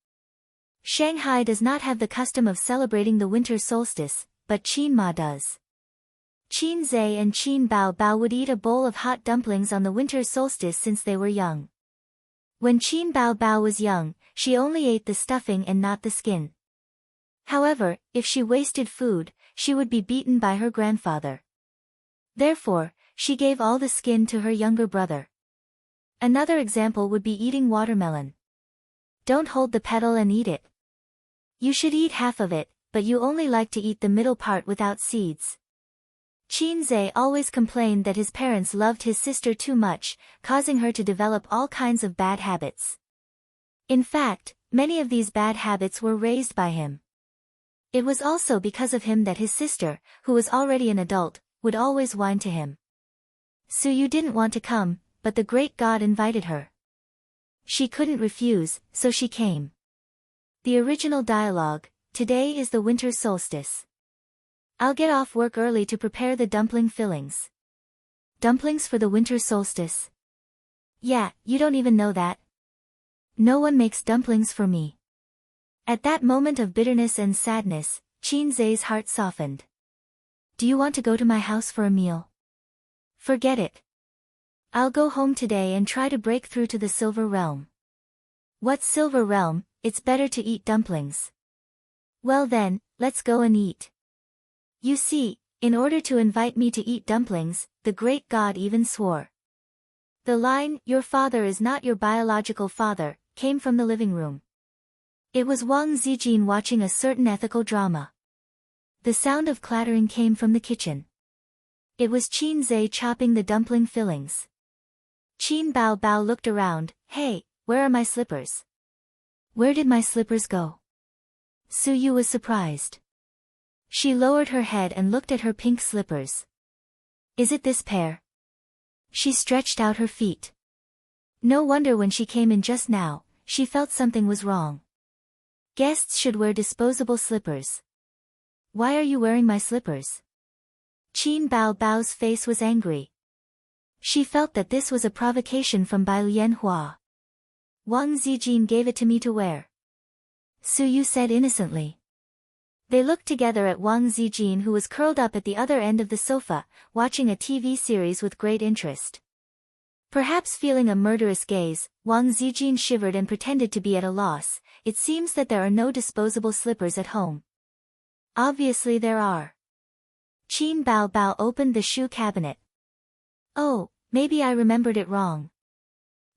Shanghai does not have the custom of celebrating the winter solstice, but Qin Ma does. Qin Zhe and Qin Bao Bao would eat a bowl of hot dumplings on the winter solstice since they were young. When Qin Bao Bao was young, she only ate the stuffing and not the skin. However, if she wasted food, she would be beaten by her grandfather. Therefore, she gave all the skin to her younger brother. Another example would be eating watermelon. Don't hold the petal and eat it. You should eat half of it, but you only like to eat the middle part without seeds. Qin Zhe always complained that his parents loved his sister too much, causing her to develop all kinds of bad habits. In fact, many of these bad habits were raised by him. It was also because of him that his sister, who was already an adult, would always whine to him. Su Yu didn't want to come, but the great god invited her. She couldn't refuse, so she came. The original dialogue, today is the winter solstice. I'll get off work early to prepare the dumpling fillings. Dumplings for the winter solstice? Yeah, you don't even know that. No one makes dumplings for me. At that moment of bitterness and sadness, Qin Zhe's heart softened. Do you want to go to my house for a meal? Forget it. I'll go home today and try to break through to the Silver Realm. What Silver Realm? It's better to eat dumplings. Well then, let's go and eat. You see, in order to invite me to eat dumplings, the great god even swore. The line, your father is not your biological father, came from the living room. It was Wang Zijin watching a certain ethical drama. The sound of clattering came from the kitchen. It was Qin Zhe chopping the dumpling fillings. Qin Bao Bao looked around, hey, where are my slippers? Where did my slippers go? Su Yu was surprised. She lowered her head and looked at her pink slippers. Is it this pair? She stretched out her feet. No wonder when she came in just now, she felt something was wrong. Guests should wear disposable slippers. Why are you wearing my slippers? Qin Bao Bao's face was angry. She felt that this was a provocation from Bai Lianhua. Wang Zijin gave it to me to wear. Su Yu said innocently. They looked together at Wang Zijin, who was curled up at the other end of the sofa, watching a TV series with great interest. Perhaps feeling a murderous gaze, Wang Zijin shivered and pretended to be at a loss. It seems that there are no disposable slippers at home. Obviously there are. Qin Bao Bao opened the shoe cabinet. Oh, maybe I remembered it wrong.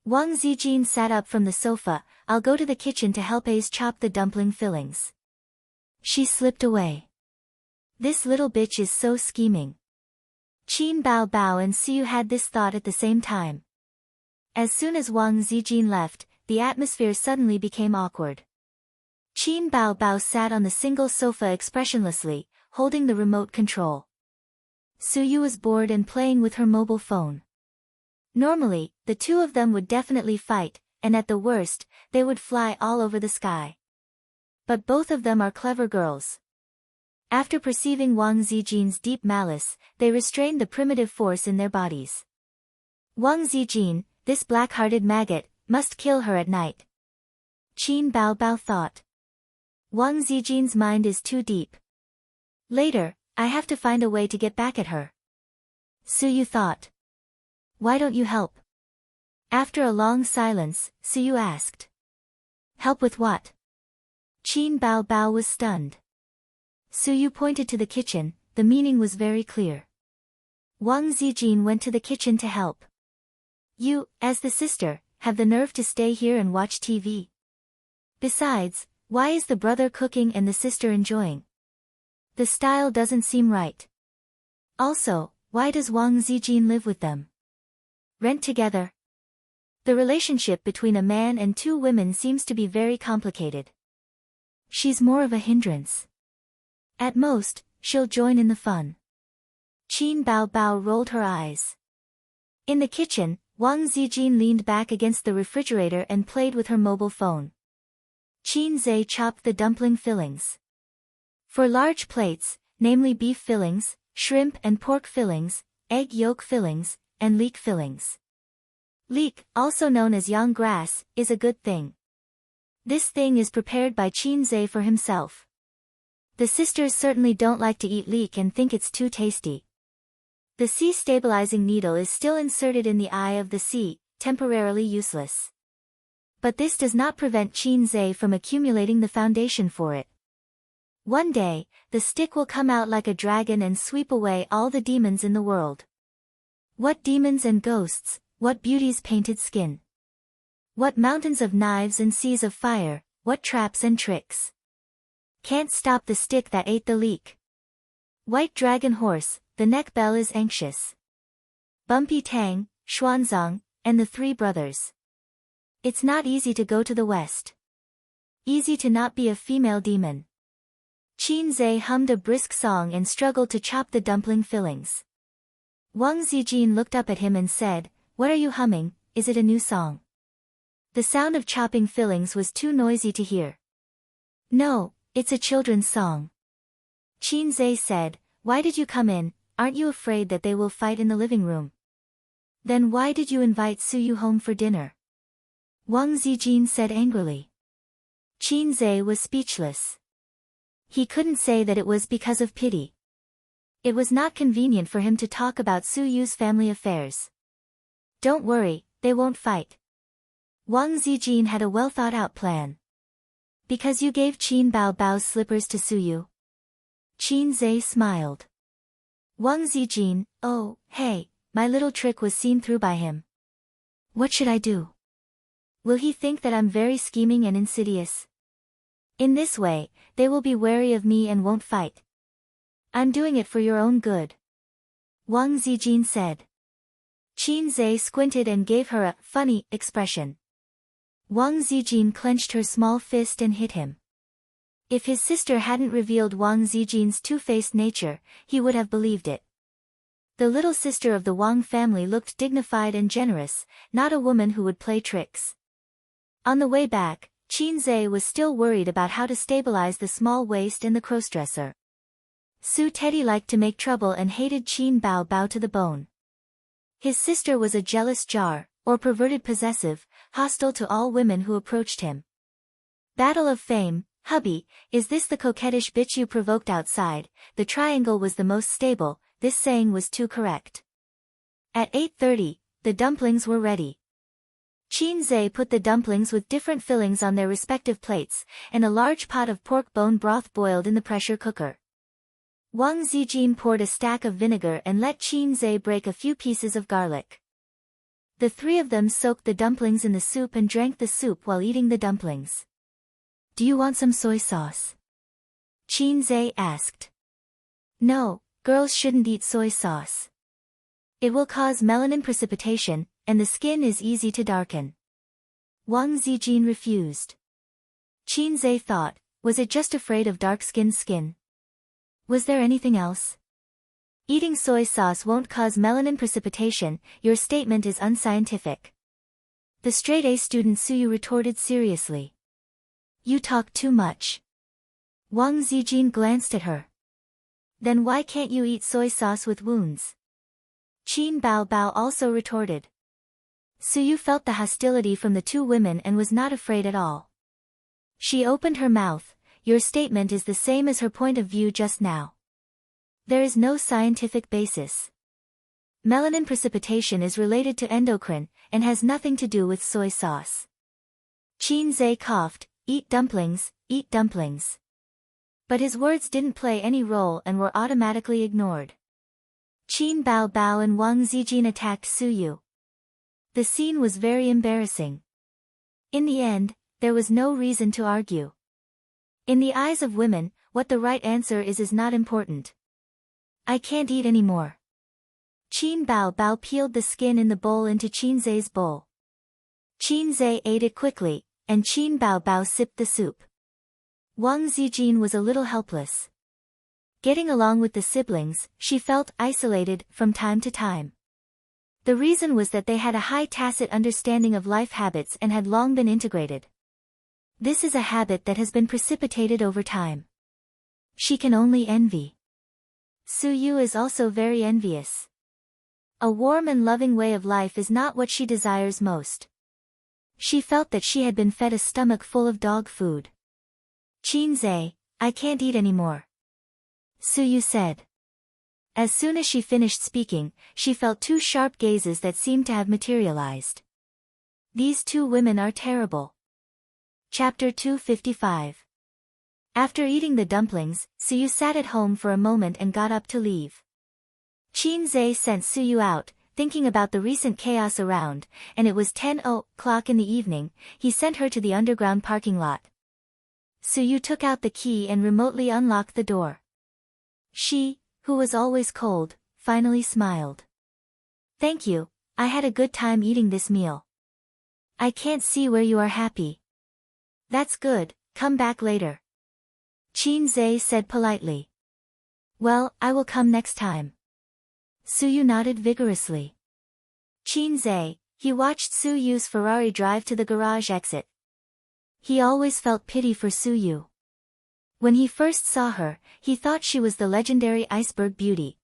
Wang Zijin sat up from the sofa. I'll go to the kitchen to help Ace chop the dumpling fillings. She slipped away. This little bitch is so scheming. Qin Bao Bao and Siu had this thought at the same time. As soon as Wang Zijin left, the atmosphere suddenly became awkward. Qin Bao Bao sat on the single sofa expressionlessly, holding the remote control. Suyu was bored and playing with her mobile phone. Normally, the two of them would definitely fight, and at the worst, they would fly all over the sky. But both of them are clever girls. After perceiving Wang Zijin's deep malice, they restrained the primitive force in their bodies. Wang Zijin, this black-hearted maggot, must kill her at night. Qin Bao Bao thought. Wang Zijin's mind is too deep. Later, I have to find a way to get back at her. Suyu thought. Why don't you help? After a long silence, Suyu asked. Help with what? Qin Bao Bao was stunned. Suyu pointed to the kitchen, the meaning was very clear. Wang Zijin went to the kitchen to help. You, as the sister, have the nerve to stay here and watch TV. Besides, why is the brother cooking and the sister enjoying? The style doesn't seem right. Also, why does Wang Zijin live with them? Rent together? The relationship between a man and two women seems to be very complicated. She's more of a hindrance. At most, she'll join in the fun. Qin Bao Bao rolled her eyes. In the kitchen, Wang Zijin leaned back against the refrigerator and played with her mobile phone. Qin Zhe chopped the dumpling fillings. For large plates, namely beef fillings, shrimp and pork fillings, egg yolk fillings, and leek fillings. Leek, also known as yang grass, is a good thing. This thing is prepared by Qin Zhe for himself. The sisters certainly don't like to eat leek and think it's too tasty. The sea stabilizing needle is still inserted in the eye of the sea, temporarily useless. But this does not prevent Qin Zhe from accumulating the foundation for it. One day, the stick will come out like a dragon and sweep away all the demons in the world. What demons and ghosts, what beauty's painted skin. What mountains of knives and seas of fire, what traps and tricks. Can't stop the stick that ate the leek. White dragon horse, the neck bell is anxious. Bumpy Tang, Xuanzang, and the three brothers. It's not easy to go to the west. Easy to not be a female demon. Qin Zhe hummed a brisk song and struggled to chop the dumpling fillings. Wang Zijin looked up at him and said, "What are you humming, is it a new song?" The sound of chopping fillings was too noisy to hear. "No, it's a children's song." Qin Zhe said, "Why did you come in, aren't you afraid that they will fight in the living room? Then why did you invite Suyu home for dinner?" Wang Zijin said angrily. Qin Zhe was speechless. He couldn't say that it was because of pity. It was not convenient for him to talk about Suyu's family affairs. "Don't worry, they won't fight." Wang Zijin had a well-thought-out plan. "Because you gave Qin Bao Bao's slippers to Suyu?" Qin Zhe smiled. Wang Zijin, "Oh, hey, my little trick was seen through by him. What should I do? Will he think that I'm very scheming and insidious? In this way, they will be wary of me and won't fight. I'm doing it for your own good," Wang Zijin said. Qin Zhe squinted and gave her a funny expression. Wang Zijin clenched her small fist and hit him. If his sister hadn't revealed Wang Zijin's two-faced nature, he would have believed it. The little sister of the Wang family looked dignified and generous, not a woman who would play tricks. On the way back, Qin Zhe was still worried about how to stabilize the small waist and the crossdresser. Su Teddy liked to make trouble and hated Qin Bao Bao to the bone. His sister was a jealous jar, or perverted possessive, hostile to all women who approached him. Battle of Fame, "Hubby, is this the coquettish bitch you provoked outside?" The triangle was the most stable, this saying was too correct. At 8:30, the dumplings were ready. Qin Zhe put the dumplings with different fillings on their respective plates, and a large pot of pork bone broth boiled in the pressure cooker. Wang Zijin poured a stack of vinegar and let Qin Zhe break a few pieces of garlic. The three of them soaked the dumplings in the soup and drank the soup while eating the dumplings. "Do you want some soy sauce?" Qin Zhe asked. "No, girls shouldn't eat soy sauce. It will cause melanin precipitation, and the skin is easy to darken." Wang Zijin refused. Qin Zhe thought, was it just afraid of dark-skinned skin? Was there anything else? Eating soy sauce won't cause melanin precipitation, your statement is unscientific. The straight-A student Suyu retorted seriously. You talk too much. Wang Zijin glanced at her. Then why can't you eat soy sauce with wounds? Qin Bao Bao also retorted. Suyu felt the hostility from the two women and was not afraid at all. She opened her mouth. Your statement is the same as her point of view just now. There is no scientific basis. Melanin precipitation is related to endocrine, and has nothing to do with soy sauce. Qin Zhe coughed, eat dumplings, eat dumplings. But his words didn't play any role and were automatically ignored. Qin Bao Bao and Wang Zijin attacked Suyu. The scene was very embarrassing. In the end, there was no reason to argue. In the eyes of women, what the right answer is not important. I can't eat anymore. Qin Bao Bao peeled the skin in the bowl into Qin Zhe's bowl. Qin Zhe ate it quickly, and Qin Bao Bao sipped the soup. Wang Zijin was a little helpless. Getting along with the siblings, she felt isolated from time to time. The reason was that they had a high tacit understanding of life habits and had long been integrated. This is a habit that has been precipitated over time. She can only envy. Suyu is also very envious. A warm and loving way of life is not what she desires most. She felt that she had been fed a stomach full of dog food. Qin Zhe, I can't eat anymore. Suyu said. As soon as she finished speaking, she felt two sharp gazes that seemed to have materialized. These two women are terrible. Chapter 255. After eating the dumplings, Suyu sat at home for a moment and got up to leave. Qin Zhe sent Suyu out, thinking about the recent chaos around, and it was 10:00 in the evening. He sent her to the underground parking lot. Suyu took out the key and remotely unlocked the door. She, who was always cold, finally smiled. Thank you, I had a good time eating this meal. I can't see where you are happy. That's good, come back later. Qin Zhe said politely. Well, I will come next time. Suyu nodded vigorously. Qin Zhe, he watched Suyu's Ferrari drive to the garage exit. He always felt pity for Suyu. When he first saw her, he thought she was the legendary iceberg beauty.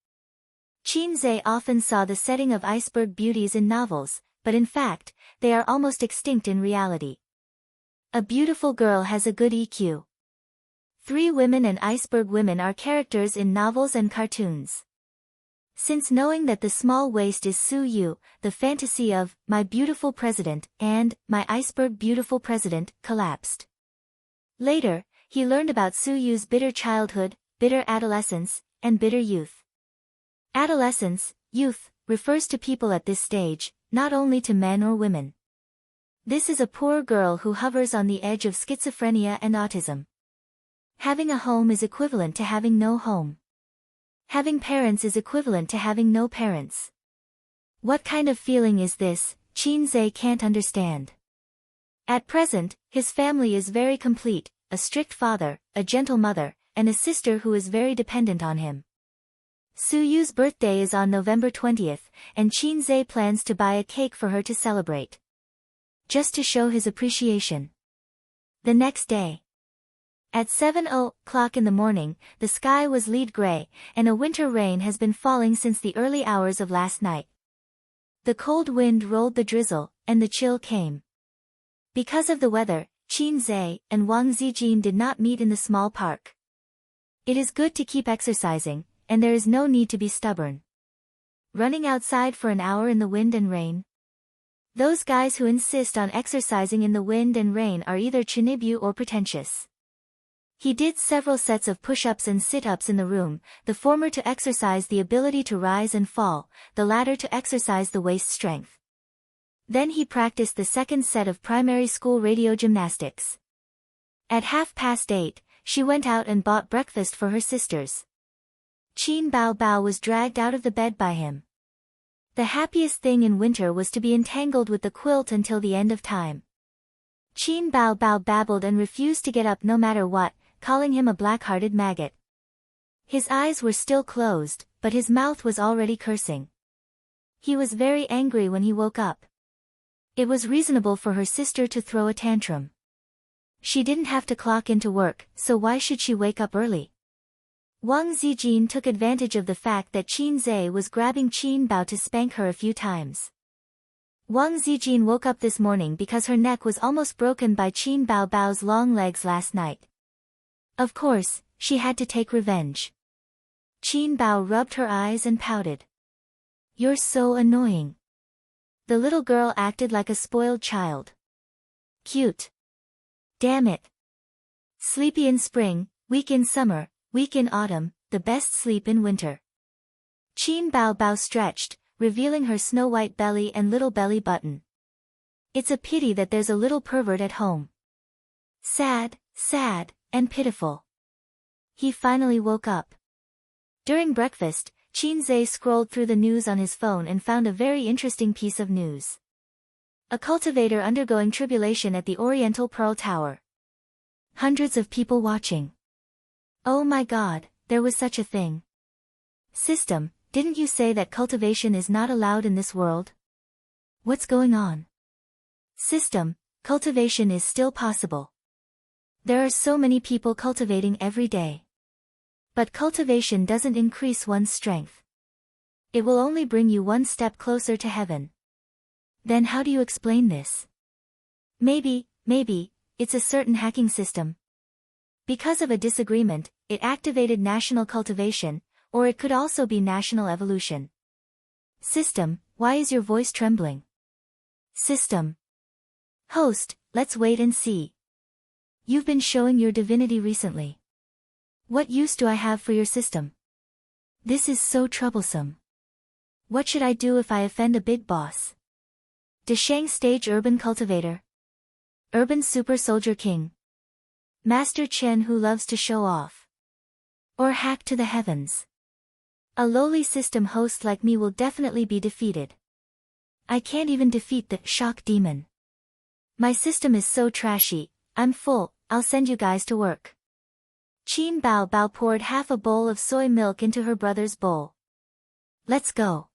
Qin Zhe often saw the setting of iceberg beauties in novels, but in fact, they are almost extinct in reality. A beautiful girl has a good EQ. 3 women and iceberg women are characters in novels and cartoons. Since knowing that the small waist is Suyu, the fantasy of My Beautiful President and My Iceberg Beautiful President collapsed. Later, he learned about Suyu's bitter childhood, bitter adolescence, and bitter youth. Adolescence, youth, refers to people at this stage, not only to men or women. This is a poor girl who hovers on the edge of schizophrenia and autism. Having a home is equivalent to having no home. Having parents is equivalent to having no parents. What kind of feeling is this? Qin Zhe can't understand. At present, his family is very complete, a strict father, a gentle mother, and a sister who is very dependent on him. Suyu's birthday is on November 20th, and Qin Zhe plans to buy a cake for her to celebrate. Just to show his appreciation. The next day. At 7:00 in the morning, the sky was lead gray, and a winter rain has been falling since the early hours of last night. The cold wind rolled the drizzle, and the chill came. Because of the weather, Qin Zhe and Wang Zijin did not meet in the small park. It is good to keep exercising, and there is no need to be stubborn. Running outside for an hour in the wind and rain? Those guys who insist on exercising in the wind and rain are either chinibu or pretentious. He did several sets of push-ups and sit-ups in the room, the former to exercise the ability to rise and fall, the latter to exercise the waist strength. Then he practiced the second set of primary school radio gymnastics. At 8:30, she went out and bought breakfast for her sisters. Qin Bao Bao was dragged out of the bed by him. The happiest thing in winter was to be entangled with the quilt until the end of time. Qin Bao Bao babbled and refused to get up no matter what, calling him a black-hearted maggot. His eyes were still closed, but his mouth was already cursing. He was very angry when he woke up. It was reasonable for her sister to throw a tantrum. She didn't have to clock into work, so why should she wake up early? Wang Zijin took advantage of the fact that Qin Zhe was grabbing Qin Bao to spank her a few times. Wang Zijin woke up this morning because her neck was almost broken by Qin Bao Bao's long legs last night. Of course, she had to take revenge. Qin Bao rubbed her eyes and pouted. "You're so annoying." The little girl acted like a spoiled child. "Cute. Damn it. Sleepy in spring, weak in summer, weak in autumn, the best sleep in winter." Qin Bao Bao stretched, revealing her snow-white belly and little belly button. "It's a pity that there's a little pervert at home. Sad, sad, and pitiful." He finally woke up. During breakfast, Qin Zhe scrolled through the news on his phone and found a very interesting piece of news. A cultivator undergoing tribulation at the Oriental Pearl Tower. Hundreds of people watching. Oh my God, there was such a thing. System, didn't you say that cultivation is not allowed in this world? What's going on? System, cultivation is still possible. There are so many people cultivating every day. But cultivation doesn't increase one's strength. It will only bring you one step closer to heaven. Then how do you explain this? Maybe, it's a certain hacking system. Because of a disagreement, it activated national cultivation, or it could also be national evolution. System, why is your voice trembling? System. Host, let's wait and see. You've been showing your divinity recently. What use do I have for your system? This is so troublesome. What should I do if I offend a big boss? Deshang Stage Urban Cultivator. Urban Super Soldier King. Master Chen who loves to show off. Or hack to the heavens. A lowly system host like me will definitely be defeated. I can't even defeat the shock demon. My system is so trashy, I'm full, I'll send you guys to work. Qin Bao Bao poured half a bowl of soy milk into her brother's bowl. Let's go.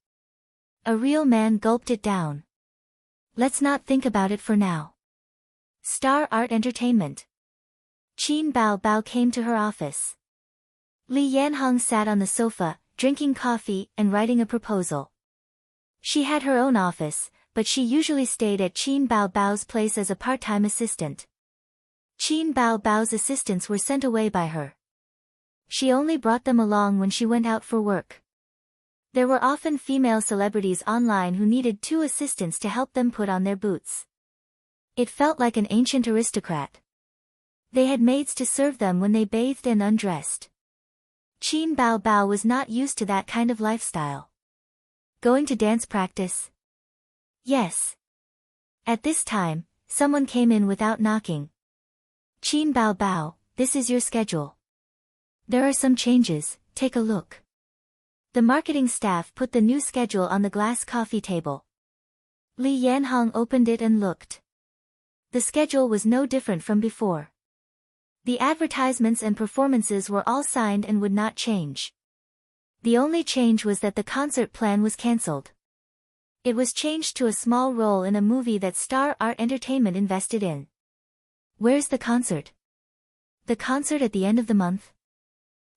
A real man gulped it down. Let's not think about it for now. Star Art Entertainment. Qin Bao Bao came to her office. Li Yanhong sat on the sofa, drinking coffee and writing a proposal. She had her own office, but she usually stayed at Qin Bao Bao's place as a part-time assistant. Qin Bao Bao's assistants were sent away by her. She only brought them along when she went out for work. There were often female celebrities online who needed 2 assistants to help them put on their boots. It felt like an ancient aristocrat. They had maids to serve them when they bathed and undressed. Qin Bao Bao was not used to that kind of lifestyle. Going to dance practice? Yes. At this time, someone came in without knocking. Qin Bao Bao, this is your schedule. There are some changes, take a look. The marketing staff put the new schedule on the glass coffee table. Li Yanhong opened it and looked. The schedule was no different from before. The advertisements and performances were all signed and would not change. The only change was that the concert plan was cancelled. It was changed to a small role in a movie that Star Art Entertainment invested in. Where's the concert? The concert at the end of the month?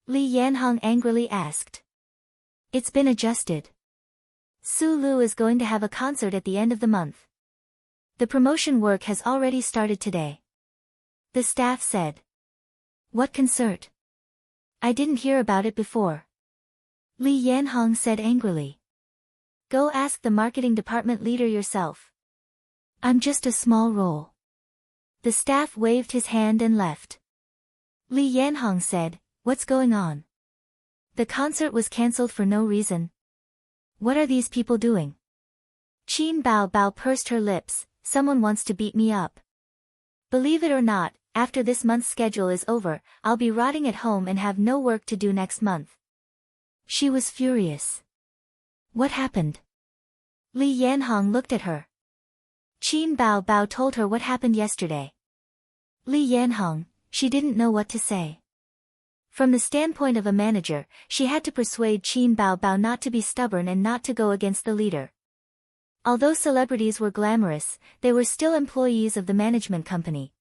Li Yanhong angrily asked. It's been adjusted. Su Lu is going to have a concert at the end of the month. The promotion work has already started today. The staff said. What concert? I didn't hear about it before. Li Yanhong said angrily. Go ask the marketing department leader yourself. I'm just a small role. The staff waved his hand and left. Li Yanhong said, what's going on? The concert was cancelled for no reason. What are these people doing? Qin Bao Bao pursed her lips, someone wants to beat me up. Believe it or not, after this month's schedule is over, I'll be rotting at home and have no work to do next month. She was furious. What happened? Li Yanhong looked at her. Qin Bao Bao told her what happened yesterday. Li Yanhong, she didn't know what to say. From the standpoint of a manager, she had to persuade Qin Bao Bao not to be stubborn and not to go against the leader. Although celebrities were glamorous, they were still employees of the management company.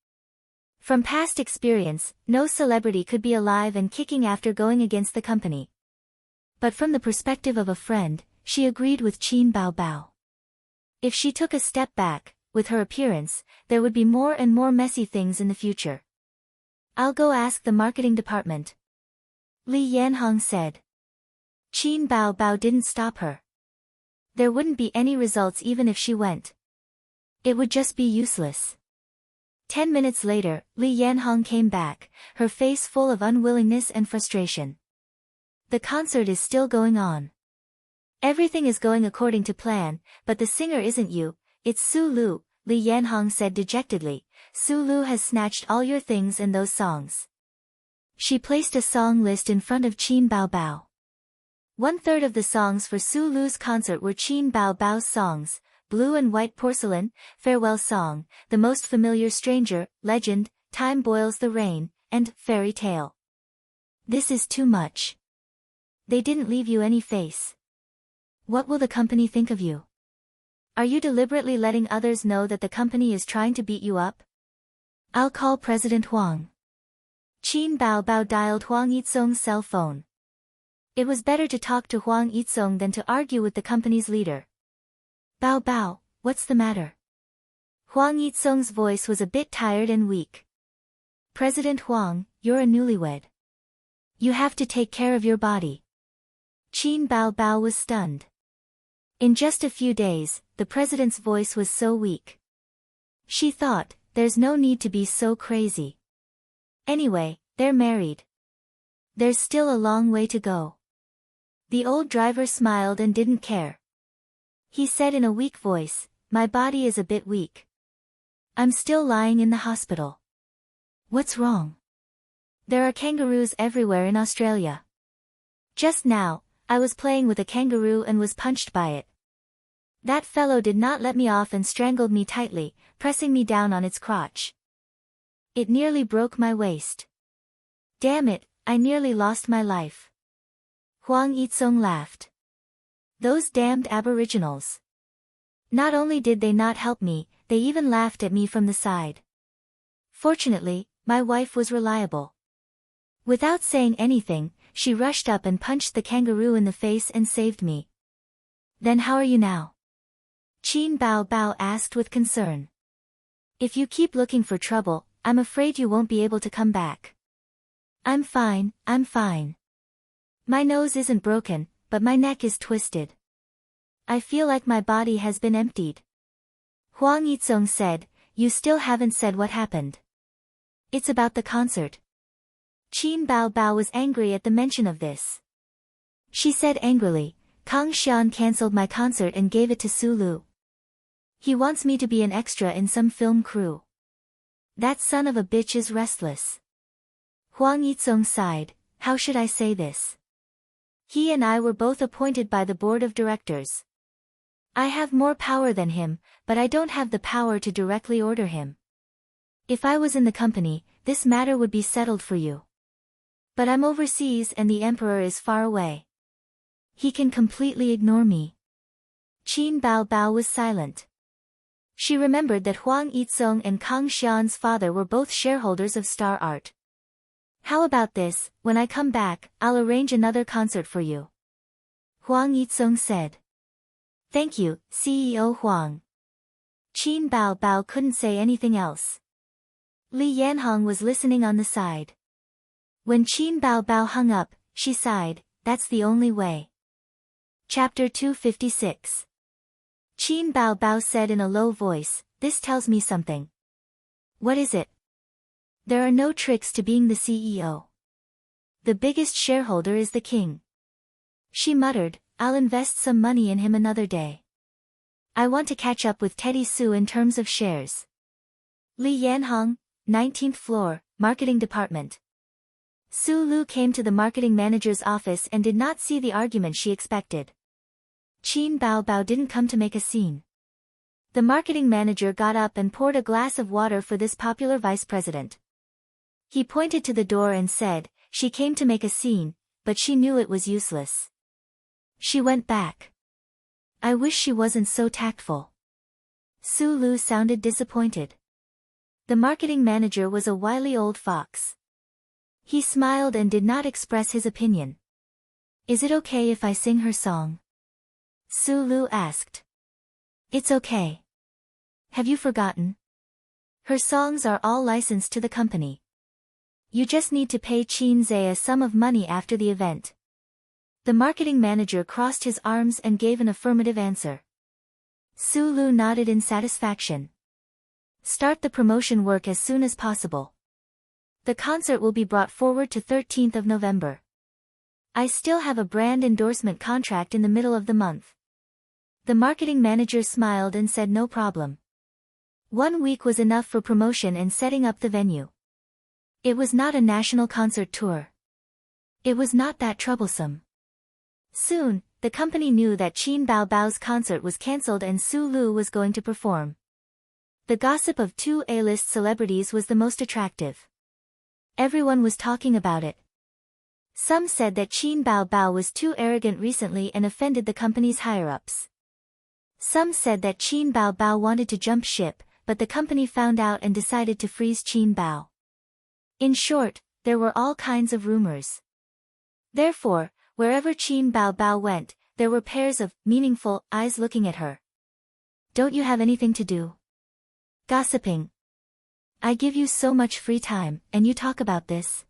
From past experience, no celebrity could be alive and kicking after going against the company. But from the perspective of a friend, she agreed with Qin Bao Bao. If she took a step back, with her appearance, there would be more and more messy things in the future. "I'll go ask the marketing department," Li Yanhong said. Qin Bao Bao didn't stop her. There wouldn't be any results even if she went. It would just be useless. 10 minutes later, Li Yanhong came back, her face full of unwillingness and frustration. "The concert is still going on. Everything is going according to plan, but the singer isn't you, it's Su Lu," Li Yanhong said dejectedly. "Su Lu has snatched all your things and those songs." She placed a song list in front of Qin Bao Bao. 1/3 of the songs for Su Lu's concert were Qin Bao Bao's songs: Blue and White Porcelain, Farewell Song, The Most Familiar Stranger, Legend, Time Boils the Rain, and Fairy Tale. "This is too much. They didn't leave you any face. What will the company think of you? Are you deliberately letting others know that the company is trying to beat you up? I'll call President Huang." Qin Bao Bao dialed Huang Yitsong's cell phone. It was better to talk to Huang Yitsong than to argue with the company's leader. "Bao Bao, what's the matter?" Huang Yitsong's voice was a bit tired and weak. "President Huang, you're a newlywed. You have to take care of your body." Qin Bao Bao was stunned. In just a few days, the president's voice was so weak. She thought, there's no need to be so crazy. Anyway, they're married. There's still a long way to go. The old driver smiled and didn't care. He said in a weak voice, "My body is a bit weak. I'm still lying in the hospital." "What's wrong?" "There are kangaroos everywhere in Australia. Just now, I was playing with a kangaroo and was punched by it. That fellow did not let me off and strangled me tightly, pressing me down on its crotch. It nearly broke my waist. Damn it, I nearly lost my life." Huang Yitsong laughed. "Those damned aboriginals. Not only did they not help me, they even laughed at me from the side. Fortunately, my wife was reliable. Without saying anything, she rushed up and punched the kangaroo in the face and saved me." "Then how are you now?" Qin Bao Bao asked with concern. "If you keep looking for trouble, I'm afraid you won't be able to come back." I'm fine. My nose isn't broken, but my neck is twisted. I feel like my body has been emptied." Huang Yitsong said, "You still haven't said what happened." "It's about the concert." Qin Bao Bao was angry at the mention of this. She said angrily, "Kang Xian cancelled my concert and gave it to Su Lu. He wants me to be an extra in some film crew. That son of a bitch is restless." Huang Yitsong sighed, "How should I say this? He and I were both appointed by the board of directors. I have more power than him, but I don't have the power to directly order him. If I was in the company, this matter would be settled for you. But I'm overseas and the emperor is far away. He can completely ignore me." Qin Bao Bao was silent. She remembered that Huang Yitsong and Kang Xian's father were both shareholders of Star Art. "How about this, when I come back, I'll arrange another concert for you," Huang Yitsong said. "Thank you, CEO Huang." Qin Bao Bao couldn't say anything else. Li Yanhong was listening on the side. When Qin Bao Bao hung up, she sighed, "That's the only way." Chapter 256. Qin Bao Bao said in a low voice, "This tells me something." "What is it?" "There are no tricks to being the CEO. The biggest shareholder is the king." She muttered, "I'll invest some money in him another day. I want to catch up with Teddy Sue in terms of shares." Li Yanhong, 19th floor, Marketing Department. Su Lu came to the marketing manager's office and did not see the argument she expected. Qin Bao Bao didn't come to make a scene. The marketing manager got up and poured a glass of water for this popular vice president. He pointed to the door and said, She came to make a scene, but she knew it was useless. She went back. I wish she wasn't so tactful. Sulu sounded disappointed. The marketing manager was a wily old fox. He smiled and did not express his opinion. Is it okay if I sing her song? Sulu asked. It's okay. Have you forgotten? Her songs are all licensed to the company. You just need to pay Chin-Zhe a sum of money after the event. The marketing manager crossed his arms and gave an affirmative answer. Sulu nodded in satisfaction. Start the promotion work as soon as possible. The concert will be brought forward to 13th of November. I still have a brand endorsement contract in the middle of the month. The marketing manager smiled and said no problem. 1 week was enough for promotion and setting up the venue. It was not a national concert tour. It was not that troublesome. Soon, the company knew that Qin Bao Bao's concert was cancelled and Sulu was going to perform. The gossip of 2 A-list celebrities was the most attractive. Everyone was talking about it. Some said that Qin Bao Bao was too arrogant recently and offended the company's higher-ups. Some said that Qin Bao Bao wanted to jump ship, but the company found out and decided to freeze Qin Bao. In short, there were all kinds of rumors. Therefore, wherever Qin Bao Bao went, there were pairs of meaningful eyes looking at her. Don't you have anything to do? Gossiping. I give you so much free time, and you talk about this.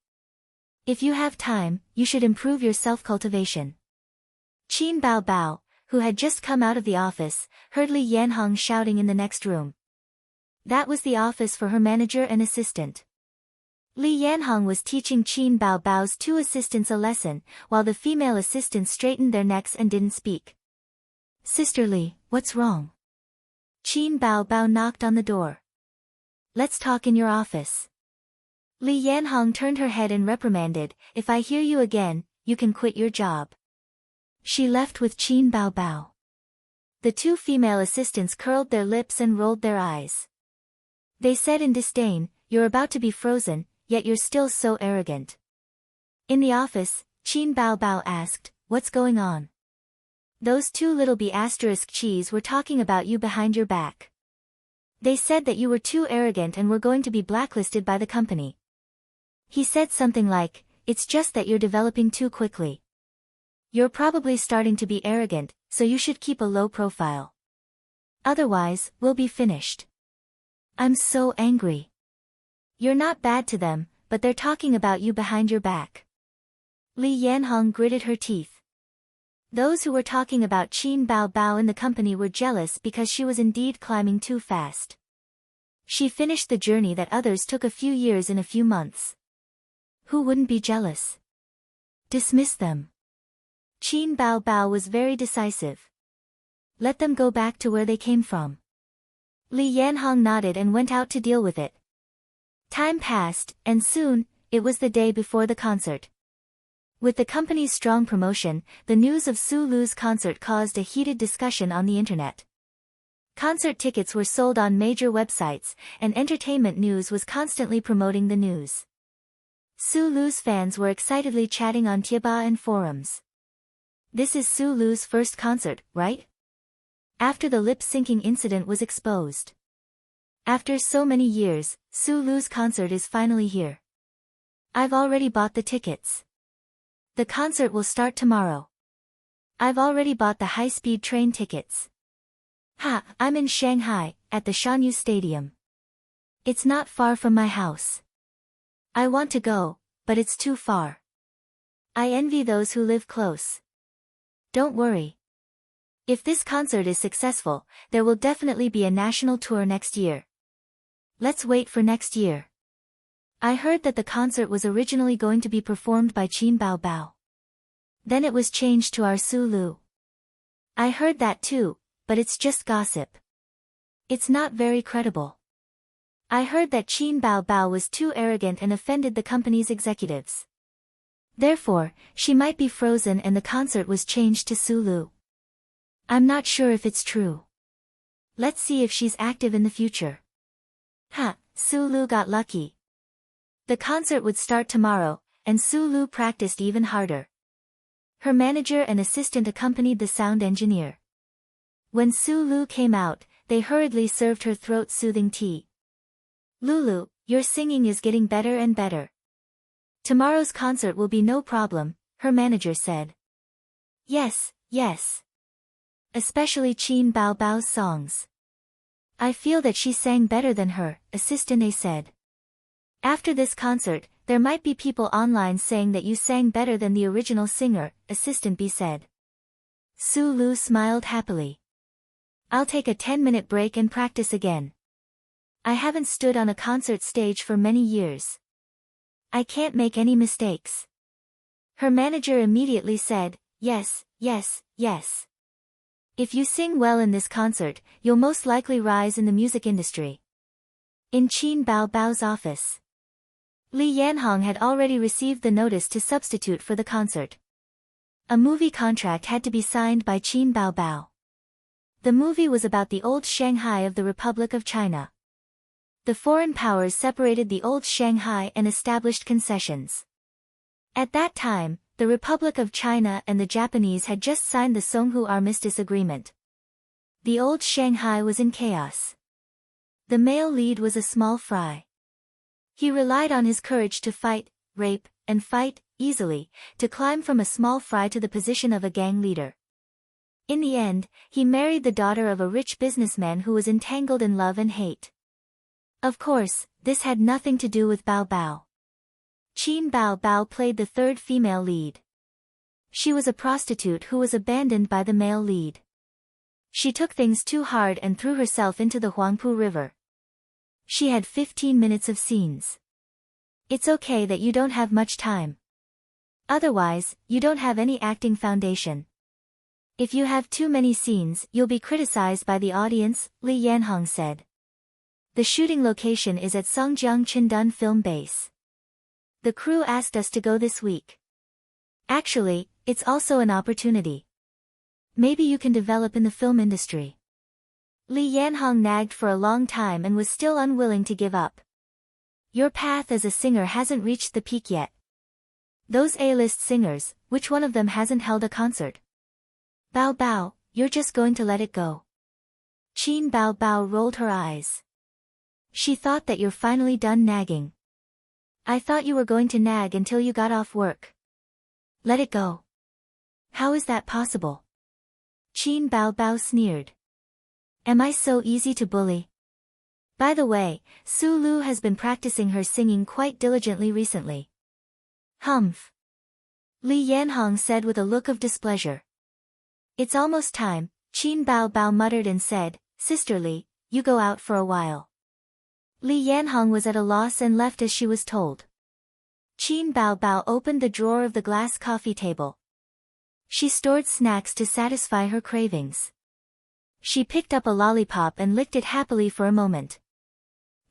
If you have time, you should improve your self-cultivation. Qin Bao Bao, who had just come out of the office, heard Li Yanhong shouting in the next room. That was the office for her manager and assistant. Li Yanhong was teaching Qin Bao Bao's 2 assistants a lesson, while the female assistants straightened their necks and didn't speak. Sister Li, what's wrong? Qin Bao Bao knocked on the door. Let's talk in your office. Li Yanhong turned her head and reprimanded, if I hear you again, you can quit your job. She left with Qin Bao Bao. The 2 female assistants curled their lips and rolled their eyes. They said in disdain, you're about to be frozen, yet you're still so arrogant. In the office, Qin Bao Bao asked, what's going on? Those 2 little B***cheese were talking about you behind your back. They said that you were too arrogant and were going to be blacklisted by the company. He said something like, it's just that you're developing too quickly. You're probably starting to be arrogant, so you should keep a low profile. Otherwise, we'll be finished. I'm so angry. You're not bad to them, but they're talking about you behind your back. Li Yanhong gritted her teeth. Those who were talking about Qin Bao Bao in the company were jealous because she was indeed climbing too fast. She finished the journey that others took a few years in a few months. Who wouldn't be jealous? Dismiss them. Qin Bao Bao was very decisive. Let them go back to where they came from. Li Yanhong nodded and went out to deal with it. Time passed, and soon, it was the day before the concert. With the company's strong promotion, the news of Sulu's concert caused a heated discussion on the internet. Concert tickets were sold on major websites, and entertainment news was constantly promoting the news. Sulu's fans were excitedly chatting on Tieba and forums. This is Sulu's first concert, right? After the lip-syncing incident was exposed. After so many years, Sulu's concert is finally here. I've already bought the tickets. The concert will start tomorrow. I've already bought the high-speed train tickets. I'm in Shanghai, at the Shanyu Stadium. It's not far from my house. I want to go, but it's too far. I envy those who live close. Don't worry. If this concert is successful, there will definitely be a national tour next year. Let's wait for next year. I heard that the concert was originally going to be performed by Qin Bao Bao. Then it was changed to our Sulu. I heard that too, but it's just gossip. It's not very credible. I heard that Qin Bao Bao was too arrogant and offended the company's executives. Therefore, she might be frozen and the concert was changed to Sulu. I'm not sure if it's true. Let's see if she's active in the future. Sulu got lucky. The concert would start tomorrow, and Su Lu practiced even harder. Her manager and assistant accompanied the sound engineer. When Su Lu came out, they hurriedly served her throat-soothing tea. "Lulu, your singing is getting better and better. Tomorrow's concert will be no problem," her manager said. "Yes, yes. Especially Qin Bao Bao's songs. I feel that she sang better than her," Assistant A said. "After this concert, there might be people online saying that you sang better than the original singer," Assistant B said. Su Lu smiled happily. "I'll take a 10-minute break and practice again. I haven't stood on a concert stage for many years. I can't make any mistakes." Her manager immediately said, "Yes, yes, yes. If you sing well in this concert, you'll most likely rise in the music industry." In Qin Bao Bao's office, Li Yanhong had already received the notice to substitute for the concert. A movie contract had to be signed by Qin Bao Bao. The movie was about the old Shanghai of the Republic of China. The foreign powers separated the old Shanghai and established concessions. At that time, the Republic of China and the Japanese had just signed the Songhu Armistice Agreement. The old Shanghai was in chaos. The male lead was a small fry. He relied on his courage to fight, rape, and fight, easily, to climb from a small fry to the position of a gang leader. In the end, he married the daughter of a rich businessman who was entangled in love and hate. Of course, this had nothing to do with Bao Bao. Qin Bao Bao played the third female lead. She was a prostitute who was abandoned by the male lead. She took things too hard and threw herself into the Huangpu River. She had 15 minutes of scenes. It's okay that you don't have much time. Otherwise, you don't have any acting foundation. If you have too many scenes, you'll be criticized by the audience, Li Yanhong said. The shooting location is at Songjiang Chindan Film Base. The crew asked us to go this week. Actually, it's also an opportunity. Maybe you can develop in the film industry. Li Yanhong nagged for a long time and was still unwilling to give up. Your path as a singer hasn't reached the peak yet. Those A-list singers, which one of them hasn't held a concert? Bao Bao, you're just going to let it go. Qin Bao Bao rolled her eyes. She thought that you're finally done nagging. I thought you were going to nag until you got off work. Let it go. How is that possible? Qin Bao Bao sneered. Am I so easy to bully? By the way, Su Lu has been practicing her singing quite diligently recently. Humph. Li Yanhong said with a look of displeasure. It's almost time, Qin Bao Bao muttered and said, Sister Li, you go out for a while. Li Yanhong was at a loss and left as she was told. Qin Bao Bao opened the drawer of the glass coffee table. She stored snacks to satisfy her cravings. She picked up a lollipop and licked it happily for a moment.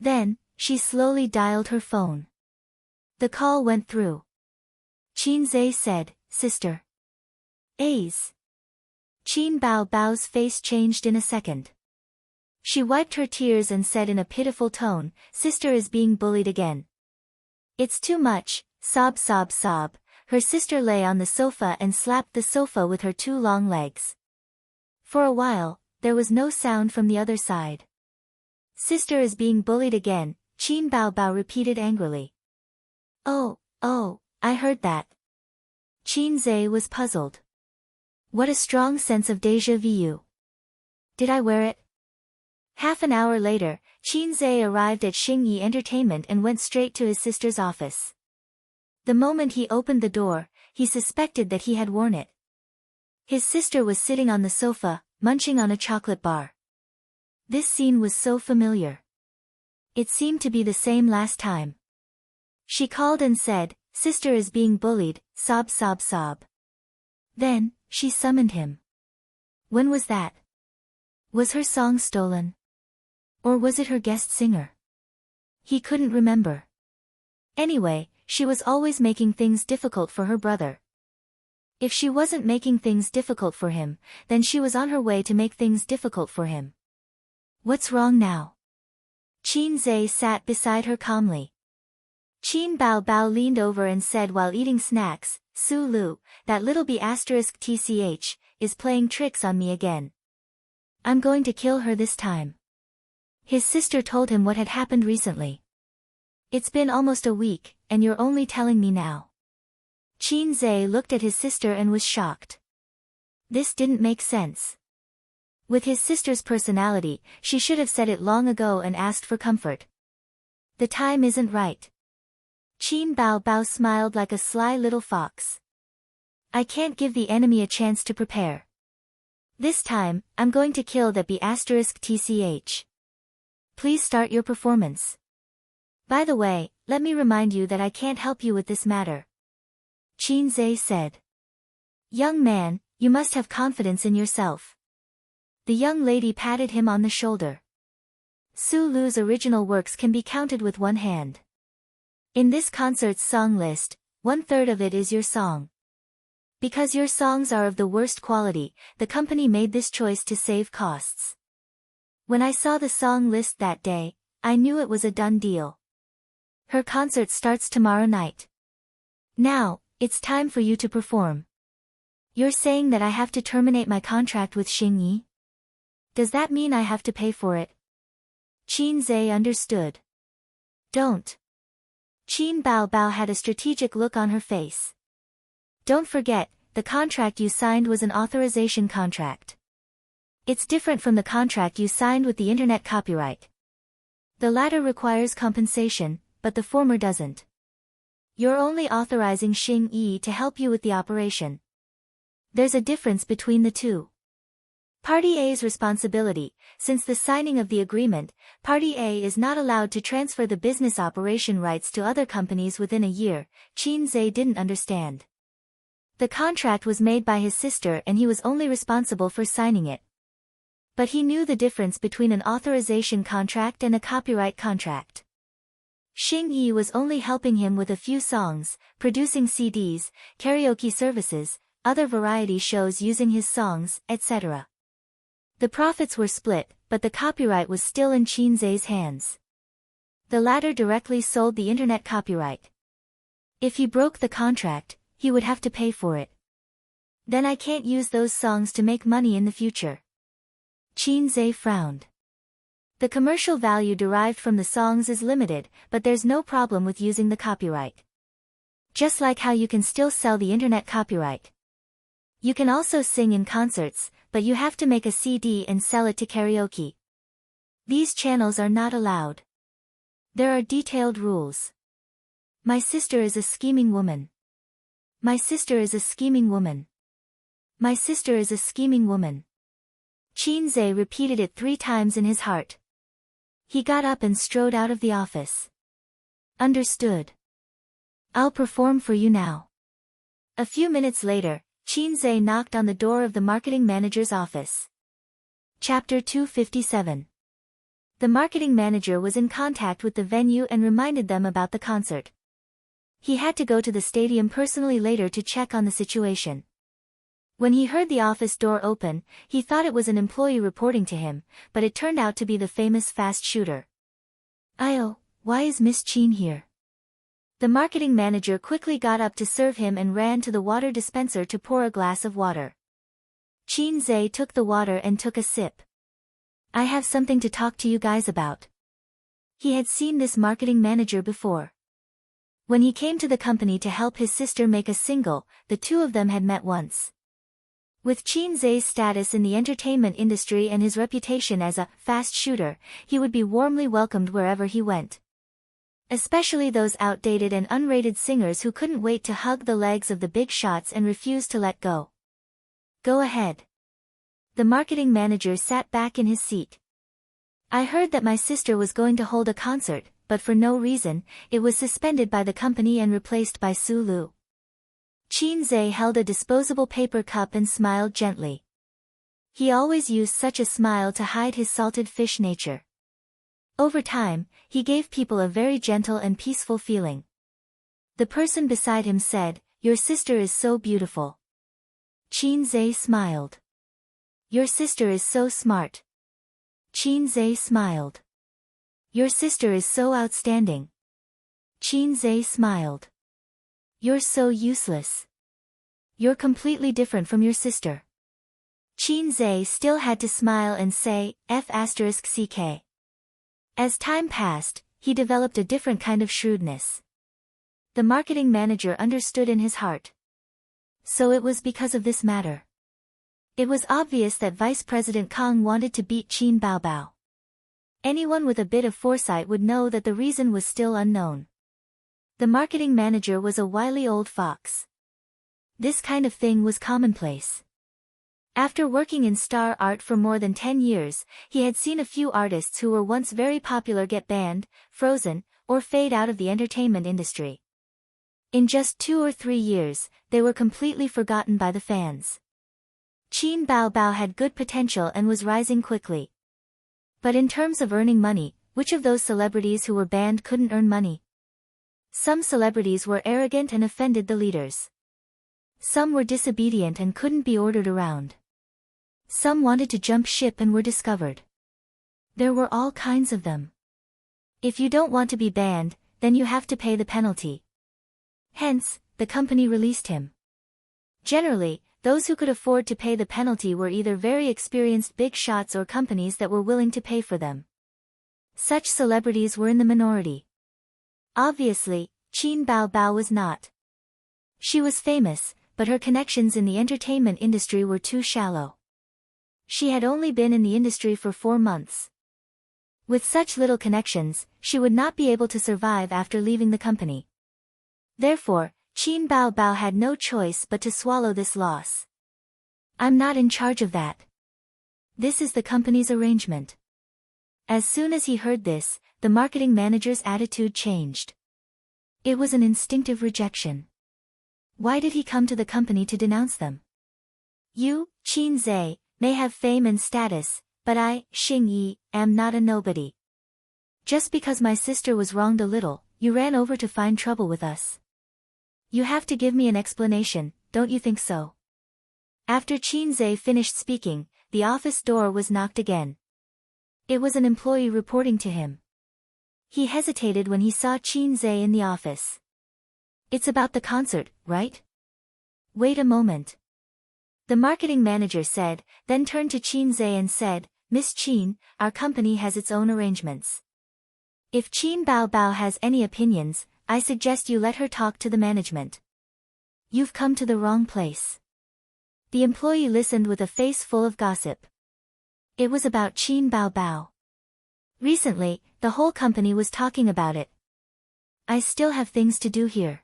Then, she slowly dialed her phone. The call went through. Qin Zhe said, Sister. A's. Qin Bao Bao's face changed in a second. She wiped her tears and said in a pitiful tone, Sister is being bullied again. It's too much, sob sob sob. Her sister lay on the sofa and slapped the sofa with her two long legs. For a while, there was no sound from the other side. Sister is being bullied again, Qin Bao Bao repeated angrily. Oh, I heard that. Qin Zhe was puzzled. What a strong sense of déjà vu. Did I wear it? Half an hour later, Qin Zhe arrived at Xingyi Entertainment and went straight to his sister's office. The moment he opened the door, he suspected that he had worn it. His sister was sitting on the sofa, munching on a chocolate bar. This scene was so familiar. It seemed to be the same last time. She called and said, Sister is being bullied, sob sob sob. Then, she summoned him. When was that? Was her song stolen? Or was it her guest singer? He couldn't remember. Anyway, she was always making things difficult for her brother. If she wasn't making things difficult for him, then she was on her way to make things difficult for him. What's wrong now? Qin Zhe sat beside her calmly. Qin Bao Bao leaned over and said while eating snacks, Su Lu, that little b** tch, is playing tricks on me again. I'm going to kill her this time. His sister told him what had happened recently. It's been almost a week, and you're only telling me now. Qin Zhe looked at his sister and was shocked. This didn't make sense. With his sister's personality, she should have said it long ago and asked for comfort. The time isn't right. Qin Bao Bao smiled like a sly little fox. I can't give the enemy a chance to prepare. This time, I'm going to kill that b** tch. Please start your performance. By the way, let me remind you that I can't help you with this matter. Qin Zhe said. Young man, you must have confidence in yourself. The young lady patted him on the shoulder. Su Lu's original works can be counted with one hand. In this concert's song list, 1/3 of it is your song. Because your songs are of the worst quality, the company made this choice to save costs. When I saw the song list that day, I knew it was a done deal. Her concert starts tomorrow night. Now, it's time for you to perform. You're saying that I have to terminate my contract with Xingyi? Does that mean I have to pay for it? Qin Zhe understood. Don't. Qin Bao Bao had a strategic look on her face. Don't forget, the contract you signed was an authorization contract. It's different from the contract you signed with the internet copyright. The latter requires compensation, but the former doesn't. You're only authorizing Xingyi to help you with the operation. There's a difference between the two. Party A's responsibility. Since the signing of the agreement, Party A is not allowed to transfer the business operation rights to other companies within a year. Qin Zhe didn't understand. The contract was made by his sister and he was only responsible for signing it. But he knew the difference between an authorization contract and a copyright contract. Xingyi was only helping him with a few songs, producing CDs, karaoke services, other variety shows using his songs, etc. The profits were split, but the copyright was still in Qin Zhe's hands. The latter directly sold the internet copyright. If he broke the contract, he would have to pay for it. Then I can't use those songs to make money in the future. Qin Zhe frowned. The commercial value derived from the songs is limited, but there's no problem with using the copyright. Just like how you can still sell the internet copyright. You can also sing in concerts, but you have to make a CD and sell it to karaoke. These channels are not allowed. There are detailed rules. My sister is a scheming woman. My sister is a scheming woman. My sister is a scheming woman. Qin Zhe repeated it 3 times in his heart. He got up and strode out of the office. Understood. I'll perform for you now. A few minutes later, Qin Zhe knocked on the door of the marketing manager's office. Chapter 257. The marketing manager was in contact with the venue and reminded them about the concert. He had to go to the stadium personally later to check on the situation. When he heard the office door open, he thought it was an employee reporting to him, but it turned out to be the famous fast shooter. "Io, why is Miss Qin here?" The marketing manager quickly got up to serve him and ran to the water dispenser to pour a glass of water. Qin Zhe took the water and took a sip. "I have something to talk to you guys about." He had seen this marketing manager before. When he came to the company to help his sister make a single, the two of them had met once. With Qin Zhe's status in the entertainment industry and his reputation as a fast shooter, he would be warmly welcomed wherever he went. Especially those outdated and unrated singers who couldn't wait to hug the legs of the big shots and refuse to let go. "Go ahead." The marketing manager sat back in his seat. "I heard that my sister was going to hold a concert, but for no reason, it was suspended by the company and replaced by Su Lu." Qin Zhe held a disposable paper cup and smiled gently. He always used such a smile to hide his salted fish nature. Over time, he gave people a very gentle and peaceful feeling. The person beside him said, "Your sister is so beautiful." Qin Zhe smiled. "Your sister is so smart." Qin Zhe smiled. "Your sister is so outstanding." Qin Zhe smiled. You're so useless. You're completely different from your sister. Qin Zhe still had to smile and say, F***ck. As time passed, he developed a different kind of shrewdness. The marketing manager understood in his heart. So it was because of this matter. It was obvious that Vice President Kang wanted to beat Qin Baobao. Anyone with a bit of foresight would know that the reason was still unknown. The marketing manager was a wily old fox. This kind of thing was commonplace. After working in star art for more than 10 years, he had seen a few artists who were once very popular get banned, frozen, or fade out of the entertainment industry. In just 2 or 3 years, they were completely forgotten by the fans. Qin Baobao had good potential and was rising quickly. But in terms of earning money, which of those celebrities who were banned couldn't earn money? Some celebrities were arrogant and offended the leaders. Some were disobedient and couldn't be ordered around. Some wanted to jump ship and were discovered. There were all kinds of them. If you don't want to be banned, then you have to pay the penalty. Hence, the company released him. Generally, those who could afford to pay the penalty were either very experienced big shots or companies that were willing to pay for them. Such celebrities were in the minority. Obviously, Qin Baobao was not. She was famous, but her connections in the entertainment industry were too shallow. She had only been in the industry for 4 months. With such little connections, she would not be able to survive after leaving the company. Therefore, Qin Baobao had no choice but to swallow this loss. I'm not in charge of that. This is the company's arrangement. As soon as he heard this, the marketing manager's attitude changed. It was an instinctive rejection. Why did he come to the company to denounce them? You, Qin Zhe, may have fame and status, but I, Xing Yi, am not a nobody. Just because my sister was wronged a little, you ran over to find trouble with us. You have to give me an explanation, don't you think so? After Qin Zhe finished speaking, the office door was knocked again. It was an employee reporting to him. He hesitated when he saw Qin Zhe in the office. It's about the concert, right? Wait a moment. The marketing manager said, then turned to Qin Zhe and said, Miss Qin, our company has its own arrangements. If Qin Baobao has any opinions, I suggest you let her talk to the management. You've come to the wrong place. The employee listened with a face full of gossip. It was about Qin Baobao. Recently, the whole company was talking about it. I still have things to do here.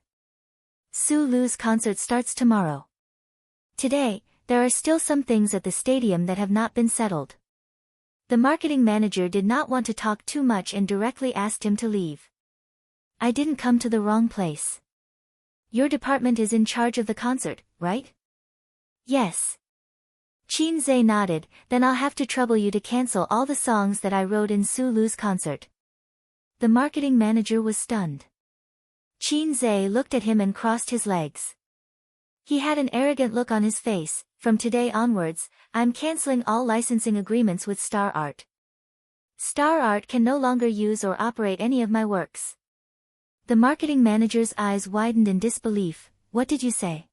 Su Lu's concert starts tomorrow. Today, there are still some things at the stadium that have not been settled. The marketing manager did not want to talk too much and directly asked him to leave. I didn't come to the wrong place. Your department is in charge of the concert, right? Yes. Qin Zhe nodded, then I'll have to trouble you to cancel all the songs that I wrote in Su Lu's concert. The marketing manager was stunned. Qin Zhe looked at him and crossed his legs. He had an arrogant look on his face. From today onwards, I'm canceling all licensing agreements with Star Art. Star Art can no longer use or operate any of my works. The marketing manager's eyes widened in disbelief. What did you say?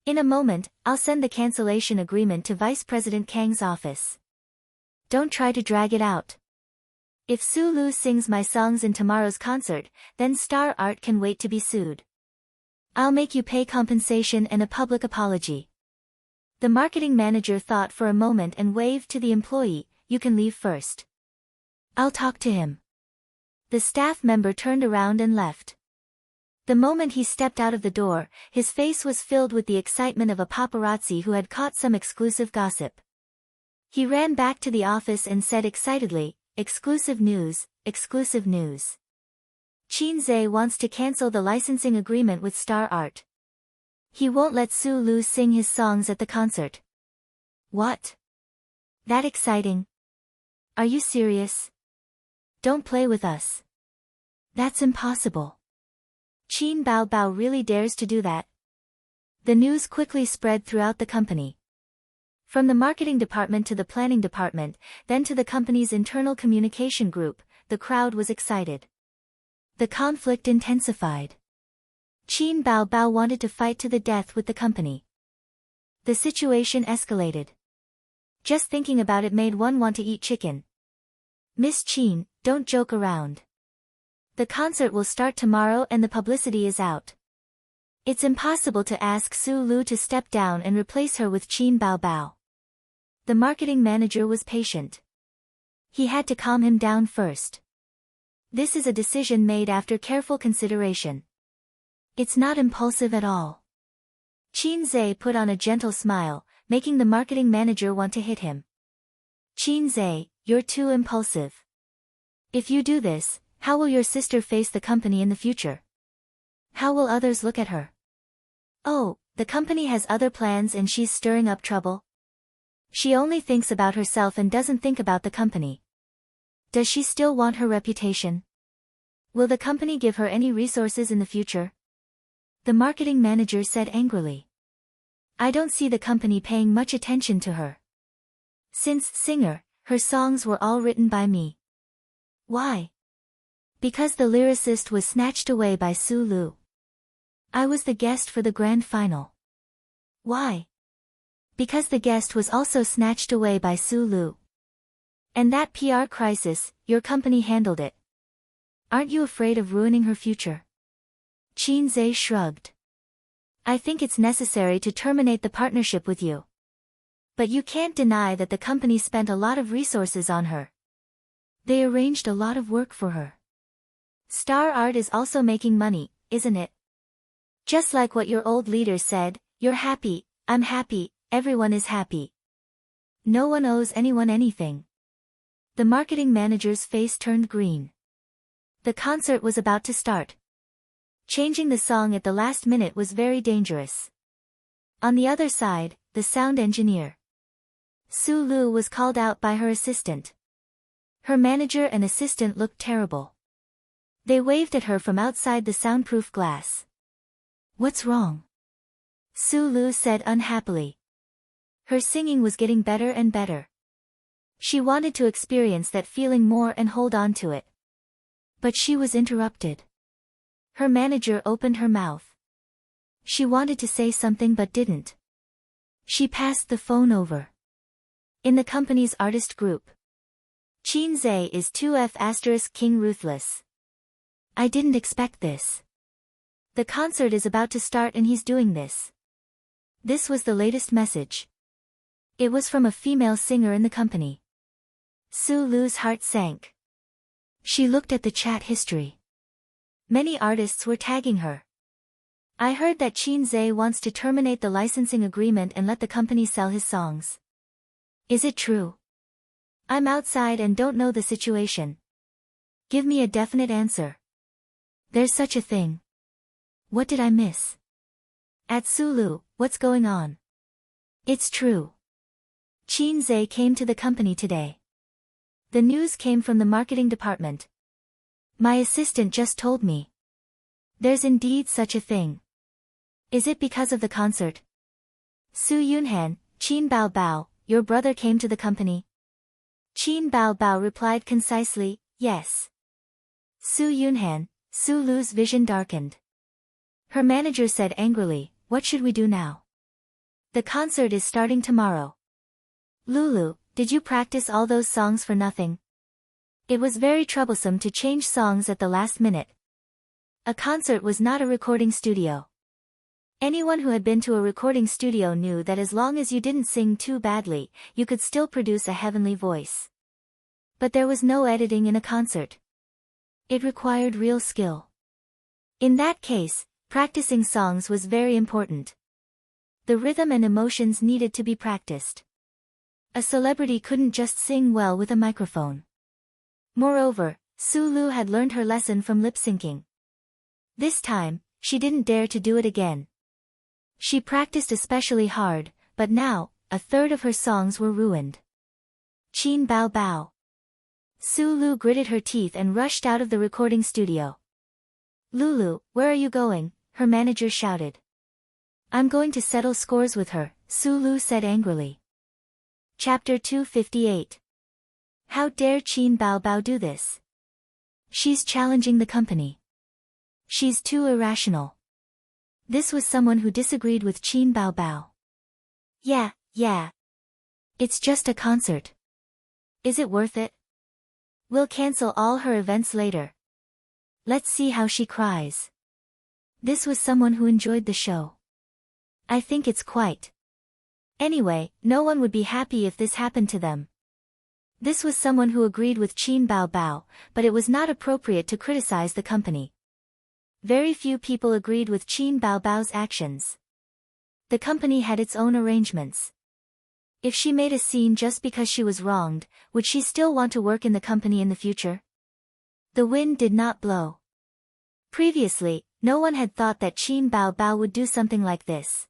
In a moment, I'll send the cancellation agreement to Vice President Kang's office. Don't try to drag it out. If Su Lu sings my songs in tomorrow's concert, then Star Art can wait to be sued. I'll make you pay compensation and a public apology. The marketing manager thought for a moment and waved to the employee, you can leave first. I'll talk to him. The staff member turned around and left. The moment he stepped out of the door, his face was filled with the excitement of a paparazzi who had caught some exclusive gossip. He ran back to the office and said excitedly, exclusive news, exclusive news. Qin Zhe wants to cancel the licensing agreement with Star Art. He won't let Su Lu sing his songs at the concert. What? That exciting? Are you serious? Don't play with us. That's impossible. Qin Baobao really dares to do that. The news quickly spread throughout the company. From the marketing department to the planning department, then to the company's internal communication group, the crowd was excited. The conflict intensified. Qin Bao Bao wanted to fight to the death with the company. The situation escalated. Just thinking about it made one want to eat chicken. Miss Qin, don't joke around. The concert will start tomorrow and the publicity is out. It's impossible to ask Su Lu to step down and replace her with Qin Bao Bao. The marketing manager was patient. He had to calm him down first. This is a decision made after careful consideration. It's not impulsive at all. Qin Zhe put on a gentle smile, making the marketing manager want to hit him. Qin Zhe, you're too impulsive. If you do this, how will your sister face the company in the future? How will others look at her? Oh, the company has other plans and she's stirring up trouble? She only thinks about herself and doesn't think about the company. Does she still want her reputation? Will the company give her any resources in the future? The marketing manager said angrily. I don't see the company paying much attention to her. Since singer, her songs were all written by me. Why? Because the lyricist was snatched away by Su Lu. I was the guest for the grand final. Why? Because the guest was also snatched away by Su Lu. And that PR crisis, your company handled it. Aren't you afraid of ruining her future? Qin Zhe shrugged. I think it's necessary to terminate the partnership with you. But you can't deny that the company spent a lot of resources on her. They arranged a lot of work for her. Star Art is also making money, isn't it? Just like what your old leader said, you're happy, I'm happy, everyone is happy. No one owes anyone anything. The marketing manager's face turned green. The concert was about to start. Changing the song at the last minute was very dangerous. On the other side, the sound engineer. Su Lu was called out by her assistant. Her manager and assistant looked terrible. They waved at her from outside the soundproof glass. What's wrong? Su Lu said unhappily. Her singing was getting better and better. She wanted to experience that feeling more and hold on to it. But she was interrupted. Her manager opened her mouth. She wanted to say something but didn't. She passed the phone over. In the company's artist group. Qin Zhe is 2F** King Ruthless. I didn't expect this. The concert is about to start and he's doing this. This was the latest message. It was from a female singer in the company. Su Lu's heart sank. She looked at the chat history. Many artists were tagging her. I heard that Qin Zhe wants to terminate the licensing agreement and let the company sell his songs. Is it true? I'm outside and don't know the situation. Give me a definite answer. There's such a thing. What did I miss? At Su Lu, what's going on? It's true. Qin Zhe came to the company today. The news came from the marketing department. My assistant just told me. There's indeed such a thing. Is it because of the concert? Su Yunhan, Qin Bao Bao, your brother came to the company? Qin Bao Bao replied concisely, yes. Su Yunhan, Su Lu's vision darkened. Her manager said angrily, what should we do now? The concert is starting tomorrow. Lulu, did you practice all those songs for nothing? It was very troublesome to change songs at the last minute. A concert was not a recording studio. Anyone who had been to a recording studio knew that as long as you didn't sing too badly, you could still produce a heavenly voice. But there was no editing in a concert. It required real skill. In that case, practicing songs was very important. The rhythm and emotions needed to be practiced. A celebrity couldn't just sing well with a microphone. Moreover, Su Lu had learned her lesson from lip-syncing. This time, she didn't dare to do it again. She practiced especially hard, but now, a third of her songs were ruined. Qin Bao Bao. Su Lu gritted her teeth and rushed out of the recording studio. Lulu, where are you going? Her manager shouted. I'm going to settle scores with her, Su Lu said angrily. Chapter 258. How dare Qin Bao Bao do this? She's challenging the company. She's too irrational. This was someone who disagreed with Qin Bao Bao. Yeah. It's just a concert. Is it worth it? We'll cancel all her events later. Let's see how she cries. This was someone who enjoyed the show. I think it's quite. Anyway, no one would be happy if this happened to them. This was someone who agreed with Qin Bao Bao, but it was not appropriate to criticize the company. Very few people agreed with Qin Bao Bao's actions. The company had its own arrangements. If she made a scene just because she was wronged, would she still want to work in the company in the future? The wind did not blow. Previously, no one had thought that Qin Bao Bao would do something like this.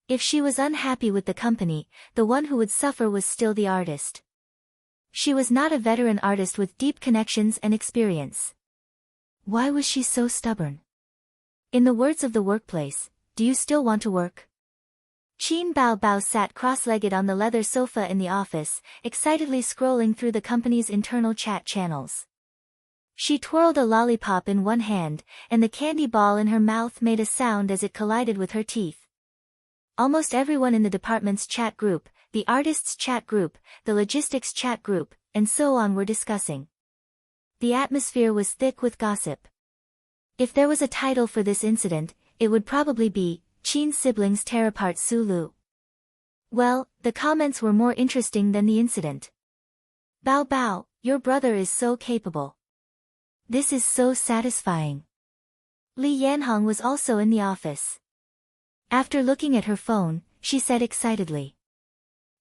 If she was unhappy with the company, the one who would suffer was still the artist. She was not a veteran artist with deep connections and experience. Why was she so stubborn? In the words of the workplace, do you still want to work? Qin Bao Bao sat cross-legged on the leather sofa in the office, excitedly scrolling through the company's internal chat channels. She twirled a lollipop in one hand, and the candy ball in her mouth made a sound as it collided with her teeth. Almost everyone in the department's chat group, the artists' chat group, the logistics chat group, and so on were discussing. The atmosphere was thick with gossip. If there was a title for this incident, it would probably be, Qin's siblings tear apart Su Lu. Well, the comments were more interesting than the incident. Bao Bao, your brother is so capable. This is so satisfying. Li Yanhong was also in the office. After looking at her phone, she said excitedly.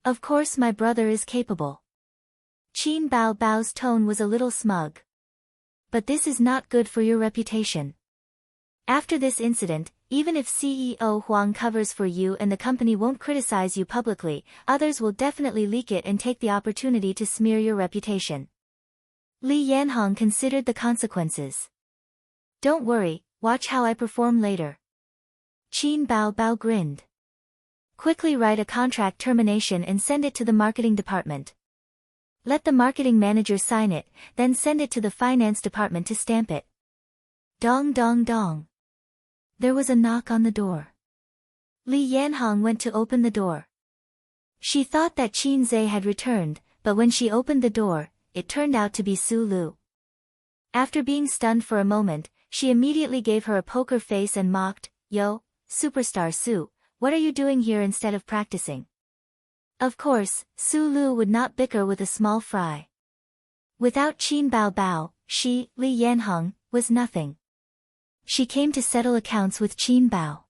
Of course my brother is capable. Qin Bao Bao's tone was a little smug. But this is not good for your reputation. After this incident, even if CEO Huang covers for you and the company won't criticize you publicly, others will definitely leak it and take the opportunity to smear your reputation. Li Yanhong considered the consequences. Don't worry, watch how I perform later. Qin Bao Bao grinned. Quickly write a contract termination and send it to the marketing department. Let the marketing manager sign it, then send it to the finance department to stamp it. Dong dong dong. There was a knock on the door. Li Yanhong went to open the door. She thought that Qin Zhe had returned, but when she opened the door, it turned out to be Su Lu. After being stunned for a moment, she immediately gave her a poker face and mocked, Yo, superstar Su, what are you doing here instead of practicing? Of course, Su Lu would not bicker with a small fry. Without Qin Bao Bao, she, Li Yanhong, was nothing. She came to settle accounts with Qin Bao.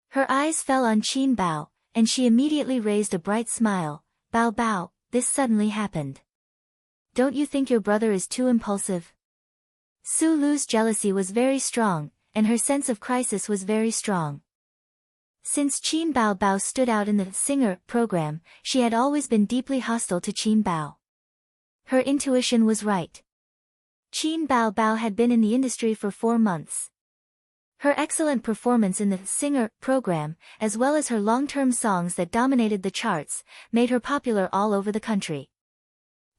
Her eyes fell on Qin Bao, and she immediately raised a bright smile. Bao Bao, this suddenly happened. Don't you think your brother is too impulsive? Su Lu's jealousy was very strong, and her sense of crisis was very strong. Since Qin Bao Bao stood out in the singer program, she had always been deeply hostile to Qin Bao. Her intuition was right. Qin Bao Bao had been in the industry for 4 months. Her excellent performance in the singer program, as well as her long-term songs that dominated the charts, made her popular all over the country.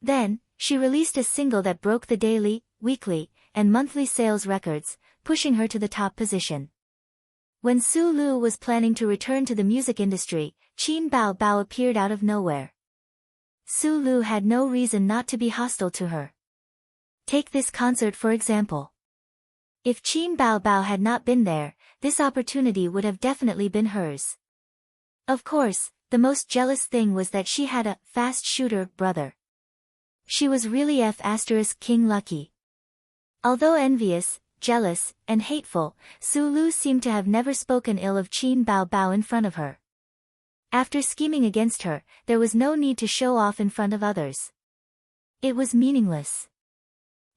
Then, she released a single that broke the daily, weekly, and monthly sales records, pushing her to the top position. When Su Lu was planning to return to the music industry, Qin Bao Bao appeared out of nowhere. Su Lu had no reason not to be hostile to her. Take this concert for example. If Qin Bao Bao had not been there, this opportunity would have definitely been hers. Of course, the most jealous thing was that she had a fast shooter brother. She was really King lucky. Although envious, jealous, and hateful, Su Lu seemed to have never spoken ill of Qin Bao Bao in front of her. After scheming against her, there was no need to show off in front of others. It was meaningless.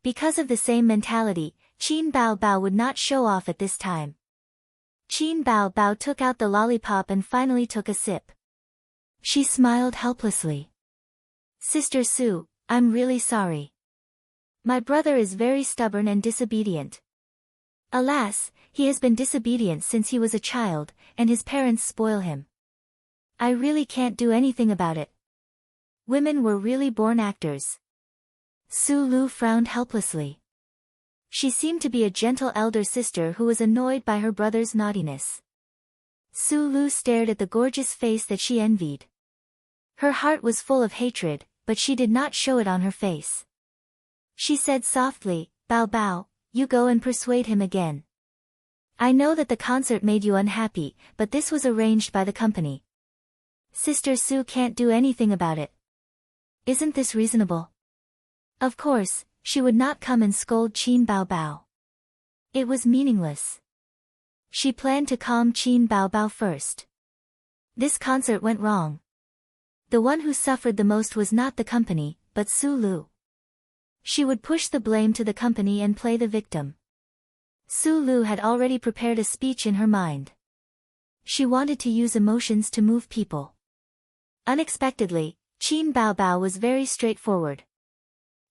Because of the same mentality, Qin Bao Bao would not show off at this time. Qin Bao Bao took out the lollipop and finally took a sip. She smiled helplessly. Sister Su, I'm really sorry. My brother is very stubborn and disobedient. Alas, he has been disobedient since he was a child, and his parents spoil him. I really can't do anything about it. Women were really born actors. Su Lu frowned helplessly. She seemed to be a gentle elder sister who was annoyed by her brother's naughtiness. Su Lu stared at the gorgeous face that she envied. Her heart was full of hatred, but she did not show it on her face. She said softly, "Bao Bao, you go and persuade him again. I know that the concert made you unhappy, but this was arranged by the company. Sister Su can't do anything about it. Isn't this reasonable?" Of course, she would not come and scold Qin Bao Bao. It was meaningless. She planned to calm Qin Bao Bao first. This concert went wrong. The one who suffered the most was not the company, but Su Lu. She would push the blame to the company and play the victim. Su Lu had already prepared a speech in her mind. She wanted to use emotions to move people. Unexpectedly, Qin Bao Bao was very straightforward.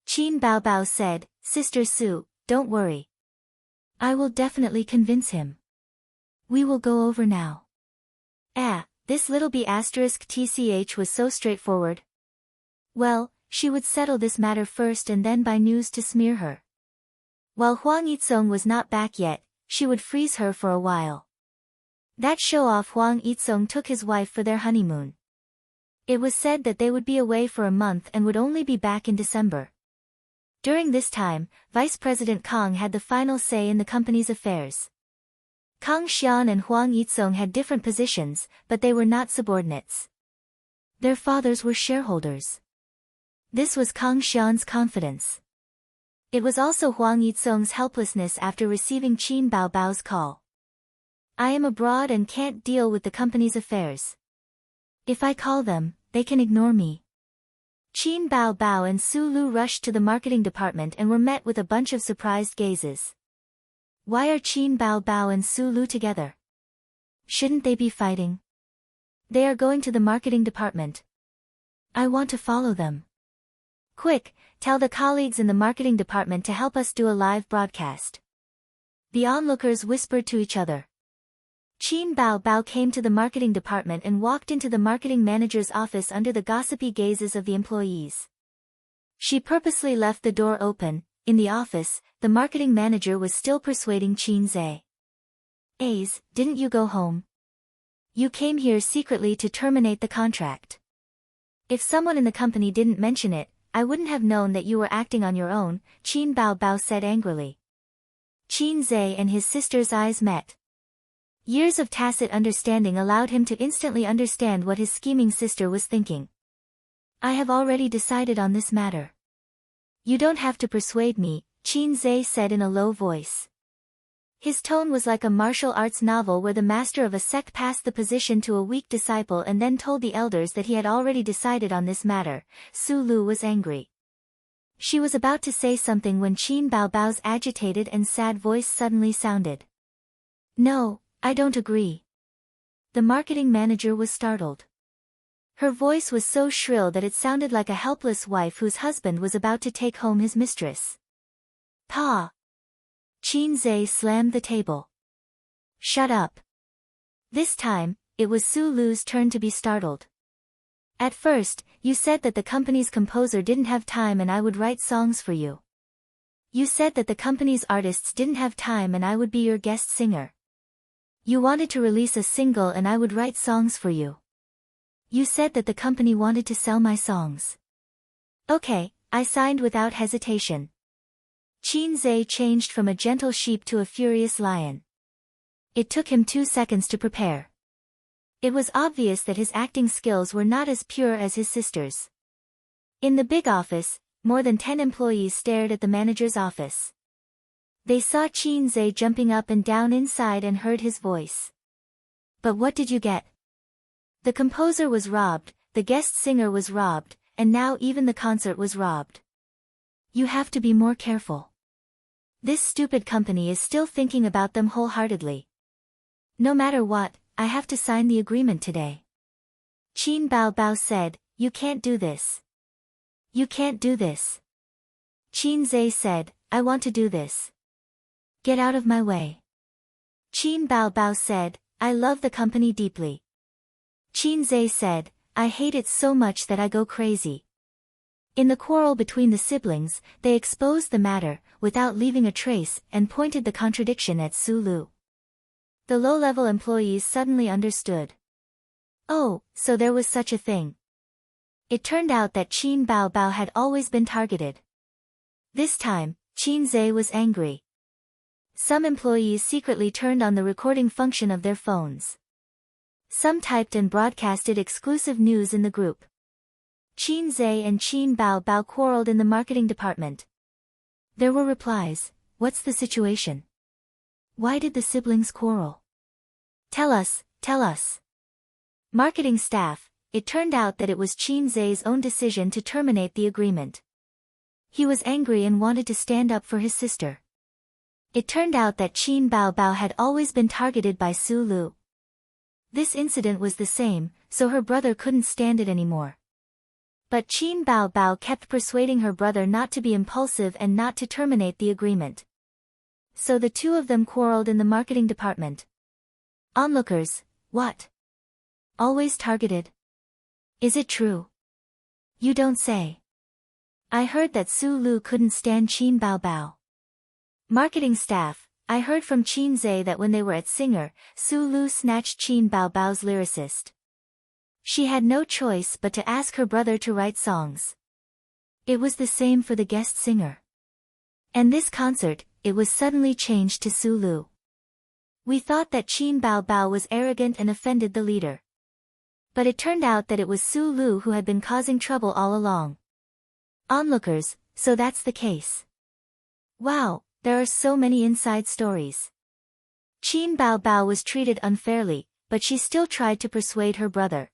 Qin Bao Bao said, "Sister Su, don't worry. I will definitely convince him. We will go over now." This little B**tch was so straightforward. Well, she would settle this matter first and then buy news to smear her. While Huang Yizong was not back yet, she would freeze her for a while. That show-off Huang Yizong took his wife for their honeymoon. It was said that they would be away for a month and would only be back in December. During this time, Vice President Kang had the final say in the company's affairs. Kang Xian and Huang Yizong had different positions, but they were not subordinates. Their fathers were shareholders. This was Kang Xian's confidence. It was also Huang Yizong's helplessness after receiving Qin Bao Bao's call. "I am abroad and can't deal with the company's affairs. If I call them, they can ignore me." Qin Bao Bao and Su Lu rushed to the marketing department and were met with a bunch of surprised gazes. Why are Qin Bao Bao and Su Lu together? Shouldn't they be fighting? They are going to the marketing department. I want to follow them. Quick, tell the colleagues in the marketing department to help us do a live broadcast. The onlookers whispered to each other. Qin Bao Bao came to the marketing department and walked into the marketing manager's office under the gossipy gazes of the employees. She purposely left the door open. In the office, the marketing manager was still persuading Qin Zhe. Didn't you go home? You came here secretly to terminate the contract. If someone in the company didn't mention it, I wouldn't have known that you were acting on your own, Qin Bao Bao said angrily. Qin Zhe and his sister's eyes met. Years of tacit understanding allowed him to instantly understand what his scheming sister was thinking. I have already decided on this matter. You don't have to persuade me, Qin Zhe said in a low voice. His tone was like a martial arts novel where the master of a sect passed the position to a weak disciple and then told the elders that he had already decided on this matter. Su Lu was angry. She was about to say something when Qin Bao Bao's agitated and sad voice suddenly sounded. No, I don't agree. The marketing manager was startled. Her voice was so shrill that it sounded like a helpless wife whose husband was about to take home his mistress. Pa! Qin Zhe slammed the table. Shut up. This time, it was Su Lu's turn to be startled. At first, you said that the company's composer didn't have time and I would write songs for you. You said that the company's artists didn't have time and I would be your guest singer. You wanted to release a single and I would write songs for you. You said that the company wanted to sell my songs. Okay, I signed without hesitation. Qin Zhe changed from a gentle sheep to a furious lion. It took him 2 seconds to prepare. It was obvious that his acting skills were not as pure as his sister's. In the big office, more than 10 employees stared at the manager's office. They saw Qin Zhe jumping up and down inside and heard his voice. But what did you get? The composer was robbed, the guest singer was robbed, and now even the concert was robbed. You have to be more careful. This stupid company is still thinking about them wholeheartedly. No matter what, I have to sign the agreement today. Qin Bao Bao said, You can't do this. You can't do this. Qin Zhe said, I want to do this. Get out of my way. Qin Bao Bao said, I love the company deeply. Qin Zhe said, I hate it so much that I go crazy. In the quarrel between the siblings, they exposed the matter, without leaving a trace, and pointed the contradiction at Su Lu. The low-level employees suddenly understood. Oh, so there was such a thing. It turned out that Qin Bao Bao had always been targeted. This time, Qin Zhe was angry. Some employees secretly turned on the recording function of their phones. Some typed and broadcasted exclusive news in the group. Qin Zhe and Qin Bao Bao quarreled in the marketing department. There were replies. What's the situation? Why did the siblings quarrel? Tell us, tell us. Marketing staff, it turned out that it was Qin Zhe's own decision to terminate the agreement. He was angry and wanted to stand up for his sister. It turned out that Qin Bao Bao had always been targeted by Su Lu. This incident was the same, so her brother couldn't stand it anymore. But Qin Bao Bao kept persuading her brother not to be impulsive and not to terminate the agreement. So the two of them quarreled in the marketing department. Onlookers, what? Always targeted? Is it true? You don't say. I heard that Su Lu couldn't stand Qin Bao Bao. Marketing staff, I heard from Qin Zhe that when they were at Singer, Su Lu snatched Qin Bao Bao's lyricist. She had no choice but to ask her brother to write songs. It was the same for the guest singer. And this concert, it was suddenly changed to Su Lu. We thought that Qin Bao Bao was arrogant and offended the leader. But it turned out that it was Su Lu who had been causing trouble all along. Onlookers, so that's the case. Wow, there are so many inside stories. Qin Bao Bao was treated unfairly, but she still tried to persuade her brother.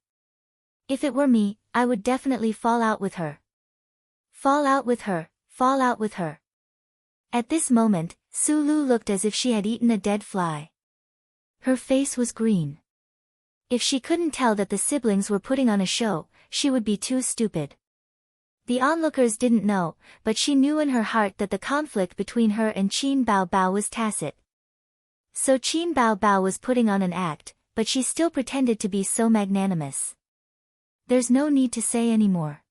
If it were me, I would definitely fall out with her. Fall out with her, fall out with her. At this moment, Su Lu looked as if she had eaten a dead fly. Her face was green. If she couldn't tell that the siblings were putting on a show, she would be too stupid. The onlookers didn't know, but she knew in her heart that the conflict between her and Qin Bao Bao was tacit. So Qin Bao Bao was putting on an act, but she still pretended to be so magnanimous. There's no need to say any more.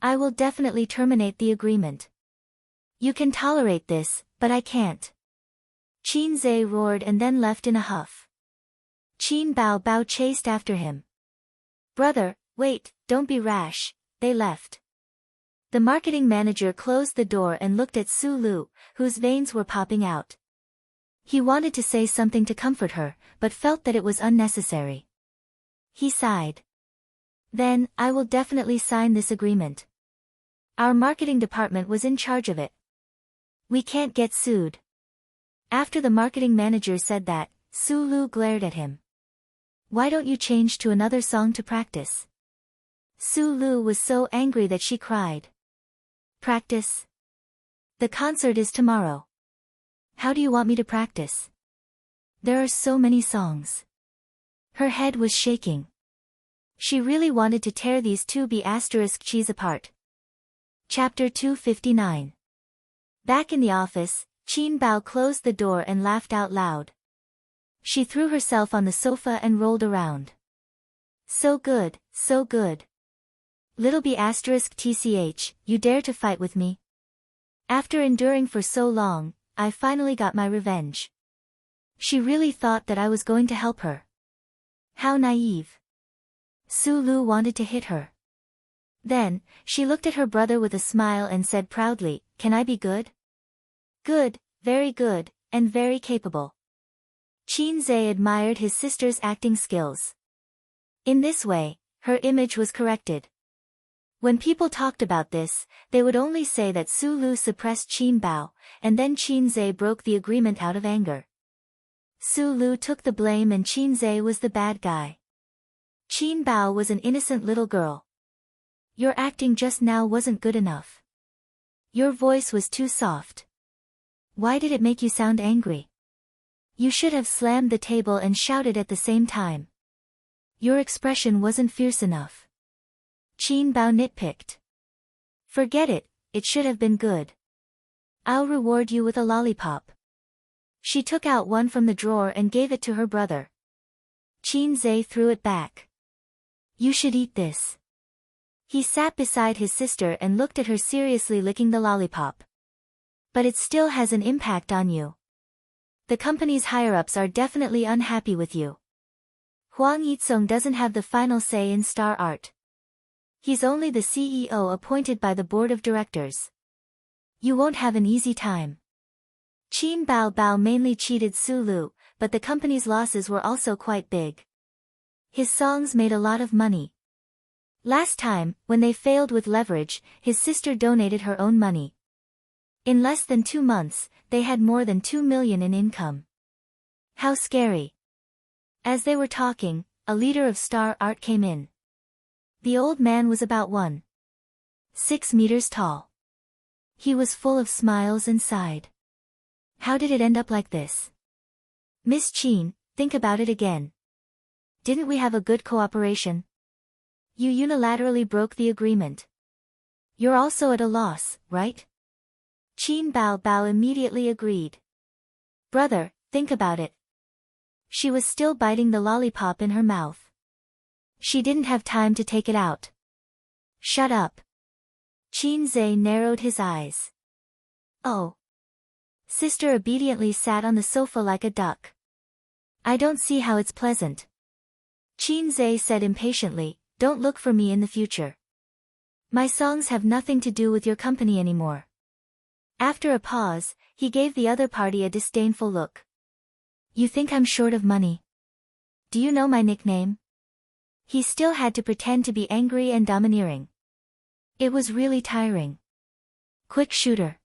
I will definitely terminate the agreement. You can tolerate this, but I can't. Qin Zhe roared and then left in a huff. Qin Bao Bao chased after him. Brother, wait, don't be rash, they left. The marketing manager closed the door and looked at Su Lu, whose veins were popping out. He wanted to say something to comfort her, but felt that it was unnecessary. He sighed. Then, I will definitely sign this agreement. Our marketing department was in charge of it. We can't get sued. After the marketing manager said that, Su Lu glared at him. Why don't you change to another song to practice? Su Lu was so angry that she cried. Practice? The concert is tomorrow. How do you want me to practice? There are so many songs. Her head was shaking. She really wanted to tear these two B*****s apart. Chapter 259. Back in the office, Qin Bao closed the door and laughed out loud. She threw herself on the sofa and rolled around. So good, so good. Little B****tch, you dare to fight with me? After enduring for so long, I finally got my revenge. She really thought that I was going to help her. How naive. Su Lu wanted to hit her. Then, she looked at her brother with a smile and said proudly, Can I be good? Good, and very capable. Qin Zhe admired his sister's acting skills. In this way, her image was corrected. When people talked about this, they would only say that Su Lu suppressed Qin Bao, and then Qin Zhe broke the agreement out of anger. Su Lu took the blame and Qin Zhe was the bad guy. Qin Bao was an innocent little girl. Your acting just now wasn't good enough. Your voice was too soft. Why did it make you sound angry? You should have slammed the table and shouted at the same time. Your expression wasn't fierce enough. Qin Bao nitpicked. Forget it, it should have been good. I'll reward you with a lollipop. She took out one from the drawer and gave it to her brother. Qin Zhe threw it back. You should eat this. He sat beside his sister and looked at her seriously, licking the lollipop. But it still has an impact on you. The company's higher-ups are definitely unhappy with you. Huang Yitsong doesn't have the final say in Star Art. He's only the CEO appointed by the board of directors. You won't have an easy time. Qin Bao Bao mainly cheated Su Lu, but the company's losses were also quite big. His songs made a lot of money. Last time, when they failed with leverage, his sister donated her own money. In less than 2 months, they had more than 2 million in income. How scary. As they were talking, a leader of Star Art came in. The old man was about 1.6 meters tall. He was full of smiles and sighed. How did it end up like this? Miss Qin, think about it again. Didn't we have a good cooperation? You unilaterally broke the agreement. You're also at a loss, right? Qin Bao Bao immediately agreed. Brother, think about it. She was still biting the lollipop in her mouth. She didn't have time to take it out. Shut up. Qin Zhe narrowed his eyes. Oh. Sister obediently sat on the sofa like a duck. I don't see how it's pleasant. Qin Zhe said impatiently, don't look for me in the future. My songs have nothing to do with your company anymore. After a pause, he gave the other party a disdainful look. You think I'm short of money? Do you know my nickname? He still had to pretend to be angry and domineering. It was really tiring. Quick shooter.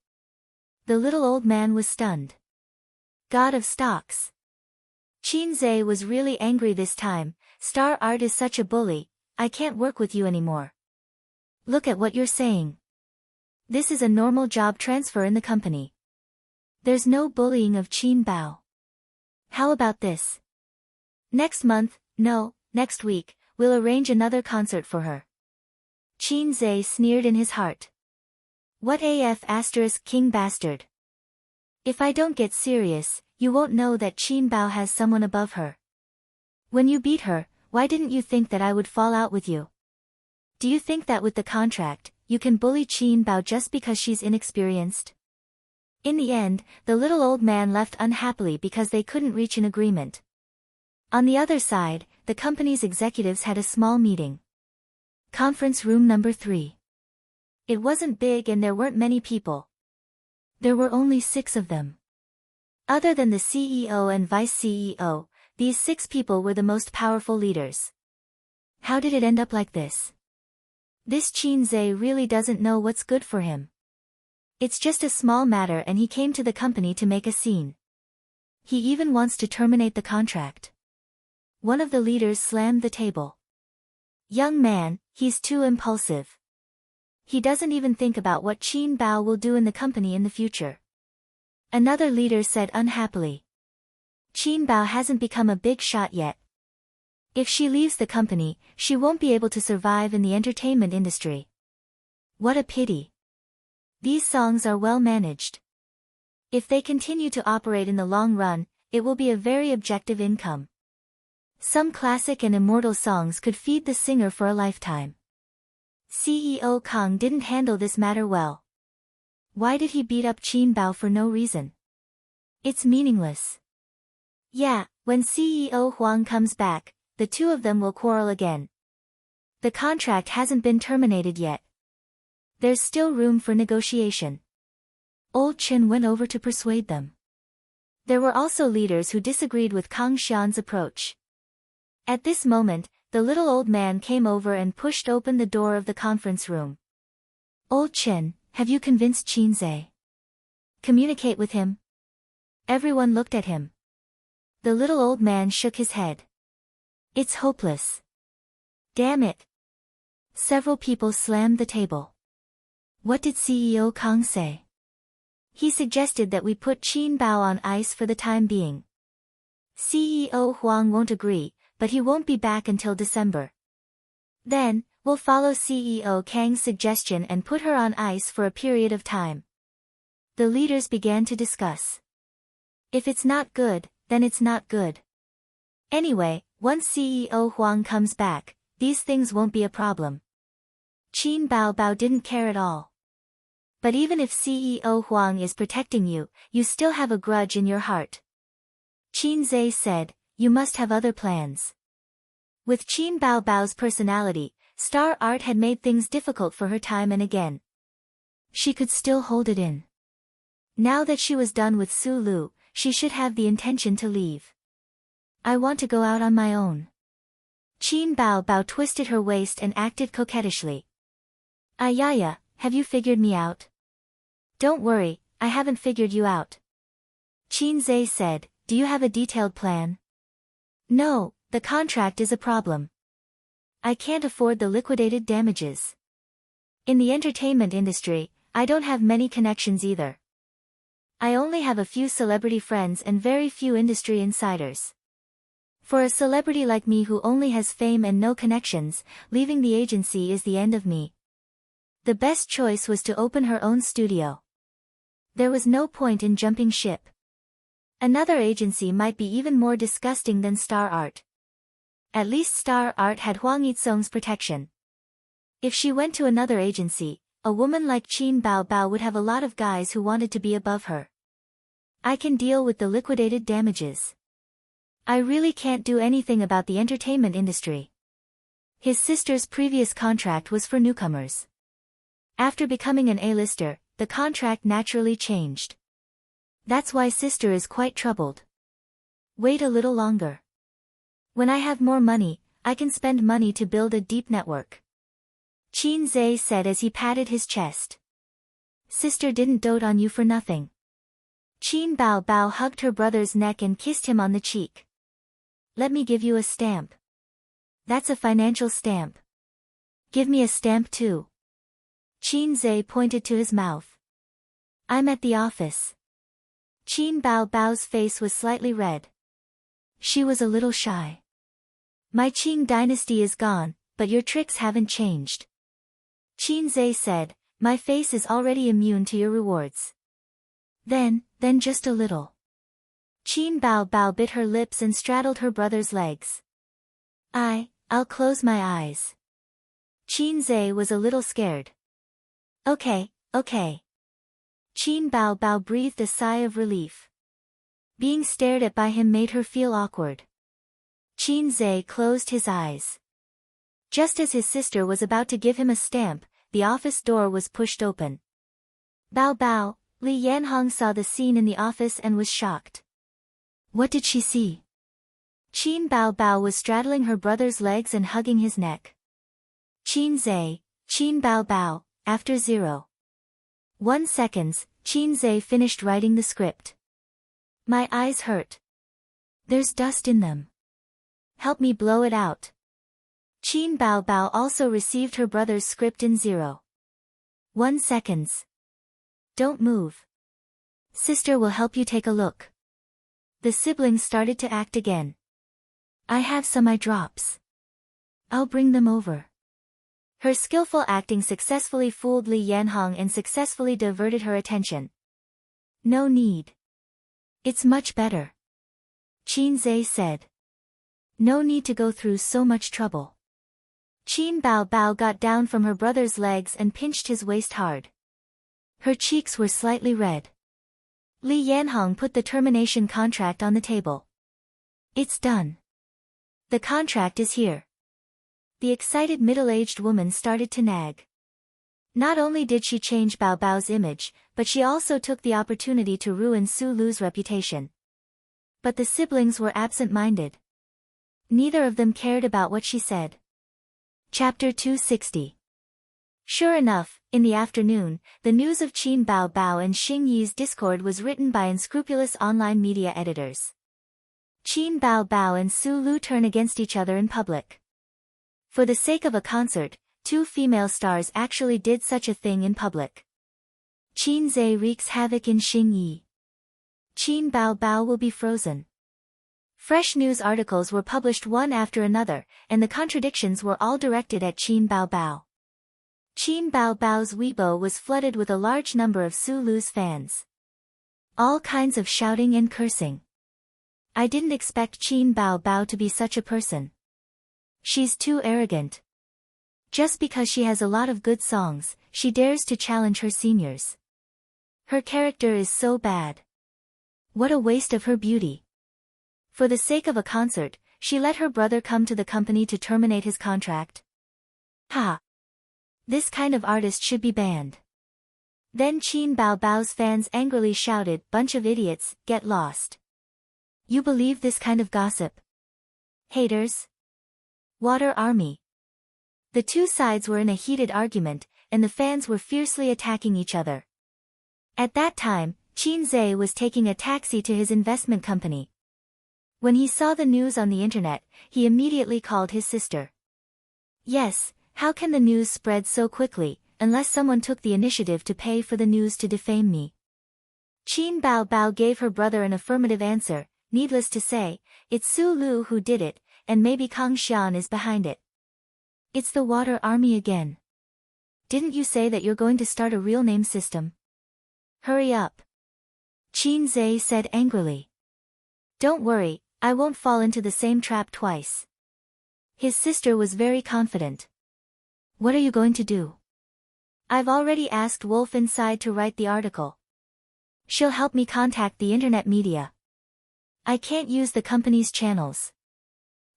The little old man was stunned. God of stocks. Qin Zhe was really angry this time. Star Art is such a bully, I can't work with you anymore. Look at what you're saying. This is a normal job transfer in the company. There's no bullying of Qin Bao. How about this? Next month, no, next week, we'll arrange another concert for her. Qin Zhe sneered in his heart. What AF * king bastard. If I don't get serious, you won't know that Qin Bao has someone above her. When you beat her, why didn't you think that I would fall out with you? Do you think that with the contract, you can bully Qin Bao just because she's inexperienced? In the end, the little old man left unhappily because they couldn't reach an agreement. On the other side, the company's executives had a small meeting. Conference room number 3. It wasn't big and there weren't many people. There were only 6 of them. Other than the CEO and vice CEO, these 6 people were the most powerful leaders. How did it end up like this? This Qin Zhe really doesn't know what's good for him. It's just a small matter and he came to the company to make a scene. He even wants to terminate the contract. One of the leaders slammed the table. Young man, he's too impulsive. He doesn't even think about what Qin Bao will do in the company in the future. Another leader said unhappily. Qin Bao hasn't become a big shot yet. If she leaves the company, she won't be able to survive in the entertainment industry. What a pity. These songs are well managed. If they continue to operate in the long run, it will be a very objective income. Some classic and immortal songs could feed the singer for a lifetime. CEO Kang didn't handle this matter well. Why did he beat up Qin Bao for no reason? It's meaningless. Yeah, when CEO Huang comes back, the 2 of them will quarrel again. The contract hasn't been terminated yet. There's still room for negotiation. Old Chen went over to persuade them. There were also leaders who disagreed with Kang Xian's approach. At this moment, the little old man came over and pushed open the door of the conference room. Old Chen, have you convinced Qin Zhe? Communicate with him? Everyone looked at him. The little old man shook his head. It's hopeless. Damn it. Several people slammed the table. What did CEO Kang say? He suggested that we put Qin Bao on ice for the time being. CEO Huang won't agree, but he won't be back until December. Then, we'll follow CEO Kang's suggestion and put her on ice for a period of time. The leaders began to discuss. If it's not good, then it's not good. Anyway, once CEO Huang comes back, these things won't be a problem. Qin Bao didn't care at all. But even if CEO Huang is protecting you, you still have a grudge in your heart. Qin Zhe said, you must have other plans. With Qin Bao's personality, Star Art had made things difficult for her time and again. She could still hold it in. Now that she was done with Su Lu, she should have the intention to leave. I want to go out on my own. Qin Bao twisted her waist and acted coquettishly. Ayaya, have you figured me out? Don't worry, I haven't figured you out. Qin Zhe said, do you have a detailed plan? No, the contract is a problem. I can't afford the liquidated damages. In the entertainment industry, I don't have many connections either. I only have a few celebrity friends and very few industry insiders. For a celebrity like me who only has fame and no connections, leaving the agency is the end of me. The best choice was to open her own studio. There was no point in jumping ship. Another agency might be even more disgusting than Star Art. At least Star Art had Huang Yitsong's protection. If she went to another agency, a woman like Qin Bao would have a lot of guys who wanted to be above her. I can deal with the liquidated damages. I really can't do anything about the entertainment industry. His sister's previous contract was for newcomers. After becoming an A-lister, the contract naturally changed. That's why sister is quite troubled. Wait a little longer. When I have more money, I can spend money to build a deep network. Qin Zhe said as he patted his chest. Sister didn't dote on you for nothing. Qin Bao hugged her brother's neck and kissed him on the cheek. Let me give you a stamp. That's a financial stamp. Give me a stamp too. Qin Zhe pointed to his mouth. I'm at the office. Qin Bao's face was slightly red. She was a little shy. My Qing dynasty is gone, but your tricks haven't changed. Qin Zhe said, my face is already immune to your rewards. Then just a little. Qin Bao bit her lips and straddled her brother's legs. I'll close my eyes. Qin Zhe was a little scared. Okay. Qin Bao breathed a sigh of relief. Being stared at by him made her feel awkward. Qin Zhe closed his eyes. Just as his sister was about to give him a stamp, the office door was pushed open. Bao, Li Yanhong saw the scene in the office and was shocked. What did she see? Qin Bao was straddling her brother's legs and hugging his neck. Qin Bao, after 0.1 seconds, Qin Zhe finished writing the script. My eyes hurt. There's dust in them. Help me blow it out. Qin Bao also received her brother's script in 0.1 seconds. Don't move. Sister will help you take a look. The siblings started to act again. I have some eye drops. I'll bring them over. Her skillful acting successfully fooled Li Yanhong and successfully diverted her attention. No need. It's much better. Qin Zhe said. No need to go through so much trouble. Qin Bao got down from her brother's legs and pinched his waist hard. Her cheeks were slightly red. Li Yanhong put the termination contract on the table. It's done. The contract is here. The excited middle-aged woman started to nag. Not only did she change Bao's image, but she also took the opportunity to ruin Su Lu's reputation. But the siblings were absent-minded. Neither of them cared about what she said. Chapter 260. Sure enough, in the afternoon, the news of Qin Bao and Xing Yi's discord was written by unscrupulous online media editors. Qin Bao and Su Lu turn against each other in public. For the sake of a concert, 2 female stars actually did such a thing in public. Qin Zhe wreaks havoc in Xing Yi. Qin Bao will be frozen. Fresh news articles were published one after another, and the contradictions were all directed at Qin Bao. Qin Bao's Weibo was flooded with a large number of Su Lu's fans. All kinds of shouting and cursing. I didn't expect Qin Bao to be such a person. She's too arrogant. Just because she has a lot of good songs, she dares to challenge her seniors. Her character is so bad. What a waste of her beauty. For the sake of a concert, she let her brother come to the company to terminate his contract. Ha! This kind of artist should be banned. Then Qin Bao Bao's fans angrily shouted, "Bunch of idiots, get lost. You believe this kind of gossip? Haters? Water Army." The two sides were in a heated argument, and the fans were fiercely attacking each other. At that time, Qin Zhe was taking a taxi to his investment company. When he saw the news on the internet, he immediately called his sister. Yes, how can the news spread so quickly, unless someone took the initiative to pay for the news to defame me? Qin Bao Bao gave her brother an affirmative answer. Needless to say, it's Su Lu who did it, and maybe Kang Xian is behind it. It's the Water Army again. Didn't you say that you're going to start a real name system? Hurry up. Qin Zhe said angrily. Don't worry, I won't fall into the same trap twice. His sister was very confident. What are you going to do? I've already asked Wolf Inside to write the article. She'll help me contact the internet media. I can't use the company's channels.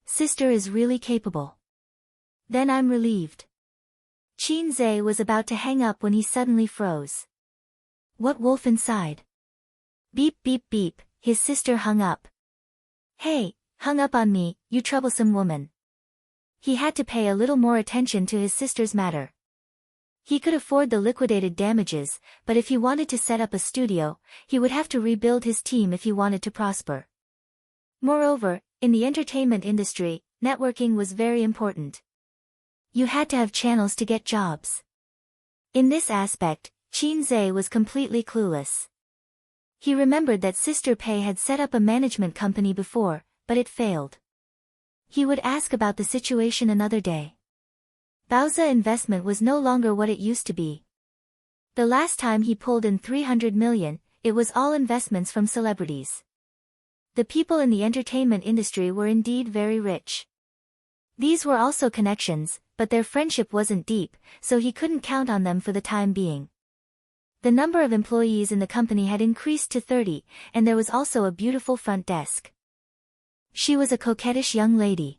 Sister is really capable. Then I'm relieved. Qin Zhe was about to hang up when he suddenly froze. What Wolf Inside? Beep beep beep, his sister hung up. Hey, hung up on me, you troublesome woman. He had to pay a little more attention to his sister's matter. He could afford the liquidated damages, but if he wanted to set up a studio, he would have to rebuild his team if he wanted to prosper. Moreover, in the entertainment industry, networking was very important. You had to have channels to get jobs. In this aspect, Qin Zhe was completely clueless. He remembered that Sister Pei had set up a management company before, but it failed. He would ask about the situation another day. Baoza investment was no longer what it used to be. The last time he pulled in 300 million, it was all investments from celebrities. The people in the entertainment industry were indeed very rich. These were also connections, but their friendship wasn't deep, so he couldn't count on them for the time being. The number of employees in the company had increased to 30, and there was also a beautiful front desk. She was a coquettish young lady.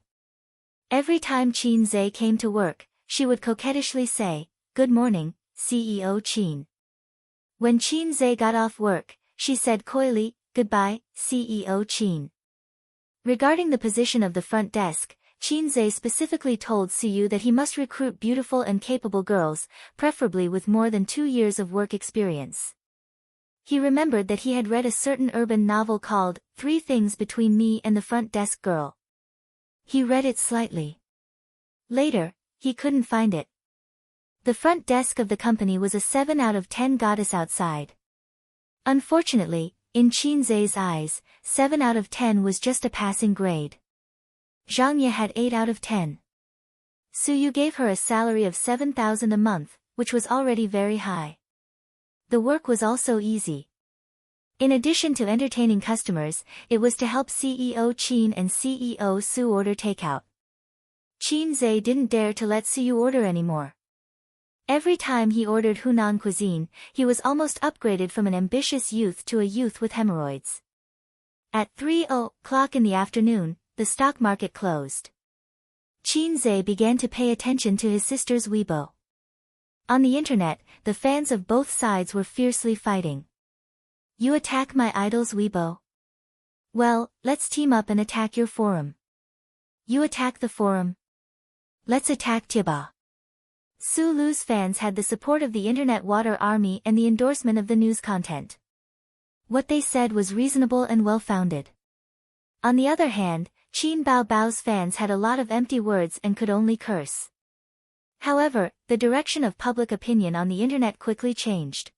Every time Qin Zhe came to work, she would coquettishly say, "Good morning, CEO Qin." When Qin Zhe got off work, she said coyly, "Goodbye, CEO Qin." Regarding the position of the front desk, Qin Zhe specifically told Suyu that he must recruit beautiful and capable girls, preferably with more than 2 years of work experience. He remembered that he had read a certain urban novel called, 3 Things Between Me and the Front Desk Girl. He read it slightly. Later, he couldn't find it. The front desk of the company was a 7 out of 10 goddess outside. Unfortunately, in Qin Zhe's eyes, 7 out of 10 was just a passing grade. Zhang Ye had 8 out of 10. Suyu gave her a salary of 7,000 a month, which was already very high. The work was also easy. In addition to entertaining customers, it was to help CEO Qin and CEO Su order takeout. Qin Zhe didn't dare to let Suyu order anymore. Every time he ordered Hunan cuisine, he was almost upgraded from an ambitious youth to a youth with hemorrhoids. At 3:00 in the afternoon, the stock market closed. Qin Zhe began to pay attention to his sister's Weibo. On the internet, the fans of both sides were fiercely fighting. You attack my idol's Weibo? Well, let's team up and attack your forum. You attack the forum? Let's attack Tiba. Su Lu's fans had the support of the Internet Water Army and the endorsement of the news content. What they said was reasonable and well-founded. On the other hand, Qin Bao Bao's fans had a lot of empty words and could only curse. However, the direction of public opinion on the internet quickly changed.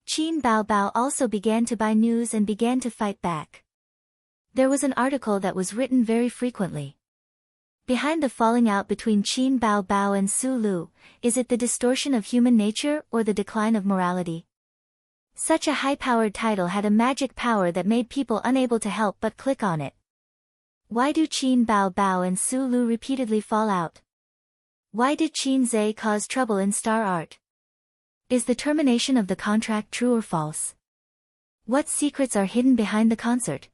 Qin Bao Bao also began to buy news and began to fight back. There was an article that was written very frequently. Behind the falling out between Qin Bao Bao and Su Lu, is it the distortion of human nature or the decline of morality? Such a high-powered title had a magic power that made people unable to help but click on it. Why do Qin Bao Bao and Su Lu repeatedly fall out? Why did Qin Zhe cause trouble in Star Art? Is the termination of the contract true or false? What secrets are hidden behind the concert?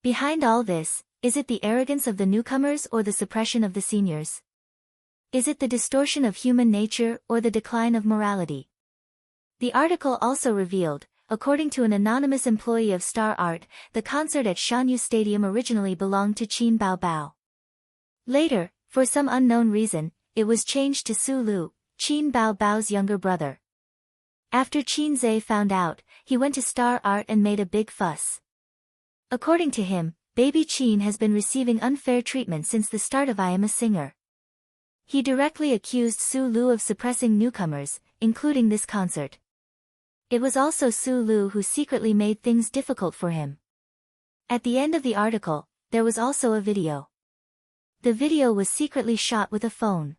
Behind all this, is it the arrogance of the newcomers or the suppression of the seniors? Is it the distortion of human nature or the decline of morality? The article also revealed, according to an anonymous employee of Star Art, the concert at Shanyu Stadium originally belonged to Qin Baobao. Later, for some unknown reason, it was changed to Su Lu, Qin Baobao's younger brother. After Qin Zhe found out, he went to Star Art and made a big fuss. According to him, baby Qin has been receiving unfair treatment since the start of I Am a Singer. He directly accused Su Lu of suppressing newcomers, including this concert. It was also Su Lu who secretly made things difficult for him. At the end of the article, there was also a video. The video was secretly shot with a phone.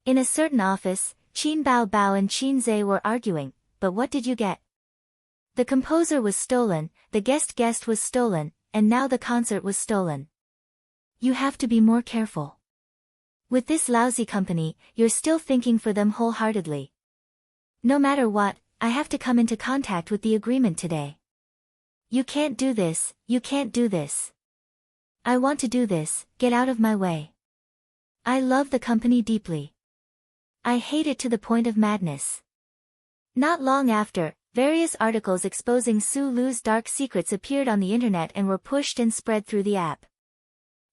In a certain office, Qin Baobao and Qin Zhe were arguing, but what did you get? The composer was stolen, the guest was stolen, and now the concert was stolen. You have to be more careful. With this lousy company, you're still thinking for them wholeheartedly. No matter what, I have to come into contact with the agreement today. You can't do this, you can't do this. I want to do this, get out of my way. I love the company deeply. I hate it to the point of madness. Not long after, various articles exposing Su Lu's dark secrets appeared on the internet and were pushed and spread through the app.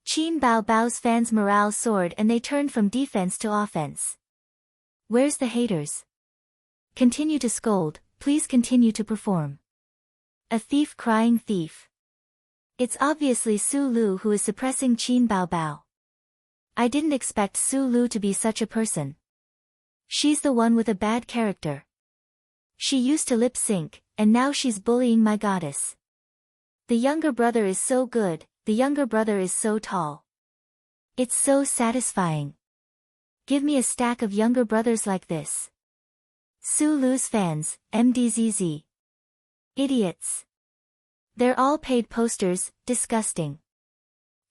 Qin Baobao's fans' morale soared and they turned from defense to offense. Where's the haters? Continue to scold, please continue to perform. A thief crying thief. It's obviously Su Lu who is suppressing Qin Baobao. I didn't expect Su Lu to be such a person. She's the one with a bad character. She used to lip sync, and now she's bullying my goddess. The younger brother is so good, the younger brother is so tall. It's so satisfying. Give me a stack of younger brothers like this. Su Lu's fans, MDZZ. Idiots. They're all paid posters, disgusting.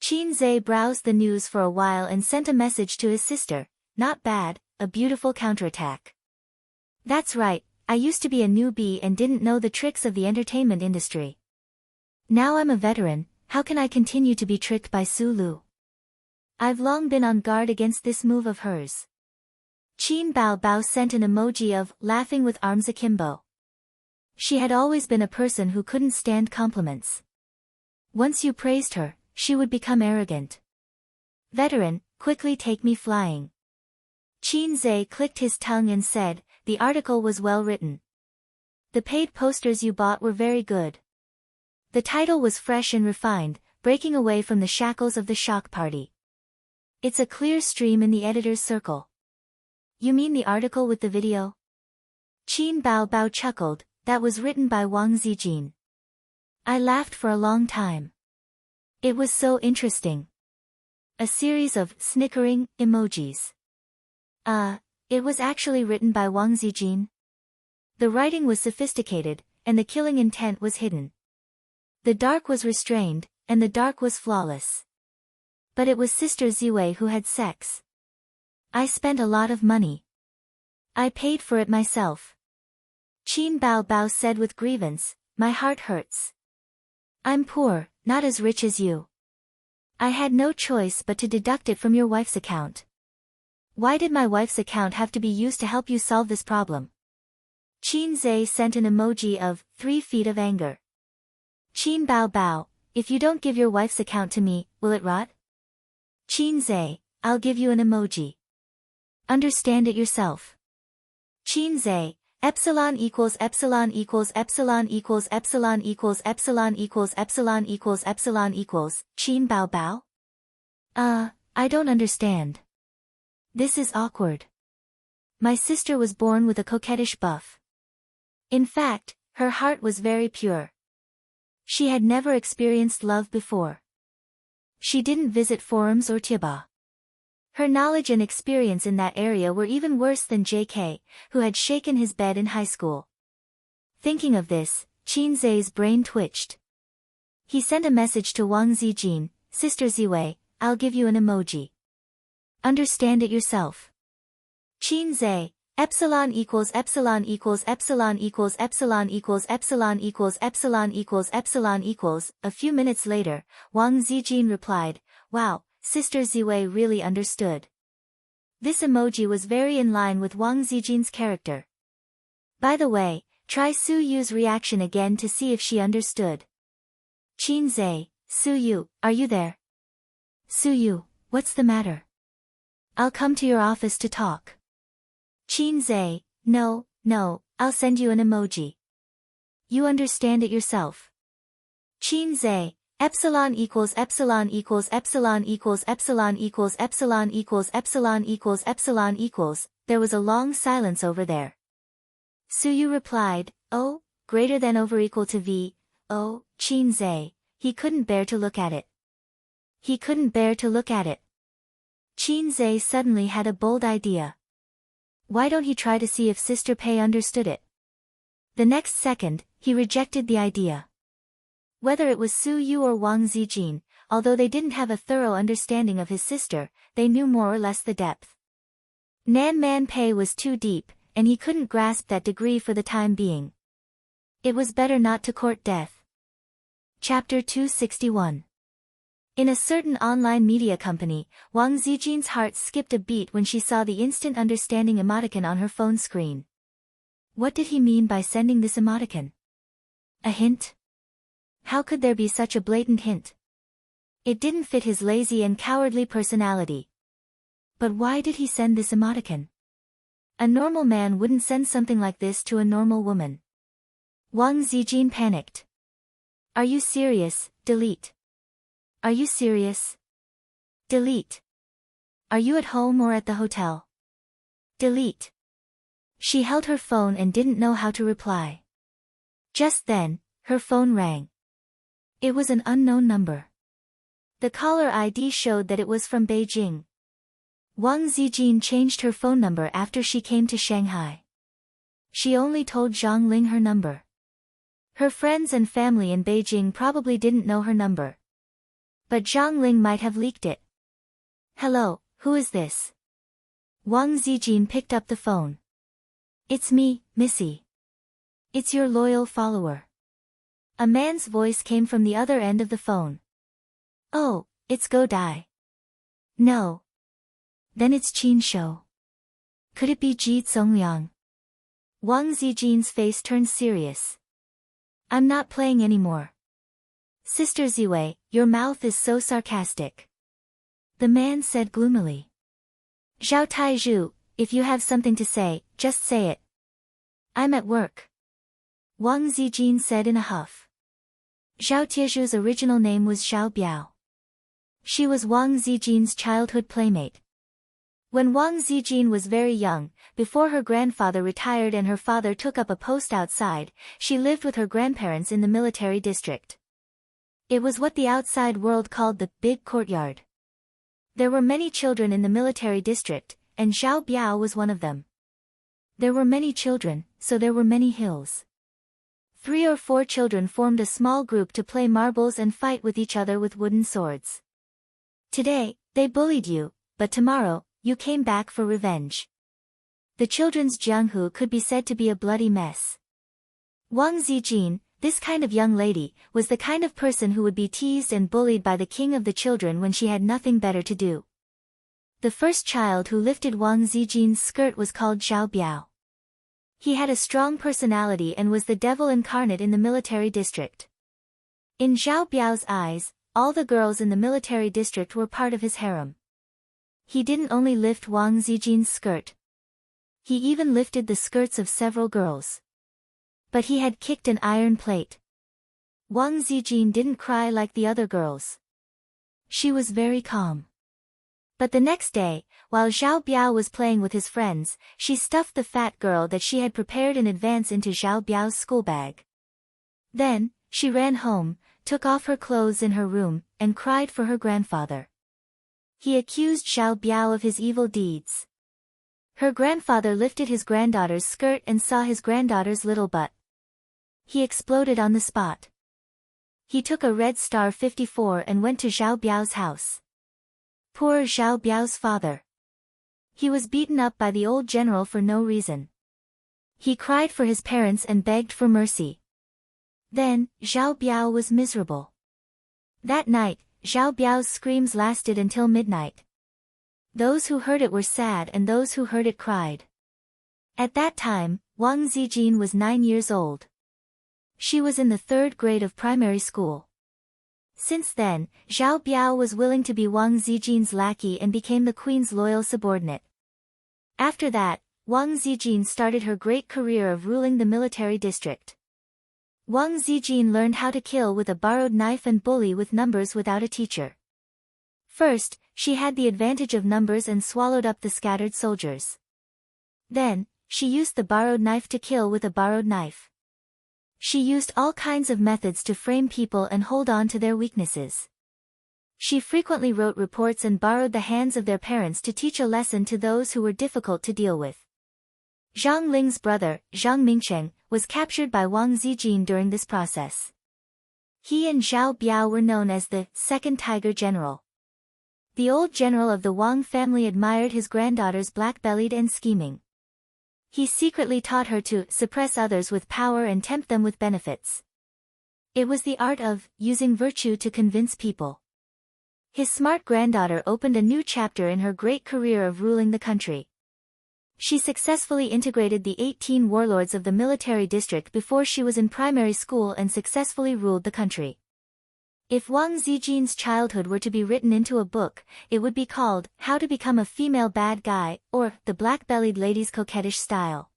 Qin Zhe browsed the news for a while and sent a message to his sister, not bad, a beautiful counterattack. That's right, I used to be a newbie and didn't know the tricks of the entertainment industry. Now I'm a veteran, how can I continue to be tricked by Su Lu? I've long been on guard against this move of hers. Qin Baobao sent an emoji of laughing with arms akimbo. She had always been a person who couldn't stand compliments. Once you praised her, she would become arrogant. Veteran, quickly take me flying. Qin Zhe clicked his tongue and said, the article was well written. The paid posters you bought were very good. The title was fresh and refined, breaking away from the shackles of the shock party. It's a clear stream in the editor's circle. You mean the article with the video? Qin Baobao chuckled, that was written by Wang Zijin. I laughed for a long time. It was so interesting. A series of snickering emojis. It was actually written by Wang Zijin. The writing was sophisticated, and the killing intent was hidden. The dark was restrained, and the dark was flawless. But it was Sister Ziwei who had sex. I spent a lot of money. I paid for it myself. Qin Baobao said with grievance, my heart hurts. I'm poor, not as rich as you. I had no choice but to deduct it from your wife's account. Why did my wife's account have to be used to help you solve this problem? Qin Zhe sent an emoji of 3 feet of anger. Qin Baobao, if you don't give your wife's account to me, will it rot? Qin Zhe, I'll give you an emoji. Understand it yourself. Qin Zhe, epsilon equals epsilon equals epsilon equals epsilon equals epsilon equals epsilon equals epsilon equals, Qin Baobao? I don't understand. This is awkward. My sister was born with a coquettish buff. In fact, her heart was very pure. She had never experienced love before. She didn't visit forums or Tiba. Her knowledge and experience in that area were even worse than JK, who had shaken his bed in high school. Thinking of this, Qin Zhe's brain twitched. He sent a message to Wang Zijin, Sister Ziwei, I'll give you an emoji. Understand it yourself. Qin Zhe, epsilon equals epsilon equals epsilon equals epsilon equals epsilon equals epsilon equals epsilon equals. A few minutes later, Wang Zijin replied, wow, Sister Ziwei really understood. This emoji was very in line with Wang Zijin's character. By the way, try Su Yu's reaction again to see if she understood. Qin Zhe, Su Yu, are you there? Su Yu, what's the matter? I'll come to your office to talk. Qin Zhe, no, I'll send you an emoji. You understand it yourself. Qin Zhe, epsilon equals epsilon equals epsilon equals epsilon equals epsilon equals epsilon equals epsilon equals. There was a long silence over there. Su Yu replied, oh, greater than over equal to V. Oh, Qin Zhe, he couldn't bear to look at it. He couldn't bear to look at it. Qin Zhe suddenly had a bold idea. Why don't he try to see if Sister Pei understood it? The next second, he rejected the idea. Whether it was Su Yu or Wang Zijin, although they didn't have a thorough understanding of his sister, they knew more or less the depth. Nan Man Pei was too deep, and he couldn't grasp that degree for the time being. It was better not to court death. Chapter 261. In a certain online media company, Wang Zijin's heart skipped a beat when she saw the instant understanding emoticon on her phone screen. What did he mean by sending this emoticon? A hint? How could there be such a blatant hint? It didn't fit his lazy and cowardly personality. But why did he send this emoticon? A normal man wouldn't send something like this to a normal woman. Wang Zijin panicked. Are you serious? Delete. Are you serious? Delete. Are you at home or at the hotel? Delete. She held her phone and didn't know how to reply. Just then, her phone rang. It was an unknown number. The caller ID showed that it was from Beijing. Wang Zijin changed her phone number after she came to Shanghai. She only told Zhang Ling her number. Her friends and family in Beijing probably didn't know her number. But Zhang Ling might have leaked it. Hello, who is this? Wang Zijin picked up the phone. It's me, Missy. It's your loyal follower. A man's voice came from the other end of the phone. Oh, it's Go Dai. No. Then it's Qin Shou. Could it be Ji Zongliang? Wang Zijin's face turned serious. I'm not playing anymore. Sister Ziwei, your mouth is so sarcastic. The man said gloomily. Zhao Taizhu, if you have something to say, just say it. I'm at work. Wang Zijin said in a huff. Zhao Taizhu's original name was Zhao Biao. She was Wang Zijin's childhood playmate. When Wang Zijin was very young, before her grandfather retired and her father took up a post outside, she lived with her grandparents in the military district. It was what the outside world called the big courtyard. There were many children in the military district, and Zhao Biao was one of them. There were many children, so there were many hills. 3 or 4 children formed a small group to play marbles and fight with each other with wooden swords. Today, they bullied you, but tomorrow, you came back for revenge. The children's jianghu could be said to be a bloody mess. Wang Zijin, this kind of young lady, was the kind of person who would be teased and bullied by the king of the children when she had nothing better to do. The first child who lifted Wang Zijin's skirt was called Zhao Biao. He had a strong personality and was the devil incarnate in the military district. In Zhao Biao's eyes, all the girls in the military district were part of his harem. He didn't only lift Wang Zijin's skirt. He even lifted the skirts of several girls. But he had kicked an iron plate. Wang Zijin didn't cry like the other girls. She was very calm. But the next day, while Zhao Biao was playing with his friends, she stuffed the fat girl that she had prepared in advance into Zhao Biao's school bag. Then, she ran home, took off her clothes in her room, and cried for her grandfather. He accused Zhao Biao of his evil deeds. Her grandfather lifted his granddaughter's skirt and saw his granddaughter's little butt. He exploded on the spot. He took a Red Star 54 and went to Zhao Biao's house. Poor Zhao Biao's father, He was beaten up by the old general for no reason. He cried for his parents and begged for mercy. Then, Zhao Biao was miserable. That night, Zhao Biao's screams lasted until midnight. Those who heard it were sad and those who heard it cried. At that time, Wang Zijin was 9 years old. She was in the 3rd grade of primary school. Since then, Zhao Biao was willing to be Wang Zijin's lackey and became the queen's loyal subordinate. After that, Wang Zijin started her great career of ruling the military district. Wang Zijin learned how to kill with a borrowed knife and bully with numbers without a teacher. First, she had the advantage of numbers and swallowed up the scattered soldiers. Then, she used the borrowed knife to kill with a borrowed knife. She used all kinds of methods to frame people and hold on to their weaknesses. She frequently wrote reports and borrowed the hands of their parents to teach a lesson to those who were difficult to deal with. Zhang Ling's brother, Zhang Mingcheng, was captured by Wang Zijin during this process. He and Zhao Biao were known as the Second Tiger General. The old general of the Wang family admired his granddaughter's black-bellied and scheming. He secretly taught her to suppress others with power and tempt them with benefits. It was the art of using virtue to convince people. His smart granddaughter opened a new chapter in her great career of ruling the country. She successfully integrated the 18 warlords of the military district before she was in primary school and successfully ruled the country. If Wang Zijin's childhood were to be written into a book, it would be called How to Become a Female Bad Guy, or The Black-Bellied Lady's Coquettish Style.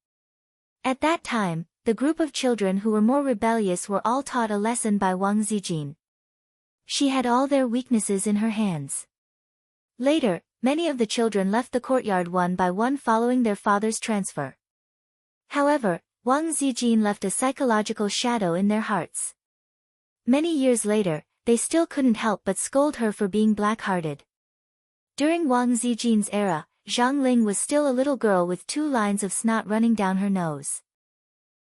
At that time, the group of children who were more rebellious were all taught a lesson by Wang Zijin. She had all their weaknesses in her hands. Later, many of the children left the courtyard one by one following their father's transfer. However, Wang Zijin left a psychological shadow in their hearts. Many years later, they still couldn't help but scold her for being black-hearted. During Wang Zijin's era, Zhang Ling was still a little girl with 2 lines of snot running down her nose.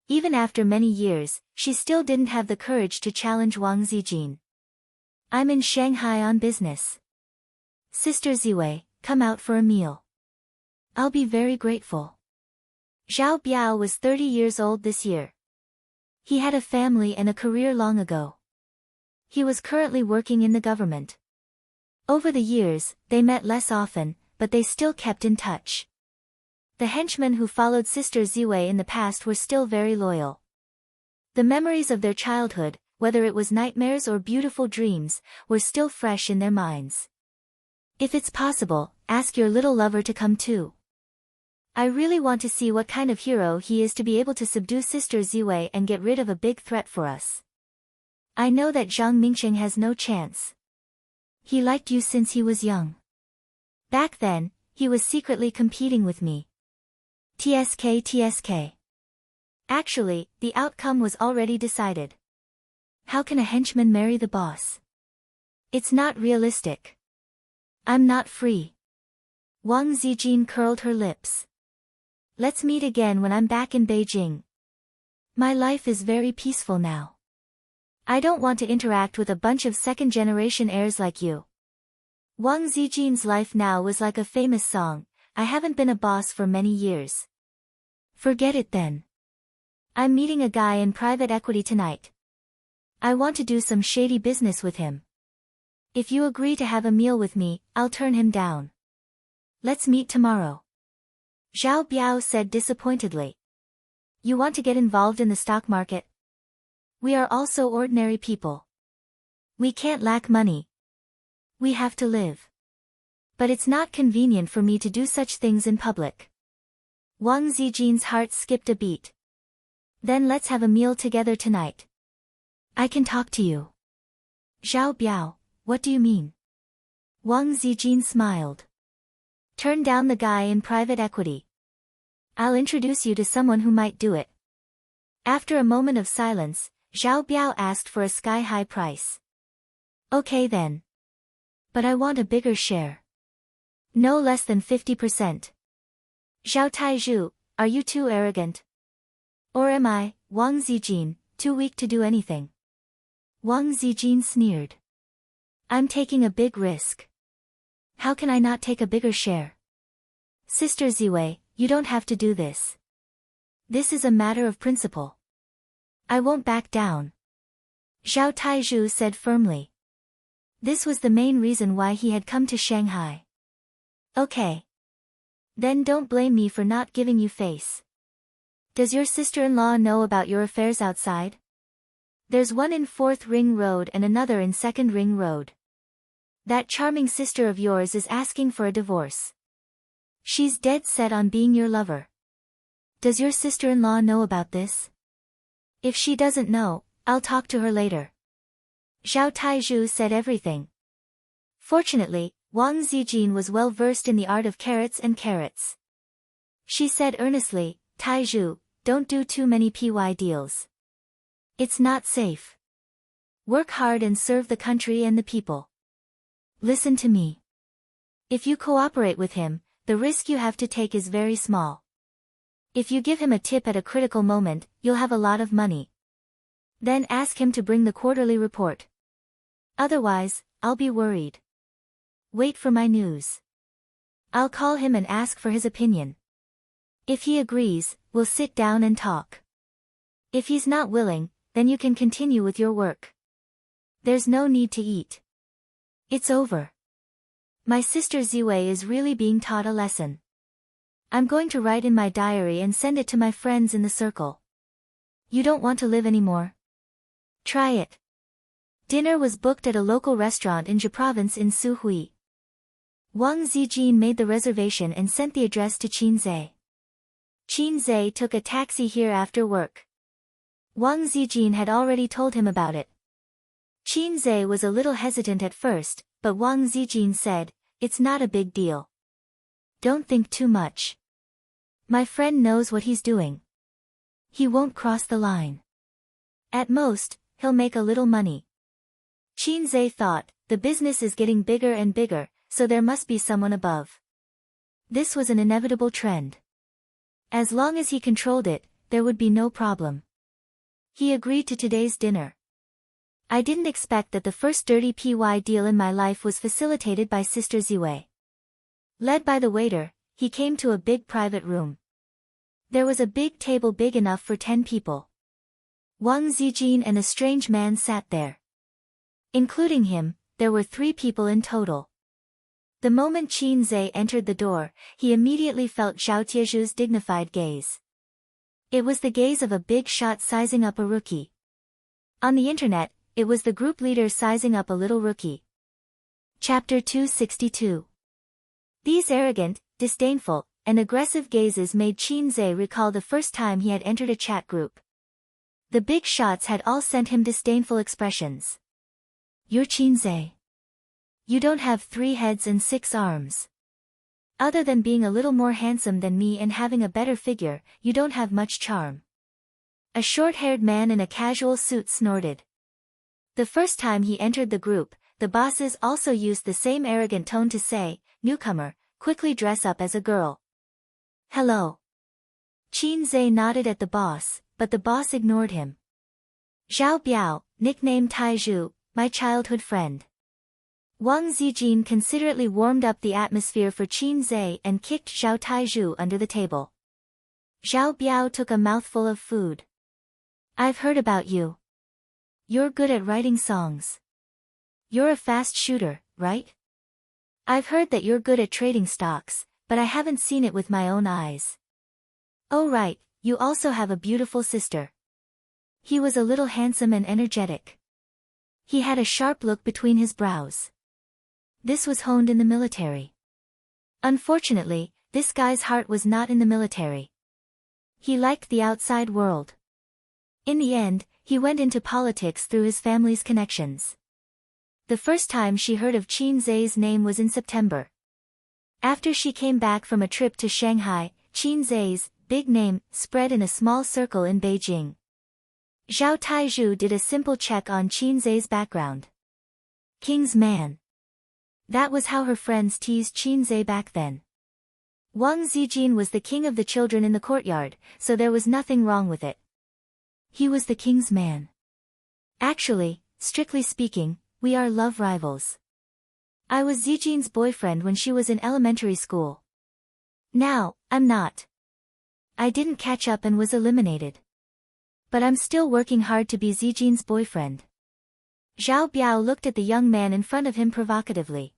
Even after many years, she still didn't have the courage to challenge Wang Zijin. "I'm in Shanghai on business. Sister Ziwei, come out for a meal. I'll be very grateful." Zhao Biao was 30 years old this year. He had a family and a career long ago. He was currently working in the government. Over the years, they met less often, but they still kept in touch. The henchmen who followed Sister Ziwei in the past were still very loyal. The memories of their childhood, whether it was nightmares or beautiful dreams, were still fresh in their minds. "If it's possible, ask your little lover to come too. I really want to see what kind of hero he is to be able to subdue Sister Ziwei and get rid of a big threat for us. I know that Zhang Mingcheng has no chance. He liked you since he was young. Back then, he was secretly competing with me. TSK. Actually, the outcome was already decided. How can a henchman marry the boss? It's not realistic. I'm not free." Wang Zijin curled her lips. "Let's meet again when I'm back in Beijing. My life is very peaceful now. I don't want to interact with a bunch of second-generation heirs like you." Wang Zijin's life now was like a famous song, "I haven't been a boss for many years." "Forget it then. I'm meeting a guy in private equity tonight. I want to do some shady business with him. If you agree to have a meal with me, I'll turn him down. Let's meet tomorrow." Zhao Biao said disappointedly. "You want to get involved in the stock market? We are also ordinary people. We can't lack money. We have to live. But it's not convenient for me to do such things in public." Wang Zijin's heart skipped a beat. "Then let's have a meal together tonight. I can talk to you." "Zhao Biao, what do you mean?" Wang Zijin smiled. "Turn down the guy in private equity. I'll introduce you to someone who might do it." After a moment of silence, Zhao Biao asked for a sky-high price. "Okay then. But I want a bigger share. No less than 50%. Zhao Taizhu, are you too arrogant? Or am I, Wang Zijin, too weak to do anything?" Wang Zijin sneered. "I'm taking a big risk. How can I not take a bigger share? Sister Ziwei, you don't have to do this. This is a matter of principle. I won't back down. Zhao Taizhu said firmly. This was the main reason why he had come to Shanghai. Okay. Then don't blame me for not giving you face. Does your sister-in-law know about your affairs outside? There's one in 4th Ring Road and another in 2nd Ring Road. That charming sister of yours is asking for a divorce. She's dead set on being your lover. Does your sister-in-law know about this? If she doesn't know, I'll talk to her later. Zhao Taizhu said everything. Fortunately, Wang Zijin was well versed in the art of carrots and carrots. She said earnestly, Taizhu, don't do too many PY deals. It's not safe. Work hard and serve the country and the people. Listen to me. If you cooperate with him, the risk you have to take is very small. If you give him a tip at a critical moment, you'll have a lot of money. Then ask him to bring the quarterly report. Otherwise, I'll be worried. Wait for my news. I'll call him and ask for his opinion. If he agrees, we'll sit down and talk. If he's not willing, then you can continue with your work. There's no need to eat. It's over. My sister Ziwei is really being taught a lesson. I'm going to write in my diary and send it to my friends in the circle. You don't want to live anymore? Try it. Dinner was booked at a local restaurant in Zhe Province in Suhui. Wang Zijin made the reservation and sent the address to Qinzai. Qinzai took a taxi here after work. Wang Zijin had already told him about it. Qinzai was a little hesitant at first, but Wang Zijin said, it's not a big deal. Don't think too much. My friend knows what he's doing. He won't cross the line. At most, he'll make a little money. Qinzai thought, the business is getting bigger and bigger, so there must be someone above. This was an inevitable trend. As long as he controlled it, there would be no problem. He agreed to today's dinner. I didn't expect that the first dirty PY deal in my life was facilitated by Sister Ziwei. Led by the waiter, he came to a big private room. There was a big table big enough for 10 people. Wang Zijin and a strange man sat there. Including him, there were 3 people in total. The moment Qinzai entered the door, he immediately felt Zhao Tieju's dignified gaze. It was the gaze of a big shot sizing up a rookie. On the internet, it was the group leader sizing up a little rookie. Chapter 262. These arrogant, disdainful, and aggressive gazes made Qinzai recall the first time he had entered a chat group. The big shots had all sent him disdainful expressions. You're Qinzai. You don't have 3 heads and 6 arms. Other than being a little more handsome than me and having a better figure, you don't have much charm. A short-haired man in a casual suit snorted. The first time he entered the group, the bosses also used the same arrogant tone to say, newcomer, quickly dress up as a girl. Hello. Qinzai nodded at the boss, but the boss ignored him. Zhao Biao, nicknamed Taizhu, my childhood friend. Wang Zijin considerately warmed up the atmosphere for Qinzai and kicked Zhao Taizhu under the table. Zhao Biao took a mouthful of food. I've heard about you. You're good at writing songs. You're a fast shooter, right? I've heard that you're good at trading stocks, but I haven't seen it with my own eyes. Oh right, you also have a beautiful sister. He was a little handsome and energetic. He had a sharp look between his brows. This was honed in the military. Unfortunately, this guy's heart was not in the military. He liked the outside world. In the end, he went into politics through his family's connections. The first time she heard of Qinzai's name was in September. After she came back from a trip to Shanghai, Qinzai's big name spread in a small circle in Beijing. Zhao Taizhu did a simple check on Qinzai's background. King's man. That was how her friends teased Qinzai back then. Wang Zijin was the king of the children in the courtyard, so there was nothing wrong with it. He was the king's man. Actually, strictly speaking, we are love rivals. I was Zijin's boyfriend when she was in elementary school. Now, I'm not. I didn't catch up and was eliminated. But I'm still working hard to be Zijin's boyfriend. Zhao Biao looked at the young man in front of him provocatively.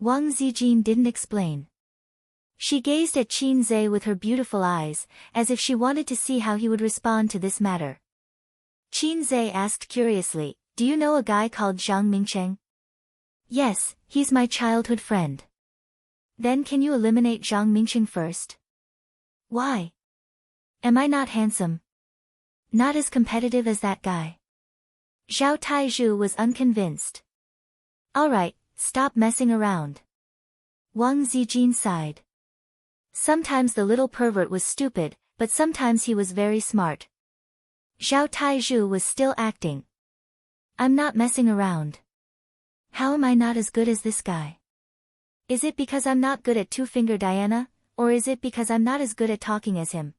Wang Zijin didn't explain. She gazed at Qin Zhe with her beautiful eyes, as if she wanted to see how he would respond to this matter. Qin Zhe asked curiously, "Do you know a guy called Zhang Mingcheng?" "Yes, he's my childhood friend." "Then can you eliminate Zhang Mingcheng first?" "Why? Am I not handsome? Not as competitive as that guy?" Zhao Taizhu was unconvinced. "Alright, stop messing around." Wang Zijin sighed. Sometimes the little pervert was stupid, but sometimes he was very smart. Zhao Taizhu was still acting. "I'm not messing around. How am I not as good as this guy? Is it because I'm not good at Two-Finger Diana, or is it because I'm not as good at talking as him?"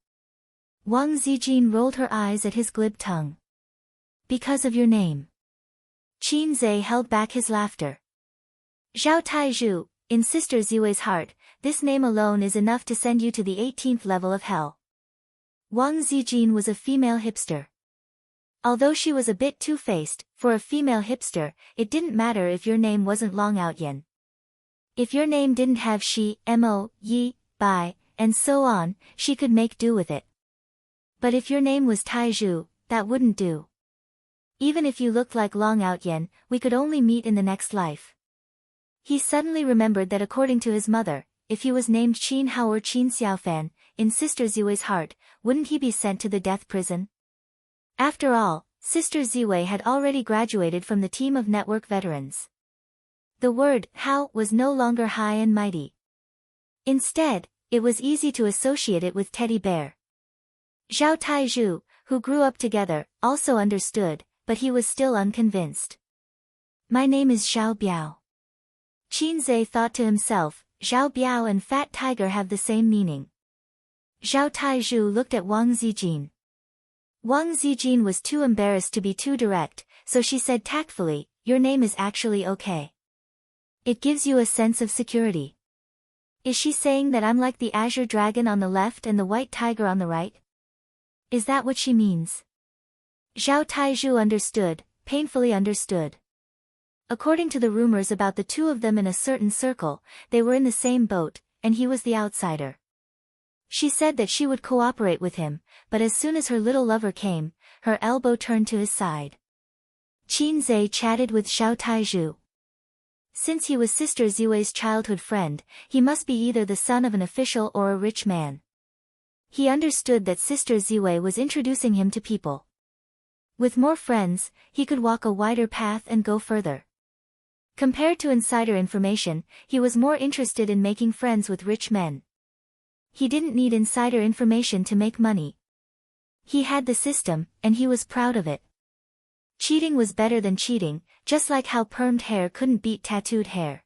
Wang Zijin rolled her eyes at his glib tongue. "Because of your name." Qin Zhe held back his laughter. "Zhao Taizhu, in Sister Ziwei's heart, this name alone is enough to send you to the 18th level of hell." Wang Zijin was a female hipster. Although she was a bit two-faced, for a female hipster, it didn't matter if your name wasn't Long Outyen. If your name didn't have Shi, Mo, Yi, Bai, and so on, she could make do with it. But if your name was Taizhu, that wouldn't do. Even if you looked like Long Outyen, we could only meet in the next life. He suddenly remembered that according to his mother, if he was named Qin Hao or Qin Xiaofan, in Sister Ziwei's heart, wouldn't he be sent to the death prison? After all, Sister Ziwei had already graduated from the team of network veterans. The word Hao was no longer high and mighty. Instead, it was easy to associate it with teddy bear. Zhao Taizhu, who grew up together, also understood, but he was still unconvinced. "My name is Zhao Biao." Qin Zhe thought to himself, Zhao Biao and Fat Tiger have the same meaning. Zhao Taizhu looked at Wang Zijin. Wang Zijin was too embarrassed to be too direct, so she said tactfully, "Your name is actually okay. It gives you a sense of security." Is she saying that I'm like the azure dragon on the left and the white tiger on the right? Is that what she means? Zhao Taizhu understood, painfully understood. According to the rumors about the two of them in a certain circle, they were in the same boat, and he was the outsider. She said that she would cooperate with him, but as soon as her little lover came, her elbow turned to his side. Qin Zhe chatted with Zhao Taizhu. Since he was Sister Ziwei's childhood friend, he must be either the son of an official or a rich man. He understood that Sister Ziwei was introducing him to people. With more friends, he could walk a wider path and go further. Compared to insider information, he was more interested in making friends with rich men. He didn't need insider information to make money. He had the system, and he was proud of it. Cheating was better than cheating, just like how permed hair couldn't beat tattooed hair.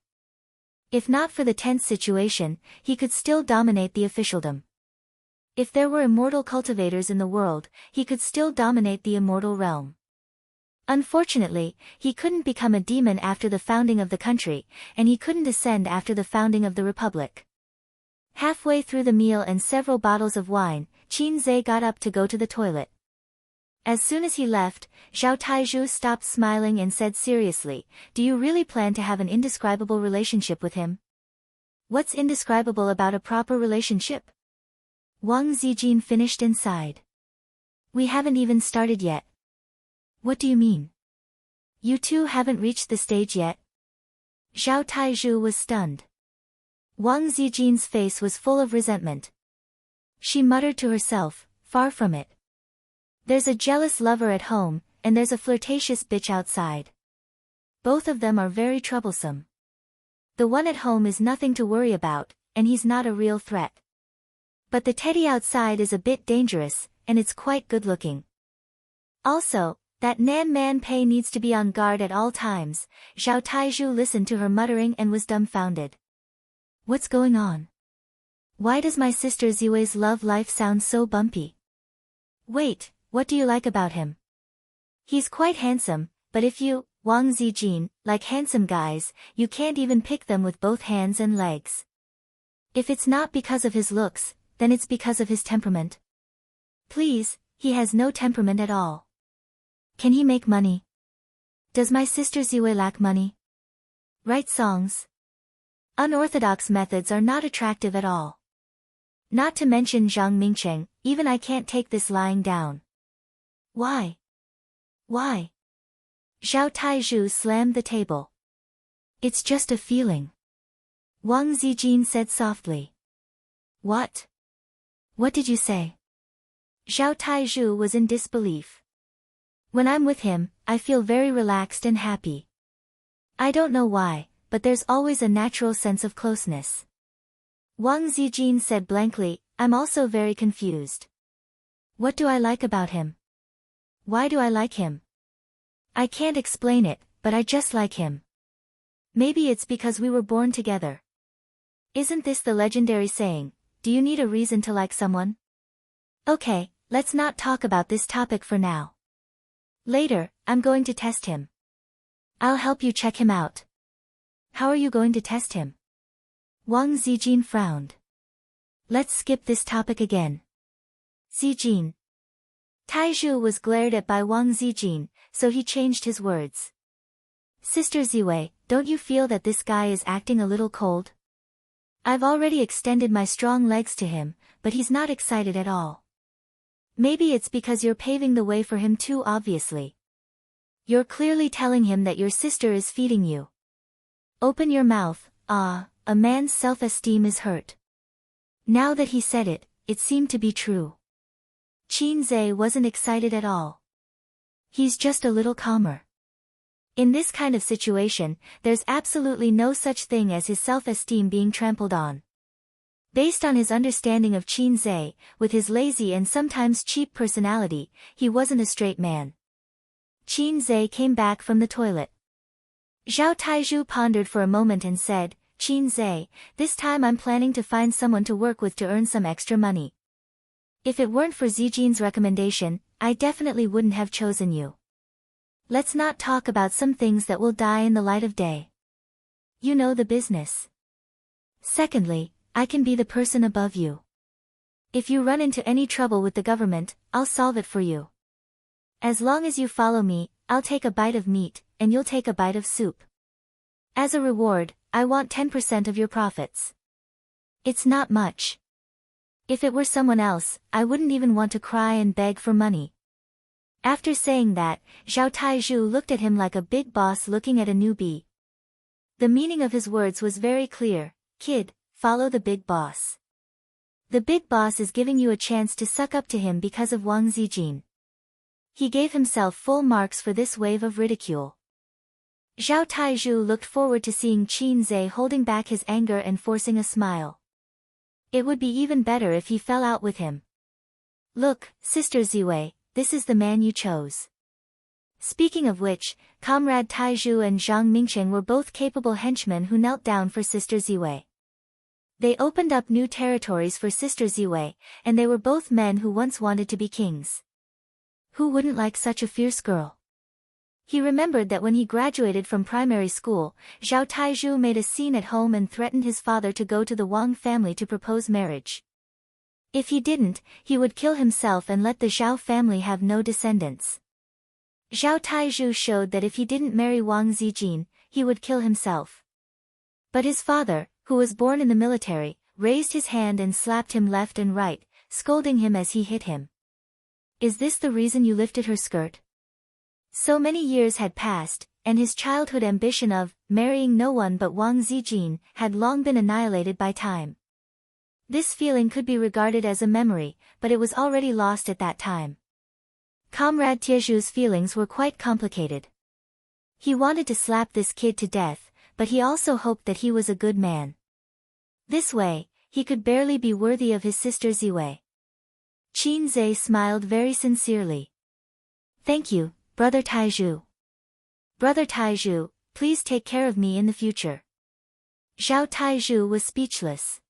If not for the tense situation, he could still dominate the officialdom. If there were immortal cultivators in the world, he could still dominate the immortal realm. Unfortunately, he couldn't become a demon after the founding of the country, and he couldn't ascend after the founding of the republic. Halfway through the meal and several bottles of wine, Qin Zhe got up to go to the toilet. As soon as he left, Zhao Taizhu stopped smiling and said seriously, "Do you really plan to have an indescribable relationship with him?" "What's indescribable about a proper relationship?" Wang Zijin finished and sighed. "We haven't even started yet." "What do you mean? You two haven't reached the stage yet?" Zhao Taizhu was stunned. Wang Zijin's face was full of resentment. She muttered to herself, "Far from it. There's a jealous lover at home, and there's a flirtatious bitch outside. Both of them are very troublesome. The one at home is nothing to worry about, and he's not a real threat. But the teddy outside is a bit dangerous, and it's quite good-looking. Also, that Nan Man Pei needs to be on guard at all times." Zhao Taizhu listened to her muttering and was dumbfounded. What's going on? Why does my sister Ziwei's love life sound so bumpy? Wait, what do you like about him? He's quite handsome, but if you, Wang Zijin, like handsome guys, you can't even pick them with both hands and legs. If it's not because of his looks, then it's because of his temperament. Please, he has no temperament at all. Can he make money? Does my sister Ziwei lack money? Write songs? Unorthodox methods are not attractive at all. Not to mention Zhang Mingcheng, even I can't take this lying down. Why? Why? Zhao Taizhu slammed the table. It's just a feeling. Wang Zijin said softly. What? What did you say? Zhao Taizhu was in disbelief. When I'm with him, I feel very relaxed and happy. I don't know why, but there's always a natural sense of closeness. Wang Zijin said blankly, I'm also very confused. What do I like about him? Why do I like him? I can't explain it, but I just like him. Maybe it's because we were born together. Isn't this the legendary saying, do you need a reason to like someone? Okay, let's not talk about this topic for now. Later, I'm going to test him. I'll help you check him out. How are you going to test him? Wang Zijin frowned. Let's skip this topic again. Zijin. Taizhu was glared at by Wang Zijin, so he changed his words. Sister Ziwei, don't you feel that this guy is acting a little cold? I've already extended my strong legs to him, but he's not excited at all. Maybe it's because you're paving the way for him too obviously. You're clearly telling him that your sister is feeding you. Open your mouth. A man's self-esteem is hurt. Now that he said it, it seemed to be true. Qin Zhe wasn't excited at all. He's just a little calmer. In this kind of situation, there's absolutely no such thing as his self-esteem being trampled on. Based on his understanding of Qin Zhe, with his lazy and sometimes cheap personality, he wasn't a straight man. Qin Zhe came back from the toilet. Zhao Taizhu pondered for a moment and said, Qin Zhe, this time I'm planning to find someone to work with to earn some extra money. If it weren't for Zijin's recommendation, I definitely wouldn't have chosen you. Let's not talk about some things that will die in the light of day. You know the business. Secondly, I can be the person above you. If you run into any trouble with the government, I'll solve it for you. As long as you follow me, I'll take a bite of meat, and you'll take a bite of soup. As a reward, I want 10% of your profits. It's not much. If it were someone else, I wouldn't even want to cry and beg for money. After saying that, Zhao Taizhu looked at him like a big boss looking at a newbie. The meaning of his words was very clear. Kid, follow the big boss. The big boss is giving you a chance to suck up to him because of Wang Zijin. He gave himself full marks for this wave of ridicule. Zhao Taizhu looked forward to seeing Qin Zhe holding back his anger and forcing a smile. It would be even better if he fell out with him. Look, Sister Ziwei, this is the man you chose. Speaking of which, Comrade Taizhu and Zhang Mingcheng were both capable henchmen who knelt down for Sister Ziwei. They opened up new territories for Sister Ziwei, and they were both men who once wanted to be kings. Who wouldn't like such a fierce girl? He remembered that when he graduated from primary school, Zhao Taizhu made a scene at home and threatened his father to go to the Wang family to propose marriage. If he didn't, he would kill himself and let the Zhao family have no descendants. Zhao Taizhu showed that if he didn't marry Wang Zijin, he would kill himself. But his father, who was born in the military, raised his hand and slapped him left and right, scolding him as he hit him. Is this the reason you lifted her skirt? So many years had passed, and his childhood ambition of marrying no one but Wang Zijin had long been annihilated by time. This feeling could be regarded as a memory, but it was already lost at that time. Comrade Tieju's feelings were quite complicated. He wanted to slap this kid to death, but he also hoped that he was a good man. This way, he could barely be worthy of his sister Ziwei. Qin Zhe smiled very sincerely. Thank you, Brother Taizhu. Brother Taizhu, please take care of me in the future. Zhao Taizhu was speechless.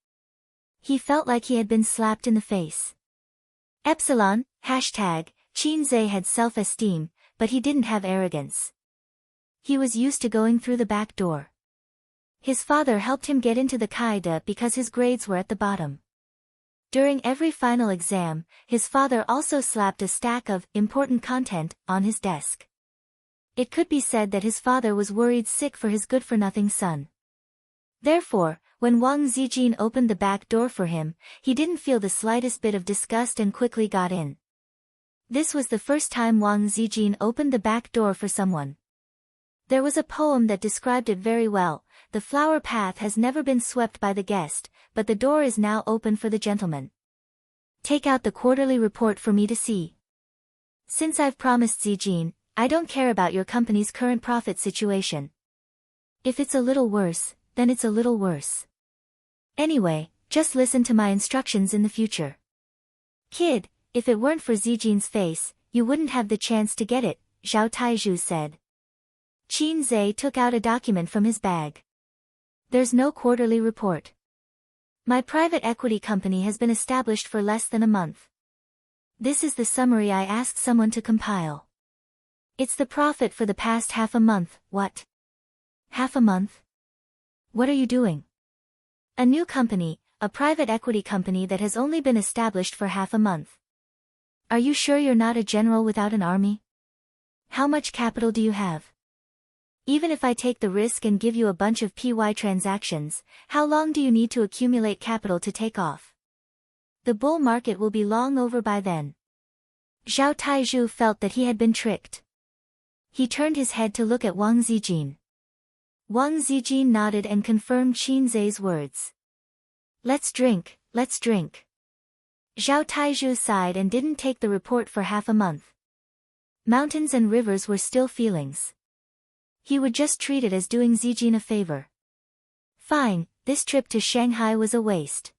He felt like he had been slapped in the face. Epsilon, hashtag, Qin Zhe had self-esteem, but he didn't have arrogance. He was used to going through the back door. His father helped him get into the Kaida because his grades were at the bottom. During every final exam, his father also slapped a stack of important content on his desk. It could be said that his father was worried sick for his good-for-nothing son. Therefore, when Wang Zijin opened the back door for him, he didn't feel the slightest bit of disgust and quickly got in. This was the first time Wang Zijin opened the back door for someone. There was a poem that described it very well. The flower path has never been swept by the guest, but the door is now open for the gentleman. Take out the quarterly report for me to see. Since I've promised Zijin, I don't care about your company's current profit situation. If it's a little worse, then it's a little worse. Anyway, just listen to my instructions in the future. Kid, if it weren't for Zijin's face, you wouldn't have the chance to get it, Zhao Taizhu said. Qin Zhe took out a document from his bag. There's no quarterly report. My private equity company has been established for less than a month. This is the summary I asked someone to compile. It's the profit for the past half a month. What? Half a month? What are you doing? A new company, a private equity company that has only been established for half a month. Are you sure you're not a general without an army? How much capital do you have? Even if I take the risk and give you a bunch of PY transactions, how long do you need to accumulate capital to take off? The bull market will be long over by then. Zhao Taizhu felt that he had been tricked. He turned his head to look at Wang Zijin. Wang Zijin nodded and confirmed Qin Zhe's words. Let's drink, let's drink. Zhao Taizhu sighed and didn't take the report for half a month. Mountains and rivers were still feelings. He would just treat it as doing Zijin a favor. Fine, this trip to Shanghai was a waste.